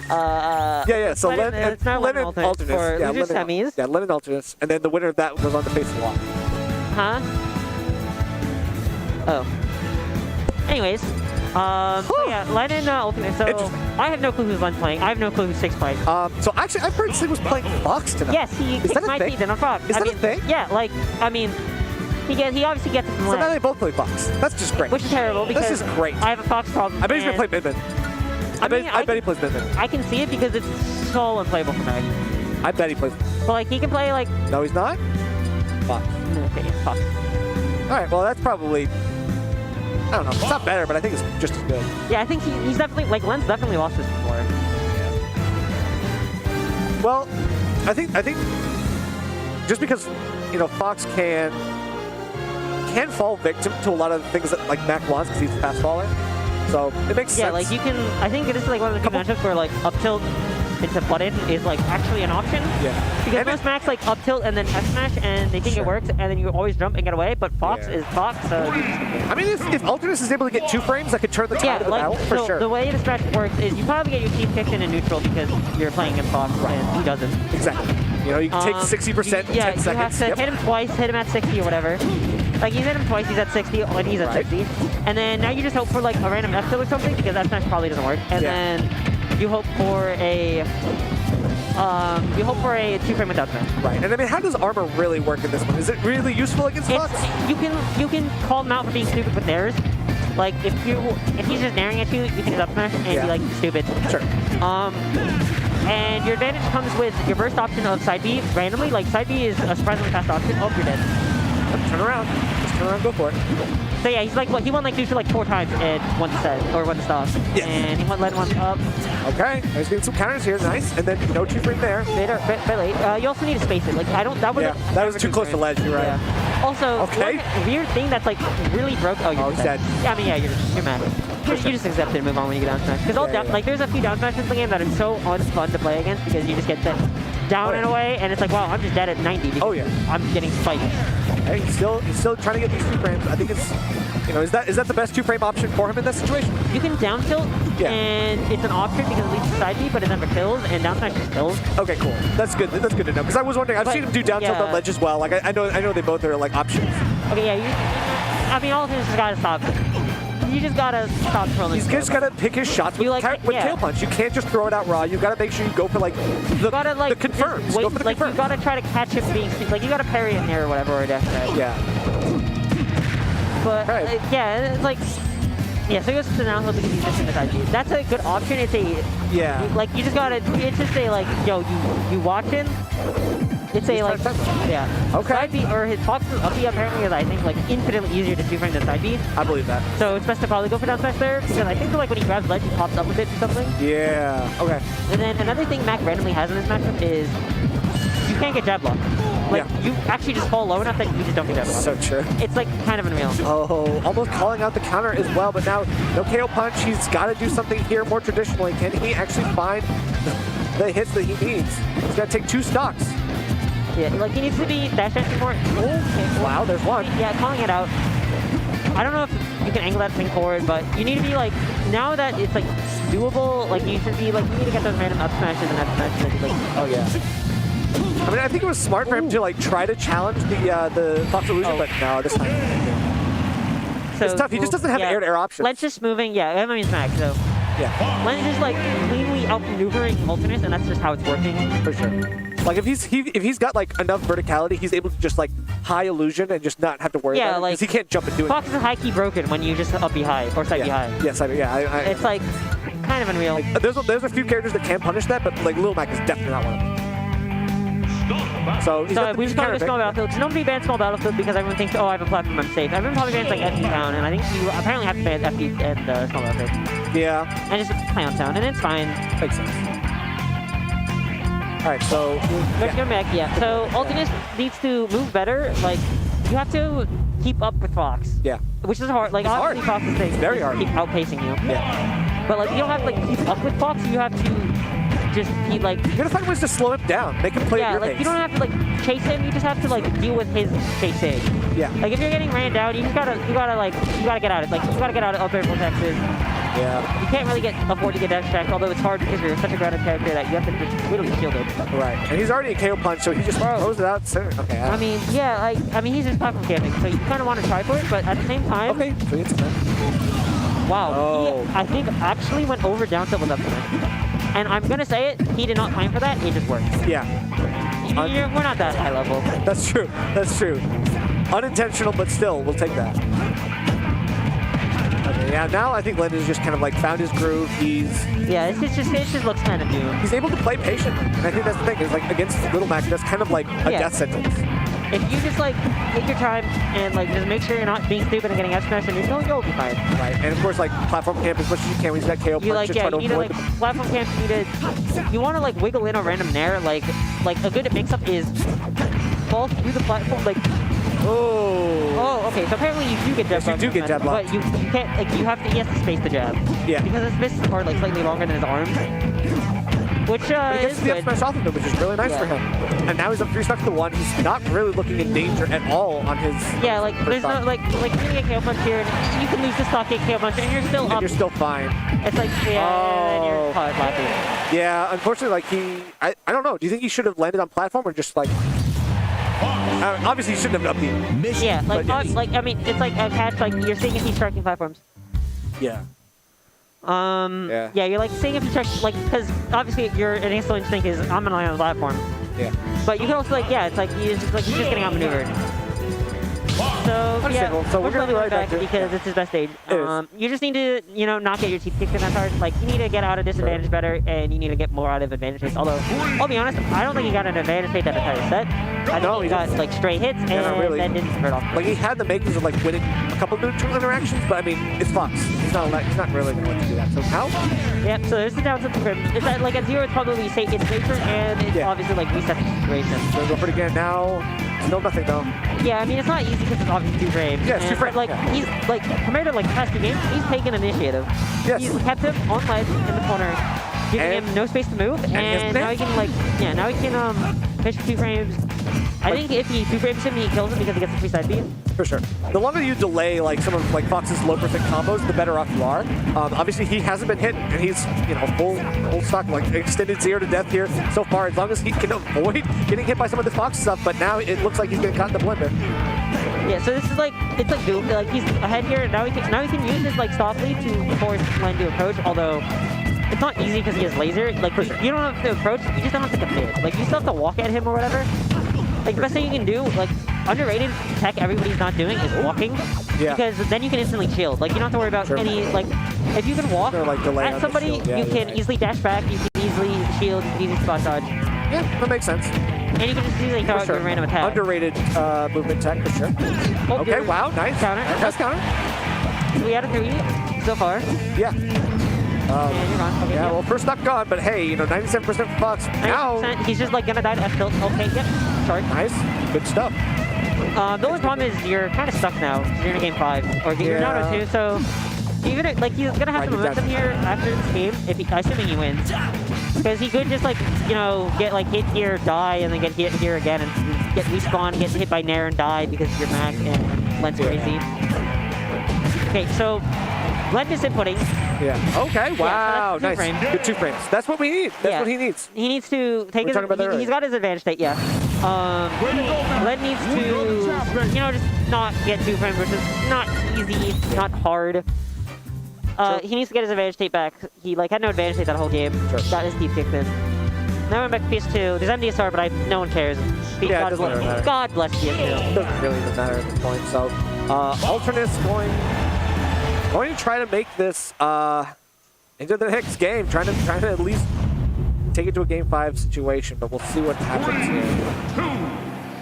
So Len and alternates. For Yeah, loser Len and- semis. Yeah, Len and alternates. And then the winner of that goes on to face the wall. Huh? Oh. Anyways, so yeah, Len and alternate. So I have no clue who's Len playing. I have no clue who's Six playing. So actually, I've heard Sig was playing Fox tonight. Yes, he Is kicked that a my thing? teeth in on Fox. Is that a thing? Yeah, like, I mean, he obviously gets it from So now Len, they both play Fox. That's just great. which is terrible because This is great. I have a Fox problem. I bet he's gonna and play Midman. I bet he plays Midman. I can see it because it's so unplayable for Meg. I bet he plays. But like, he can play like... No, he's not. Fox. Okay, yeah, Fox. All right. Well, that's probably. I don't know. It's not better, but I think it's just as good. Yeah, I think he's definitely... Like, Len's definitely lost this before. Well, I think just because Fox can fall victim to a lot of things that like Mac wants because he's a fast faller, so it makes sense. Yeah, like you can... I think this is like one of the matchups where like up tilt into butt in is like actually an option. Yeah. Because most Macs like up tilt and then F smash and they think it works and then you always jump and get away, but Fox is Fox, so... I mean, if Alternus is able to get 2 frames, that could turn the tide of the battle for so sure. the way this match works is you probably get your team kicked in neutral because you're playing against Fox and he doesn't. Exactly. You can take 60% in 10 seconds. You have to hit him twice, hit him at 60 or whatever. Like, you hit him twice, he's at 60, when he's at 60. And then now you just hope for, like, a random F-tilt or something, because that smash probably doesn't work. And then you hope for a... 2-frame without smash. Right. And I mean, how does armor really work in this one? Is it really useful against Fox? You can call him out for being stupid with nairs. Like, if he's just naring at you, you can just up smash and be like, stupid. Sure. And your advantage comes with your burst option of side B randomly. Like, side B is a surprisingly fast option. Oh, you're dead. Turn around. Just turn around, go for it. So yeah, he's like, he won like neutral like 4 times in one set, or one stop. Yes. And he won led one up. Okay, there's getting some counters here, nice. And then no 2-frame there. Bit late. You also need to space it. Like, that was too close to ledge, you're right. Yeah. Also, one weird thing that's like really broke. Oh, you're dead. Yeah, I mean, yeah, you're mad. You just accept it and move on when you get down smash. Because like, there's a few down smashes in the game that are so unfun to play against because you just get down and away, and it's like, wow, I'm just dead at 90 because I'm getting spiked. Hey, he's still trying to get these 2 frames. I think it's, is that the best 2-frame option for him in this situation? You can down tilt, Yeah. and it's an option because it leads to side B, but it never kills, and down smash just kills. Okay, cool. That's good. That's good to know. Because I was wondering, I've seen him do down tilt on ledge as well. Like I know they both are like options. Okay, yeah. I mean, all of this just gotta stop. You just gotta stop trolling. He's just gotta pick his shots with, Tail Punch. You can't just throw it out raw. You gotta make sure you go for like the confirms. Go for the confirms. You gotta try to catch him being like you gotta parry him there or whatever or dash dash. Yeah. But yeah, it's like so he goes to down tilt because he's just in the side B. That's a good option. It's a like you just gotta. It's just say like yo you watching. It's a like Okay. Side B or his Fox up B apparently is I think like infinitely easier to 2-frame than side B. I believe that. So it's best to probably go for down smash there because I think like when he grabs ledge he pops up a bit or something. Yeah. Okay. And then another thing Mac randomly has in this matchup is you can't get jab lock. Like you actually just fall low enough that you just don't get jab lock. So true. It's like kind of unreal. Oh, almost calling out the counter as well, but now no KO punch. He's got to do something here more traditionally. Can he actually find the hits that he needs? He's got to take 2 stocks. Yeah, like he needs to be dash dashing more. Okay. Wow, there's one. Yeah, calling it out. I don't know if you can angle that thing forward, but you need to be like, now that it's like doable, like you should be like, you need to get those random up smashes and up smashes. Like, oh yeah. I mean, I think it was smart for him to like try to challenge the Fox Illusion, but no, this time. So it's tough. He just doesn't have air-to-air options. Len's just moving. Yeah, that means Max. So yeah, Len's just like cleanly outmaneuvering alternates, and that's just how it's working. For sure. Like if he's got like enough verticality, he's able to just like high illusion and just not have to worry about it. Like because he can't jump and do it. Fox is high key broken when you just up B high or side B high. Yeah, side B. Yeah, it's like kind of unreal. Like, there's a few characters that can punish that, but like Lil Mac is definitely not one of them. So we just call it a small battlefield. So nobody bans small battlefield because everyone thinks, oh, I have a platform, I'm safe. Everyone probably bans like FD town, and I think you apparently have to ban FD and small battlefield. Yeah. And just play on town, and it's fine. Makes sense. All right, so let's go back. Yeah. So Ultimus needs to move better. Like you have to keep up with Fox. Yeah. Which is hard. Like obviously Fox is very hard. Keep outpacing you. Yeah. But like you don't have to like keep up with Fox. You have to just be like. You gotta find ways to slow him down. Make him play at your pace. You don't have to like chase him. You just have to like deal with his chasing. Yeah. Like if you're getting ran down, you gotta get out of it. Like you gotta get out of up air protected. Yeah. You can't really afford to get dash attack, although it's hard because you're such a grounded character that you have to just literally shield it. Right. And he's already a KO punch, so he just throws it out center. Okay. I mean, yeah, he's just platform camping, so you kind of want to try for it, but at the same time. Okay. So it's wow. Oh. He, I think actually went over down tilt with up smash. And I'm gonna say it, he did not plan for that. It just worked. Yeah. We're not that high level. That's true. That's true. Unintentional, but still, we'll take that. Okay, yeah, now I think Len's just kind of like found his groove. It just looks kind of new. He's able to play patient, and I think that's the thing. Is like against Little Mac, that's kind of like a death sentence. If you just like take your time and like just make sure you're not being stupid and getting F smash and you'll be fine. Right, and of course like platform camp as much as you can when he's got KO punch. You need to like platform camp. You want to like wiggle in a random nair. Like a good mix-up is fall through the platform like. Oh, okay. So apparently you do get jab block. You do get jab block. But you can't, like, he has to space the jab. Yeah. Because his fists are, like, slightly longer than his arms. Which, but he gets is the up smash off of him, which is really nice for him. And now he's up 3 stocks to 1. He's not really looking in danger at all on his. Yeah, like, there's no, like, you're gonna get KO punch here, and you can lose the stock, get KO punch, and you're still up. And you're still fine. It's like, and you're caught laughing. Yeah, unfortunately, like, I don't know. Do you think he should have landed on platform or just, like. Obviously, he shouldn't have up the mission. Yeah, like I mean, it's like a catch. Like you're seeing if he's striking platforms. Yeah. Yeah, you're like seeing if he strikes, like, because obviously your initial instinct is I'm gonna land on the platform. Yeah. But you can also it's like he's just getting outmaneuvered. So yeah, so we're gonna be right back because it's his best stage. You just need to not get your teeth kicked in that hard. Like you need to get out of disadvantage better, and you need to get more out of advantage states. Although I'll be honest, I don't think he got an advantage state that entire set. I think he got like stray hits and then didn't convert off. Like he had the makings of like winning a couple of neutral interactions, but I mean it's Fox. He's not really gonna let you do that. So how? Yep. So there's the downside to him. It's that like at 0 it's probably safe. It's safer and it's obviously like reset the situation. So go for it again now. Still nothing though. Yeah, I mean it's not easy because it's obviously 2 frames. Yeah, it's 2 frames. Like he's like compared to like past 2 games, he's taken initiative. Yes. He's kept him on ledge in the corner, giving him no space to move, and now he can now he can fish 2 frames, I think if he 2-frames him, he kills him because he gets the free side beat. For sure. The longer you delay like some of like Fox's low percent combos, the better off you are. Obviously, he hasn't been hit, and he's full stock, like extended 0 to death here so far. As long as he can avoid getting hit by some of the Fox stuff, but now it looks like he's getting caught in the blender. Yeah, so this is like, it's like Doom. Like he's ahead here, and now he can use his like soft lead to force Len to approach. Although it's not easy because he has laser. Like you don't have to approach, you just don't have to commit. Like you still have to walk at him or whatever. Like the best thing you can do, like underrated tech everybody's not doing is walking. Yeah. Because then you can instantly shield. Like you don't have to worry about any like if you can walk like delay at somebody, you can easily dash back, you can easily shield, you can easily spot dodge. Yeah, that makes sense. And you can just easily throw out your random attack. Underrated movement tech for sure. Oh, okay, wow, nice. Counter. Nice counter. 3 out of 3 so far. Yeah. And you're gone. Okay, yeah, well, first stock gone, but hey, 97% for Fox. Now he's just like gonna die to F tilt. Okay, yep. Sorry. Nice. Good stuff. The only problem is you're kind of stuck now. You're in game 5, or you're down 2, so even if, like he's gonna have the momentum here after this game, assuming he wins, because he could just like get like hit here, die, and then get hit here again, and get respawn, get hit by Nair and die because you're Mac and Len's crazy. Okay, so Len is inputting. Yeah. Okay. Wow. Yeah, so nice. frames. Good 2 frames. That's what we need. That's what he needs. He needs to take his. He's got his advantage state. Yeah. Len needs to, just not get 2 frames, which is not easy, not hard. He needs to get his advantage state back. He had no advantage state that whole game. Got his deep kick in. Now we're back to PS2. There's MDSR, but no one cares. Yeah, it doesn't really matter. God bless PS2. It doesn't really even matter at this point. So, Alternate's going to try to make this into the next game. Trying to at least take it to a game 5 situation, but we'll see what happens here.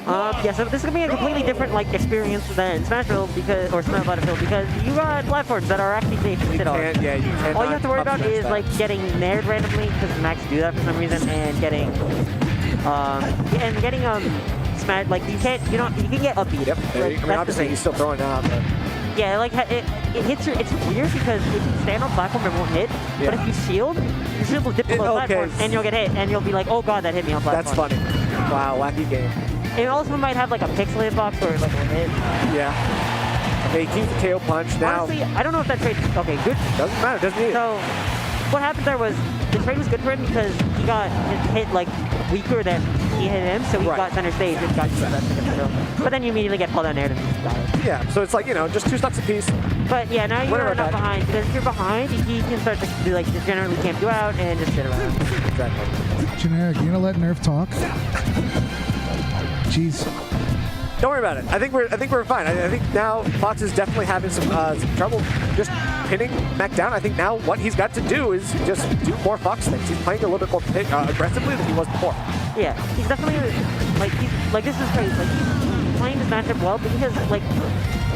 Yeah, so this is gonna be a completely different experience than Smashville or Smash Battlefield because you got platforms that are actually safe to sit on. Yeah, you can. All you have to worry about is getting nared randomly because Max do that for some reason, and getting smashed. Like you can get upbeat. Yep. Obviously he's still throwing out. But... Yeah, it hits your. It's weird because if you stand on platform, it won't hit. Yeah. But if you shield, your shield will dip below platform, and you'll get hit, and you'll be like, oh god, that hit me on platform. That's funny. Wow, wacky game. It also might have a pixel hitbox or will hit. Yeah. Okay, he keeps the KO punch now. Honestly, I don't know if that trade. Okay, good. Doesn't matter. Doesn't need it. So, what happened there was the trade was good for him because he got hit weaker than he hit him, so he got center stage and got that second throw. But then you immediately get pulled down there and die. Yeah. So it's just 2 stocks apiece. But yeah, now you're not behind because if you're behind, he can start to do just generally camp you out and just sit around. Exactly. Generic, you gonna let Nerf talk? Jeez. Don't worry about it. I think we're fine. I think now Fox is definitely having some trouble just pinning Mac down. I think now what he's got to do is just do more Fox things. He's playing a little bit more aggressively than he was before. Yeah, he's definitely this is crazy. He's playing this matchup well because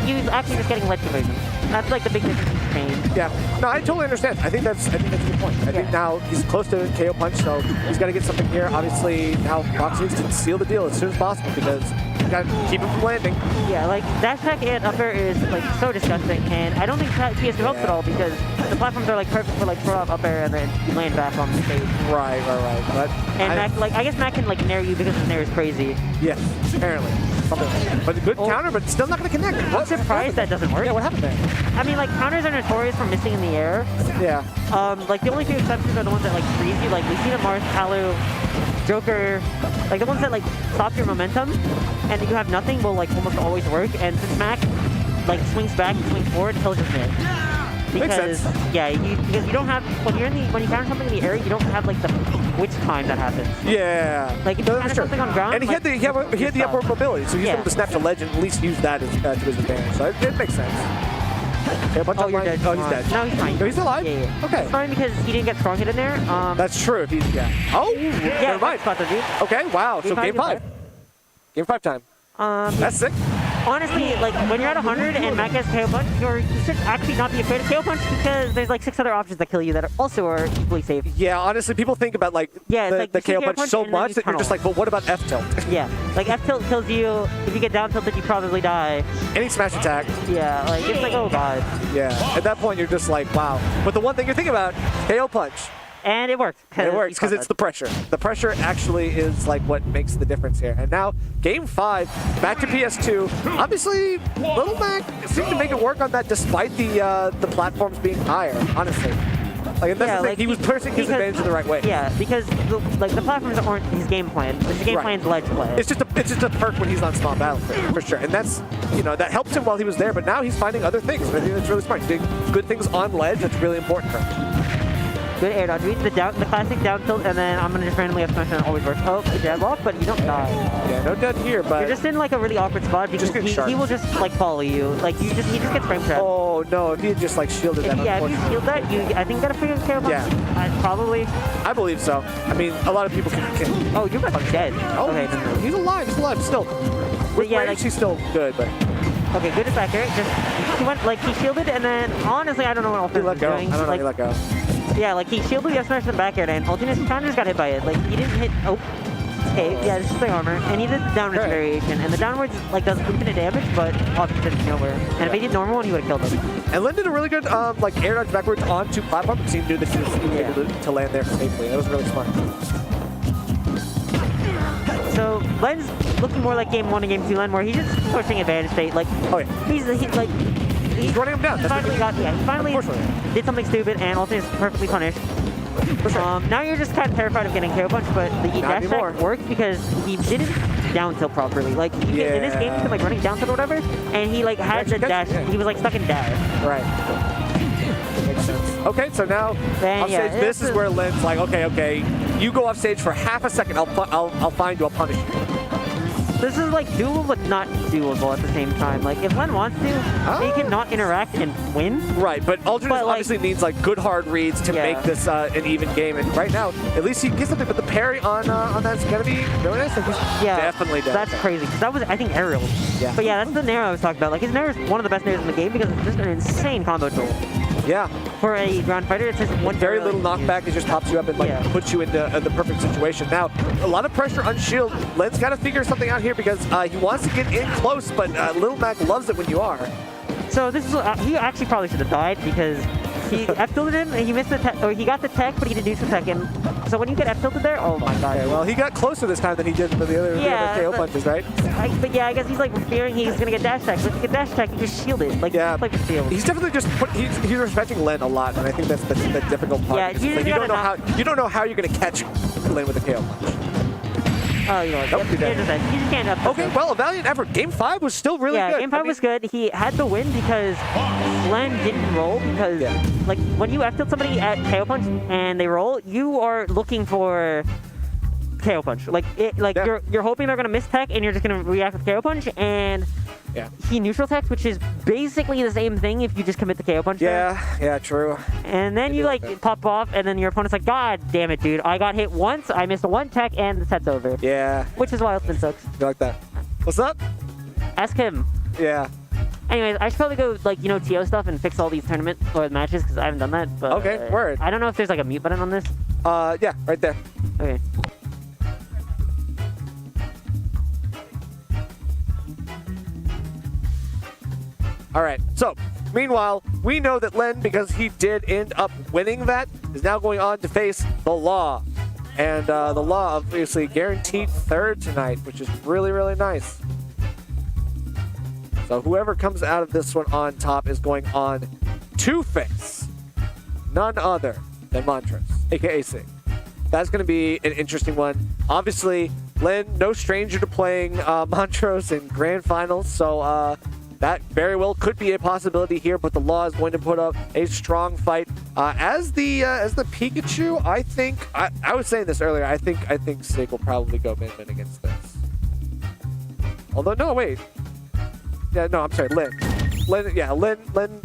he's actually just getting ledge conversion. That's the big difference he's changed. Yeah. No, I totally understand. I think that's a good point. I think now he's close to KO punch, so he's got to get something here. Obviously, now Fox needs to seal the deal as soon as possible because you got to keep him from landing. Yeah, dash attack and up air is so disgusting, and I don't think PS2 helps at all because the platforms are perfect for throw off up air and then you land back on the stage. Right. But I guess Mac can nair you because his nair is crazy. Yes, apparently. But a good counter, but still not going to connect. I'm surprised that doesn't work. Yeah, what happened there? I mean, counters are notorious for missing in the air. Yeah. The only few exceptions are the ones that freeze you. We see the Mars, Palu, Joker, the ones that stop your momentum, and you have nothing will almost always work. And since Mac swings back and swings forward, he'll just miss. Makes sense. Yeah, because you don't have when you counter something in the air, you don't have the which time that happens. Yeah. If you counter something on ground, and he had the upward mobility, so he's able to snap to ledge and at least use that to his advantage. So it makes sense. Okay, you're dead. Oh, he's dead. No, he's fine. No, he's alive? Yeah. Okay. It's fine because he didn't get strong hit in there. That's true. If he's, Oh, yeah, never mind. Okay, wow. So game 5. Game 5 time. That's sick. Honestly, when you're at 100 and Mac has KO punch, you should actually not be afraid of KO punch because there's 6 other options that kill you that are equally safe. Yeah, honestly, people think about the KO punch so much that you're just but what about F tilt? Yeah, F tilt kills you. If you get down tilted, you probably die. Any smash attack. Yeah, it's oh god. Yeah, at that point you're just wow. But the one thing you're thinking about, KO punch. And it worked. It works because it's the pressure. The pressure actually is like what makes the difference here. And now, game 5, back to PS2. Obviously, Little Mac seemed to make it work on that despite the platforms being higher, honestly. Like, that's the thing. He was pushing his advantage in the right way. Yeah, because the platforms aren't his game plan. His game plan's ledge play. It's just a perk when he's on small battlefield, for sure. And that's, that helped him while he was there, but now he's finding other things. And I think that's really smart. Doing good things on ledge, that's really important for him. Good air dodge. Read the classic down tilt, and then I'm gonna just randomly up smash, and it always works. Oh, the deadlock, but you don't die. Yeah, no dead here, but you're just in like a really awkward spot because he will just like follow you. Like he just gets frame trapped. Oh no, if he had just like shielded that. Yeah, if you shield that, I think you gotta figure out Yeah, probably. I believe so. I mean, a lot of people can. Oh, you're about to be dead. Oh, okay, he's alive. He's alive still. With range, he's still good, but. Okay, good as back air. Just he went like he shielded, and then honestly, I don't know what else he was doing. I don't know. He let go. Yeah, like he shielded the F smash in the back air, and Ultimus kind of just got hit by it. Like he didn't hit. Oh, okay, yeah, this is the armor, and he did the downwards variation, and the downwards like does infinite damage, but obviously didn't nowhere. And if he did normal one, he would have killed him. And Lin did a really good like air dodge backwards onto platform because he knew that he was able to land there safely. That was really smart. So Len's looking more like game 1 and game 2 Len, where he's just pushing advantage state. Like he's running him down. He finally did something stupid, and Ultimus is perfectly punished. Now you're just kind of terrified of getting KO punch, but the dash attack worked because he didn't down tilt properly. Like in this game, he's like running down tilt or whatever, and he like had the dash. He was like stuck in dash. Right. Makes sense. Okay, so now off stage, this is where Lin's like, okay, you go off stage for half a second. I'll find you. I'll punish you. This is like doable but not doable at the same time. Like if Len wants to, he can not interact and win. Right, but Ultimus obviously needs like good hard reads to make this an even game. And right now, at least he gets something. But the parry on that's gonna be really nice. Like, definitely does. That's crazy. Cause that was I think aerial. Yeah. But yeah, that's the Nair I was talking about. Like his Nair is one of the best Nairs in the game because it's just an insane combo tool. Yeah. For a ground fighter, it's just one very little knockback. It just pops you up and like puts you into the perfect situation. Now, a lot of pressure on shield. Len's got to figure something out here because he wants to get in close, but Little Mac loves it when you are. So this is he actually probably should have died because he F-tilted him and he missed the tech, or he got the tech, but he didn't do the tech. And so when you get F-tilted there, oh my god. Okay, well, he got closer this time than he did with the other KO punches, right? But yeah, I guess he's like fearing he's gonna get dash tech. But if you get dash tech, you just shield it. Like play the field. He's definitely just he's respecting Len a lot, and I think that's the difficult part. Yeah, you don't know how you're gonna catch Len with a KO punch. Oh, you know, nope, you just can't up. Okay, well, a valiant effort. Game 5 was still really good. Yeah, game 5 was good. He had the win because Len didn't roll because, like, when you F-tilt somebody at KO punch and they roll, you are looking for KO punch. Like, you're hoping they're gonna miss tech and you're just gonna react with KO punch, and he neutral tech, which is basically the same thing if you just commit the KO punch. Yeah, true. And then you like pop off, and then your opponent's like, God damn it, dude! I got hit once, I missed one tech, and the set's over. Yeah. Which is why Ultimate sucks. You like that? What's up? Ask him. Yeah. Anyways, I should probably go like TO stuff and fix all these tournament or matches because I haven't done that. But okay, word. I don't know if there's like a mute button on this. Yeah, right there. Okay. All right, so meanwhile, we know that Len, because he did end up winning that, is now going on to face the Law. And the Law obviously guaranteed third tonight, which is really, really nice. So whoever comes out of this one on top is going on to face none other than Montrose, aka Sig. That's going to be an interesting one. Obviously, Len, no stranger to playing Montrose in grand finals, so that very well could be a possibility here, but the Law is going to put up a strong fight. As the Pikachu, I think I was saying this earlier. I think Sig will probably go min-min against this. Although no, wait. Yeah, no, I'm sorry, Lin. Lin.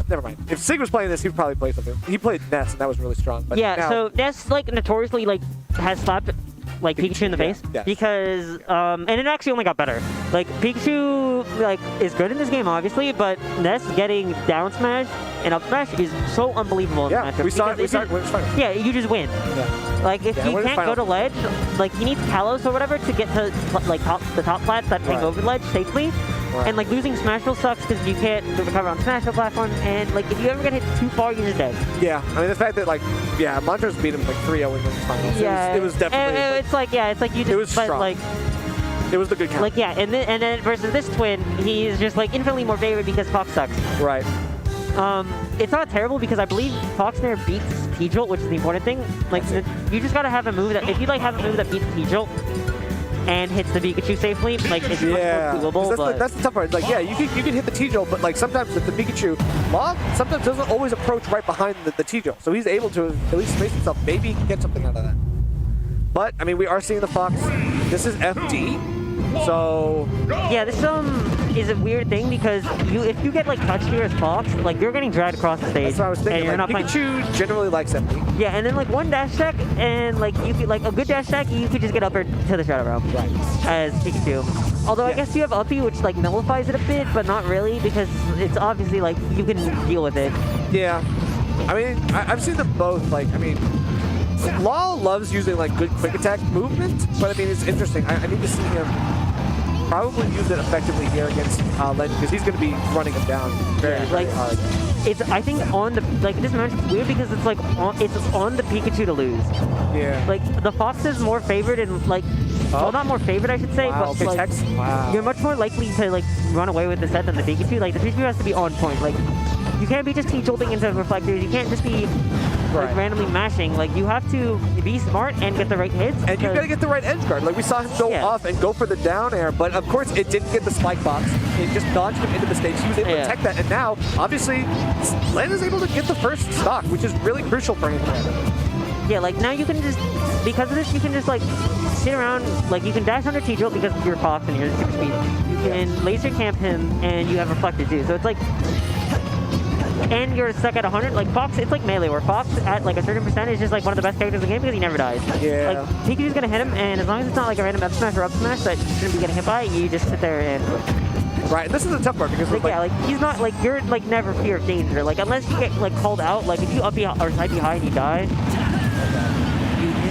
Never mind. If Sig was playing this, he would probably play something. He played Ness, and that was really strong. But yeah, so Ness like notoriously like has slapped like Pikachu in the face because and it actually only got better. Like Pikachu like is good in this game obviously, but Ness getting down smash and up smash is so unbelievable in the matchup. We saw it. Yeah, you just win. Yeah. Like if you can't go to ledge, like he needs Kalos or whatever to get to like the top flats that hang over ledge safely. And like losing Smashville sucks because you can't recover on Smashville platform. And like if you ever get hit too far, you're just dead. Yeah, I mean the fact that like Montrose beat him like 3-0 in the finals. Yeah, it was definitely. And it's like you just. It was strong. Like, it was the good count. Like and then versus this twin, he's just like infinitely more favored because Fox sucks. Right. It's not terrible because I believe Foxner beats T-Jolt, which is the important thing. Like you just gotta have a move that if you like have a move that beats T-Jolt and hits the Pikachu safely, like it's much more doable. That's the tough part. It's like you can hit the T-Jolt, but like sometimes the Pikachu sometimes doesn't always approach right behind the T-Jolt, so he's able to at least space himself. Maybe he can get something out of that. But I mean, we are seeing the Fox. This is FD. So yeah, this is a weird thing because if you get like touched here as Fox, like you're getting dragged across the stage. That's what I was thinking. And you're like, not Pikachu generally likes FD. Yeah, and then like one dash attack and like you could like a good dash attack, you could just get up to the Shadow Realm as Pikachu. Although I guess you have uppy, which like nullifies it a bit, but not really because it's obviously like you can deal with it. Yeah, I mean I've seen them both. Like I mean. Law loves using like good quick attack movement, but I mean it's interesting. I need to see him probably use it effectively here against Len because he's going to be running him down very hard. It's I think on the this match is weird because it's like it's on the Pikachu to lose. Yeah. Like the Fox is more favored and like well not more favored I should say, but like, you're much more likely to like run away with the set than the Pikachu. Like the Pikachu has to be on point. Like you can't be just T-jolting into reflectors. You can't just be like randomly mashing. Like you have to be smart and get the right hits. And you've got to get the right edge guard. Like we saw him go off and go for the down air, but of course it didn't get the spike box. It just dodged him into the stage. He was able to protect that, and now obviously Len is able to get the first stock, which is really crucial for him. Yeah, like now you can just because of this you can just like sit around. Like you can dash under T-Jolt because you're Fox and you're super speed. You can laser camp him and you have reflector too. So it's like. And you're stuck at 100. Like Fox, it's like melee where Fox at like a certain percent is just like one of the best characters in the game because he never dies. Yeah. Like Pikachu's gonna hit him, and as long as it's not like a random up smash or up smash that shouldn't be getting hit by, you just sit there and. Right. And this is the tough part because like he's not like you're like never fear of danger. Like unless you get like called out, like if you up or side B high and you die.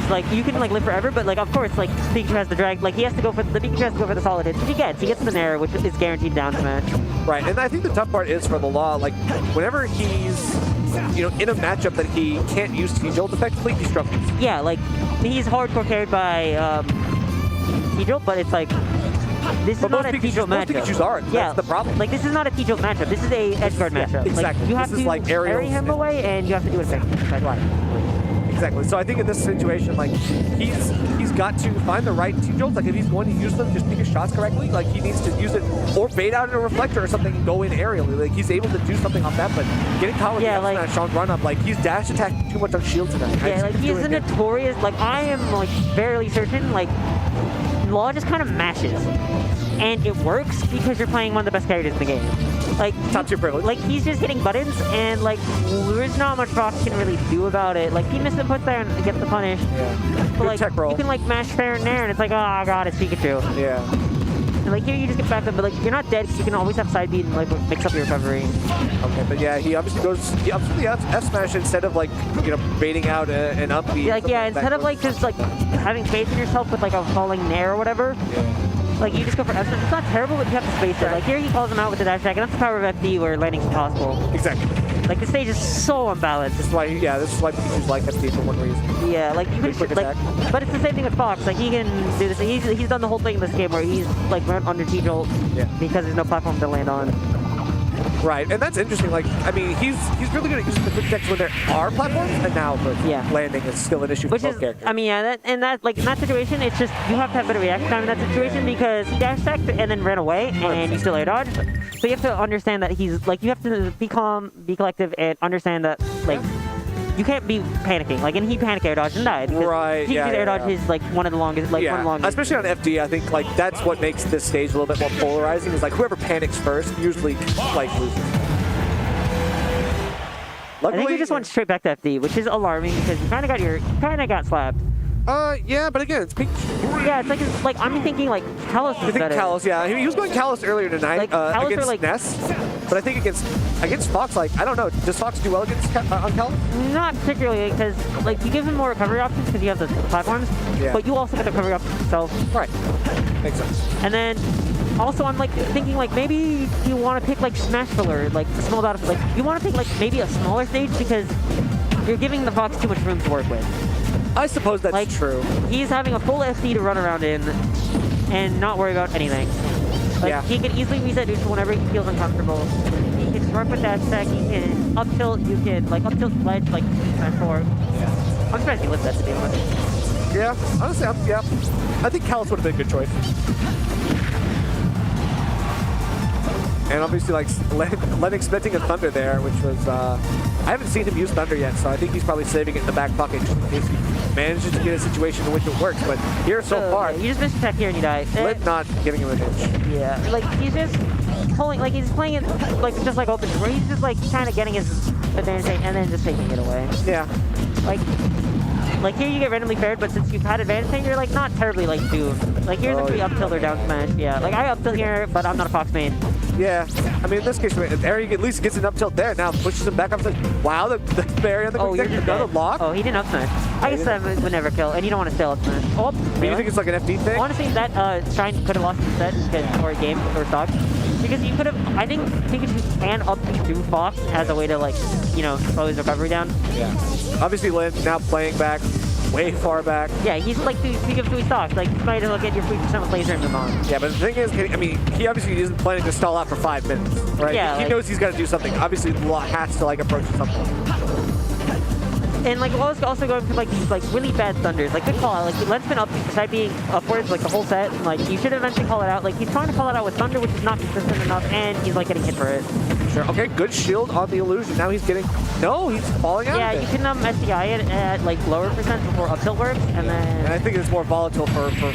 Like you can like live forever, but like of course like Pikachu has to drag like he has to go for the Pikachu has to go for the solid hits. He gets the Nair, which is guaranteed down smash. Right, and I think the tough part is for the Law, like whenever he's in a matchup that he can't use T-Jolt effectively, he struggles. Yeah, like he's hardcore carried by T-Jolt, but it's like this is not a T-Jolt matchup. Pikachus are. That's the problem. Like this is not a T-Jolt matchup. This is a edgeguard matchup. Exactly. Like, you have to carry him away, and you have to do it effectively. Exactly. So I think in this situation, like he's got to find the right T-Jolts. Like if he's going to use them, just pick his shots correctly. Like he needs to use it or bait out in a reflector or something and go in aerially. Like he's able to do something off that, but getting caught with the like Sean run up, like he's dash attacking too much on shield tonight. Yeah, like he's a notorious. Like I am like barely certain. Like Law just kind of mashes, and it works because you're playing one of the best characters in the game. Like top tier privilege. Like he's just hitting buttons, and like there's not much Fox can really do about it. Like he missed inputs there and gets the punish. Yeah. But like you can like mash fair and there, and it's like oh god, it's Pikachu. Yeah. And like here you just get back up, but like you're not dead because you can always have side beat and like mix up your recovery. Okay, but yeah, he obviously goes the F smash instead of like baiting out an up B. Like yeah, instead of like just like having faith in yourself with like a falling nair or whatever. Yeah. Like you just go for F smash. It's not terrible, but you have to space it. Like here he calls him out with the dash attack, and that's the power of FD where landing's impossible. Exactly. Like the stage is so unbalanced. This is why Pikachu's like FD for one reason. Yeah, like you can like, but it's the same thing with Fox. Like he can do this. He's done the whole thing in this game where he's like run under T-Jolt because there's no platform to land on. Right, and that's interesting. Like, I mean, he's really good at using the quick attacks when there are platforms, and now landing is still an issue for both characters. I mean, yeah, in that situation, it's just you have to have better reaction time in that situation because he dash attacked and then ran away, and you still air dodged. So you have to understand that he's like you have to be calm, be collective, and understand that like. You can't be panicking, like, and he panic air dodged and died. Because air dodge is like one of the longest, one of the longest. Especially on FD, I think like that's what makes this stage a little bit more polarizing. Is like whoever panics first usually like loses. Luckily, I think we just went straight back to FD, which is alarming because you kind of got slapped. Yeah, but again, it's Pikachu. Yeah, it's like I'm thinking like Kalos is better. Kalos, yeah. He was going Kalos earlier tonight against Ness. But I think against Fox, like, I don't know. Does Fox do well against on Kalos? Not particularly, because like you give him more recovery options because you have the platforms, but you also get the recovery options yourself. Right. Makes sense. And then also I'm like thinking like maybe you want to pick like Smash Filler, like a small amount of like you want to pick like maybe a smaller stage because you're giving the Fox too much room to work with. I suppose that's Like, true. He's having a full SD to run around in and not worry about anything. Like, Yeah. he can easily reset neutral whenever he feels uncomfortable. He can work with that stack, he can up tilt, you can like up tilt ledge like Smash 4. Yeah. I'm surprised he lived that to be honest. Yeah, honestly, yeah. I think Callus would have been a good choice. And obviously, like, Lennox expecting a Thunder there, which was, I haven't seen him use Thunder yet, so I think he's probably saving it in the back pocket just in case he manages to get a situation in which it works. But here so far, You just missed attack here and you die. Lit not giving him an inch. Yeah, like he's just pulling, like he's playing it like just like open, where he's just like kind of getting his advantage and then just taking it away. Yeah. Like here you get randomly paired, but since you've had advantage, you're like not terribly like doomed. Like here's actually up tilt or down smash. Yeah, like I up tilt here, but I'm not a Fox main. Yeah, I mean, in this case, Eric at least gets an up tilt there. Now pushes him back up. Wow, the barrier on the quick deck, another lock. Oh, he didn't up smash. I guess that would never kill, and you don't want to stay up smash. Oh, Do you think it's like an FD thing? honestly, that Shine could have lost his set or game or stock. Because you could have, I think Pikachu can up through Fox as a way to like, you know, slow his recovery down. Yeah. Obviously, Lynn now playing back, way far back. Yeah, he's like speaking of three stocks, like you might look at your 3% with laser and move on. Yeah, but the thing is, I mean, he obviously isn't planning to stall out for 5 minutes, right? Yeah, he like- knows he's got to do something. Obviously, has to like approach something. And like Lowe's also going for like these like really bad thunders. Like good call out. Like Len's been up beside being upwards like the whole set. And, like you should eventually call it out. Like he's trying to call it out with thunder, which is not consistent enough, and he's like getting hit for it. Sure. Okay, good shield on the illusion. Now he's getting. No, he's falling out. Yeah, of you it. can SDI it at like lower percent before up tilt works, and then And I think it's more volatile for Fox.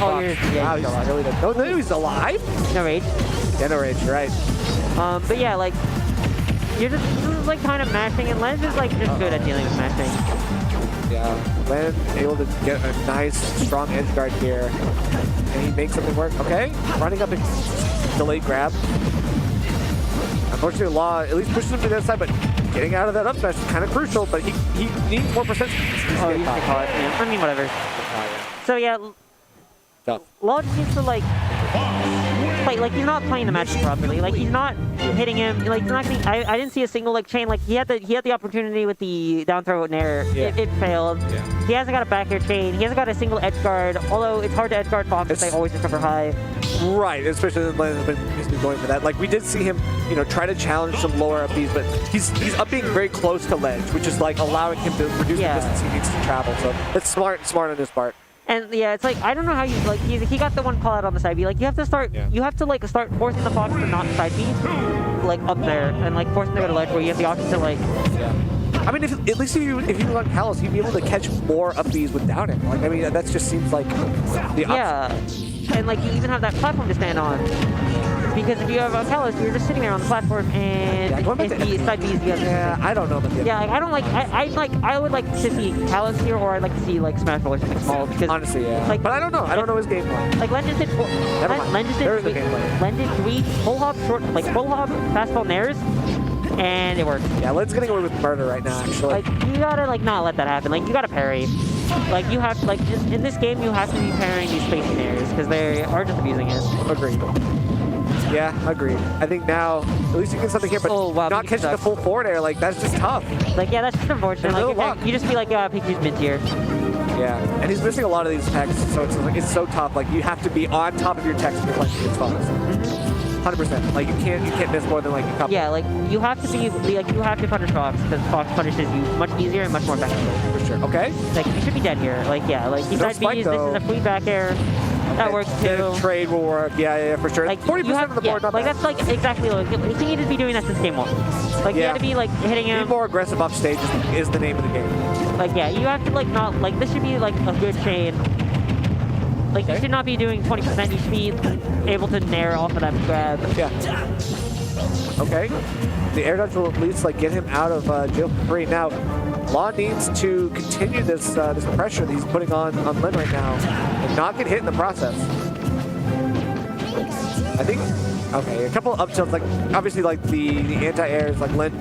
yeah, Wow, he's he's alive. really dead. No, he's alive. no rage. Yeah, no rage. You're right. But yeah, like you're just this is like kind of mashing, and Len's is like just good at dealing with mashing. Yeah, Len able to get a nice, strong edge guard here. And he makes something work. Okay, running up and delayed grab. Unfortunately, Law at least pushes him to the other side, but getting out of that up smash is kind of crucial, but he needs more percent. Oh, you can call it. Yeah. I mean, whatever. So yeah, Tough. Law just needs to like he's not playing the match properly. Like he's not hitting him. Like he's not getting, I didn't see a single like chain. Like he had the opportunity with the down throw nair. Yeah. It failed. Yeah. He hasn't got a back air chain. He hasn't got a single edge guard. Although it's hard to edge guard Fox because they always recover high. Right, especially when he's been going for that. Like we did see him, you know, try to challenge some lower up Bs, but he's up being very close to ledge, which is like allowing him to reduce the distance he needs to travel. So it's smart on his part. And yeah, it's like I don't know how you like he got the one call out on the side B. Like you have to start like start forcing the Fox to not side B, like up there, and like forcing to go to ledge where you have the option to like. Yeah. I mean, at least if you run Callus, you'd be able to catch more up Bs with down him. Like I mean, that just seems like the option. Yeah, and like you even have that platform to stand on. Because if you have a Callus, you're just sitting there on the platform, and if the side B is the other. Yeah, I don't know about the Yeah, like I don't like. I would like to see Callus here, or I'd like to see like Smash Bros. Or something small. Because honestly, yeah. Like, but I don't know. I don't know his game plan. Like Len just did. Never mind. Len just There is did. a game plan. Len did 3 full hop short, like full hop fastball nairs, and it worked. Yeah, Len's getting away with murder right now. Actually. Like you gotta like not let that happen. Like you gotta parry. Like you have like just in this game you have to be parrying these spacing nairs because they are just abusing it. Agreed. Yeah, agreed. I think now, at least you get something here, but not catching the full forward air, like, that's just tough. Like, yeah, that's just unfortunate. Like, you just be like, Pikachu's mid-tier. Yeah, and he's missing a lot of these techs, so it's so tough. Like, you have to be on top of your techs when you're playing against Fox. 100%. Like, you can't miss more than, like, a couple. Yeah, like, you have to be, like, you have to punish Fox, because Fox punishes you much easier and much more effectively. For sure. Okay. Like, you should be dead here. Like, yeah, like, he side B's, this is a free back air. That works too. Trade will work. Yeah, for sure. Like 40% of the board, not like bad. that's like exactly like you need to be doing that since game 1. Like you have to be like hitting him. Be more aggressive off stage is the name of the game. Like yeah, you have to like not like this should be like a good chain. Like you should not be doing 20%. You should be able to nair off of that grab. Yeah. Okay. The air dodge will at least like get him out of jail for free. Now, Law needs to continue this this pressure that he's putting on Lin right now and not get hit in the process. I think, okay, a couple of up tilts, like obviously like the anti-airs, like Lin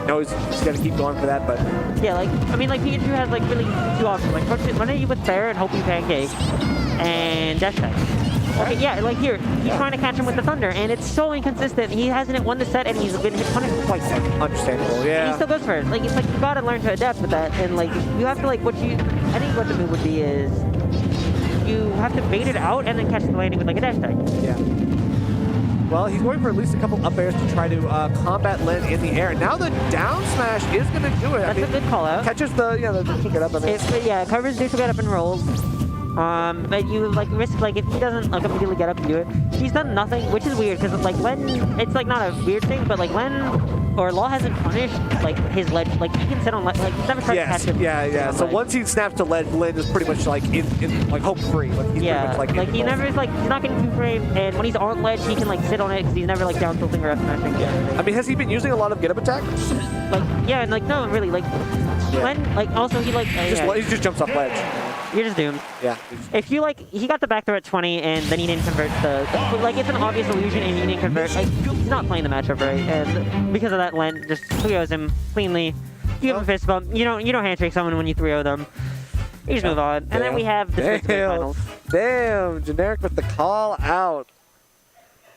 knows he's got to keep going for that, but. Yeah, like, I mean like Pikachu has like really 2 options, like run at you with fair and hope you pancake, and dash attack. Okay, yeah, like here, he's trying to catch him with the thunder, and it's so inconsistent. He hasn't hit one this set, and he's been hit punished twice. Understandable, And he yeah. still goes for it. Like, it's like you gotta learn to adapt with that, and like you have to like I think what the move would be is you have to bait it out and then catch the landing with like a dash tag. Yeah. Well, he's going for at least a couple up airs to try to combat Len in the air. Now the down smash is going to do it. That's a good call out. Catches the neutral get up. I mean, Yeah, covers neutral get up and rolls. But you like risk like if he doesn't like immediately get up and do it, he's done nothing, which is weird because like Len, it's like not a weird thing, but like Len or Law hasn't punished like his ledge. Like he can sit on like he's never tried to catch him. Yeah. So once he snaps to ledge, Len is pretty much like in like hope free. Like he's Yeah, pretty much like he never is like he's not getting too frame, and when he's on ledge, he can like sit on it because he's never like down tilting or up smashing. I mean, has he been using a lot of get up attack? Like yeah, and like no, really like Len like also he like He just jumps off ledge. You're just doomed. Yeah. If you like, he got the back throw at 20 and then he didn't convert like it's an obvious illusion and he didn't convert. Like he's not playing the matchup right, and because of that, Len just 3-0s him cleanly. You give him a fist bump. You don't handshake someone when you 3-0 them. You just move on, and then we have the finals. Damn, generic with the call out.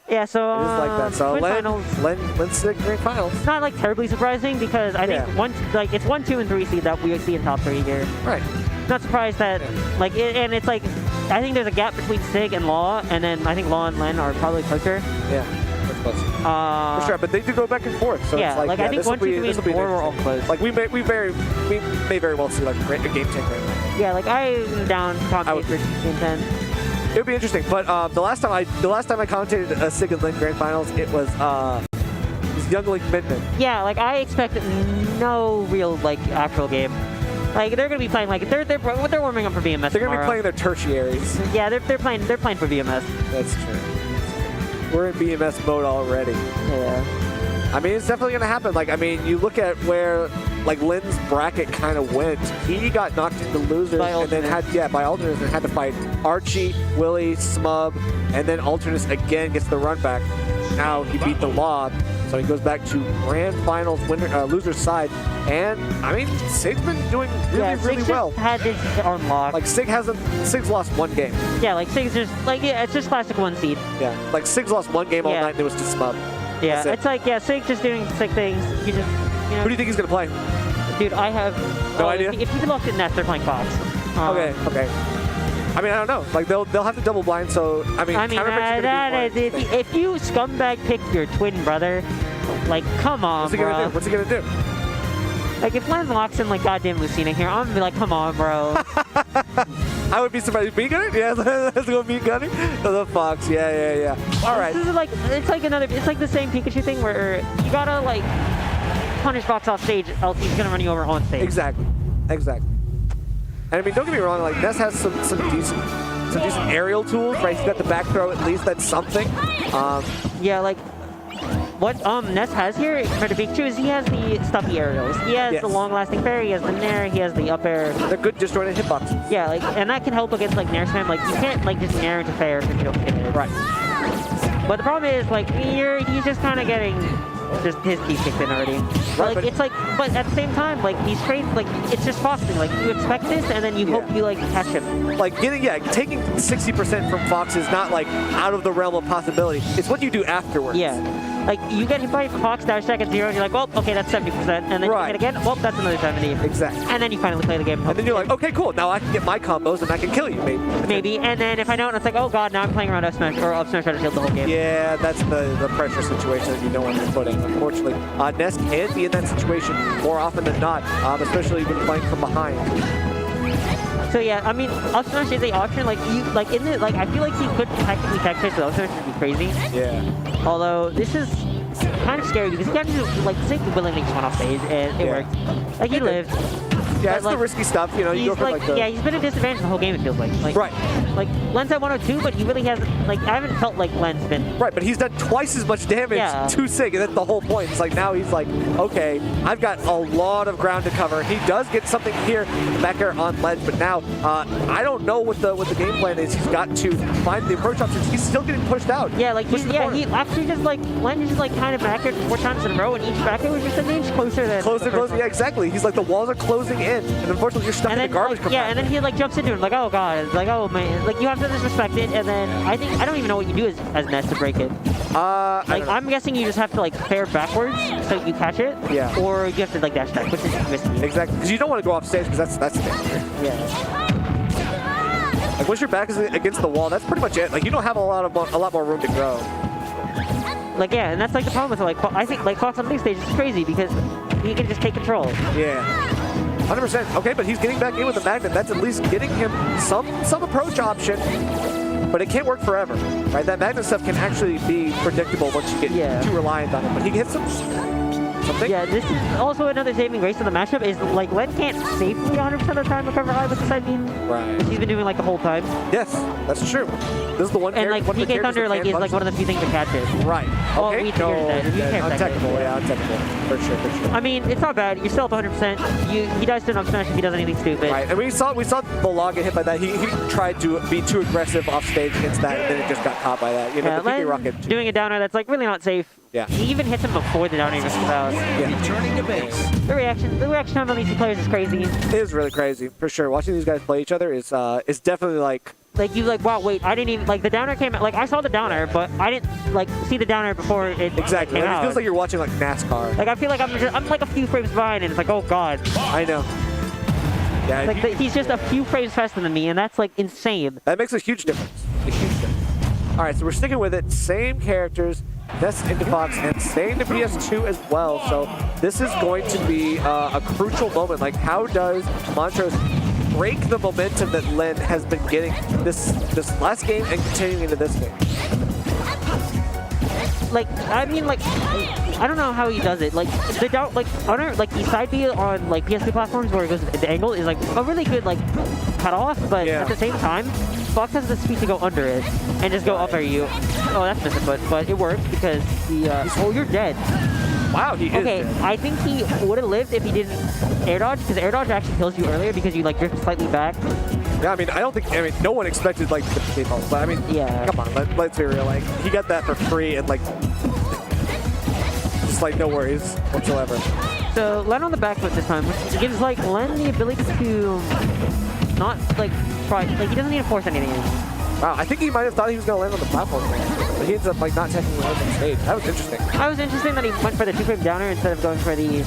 Yeah, so It is like that. So Len's Sig Grand Finals. It's not like terribly surprising because I think it's 1, 2, and 3 seed that we see in top 3 here. Right. Not surprised that and it's like I think there's a gap between Sig and Law, and then I think Law and Len are probably closer. Yeah, that's close. For sure, but they do go back and forth. So yeah, it's like I think 1, 2, 3, and 4 were all close. Like we may very well see like a game tank right now. Yeah, like I'm down commentate for Game 10. It would be interesting, but the last time I commentated a Sig and Len Grand Finals, it was Youngling Midman. Yeah, like I expect no real like actual game. Like they're gonna be playing like they're warming up for VMS. They're gonna be playing their tertiaries. Yeah, they're playing for VMS. That's true. We're in VMS mode already. Yeah. I mean, it's definitely gonna happen. Like, I mean, you look at where like Len's bracket kind of went. He got knocked into losers and then by alternates and had to fight Archie, Willie, Smub, and then alternates again gets the run back. Now he beat the Law, so he goes back to Grand Finals loser's side. And I mean, Sig's been doing really well. Had this unlocked. Like Sig's lost one game. Yeah, like Sig's just like it's just classic 1 seed. Yeah, like Sig's lost one game all night and it was to Smub. Yeah, it's like Sig just doing Sig things. You just Who do you think he's gonna play? Dude, I have no idea. If you looked at Nest, they're playing Fox. Okay. I mean, I don't know. Like they'll have to double blind. So I mean if you scumbag pick your twin brother, like come on, What's he gonna do? What's he gonna do? Like if Len locks in like goddamn Lucina here, I'm gonna be like, come on, bro. I would be surprised. Beat Gunner? Yeah, let's go Beat Gunner. The Fox. Yeah. All right. This is like it's like the same Pikachu thing where you gotta like punish Fox off stage, else he's gonna run you over on stage. Exactly. And I mean, don't get me wrong. Like Ness has some decent aerial tools, right? He's got the back throw at least. That's something. Yeah, like what Ness has here for the Pikachu is he has the stuffy aerials. He has the long-lasting parry. He has the nair. He has the up air. They're good disjointed hitboxes. Yeah, like and that can help against like nair spam. Like you can't like just nair into fair if you don't hit it. Right. But the problem is like he's just kind of getting just his teeth kicked in already. Right, like it's like, but at the same time, like these trades, like it's just Foxing. Like you expect this, and then you hope you like catch him. Like taking 60% from Fox is not like out of the realm of possibility. It's what you do afterwards. Yeah. Like you get hit by Fox dash second 0, and you're like, well, okay, that's 70%, and then you get it again, well, that's another 70. Exactly. And then you finally play the game. And then you're like, okay, cool. Now I can get my combos and I can kill you, maybe. And then if I don't, it's like, oh god, now I'm playing around up smash or up smash trying to shield the whole game. Yeah, that's the pressure situation that you don't want to be put in. Unfortunately, Ness can be in that situation more often than not, especially when playing from behind. So yeah, I mean, up smash is a option. Like you, like in the, like I feel like he could technically tech chase, but up smash would be crazy. Yeah. Although this is kind of scary because he got to like Sig willingly just went off stage and it worked. Like he lived. Yeah, it's like, the risky stuff, you know. You go for like the... Yeah, he's been a disadvantage the whole game, it feels like. Right. Like, Len's at 102, but he really hasn't, like, I haven't felt like Len's been... Right, but he's done twice as much damage to Sig, and that's the whole point. It's like, now he's like, okay, I've got a lot of ground to cover. He does get something here in the back air on ledge, but now, I don't know what the game plan is. He's got to find the approach options. He's still getting pushed out. Yeah, like, he actually just, like, Len just, like, kind of back air 4 times in a row, and each back air was just an inch closer than... Closer, yeah, exactly. He's like, the walls are closing in. in, and unfortunately you're stuck in the garbage compactor. Yeah, and then he like jumps into it, like, oh god, it's like, oh man, like you have to disrespect it, and then I don't even know what you do as Ness to break it. Like I'm guessing you just have to like fair backwards so you catch it. Yeah. Or you have to like dash back, which is risky. Exactly, because you don't want to go off stage because that's danger. Yeah. Like once your back is against the wall, that's pretty much it. Like you don't have a lot more room to grow. Like yeah, and that's like the problem with it. Like I think like Fox on big stage is crazy because he can just take control. Yeah. 100%. Okay, but he's getting back in with the magnet. That's at least getting him some approach option. But it can't work forever, right? That magnet stuff can actually be predictable once you get too reliant on it. But he hits something. Yeah, this is also another saving grace of the matchup is like Len can't safely 100% of the time recover high with the side beam. Right. Which he's been doing like the whole time. Yes, that's true. This is the one. And like PK Thunder like is like one of the few things to catch it. Right. Oh, Okay. we Untechable. Yeah, untechable. For sure. I mean, it's not bad. You're still up 100%. He dies to an up smash if he does anything stupid. Right. And we saw the log get hit by that. He tried to be too aggressive off stage against that, and then it just got caught by that. You know, the PK Rocket. Doing a downer that's like really not safe. Yeah. He even hits him before the downer even comes out. Yeah. Returning to base. The reaction time on these two players is crazy. It is really crazy, for sure. Watching these guys play each other is definitely like you like, wow, wait, I didn't even like the downer came out. Like I saw the downer, but I didn't like see the downer before it exactly. came Like, out. it feels like you're watching like NASCAR. Like I feel like I'm like a few frames behind, and it's like, oh god. I know. Yeah. Like he's just a few frames faster than me, and that's like insane. That makes a huge difference. A huge difference. All right, so we're sticking with it. Same characters. Ness into Fox and staying to PS2 as well. So this is going to be a crucial moment. Like, how does Montrose break the momentum that Len has been getting this last game and continuing into this game? Like, I mean, like, I don't know how he does it. Like, the down, like, the side B on like PS2 platforms where it goes the angle is like a really good like cutoff, but at the same time, Fox has the speed to go under it and just go up at you. Oh, that's missing, but it worked because oh, you're dead. Wow, he is okay, dead. I think he would have lived if he didn't air dodge, because air dodge actually kills you earlier because you like drift slightly back. Yeah, I mean, no one expected like the people, but I mean, come on, let's be real. Like, he got that for free and like, just like no worries whatsoever. So Len on the back foot this time, which gives like Len the ability to not like try, like he doesn't need to force anything. Wow, I think he might have thought he was gonna land on the platform, but he ends up like not technically landing on stage. That was interesting. That was interesting that he went for the 2-frame downer instead of going for the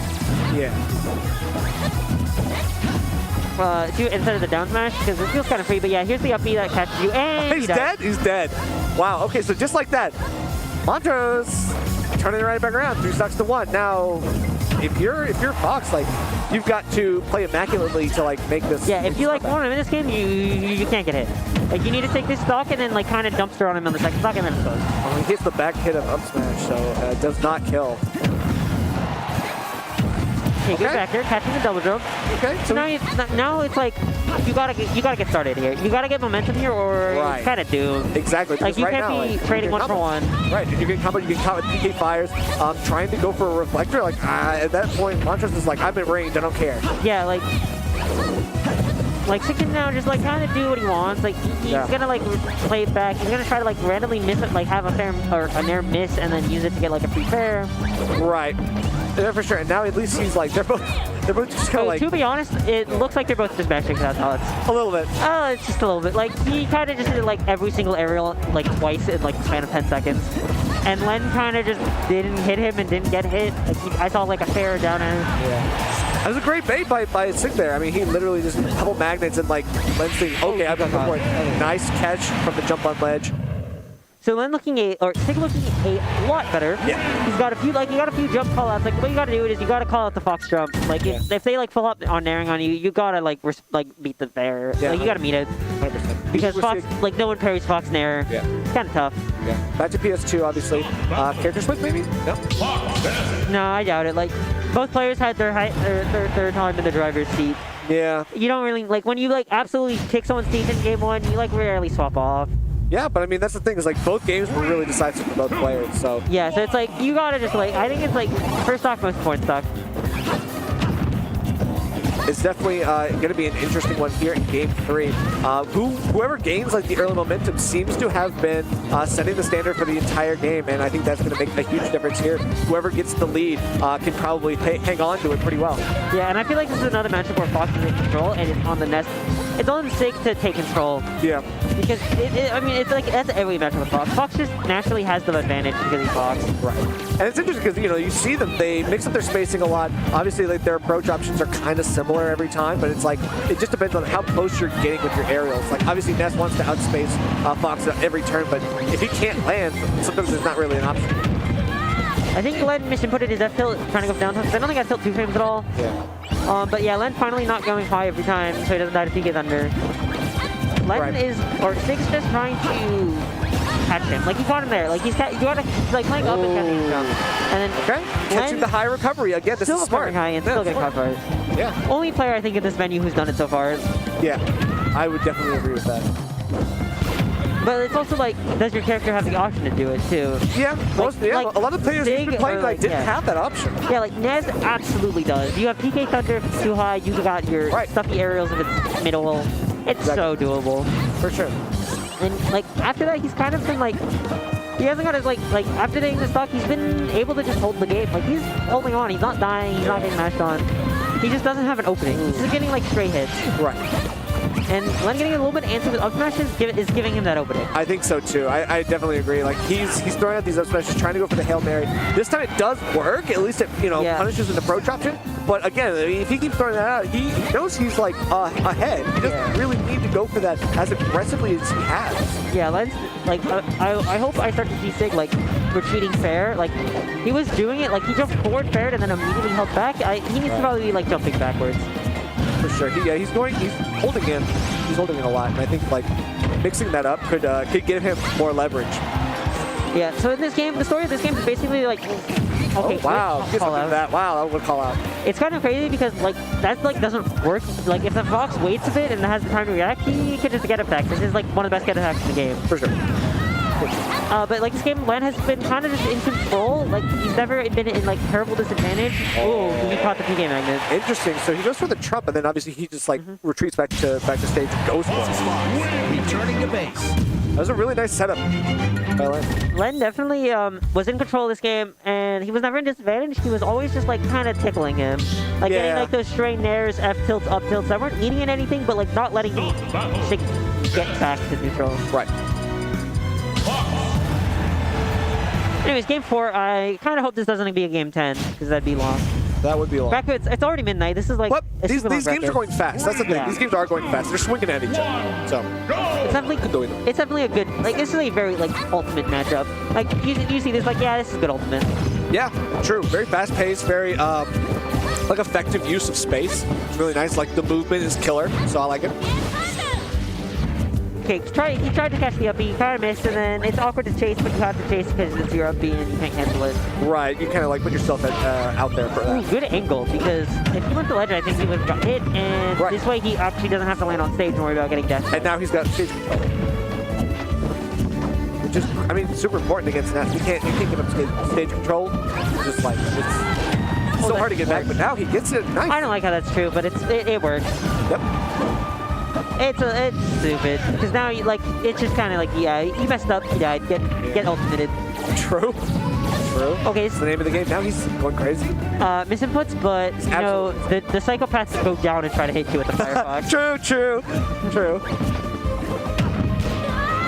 instead of the down smash, because it feels kind of free. But yeah, here's the up B that catches you, and he's dead. He's dead. Wow. Okay, so just like that, Montrose turning it right back around. 2 stocks to 1. Now, if you're Fox, like, you've got to play immaculately to like make this. Yeah, if you like want him in this game, you can't get hit. Like, you need to take this stock and then like kind of dumpster on him on the second stock and then it goes. Well, he hits the back hit of up smash, so it does not kill. Okay, good back there, catching the double jump. Okay, so now it's like you gotta get started here. You gotta get momentum here, or it's kind of doomed. Exactly. Like you can't be trading 1 for 1. Right. If you get combo, you get caught with PK fires. Trying to go for a reflector, like at that point, Montrose is like, I'm in range. I don't care. Yeah, like Six now just like kind of do what he wants. Like he's gonna like play it back. He's gonna try to like randomly miss it, like have a fair or a nair miss, and then use it to get like a free fair. Right. Yeah, for sure. And now at least he's like they're both just kind of like. To be honest, it looks like they're both just mashing out thoughts. A little bit. Oh, it's just a little bit. Like he kind of just did like every single aerial like twice in like the span of 10 seconds, and Len kind of just didn't hit him and didn't get hit. Like I saw like a fair downer. Yeah. That was a great bait by Sig there. I mean, he literally just a couple magnets and like Len's thinking, okay, I've got the point. Nice catch from the jump on ledge. So Len Sig looking a lot better. Yeah. He's got a few jump call outs. Like what you gotta do is you gotta call out the fox jump. Like if they like full up on nairing on you, you gotta like beat the bear. Yeah, like you gotta meet it. 100%. Because Fox, like no one parries Fox nair. Yeah. It's kinda tough. Yeah. Back to PS2 obviously. Character switch maybe? No. No, I doubt it. Like both players had their third time in the driver's seat. Yeah. You don't really like when you like absolutely kick someone's teeth in game 1, you like rarely swap off. Yeah, but I mean that's the thing is like both games were really decisive for both players. So yeah, so it's like you gotta just like I think it's like first stock most important stock. It's definitely going to be an interesting one here in Game 3. Whoever gains like the early momentum seems to have been setting the standard for the entire game, and I think that's going to make a huge difference here. Whoever gets the lead can probably hang on to it pretty well. Yeah, and I feel like this is another matchup where Fox is in control, and it's on the nest. It's on the stake to take control. Yeah. Because, I mean, it's like, that's every matchup with Fox. Fox just naturally has the advantage because he's Fox. Right. And it's interesting because, you know, you see them, they mix up their spacing a lot. Obviously, like, their approach options are kind of similar every time, but it's like, it just depends on how close you're getting with your aerials. Like, obviously, Ness wants to outspace Fox at every turn, but if he can't land, sometimes there's not really an option. I think Len misinputted his F tilt trying to go down because I don't think I tilt 2 frames at all. Yeah. But yeah, Len finally not going high every time, so he doesn't die to PK Thunder. Len is, or Six just trying to catch him. Like, he caught him there. Like, you gotta, like, playing up and catching his jump. And then, Catching the high recovery. Again, this still is smart. high and still get caught for it. Yeah. Only player I think in this venue who's done it so far. Yeah. I would definitely agree with that. But it's also like, does your character have the option to do it too? Yeah, like a lot of players who've been playing like didn't have that option. Yeah, like Nez absolutely does. You have PK Thunder if it's too high, you got your stuffy aerials if it's middle. It's so doable. For sure. And like after that, he's kind of been like, he hasn't got his like after getting the stock, he's been able to just hold the game. Like he's holding on, he's not dying, he's not getting mashed on. He just doesn't have an opening. He's just getting like straight hits. Right. And Len getting a little bit answer with up smashes is giving him that opening. I think so too. I definitely agree. Like he's throwing out these up smashes, trying to go for the Hail Mary. This time it does work. At least it punishes an approach option. But again, I mean, if he keeps throwing that out, he knows he's like ahead. He doesn't really need to go for that as aggressively as he has. Yeah, Len's like I hope I start to see Sig like retreating fair. Like he was doing it. Like he jumped forward fair and then immediately held back. He needs to probably be like jumping backwards. For sure. He's holding in. He's holding in a lot, and I think like mixing that up could give him more leverage. Yeah. So in this game, the story of this game is basically like, okay. Oh, wow. Call out. That. Wow, that would call out. It's kind of crazy because like that like doesn't work. Like if the Fox waits a bit and has the time to react, he could just get attack. This is like one of the best get attacks in the game. For sure. But like this game, Len has been kind of just in control. Like he's never been in like terrible disadvantage. Oh, he caught the PK magnet. Interesting. So he goes for the trump, and then obviously he just like retreats back to stage and goes for it. Returning to base. That was a really nice setup by Len. Len definitely was in control of this game, and he was never in disadvantage. He was always just like kind of tickling him, like getting like those straight nairs, F tilts, up tilts that weren't eating at anything, but like not letting him get back to neutral. Right. Anyways, game 4, I kind of hope this doesn't be a game 10, because that'd be long. That would be long. It's already midnight. This is like... These games are going fast. That's the thing. These games are going fast. They're swinging at each other. So, it's definitely a good... Like, this is a very, like, ultimate matchup. Like, you see this, like, yeah, this is good ultimate. Yeah, true. Very fast-paced, very, like, effective use of space. It's really nice. Like, the movement is killer, so I like it. Okay, he tried to catch the up B, he kind of missed, and then it's awkward to chase, but you have to chase because it's your up B and you can't cancel it. Right, you kind of like put yourself out there for that. Ooh, good angle, because if he went to ledge, I think he would have got hit, and this way he actually doesn't have to land on stage and worry about getting death. And now he's got stage control. Which is, I mean, super important against Ness. You can't give him stage control. It's just like, it's so hard to get back, but now he gets it nice. I don't like how that's true, but it works. Yep. It's stupid because now it's just kind of like he messed up, he died, get ultimated. True. Okay, it's the name of the game. Now he's going crazy. Misinputs, but you know the psychopaths go down and try to hit you with the Firefox. True.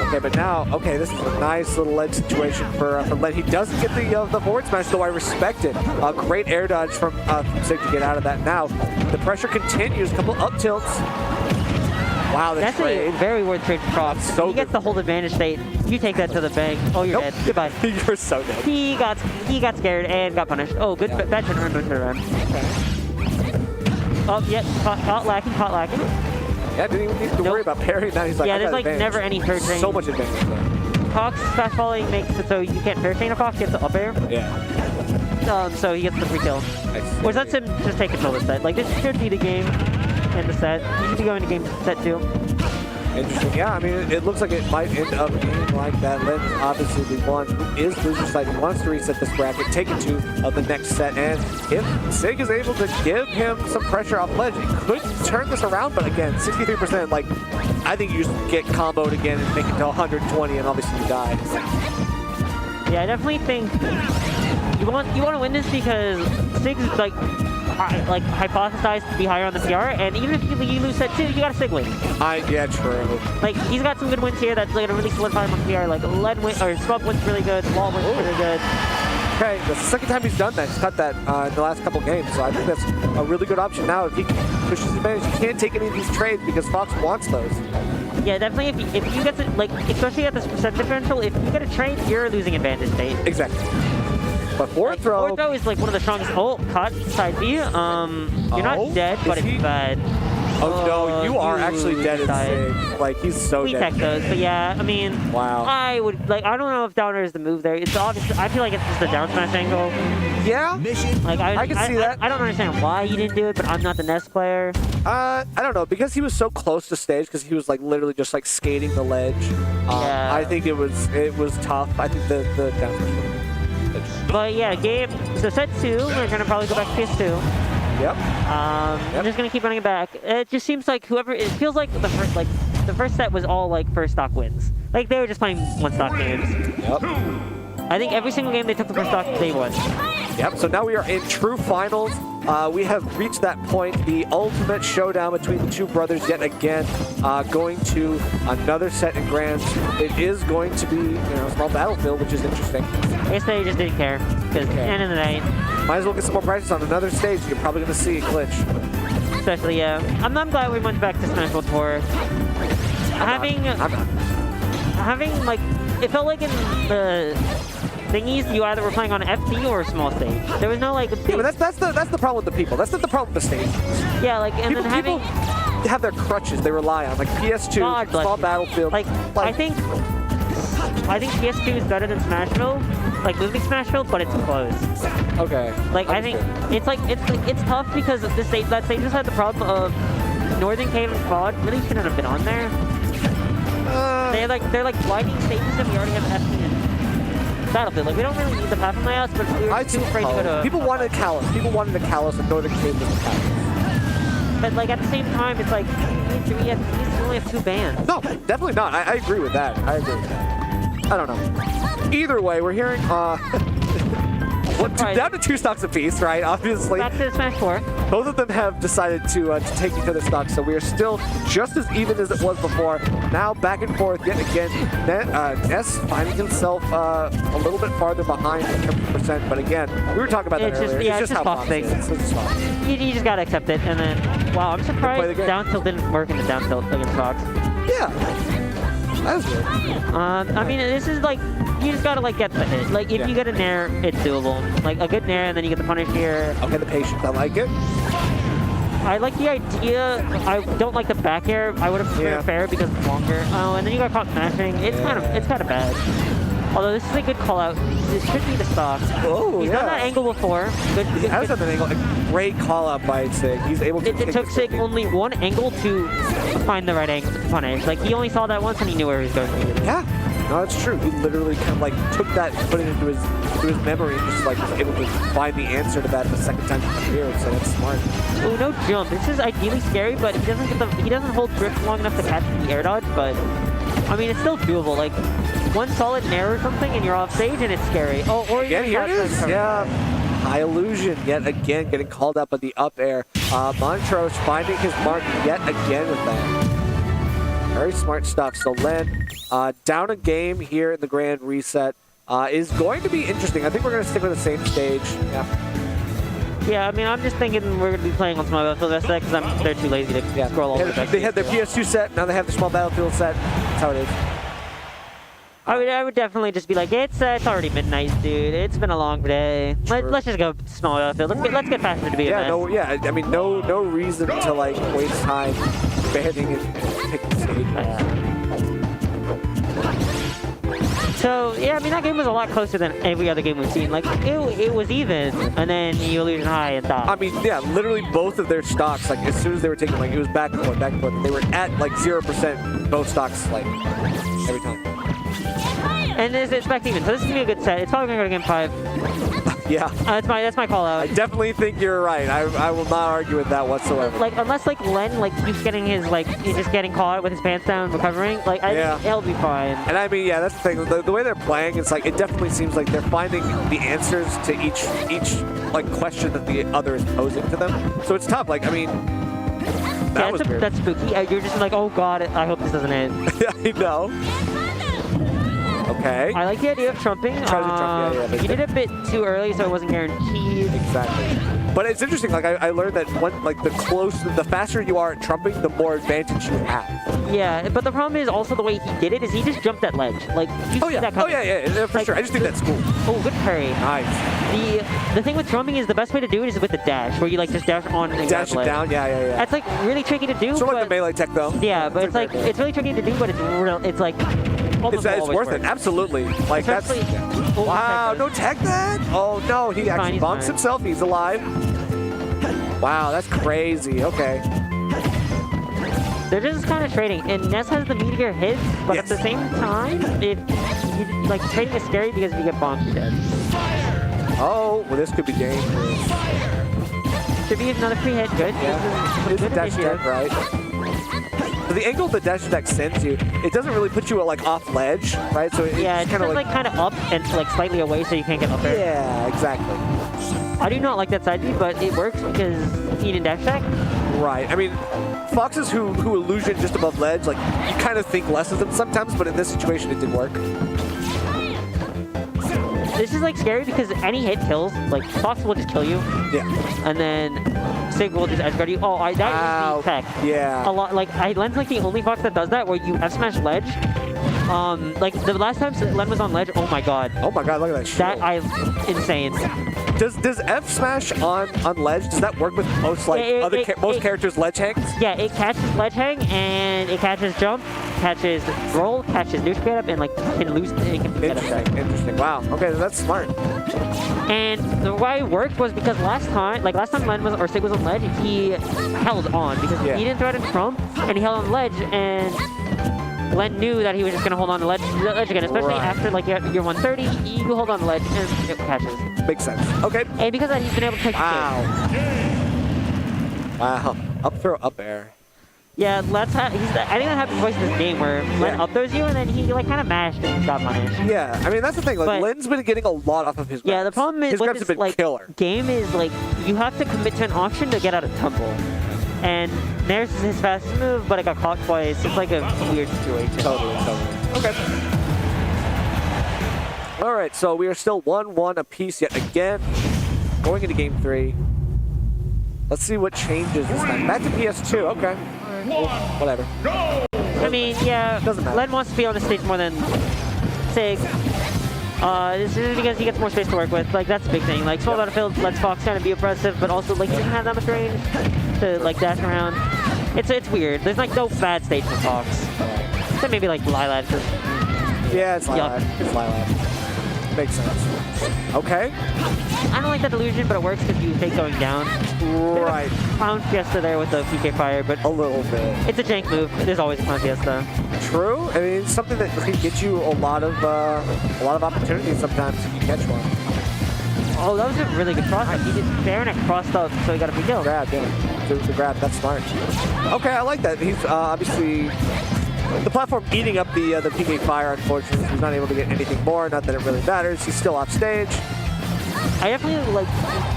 Okay, but now this is a nice little ledge situation for Len. He doesn't get the forward smash, though I respect it. A great air dodge from Sig to get out of that. Now the pressure continues. A couple up tilts. Wow, that's a very worth trade for Props. So he gets the hold advantage state. You take that to the bank. Oh, you're dead. Goodbye. You're so dead. He got scared and got punished. Oh, good bad turn around. Okay. Oh, yeah, caught lacking. Yeah, didn't even need to worry about parrying. Now he's like, there's like never any fair chain. So much advantage there. Fox fast falling makes it so you can't fair chain a Fox. He gets the up air. Yeah. So he gets the free kill. Or lets him just take control of the set. Like this should be the game. And the set. You should be going to game set 2. Interesting. Yeah, I mean, it looks like it might end up being like that. Len is obviously the one who is loser side, who wants to reset this bracket, take it to the next set. And if Sig is able to give him some pressure off ledge, it could turn this around. But again, 63%, like, I think you just get comboed again and make it to 120, and obviously you die. Yeah, I definitely think you want to win this because Sig's like hypothesized to be higher on the PR, and even if you lose set 2, you got a Sig win. Yeah, true. Like, he's got some good wins here that's going to really solidify him on the PR. Like, lead win, or scrub win's really good, wall win's really good. Okay, that's the second time he's done that. He's cut that in the last couple games, so I think that's a really good option now. If he pushes his advantage, he can't take any of these trades because Fox wants those. Yeah, definitely. If you get to, like, especially at this percent differential, if you get a trade, you're losing advantage state. Exactly. But forward throw. Forward throw is like one of the strongest. Oh, cut side B. You're not dead, but it's bad. Oh no, you are actually dead insane. Like, he's so we dead. tech those, but yeah, I mean, wow. I would like. I don't know if downer is the move there. It's obvious. I feel like it's just a down smash angle. Yeah. Like I can see that. I don't understand why he didn't do it, but I'm not the Nest player. I don't know, because he was so close to stage, because he was like literally just like skating the ledge. Yeah. I think it was tough. I think the down smash. But yeah, game. So set 2, we're gonna probably go back to PS2. Yep. I'm just gonna keep running it back. It just seems like whoever. It feels like the first set was all like first stock wins. Like they were just playing one stock games. Yep. I think every single game they took the first stock, they won. Yep. So now we are in true finals. We have reached that point, the ultimate showdown between the two brothers yet again, going to another set in grands. It is going to be, a small battlefield, which is interesting. I guess they just didn't care, because at the end of the night. Might as well get some more practice on another stage. You're probably going to see a glitch. Especially, yeah. I'm glad we went back to Smash World Tour. Having, like, it felt like in the thingies, you either were playing on FT or a small stage. There was no, like, big... Yeah, but that's the problem with the people. That's not the problem with the stage. Yeah, like, and people, then having... People have their crutches they rely on, like PS2, small battlefield. Like, I think PS2 is better than Smashville, like moving Smashville, but it's close. Okay. Like, I think it's tough because of this stage. That stage just had the problem of Northern Cave and Quad really shouldn't have been on there. They're like blinding stages and we already have FP and Battlefield. Like, we don't really need the path from my house, but we were too afraid to go to... People wanted Callus. People wanted a Callus and Northern Cave was a Callus. But, like, at the same time, it's like, we only have 2 bands. No, definitely not. I agree with that. I don't know. Either way, we're hearing, down to 2 stocks apiece, right? Obviously. Back to Smash 4. Both of them have decided to take each other's stocks, so we are still just as even as it was before. Now back and forth yet again. Ness finding himself a little bit farther behind in terms of percent, but again, we were talking about that earlier. Yeah, it's just how Fox is. It's just Fox. You just gotta accept it, and then, wow, I'm surprised down tilt didn't work in the down tilt against Fox. Yeah. That was good. I mean, this is like, you just gotta like get the hit. Like, if you get a nair, it's doable. Like, a good nair, and then you get the punish here. Okay, the patience, I like it. I like the idea. I don't like the back air. I would have preferred fair because it's longer. Oh, and then you got caught smashing. It's kind of bad. Although this is a good call out. This should be the stock. Oh, He's done that angle before. He has done that angle. A great call out by Sig. He's able to. It took Sig only one angle to find the right angle to punish. Like, he only saw that once and he knew where he was going. Yeah. No, that's true. He literally kind of like took that and put it into his memory and just like was able to find the answer to that the second time he cleared. So that's smart. Oh, no jump. This is ideally scary, but he doesn't hold drift long enough to catch the air dodge. But I mean, it's still doable. Like, one solid nair or something and you're off stage and it's scary. Oh, or again, here it is. Yeah. High illusion yet again getting called up on the up air. Montrose finding his mark yet again with that. Very smart stuff. So Len, down a game here in the grand reset is going to be interesting. I think we're going to stick with the same stage. Yeah, I mean, I'm just thinking we're going to be playing on small battlefield rest set because they're too lazy to scroll all the way back. They had their PS2 set, now they have the small battlefield set. That's how it is. I would definitely just be like, it's already midnight, dude. It's been a long day. Let's just go small battlefield. Let's get faster to be I mean, no reason to like waste time banding and picking stage. So, yeah, I mean, that game was a lot closer than every other game we've seen. Like, it was even, and then you illusion high and top. I mean, yeah, literally both of their stocks, like, as soon as they were taking, like, it was back and forth, back and forth. They were at, like, 0% both stocks, like, every time. And it's back to even. So this is going to be a good set. It's probably going to go to game 5. Yeah. That's my call out. I definitely think you're right. I will not argue with that whatsoever. Like, unless, like, Len, like, keeps getting his, like, he's just getting caught with his pants down, recovering, like, I think he'll be fine. And I mean, yeah, that's the thing. The way they're playing, it's like, it definitely seems like they're finding the answers to each like, question that the other is posing to them. So it's tough. Like, I mean, that was weird. That's spooky. You're just like, oh, God, I hope this doesn't hit. I know. Okay. I like the idea of trumping. Yeah, you did it a bit too early, so it wasn't guaranteed. Exactly. But it's interesting. Like I learned that the faster you are at trumping, the more advantage you have. Yeah, but the problem is also the way he did it is he just jumped that ledge. Like, you see that coming. Yeah, for sure. I just think that's cool. Oh, good parry. Nice. The thing with trumping is the best way to do it is with the dash, where you like just dash on and dash it ledge. down. Yeah. That's like really tricky to do. Sort of like the melee tech, though. Yeah, but it's like it's really tricky to do, but it's like. It's worth it, absolutely. Like especially, that's wow, no tech that? Oh no, he actually bonks himself. He's alive. Wow, that's crazy. Okay. They're just kind of trading, and Ness has the meteor hits, but at the same time, like trading is scary because if you get bonked, you're dead. Oh, well, this could be dangerous. Should be another free hit. Good. Yeah, this is dash attack, right? So the angle the dash attack sends you, it doesn't really put you at like off ledge, right? So it's kind of up and like slightly away, so you can't get up there. Yeah, exactly. I do not like that side B, but it works because he didn't dash attack. Right. I mean, foxes who illusion just above ledge, like you kind of think less of them sometimes, but in this situation, it did work. This is like scary because any hit kills. Like Fox will just kill you. Yeah. And then Sig will just edge guard you. Oh, that is the tech. Yeah. A lot. Like Len's like the only Fox that does that, where you F smash ledge. Like the last time Len was on ledge. Oh my God. Oh my God! Look at that shit. That insane. Does F smash on ledge? Does that work with most most characters' ledge hangs? Yeah, it catches ledge hang and it catches jump, catches roll, catches neutral get up, and like can lose. It can get up. Interesting. Wow. Okay, that's smart. And the way it worked was because last time Len was or Sig was on ledge, he held on because he didn't throw it in trump, and he held on ledge, and Len knew that he was just gonna hold on to ledge again, especially after like your 130, you hold on to ledge and it catches. Makes sense. Okay. And because of that, he's been able to take the game. Wow. Up throw, up air. Yeah, I think that happened twice in this game where Len up throws you and then he like kind of mashed and got punished. Yeah, I mean that's the thing. Like Len's been getting a lot off of his grabs. Yeah, the problem is his grabs have been like killer. Game is like you have to commit to an option to get out of tumble. And there's his fastest move, but it got caught twice. It's like a weird situation. Totally. Okay. All right, so we are still 1-1 apiece yet again. Going into game 3. Let's see what changes this time. Back to PS2. Okay. Well, whatever. I mean, yeah. Doesn't matter. Len wants to be on the stage more than Sig. This is because he gets more space to work with. Like, that's a big thing. Like, small battlefield lets Fox kind of be oppressive, but also, like, he doesn't have that much range to, like, dash around. It's weird. There's, like, no bad stage for Fox. Except maybe, like, Lilac. Yeah, it's Lilac. It's Lilac. Makes sense. Okay. I don't like that illusion, but it works because you fake going down. Right. Clown Fiesta there with the PK Fire, but a little bit. It's a jank move. There's always a Clown Fiesta. True. I mean, it's something that can get you a lot of opportunities sometimes if you catch one. Oh, that was a really good cross. He did Baron and crossed up, so he got a big kill. Grab, yeah. The grab, that's smart. Okay, I like that. He's obviously the platform eating up the PK Fire. Unfortunately, he's not able to get anything more. Not that it really matters. He's still off stage. I definitely like,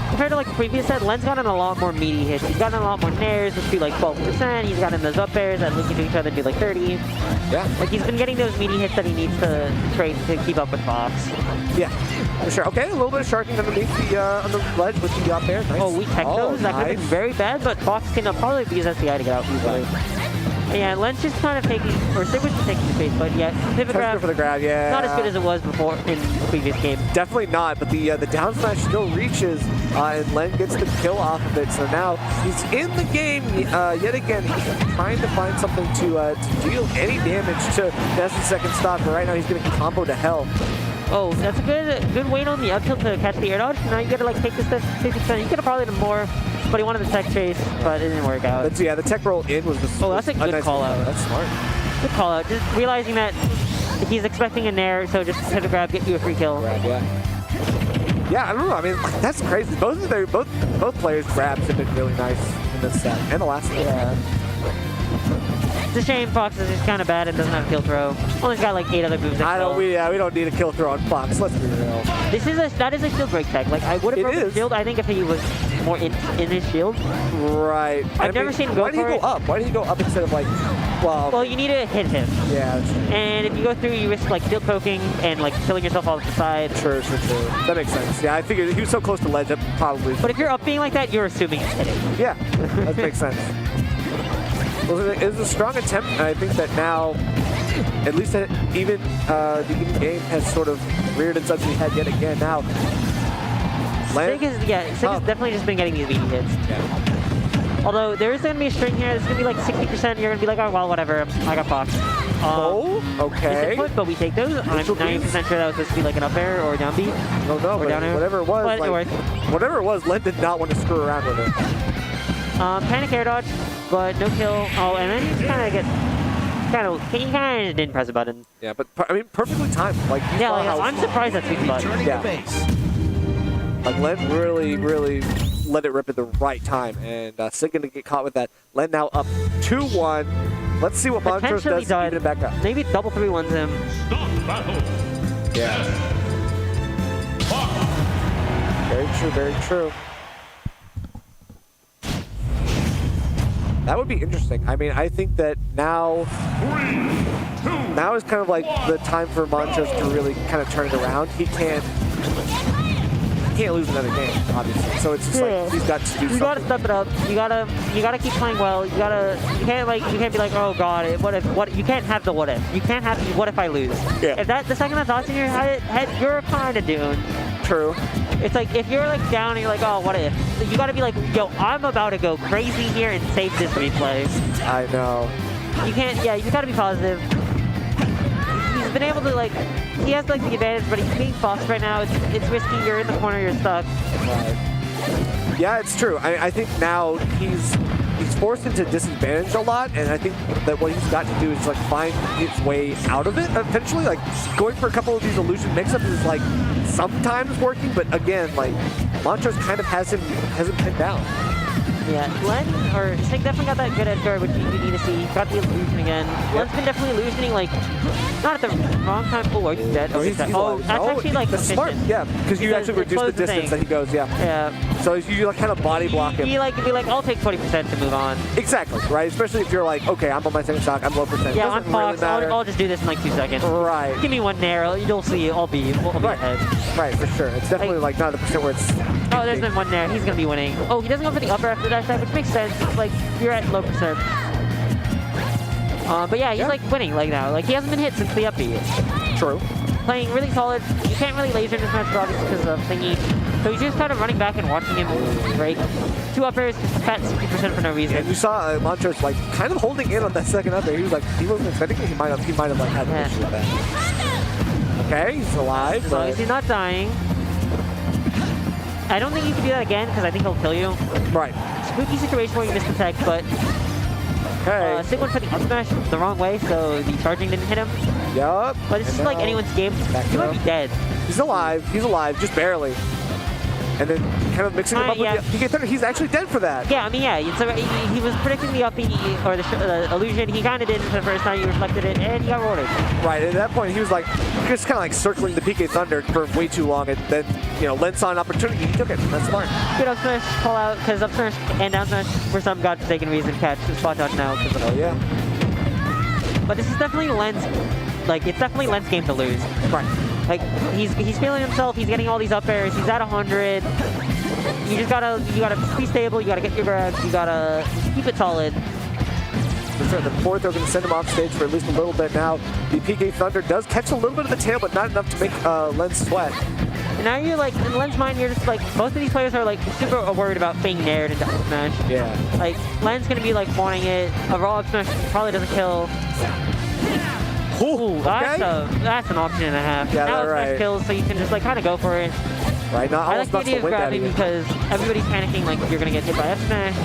compared to like the previous set, Len's gotten a lot more meaty hits. He's gotten a lot more nairs, which do like 12%. He's gotten those up airs that link into each other do like 30. Yeah. Like he's been getting those meaty hits that he needs to trade to keep up with Fox. Yeah, for sure. Okay, a little bit of sharking underneath the on the ledge with the up air. Nice. Oh, we tech those. That could have been very bad, but Fox can probably use SDI to get out easily. Yeah, Len's just kind of taking, or Sigmund's just taking the space, but yeah, pivot grab, for the grab, yeah. not as good as it was before in the previous game. Definitely not, but the down smash still reaches, and Len gets the kill off of it. So now he's in the game yet again. He's trying to find something to deal any damage to Ness's second stock, but right now he's getting combo to hell. Oh, that's a good wait on the up tilt to catch the air dodge. Now you gotta like take this 50%. You could have probably done more, but he wanted the tech chase, but it didn't work out. But yeah, the tech roll in was the Oh, that's a good nice call out. That's smart. Good call out. Just realizing that he's expecting a nair, so just hit a grab, get you a free kill. Grab, yeah. Yeah, I don't know. I mean, that's crazy. Both players' grabs have been really nice in this set, and the last one. Yeah. It's a shame Fox is just kind of bad and doesn't have a kill throw. Only's got like 8 other moves. We don't need a kill throw on Fox. Let's be real. That is a shield break tech. Like I would have broken the shield. I think if he was more in his shield. Right. I've never seen him go for it. Why did he go up? Why did he go up instead of like? Well, you need to hit him. Yeah. And if you go through, you risk like shield poking and like killing yourself off the side. True. That makes sense. Yeah, I figured he was so close to ledge, that probably. But if you're up being like that, you're assuming it's hitting. Yeah, that makes sense. Well, it was a strong attempt, and I think that now, at least even the game has sort of reared its ugly head yet again. Now, Sig has definitely just been getting these meaty hits. Yeah. Although there is going to be a string here, it's going to be like 60%. You're going to be like, oh well, whatever. I got Fox. Okay. But we take those. I'm 90% sure that was supposed to be like an up air or a down B. No, but whatever it was, but it worked. Whatever it was, Len did not want to screw around with it. Panic air dodge, but no kill. Oh, and then he kind of didn't press a button. Yeah, but I mean, perfectly timed. Like, yeah, like, I'm surprised that sweet spot. Yeah. Like Len really let it rip at the right time, and Sig gonna get caught with that. Len now up 2-1. Let's see what Montrose does to even it back up. Maybe double 3-1s him. Stop battle. Yeah. Very true. That would be interesting. I mean, I think that now is kind of like the time for Montrose to really kind of turn it around. He can't lose another game, obviously. So it's just like he's got to do something. You gotta step it up. You gotta keep playing well. You can't be like, oh god, what you can't have the what if. You can't have what if I lose. Yeah. If that the second that thought's in your head, you're kind of doomed. True. It's like if you're like down and you're like, oh, what if? You gotta be like, yo, I'm about to go crazy here and save this replay. I know. You can't. Yeah, you gotta be positive. He's been able to like. He has like the advantage, but he's being Fox right now. It's risky. You're in the corner. You're stuck. Right. Yeah, it's true. I think now he's forced into disadvantage a lot, and I think that what he's got to do is like find his way out of it eventually. Like going for a couple of these illusion mix-ups is like sometimes working, but again, like Montrose kind of has him pinned down. Yeah, Len or Sig definitely got that good edge guard, which you need to see. Got the illusion again. Yep. Len's been definitely illusioning, like, not at the wrong time. Oh, are you dead? Oh, he's dead. Oh, that's actually like that's smart. Yeah, because you actually reduce the distance that he goes. Yeah. Yeah. So you like kind of body block him. Be like, I'll take 20% to move on. Exactly. Right. Especially if you're like, okay, I'm on my second stock. I'm low percent. Yeah, I'm Fox. Really I'll just do this in like 2 seconds. Right. Give me one nair. You'll see. I'll be ahead. Right, for sure. It's definitely like not the percent where it's. Oh, there's been one nair. He's gonna be winning. Oh, he doesn't go for the upper after dash attack, which makes sense. It's like you're at low percent. But yeah, he's like winning like now. Like he hasn't been hit since the up B. True. Playing really solid. You can't really laser in this match, obviously because of thingy. So he's just kind of running back and watching him break. 2 uppers, just fat 60% for no reason. And you saw Montrose like kind of holding in on that second up there. He was like, he wasn't expecting it. He might have like had an issue with that. Okay, he's alive. As long as he's not dying. I don't think you can do that again because I think he'll kill you. Right. Spooky situation where you missed the tech, but Sig went for the up smash the wrong way, so the charging didn't hit him. Yup. But this is like anyone's game. He might be dead. He's alive, just barely. And then kind of mixing him up with the PK Thunder. He's actually dead for that. Yeah, I mean, yeah. He was predicting the up B or the illusion. He kind of did for the first time. He reflected it, and he got rolled. Right. At that point, he was like just kind of like circling the PK Thunder for way too long, and then Len saw an opportunity. He took it. That's smart. Good up smash call out because up smash and down smash for some godforsaken reason catch the spot dodge now. Oh yeah. But this is definitely Len's. Like it's definitely Len's game to lose. Right. Like he's feeling himself. He's getting all these up airs. He's at 100. You gotta be stable. You gotta get your grabs. You gotta keep it solid. For answer. And then fourth, they're going to send him off stage for at least a little bit now. The PK Thunder does catch a little bit of the tail, but not enough to make Lens sweat. And now you're like, in Len's mind, you're just like, most of these players are like super worried about being nared into up smash. Yeah. Like, Len's going to be like wanting it. A raw up smash probably doesn't kill. Ooh, that's an option and a half. Yeah, now that's right. Kills, so you can just like kind of go for it. Right, not I like the idea of grabbing because everybody's panicking like you're gonna get hit by F smash.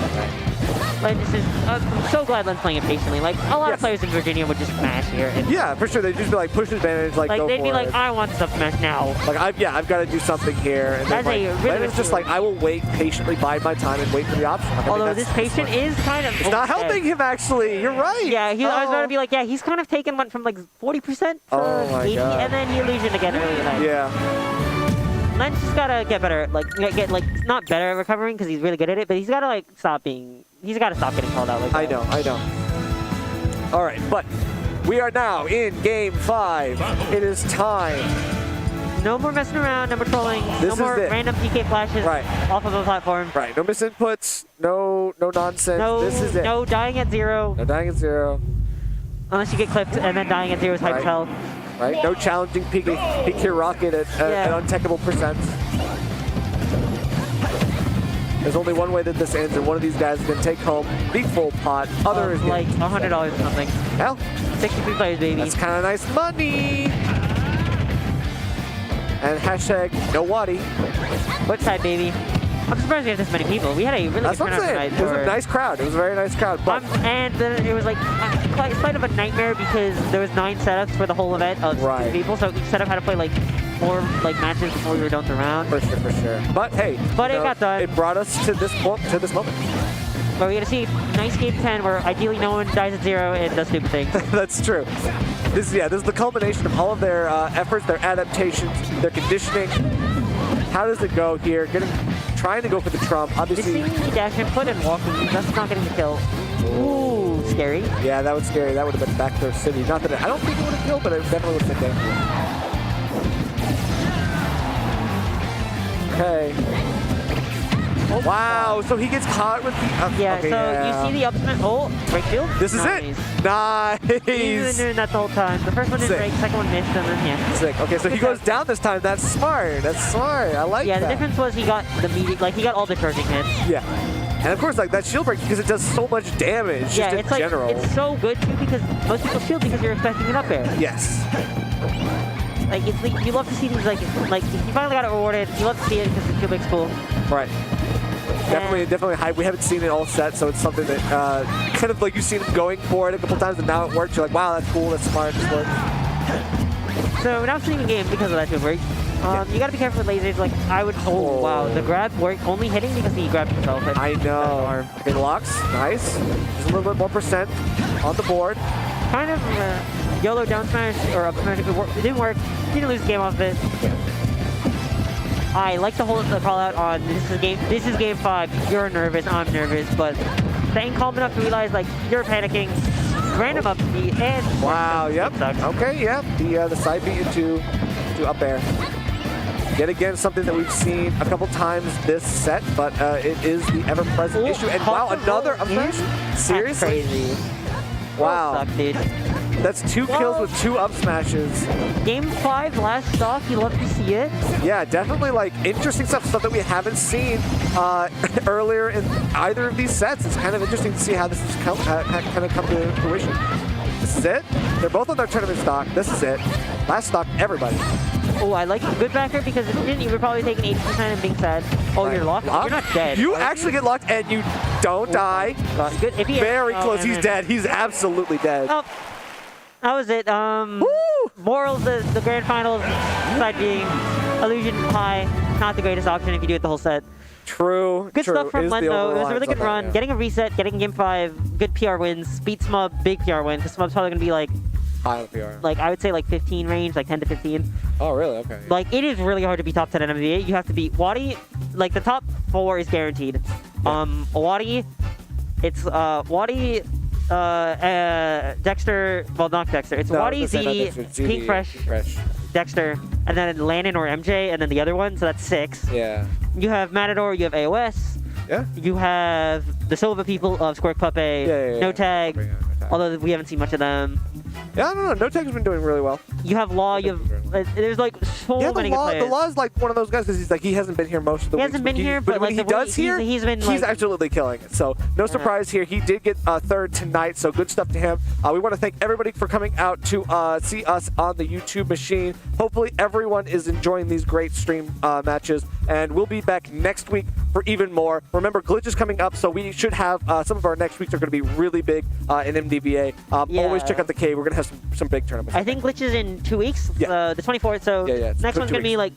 Like this is, I'm so glad Len's playing it patiently. Like a lot of players in Virginia would just smash here. And yeah, for sure. They'd just be like push advantage, like go they'd for be it. like, I want stuff smash now. Like I've got to do something here. And That's then, a like, really Len is just like, I will wait patiently, bide my time, and wait for the option. Like, Although this patient is kind of it's not helping him actually. You're right. Yeah, I was about to be like, yeah, he's kind of taken one from like 40% to 80, and then he illusioned again early enough. Yeah. Len's just gotta get better, get not better at recovering because he's really good at it, but he's gotta like he's gotta stop getting called out like that. I know. All right, but we are now in game 5. It is time. No more messing around, no more trolling, no more random PK flashes off of a platform. Right, no misinputs, no nonsense. This is it. No dying at 0. No dying at 0. Unless you get clipped and then dying at 0 is hype health. Right, no challenging PK Rocket at untechable percents. There's only one way that this ends, and one of these guys is going to take home the full pot. Other is like $100 or something. Hell, 63 players, baby. That's kind of nice money. And hashtag no Waddy. Which side, baby? I'm surprised we have this many people. We had a really good turnout tonight. It was a nice crowd. It was a very nice crowd. But and then it was like quite of a nightmare because there was 9 setups for the whole event of 2 people. So each setup had to play like 4 matches before we were done with the round. For sure. But hey, it got done. It brought us to this moment. But we got to see nice game 10 where ideally no one dies at 0 and does stupid things. That's true. This is the culmination of all of their efforts, their adaptations, their conditioning. How does it go here? Trying to go for the trump. Obviously, missing dash input and walking. That's not getting the kill. Ooh, scary. Yeah, that was scary. That would have been back to city. Not that I don't think it would have killed, but it definitely would have been dangerous. Okay. Oh, wow, so he gets caught with the... you see the up smash. Oh, break field? This is it. Nice. He's been doing that the whole time. The first one didn't break, the second one missed, and then yeah. Sick. Okay, so he goes down this time. That's smart. I like that. Yeah, the difference was he got he got all the charging hits. Yeah. And of course, like that shield break because it does so much damage just in general. It's so good too because most people shield because you're expecting an up air. Yes. Like you love to see these like if you finally got it rewarded, you love to see it because the shield break's cool. Right. Definitely hype. We haven't seen it all set, so it's something that kind of like you've seen him going for it a couple times, and now it works. You're like, wow, that's cool, that's smart, this works. So now seeing the game because of that shield break. You gotta be careful with lasers. Like I would. Oh wow, the grab worked only hitting because he grabbed himself. I know. Okay, locks, nice. Just a little bit more percent on the board. Kind of YOLO down smash or up smash. It didn't work. He didn't lose the game off it. I like to hold the call out on this is game 5. You're nervous, I'm nervous, but staying calm enough to realize like you're panicking. Random up B and wow, yep. Okay, yep. The side beat into up air. Yet again, something that we've seen a couple times this set, but it is the ever-present issue. And wow, another up smash? Seriously? That's crazy. Wow. Suck, dude. That's 2 kills with 2 up smashes. Game 5, last stock, you love to see it. Yeah, definitely like interesting stuff that we haven't seen earlier in either of these sets. It's kind of interesting to see how this is kind of come to fruition. This is it. They're both on their tournament stock. This is it. Last stock, everybody. Oh, I like good backer because if you didn't, you were probably taking 80% and being sad. Oh, you're locked? You're not dead. You actually get locked and you don't die. Good. If he very close. He's dead. He's absolutely dead. Oh. That was it. Morals, the grand finals, side being illusion high, not the greatest option if you do it the whole set. True. Good stuff from Len though. It was a really good run. Getting a reset, getting game 5, good PR wins. Beat Smub, big PR win because Smub's probably gonna be like high on PR. Like I would say like 15 range, like 10 to 15. Oh really? Okay. Like it is really hard to be top 10 in NBA. You have to beat Waddy. Like the top 4 is guaranteed. Yeah. Waddy, it's Waddy. Dexter, well not Dexter, it's Waddy, Z, Pink Fresh, Dexter, and then Landon or MJ, and then the other one, so that's 6. Yeah. You have Matador, you have AOS. Yeah. You have the Silva people of Squirk Puppet, No Tag, Although we haven't seen much of them. Yeah, I don't know. No Tech has been doing really well. You have Law. You have there's like so Yeah, many the good Law, players. the Law is like one of those guys because he hasn't been here most of the He weeks, hasn't been here, but but when like he does here, he's been he's like, absolutely killing it. So no surprise here. He did get third tonight, so good stuff to him. We want to thank everybody for coming out to see us on the YouTube machine. Hopefully everyone is enjoying these great stream matches, and we'll be back next week for even more. Remember, Glitch is coming up, so we should have some of our next weeks are going to be really big in MDVA. Always check out the Cave. We're going to have some big tournaments. I think Glitch is in 2 weeks, the 24th. So next one's gonna be like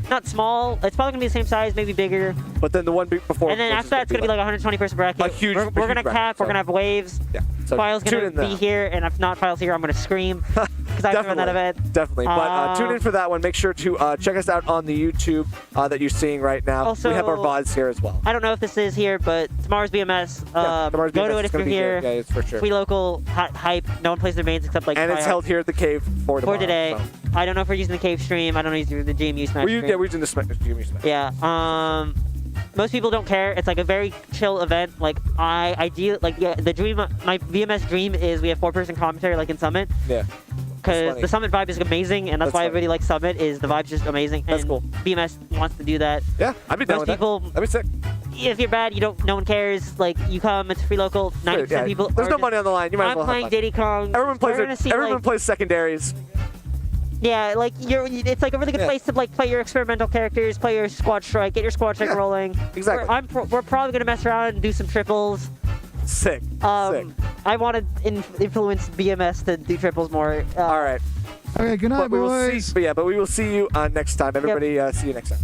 not small. It's probably gonna be the same size, maybe bigger. But then the one before. And then after that, it's gonna be like 120 person bracket. A huge. We're gonna cap. We're gonna have waves. Yeah. So File's gonna be here, and if not File's here, I'm gonna scream because I've run that event. Definitely. But tune in for that one. Make sure to check us out on the YouTube that you're seeing right now. Also, we have our VODs here as well. I don't know if this is here, but tomorrow's BMS. Tomorrow's go BMS to it if you're here. Yeah, it's for sure. Free local hype. No one plays their mains except like. And it's held here at the Cave for tomorrow. For today. So. I don't know if we're using the Cave stream. I don't know if we're using the GMU Smash stream. Yeah, we're using the GMU Smash. Yeah. Most people don't care. It's like a very chill event. Like the dream, my VMS dream is we have 4-person commentary like in Summit. Yeah. Because the Summit vibe is amazing, and that's why I really like Summit. Is the vibe's just amazing. That's and cool. BMS wants to do that. Yeah, I'd be down with people, that. That'd be sick. If you're bad, no one cares. Like you come, it's free local. 90% of people. There's no money on the line. You might as well I'm playing have fun. Diddy Kong. Everyone plays secondaries. Yeah, like it's like a really good place to like play your experimental characters, play your squad strike, get your squad strike rolling. Exactly. We're probably gonna mess around and do some triples. Sick. Sick. I want to influence BMS to do triples more. All right. Okay, good night, boys. But we will see you next time. Everybody, see you next time.